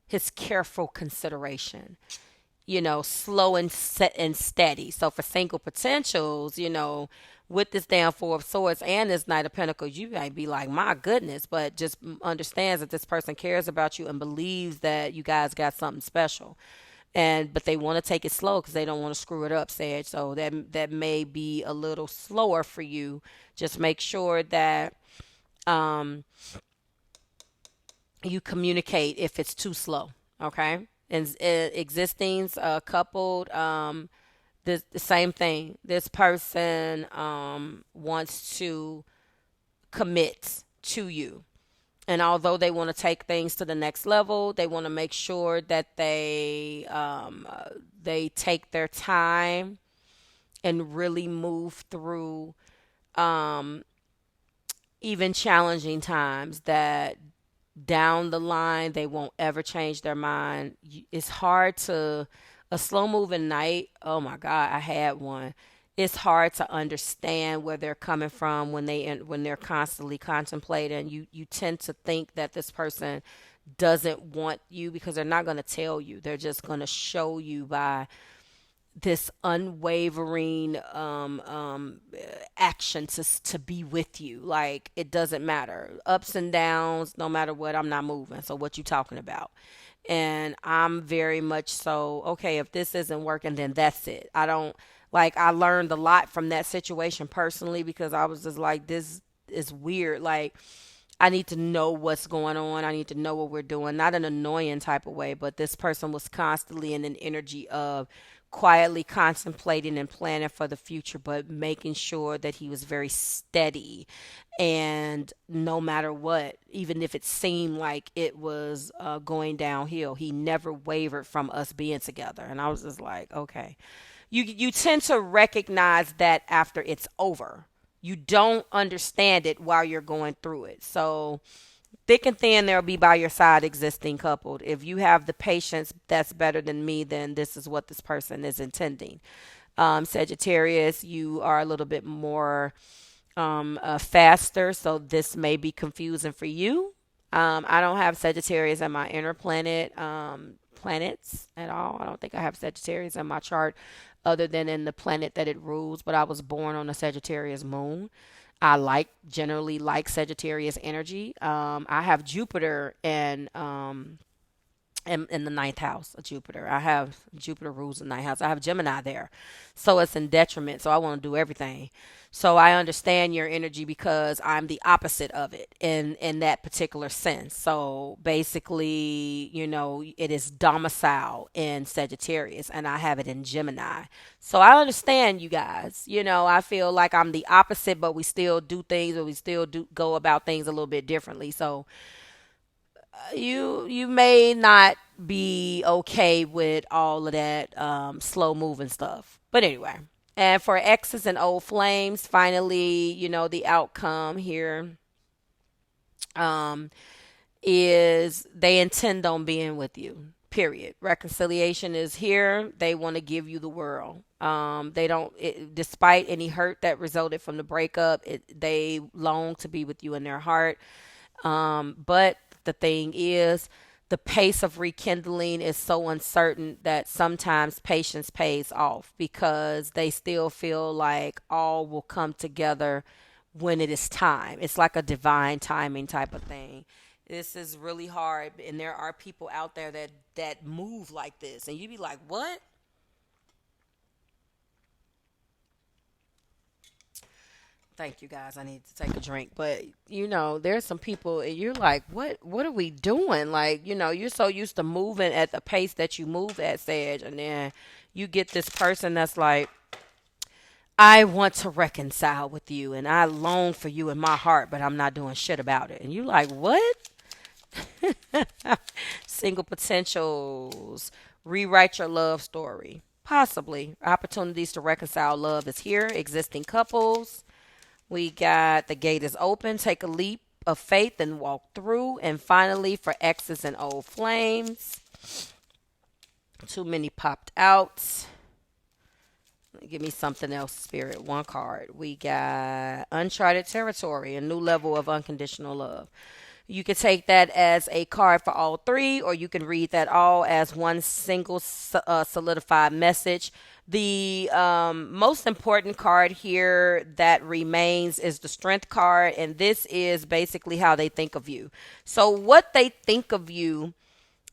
Speaker 1: His careful consideration. Slow and set and steady. So for single potentials, with this damn Four of Swords and this Knight of Pentacles, you might be like, my goodness, but just understands that this person cares about you and believes that you guys got something special. But they want to take it slow because they don't want to screw it up, Sag. So that may be a little slower for you. Just make sure that you communicate if it's too slow, okay? And existings coupled, the same thing. This person wants to commit to you. And although they want to take things to the next level, they want to make sure that they take their time and really move through even challenging times, that down the line they won't ever change their mind. It's hard to, a slow moving Knight, oh my God, I had one. It's hard to understand where they're coming from when they're constantly contemplating. You tend to think that this person doesn't want you because they're not going to tell you. They're just going to show you by this unwavering action to be with you. Like, it doesn't matter. Ups and downs, no matter what, I'm not moving. So what you talking about? And I'm very much so, okay, if this isn't working, then that's it. I learned a lot from that situation personally, because I was just like, this is weird. Like, I need to know what's going on. I need to know what we're doing. Not an annoying type of way, but this person was constantly in an energy of quietly contemplating and planning for the future, but making sure that he was very steady. And no matter what, even if it seemed like it was going downhill, he never wavered from us being together. And I was just like, okay. You tend to recognize that after it's over. You don't understand it while you're going through it. So thick and thin, they'll be by your side, existing coupled. If you have the patience that's better than me, then this is what this person is intending. Sagittarius, you are a little bit more faster, so this may be confusing for you. I don't have Sagittarius in my inner planets at all. I don't think I have Sagittarius in my chart other than in the planet that it rules, but I was born on a Sagittarius moon. I generally like Sagittarius energy. I have Jupiter in the ninth house of Jupiter. I have Jupiter rules the ninth house. I have Gemini there. So it's in detriment. So I want to do everything. So I understand your energy because I'm the opposite of it in that particular sense. So basically, it is domicile in Sagittarius and I have it in Gemini. So I understand you guys. I feel like I'm the opposite, but we still do things, or we still do go about things a little bit differently. So you may not be okay with all of that slow moving stuff. But anyway, and for exes and old flames, finally, the outcome here is they intend on being with you. Period. Reconciliation is here. They want to give you the world. Despite any hurt that resulted from the breakup, they long to be with you in their heart. But the thing is, the pace of rekindling is so uncertain that sometimes patience pays off, because they still feel like all will come together when it is time. It's like a divine timing type of thing. This is really hard, and there are people out there that move like this, and you be like, "What?" Thank you guys. I need to take a drink. But there's some people and you're like, what are we doing? Like, you're so used to moving at the pace that you move at, Sage, and then you get this person that's like, I want to reconcile with you and I long for you in my heart, but I'm not doing shit about it. And you like, what? Single potentials. Rewrite your love story. Possibly. Opportunities to reconcile love is here. Existing couples. We got the gate is open. Take a leap of faith and walk through. And finally, for exes and old flames. Too many popped out. Give me something else, Spirit. One card. We got uncharted territory, a new level of unconditional love. You can take that as a card for all three, or you can read that all as one single solidified message. The most important card here that remains is the strength card, and this is basically how they think of you. So what they think of you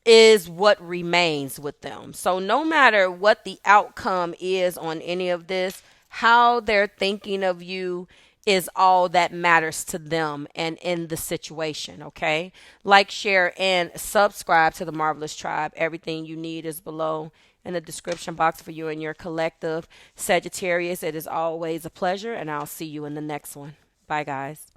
Speaker 1: is what remains with them. So no matter what the outcome is on any of this, how they're thinking of you is all that matters to them and in the situation, okay? Like, share, and subscribe to the Marvelous Tribe. Everything you need is below in the description box for you and your collective. Sagittarius, it is always a pleasure, and I'll see you in the next one. Bye, guys.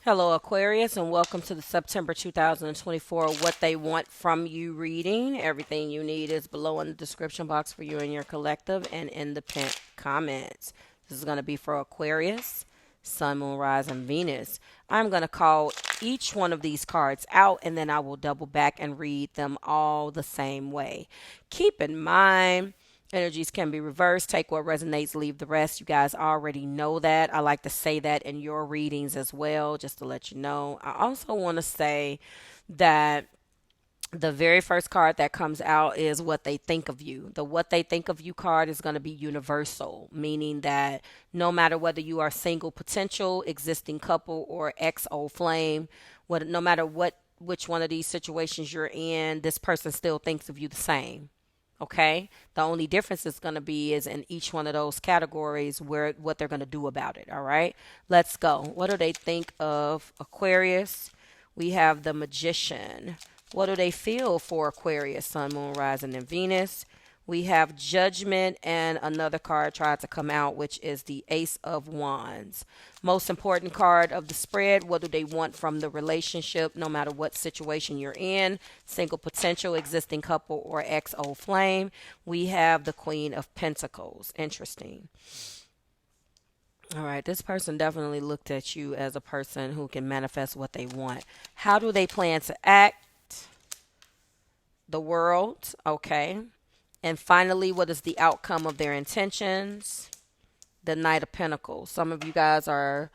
Speaker 1: Hello, Aquarius, and welcome to the September 2024 What They Want From You reading. Everything you need is below in the description box for you and your collective and in the pinned comments. This is going to be for Aquarius, Sun, Moon, Rise, and Venus. I'm going to call each one of these cards out, and then I will double back and read them all the same way. Keep in mind, energies can be reversed. Take what resonates, leave the rest. You guys already know that. I like to say that in your readings as well, just to let you know. I also want to say that the very first card that comes out is what they think of you. The what they think of you card is going to be universal, meaning that no matter whether you are single potential, existing couple, or ex old flame, no matter which one of these situations you're in, this person still thinks of you the same. Okay, the only difference is going to be is in each one of those categories what they're going to do about it. All right, let's go. What do they think of Aquarius? We have the Magician. What do they feel for Aquarius, Sun, Moon, Rising, and Venus? We have Judgment, and another card tried to come out, which is the Ace of Wands. Most important card of the spread. What do they want from the relationship, no matter what situation you're in? Single potential, existing couple, or ex-old flame. We have the Queen of Pentacles. Interesting. All right, this person definitely looked at you as a person who can manifest what they want. How do they plan to act? The World. Okay. And finally, what is the outcome of their intentions? The Knight of Pentacles. Some of you guys are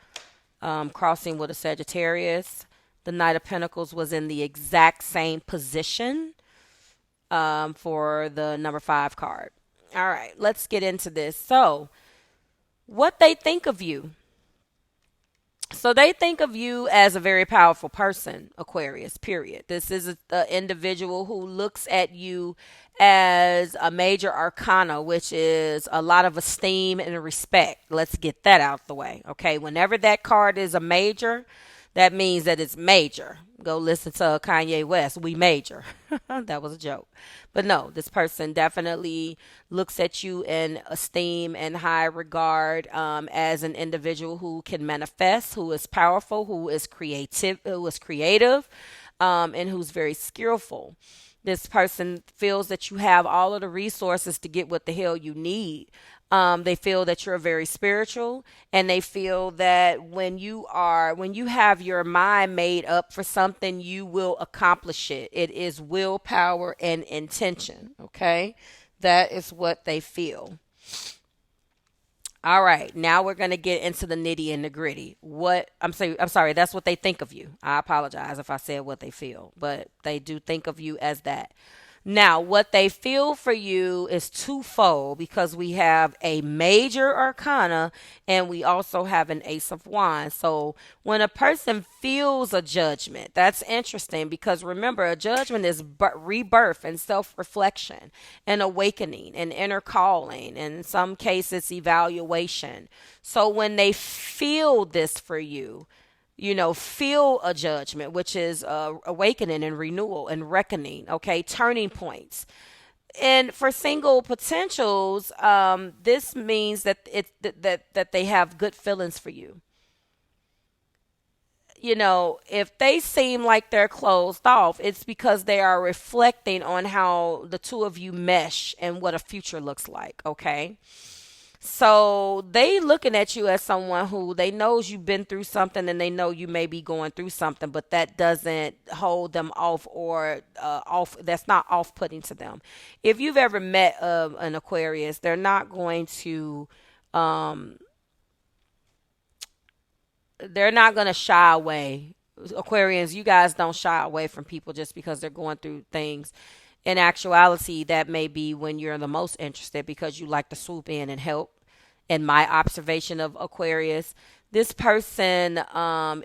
Speaker 1: crossing with a Sagittarius. The Knight of Pentacles was in the exact same position for the number 5 card. All right, let's get into this. So, what they think of you. So they think of you as a very powerful person, Aquarius, period. This is an individual who looks at you as a major arcana, which is a lot of esteem and respect. Let's get that out the way. Okay, whenever that card is a major, that means that it's major. Go listen to Kanye West. We major. That was a joke. But no, this person definitely looks at you in esteem and high regard as an individual who can manifest, who is powerful, who is creative, and who's very skillful. This person feels that you have all of the resources to get what the hell you need. They feel that you're very spiritual, and they feel that when you have your mind made up for something, you will accomplish it. It is willpower and intention. Okay. That is what they feel. All right. Now we're going to get into the nitty and the gritty. I'm sorry. That's what they think of you. I apologize if I said what they feel, but they do think of you as that. Now, what they feel for you is twofold because we have a major arcana and we also have an ace of wands. So, when a person feels a judgment, that's interesting because remember, a judgment is rebirth and self reflection and awakening and inner calling, and in some cases, evaluation. So, when they feel this for you, feel a judgment, which is awakening and renewal and reckoning, okay, turning points. And for single potentials, this means that that they have good feelings for you. If they seem like they're closed off, it's because they are reflecting on how the two of you mesh and what a future looks like, okay? So they looking at you as someone who they knows you've been through something and they know you may be going through something, but that doesn't hold them off or off. That's not off putting to them. If you've ever met an Aquarius, um, they're not going to shy away. Aquarians, you guys don't shy away from people just because they're going through things. In actuality, that may be when you're the most interested because you like to swoop in and help. In my observation of Aquarius, this person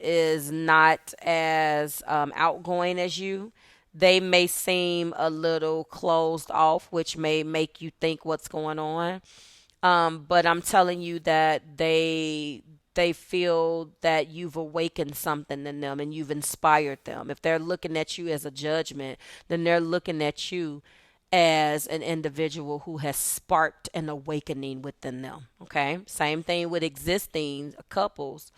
Speaker 1: is not as outgoing as you. They may seem a little closed off, which may make you think what's going on. But I'm telling you that they feel that you've awakened something in them and you've inspired them. If they're looking at you as a judgment, then they're looking at you as an individual who has sparked an awakening within them. Okay. Same thing with existing couples.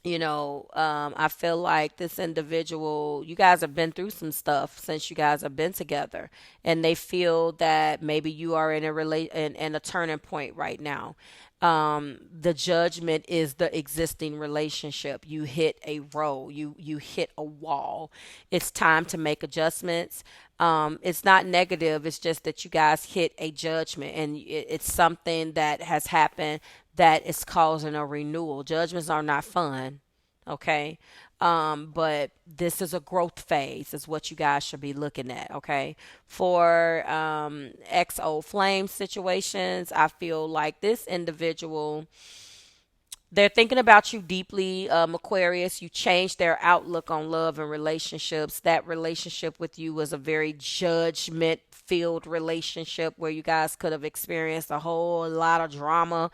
Speaker 1: I feel like this individual, you guys have been through some stuff since you guys have been together, and they feel that maybe you are in a turning point right now. The judgment is the existing relationship. You hit a row, you hit a wall. It's time to make adjustments. It's not negative. It's just that you guys hit a judgment, and it's something that has happened that is causing a renewal. Judgments are not fun, okay? But this is a growth phase, is what you guys should be looking at, okay? For XO flame situations, I feel like this individual, they're thinking about you deeply, Aquarius. You changed their outlook on love and relationships. That relationship with you was a very judgment filled relationship where you guys could have experienced a whole lot of drama.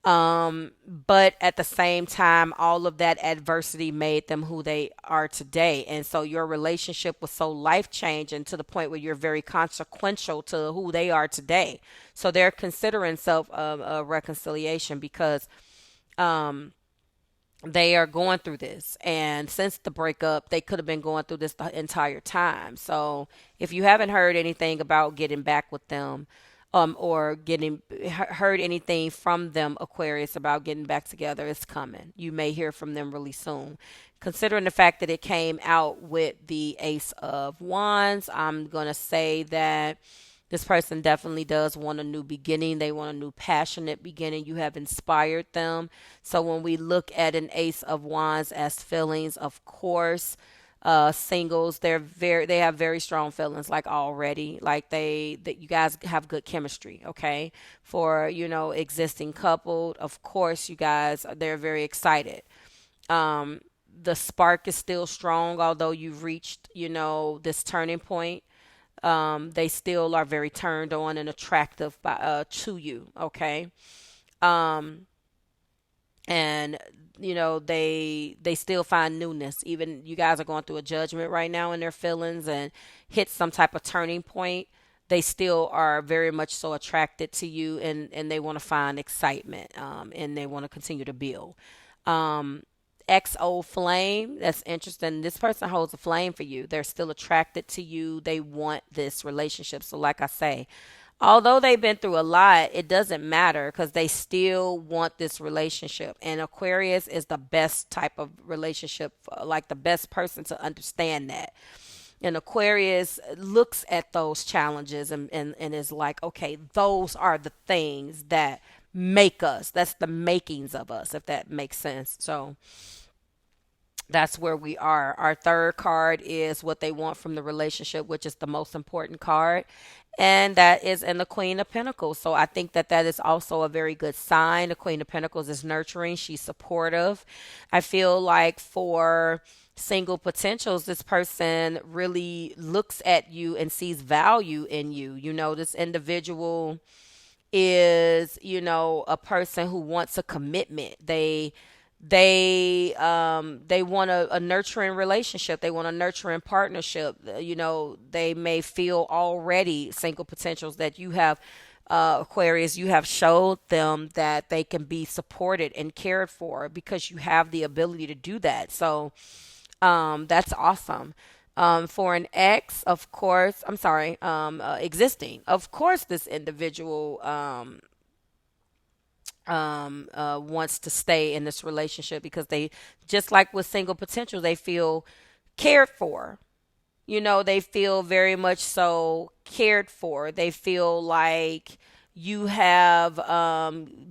Speaker 1: But at the same time, all of that adversity made them who they are today. And so your relationship was so life changing to the point where you're very consequential to who they are today. So they're considering self reconciliation because um, they are going through this. And since the breakup, they could have been going through this the entire time. So if you haven't heard anything about getting back with them, or getting heard anything from them, Aquarius, about getting back together, it's coming. You may hear from them really soon. Considering the fact that it came out with the Ace of Wands, I'm going to say that this person definitely does want a new beginning. They want a new passionate beginning. You have inspired them. So when we look at an Ace of Wands as feelings, of course, singles, they have very strong feelings, like already, like that you guys have good chemistry, okay? For existing coupled, of course, you guys, they're very excited. The spark is still strong, although you've reached this turning point. They still are very turned on and attractive to you, okay? um and they still find newness. Even you guys are going through a judgment right now in their feelings and hit some type of turning point, they still are very much so attracted to you, and they want to find excitement, and they want to continue to build. um XO flame, that's interesting. This person holds a flame for you. They're still attracted to you. They want this relationship. So like I say, although they've been through a lot, it doesn't matter because they still want this relationship. And Aquarius is the best type of relationship, like the best person to understand that. And Aquarius looks at those challenges and is like, okay, those are the things that make us. That's the makings of us, if that makes sense. So That's where we are. Our third card is what they want from the relationship, which is the most important card. And that is in the Queen of Pentacles. So I think that that is also a very good sign. The Queen of Pentacles is nurturing, she's supportive. I feel like for single potentials, this person really looks at you and sees value in you. You know, this individual is, you know, a person who wants a commitment. They want a nurturing relationship. They want a nurturing partnership. You know, they may feel already, single potentials, that you have, Aquarius, you have showed them that they can be supported and cared for because you have the ability to do that. So that's awesome. For an ex, of course, I'm sorry, existing, of course, this individual wants to stay in this relationship because they, just like with single potential, they feel cared for. You know, they feel very much so cared for. They feel like you have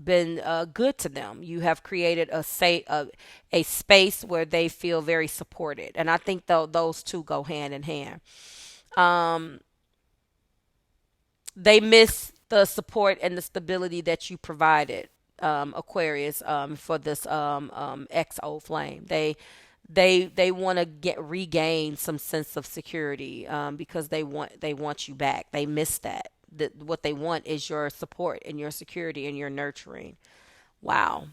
Speaker 1: been good to them. You have created a space where they feel very supported. And I think those two go hand in hand. Um, they miss the support and the stability that you provided, Aquarius, for this XO flame. They want to get regain some sense of security, because they want you back. They miss that. What they want is your support and your security and your nurturing. Wow.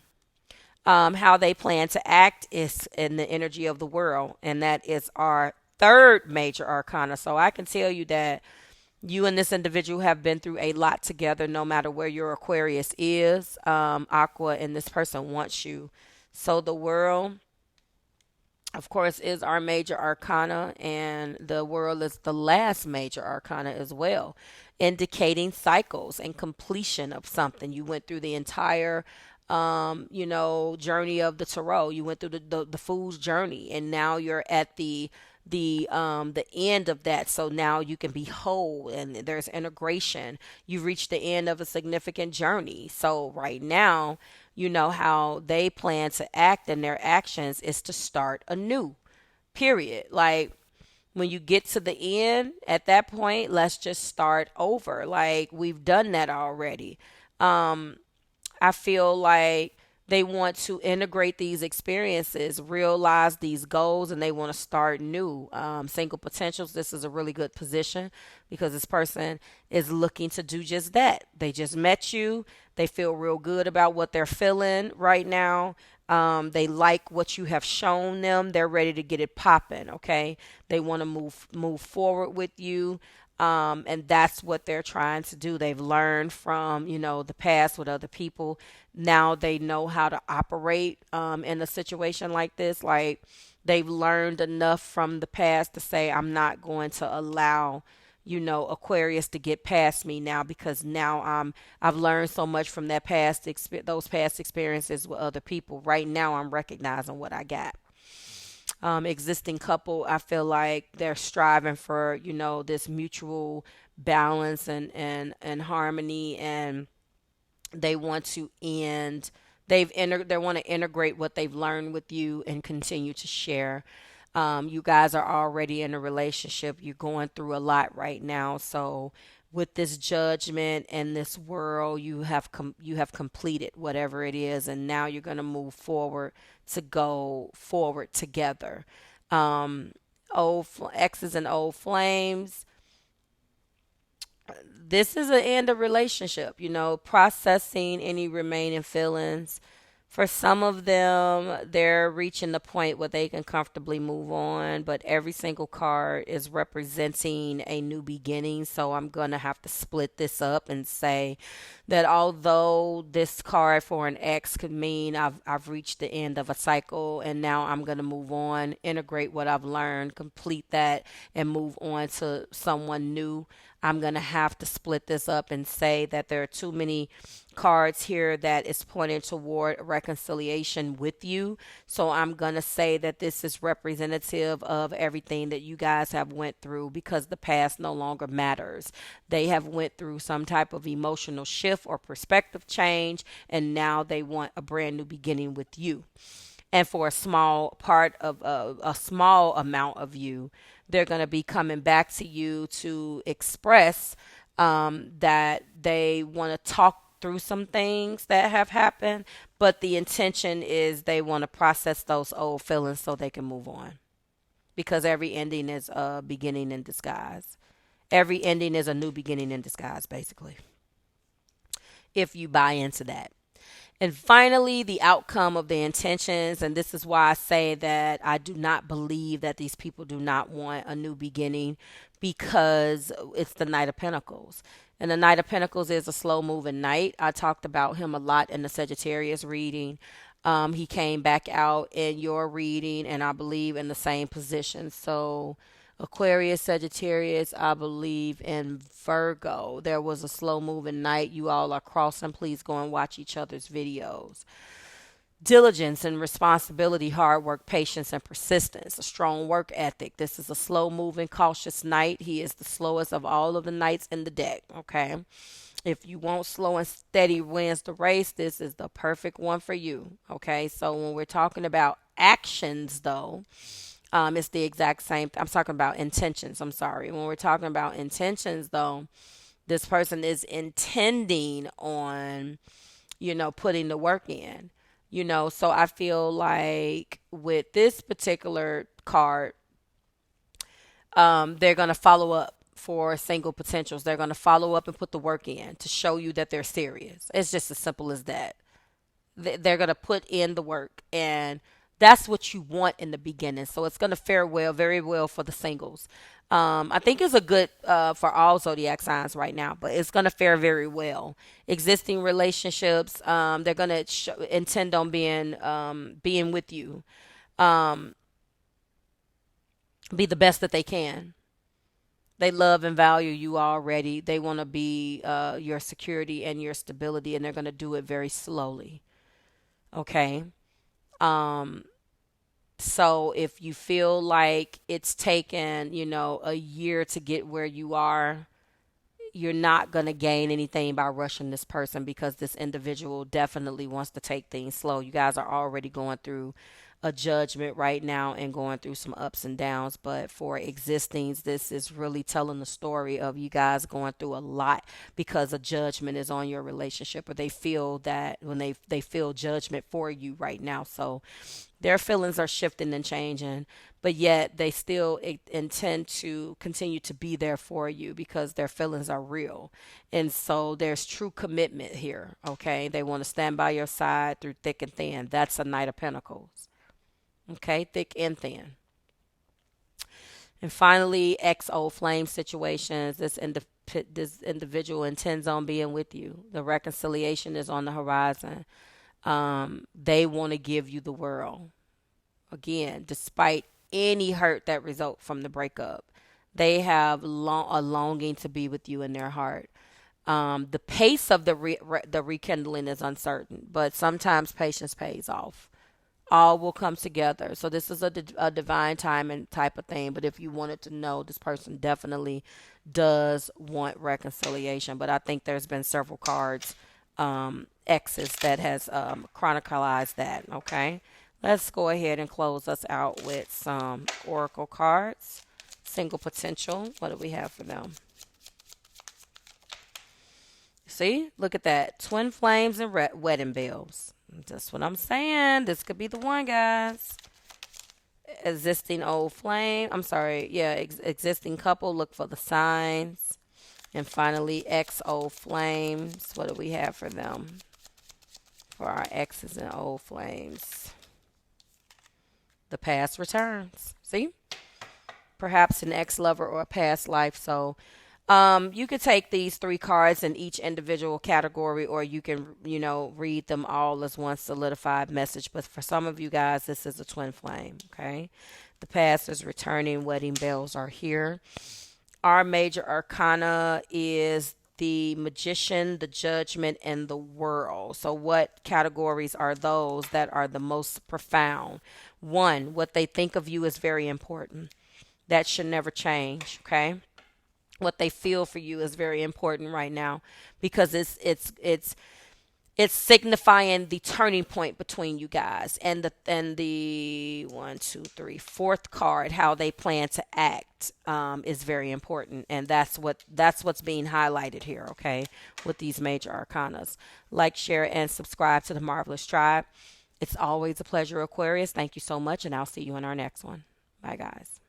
Speaker 1: How they plan to act is in the energy of the world, and that is our third major arcana. So I can tell you that you and this individual have been through a lot together, no matter where your Aquarius is, Aqua, and this person wants you. So the world, of course, is our major arcana, and the world is the last major arcana as well, indicating cycles and completion of something. You went through the entire you know, journey of the tarot. You went through the fool's journey, and now you're at the end of that. So now you can be whole, and there's integration. You've reached the end of a significant journey. So right now, you know how they plan to act, and their actions is to start anew. Period. Like, when you get to the end, at that point, let's just start over. Like, we've done that already. Um, I feel like they want to integrate these experiences, realize these goals, and they want to start new. Single potentials, this is a really good position because this person is looking to do just that. They just met you. They feel real good about what they're feeling right now. They like what you have shown them. They're ready to get it popping. Okay, they want to move forward with you. And that's what they're trying to do. They've learned from, you know, the past with other people. Now they know how to operate in a situation like this. Like, they've learned enough from the past to say, I'm not going to allow, you know, Aquarius to get past me now, because now I've learned so much from those past experiences with other people. Right now I'm recognizing what I got. Existing couple, I feel like they're striving for, you know, this mutual balance and harmony, and they want to end. They want to integrate what they've learned with you and continue to share. You guys are already in a relationship. You're going through a lot right now, so with this judgment and this world, you have completed whatever it is, and now you're going to move forward to go forward together. Exes and old flames. This is an end of relationship, you know, processing any remaining feelings. For some of them, they're reaching the point where they can comfortably move on, but every single card is representing a new beginning. So I'm going to have to split this up and say that although this card for an ex could mean I've reached the end of a cycle and now I'm going to move on, integrate what I've learned, complete that, and move on to someone new. I'm going to have to split this up and say that there are too many cards here that is pointing toward reconciliation with you. So I'm going to say that this is representative of everything that you guys have went through, because the past no longer matters. They have went through some type of emotional shift or perspective change, and now they want a brand new beginning with you. And for a small part of a small amount of you, they're going to be coming back to you to express that they want to talk through some things that have happened, but the intention is they want to process those old feelings so they can move on. Because every ending is a beginning in disguise. Every ending is a new beginning in disguise, basically, if you buy into that. And finally, the outcome of the intentions. And this is why I say that I do not believe that these people do not want a new beginning, because it's the Knight of Pentacles. And the Knight of Pentacles is a slow moving knight. I talked about him a lot in the Sagittarius reading. He came back out in your reading, and I believe in the same position. So Aquarius, Sagittarius, I believe in Virgo. There was a slow moving night. You all are crossing. Please go and watch each other's videos. Diligence and responsibility, hard work, patience, and persistence. A strong work ethic. This is a slow moving, cautious knight. He is the slowest of all of the knights in the deck. Okay. If you want slow and steady wins the race, this is the perfect one for you. Okay. So when we're talking about actions, though, it's the exact same. I'm talking about intentions. I'm sorry. When we're talking about intentions, though, this person is intending on, putting the work in, So I feel like with this particular card, they're going to follow up for single potentials. They're going to follow up and put the work in to show you that they're serious. It's just as simple as that. They're going to put in the work, and that's what you want in the beginning. So it's going to fare well, very well for the singles. I think it's a good for all zodiac signs right now, but it's going to fare very well. Existing relationships, they're going to intend on being with you, be the best that they can. They love and value you already. They want to be your security and your stability, and they're going to do it very slowly. Okay. So if you feel like it's taken, a year to get where you are, you're not going to gain anything by rushing this person, because this individual definitely wants to take things slow. You guys are already going through a judgment right now and going through some ups and downs. But for existings, this is really telling the story of you guys going through a lot because a judgment is on your relationship, or they feel that when they feel judgment for you right now. So their feelings are shifting and changing, but yet they still intend to continue to be there for you because their feelings are real. And so there's true commitment here. Okay. They want to stand by your side through thick and thin. That's a Knight of Pentacles. Okay, thick and thin. And finally, XO flame situations. This individual intends on being with you. The reconciliation is on the horizon. They want to give you the world. Again, despite any hurt that results from the breakup, they have a longing to be with you in their heart. The pace of the rekindling is uncertain, but sometimes patience pays off. All will come together. So this is a divine timing type of thing. But if you wanted to know, this person definitely does want reconciliation. But I think there's been several cards, X's, that has chronicalized that. Okay. Let's go ahead and close us out with some oracle cards. Single potential. What do we have for them? See? Look at that. Twin flames and wedding bells. That's what I'm saying. This could be the one, guys. Existing old flame. I'm sorry. Yeah, existing couple. Look for the signs. And finally, XO flames. What do we have for them? For our exes and old flames. The past returns. See? Perhaps an ex-lover or a past life. So you could take these 3 cards in each individual category, or you can, read them all as one solidified message. But for some of you guys, this is a twin flame, okay? The past is returning. Wedding bells are here. Our major arcana is the Magician, the Judgment, and the World. So what categories are those that are the most profound? 1, what they think of you is very important. That should never change, okay? What they feel for you is very important right now, because it's It's signifying the turning point between you guys, and the one, two, three, fourth card, how they plan to act, is very important, and that's what's being highlighted here. Okay, with these major arcanas. Like, share, and subscribe to the Marvelous Tribe. It's always a pleasure, Aquarius. Thank you so much, and I'll see you in our next one. Bye, guys.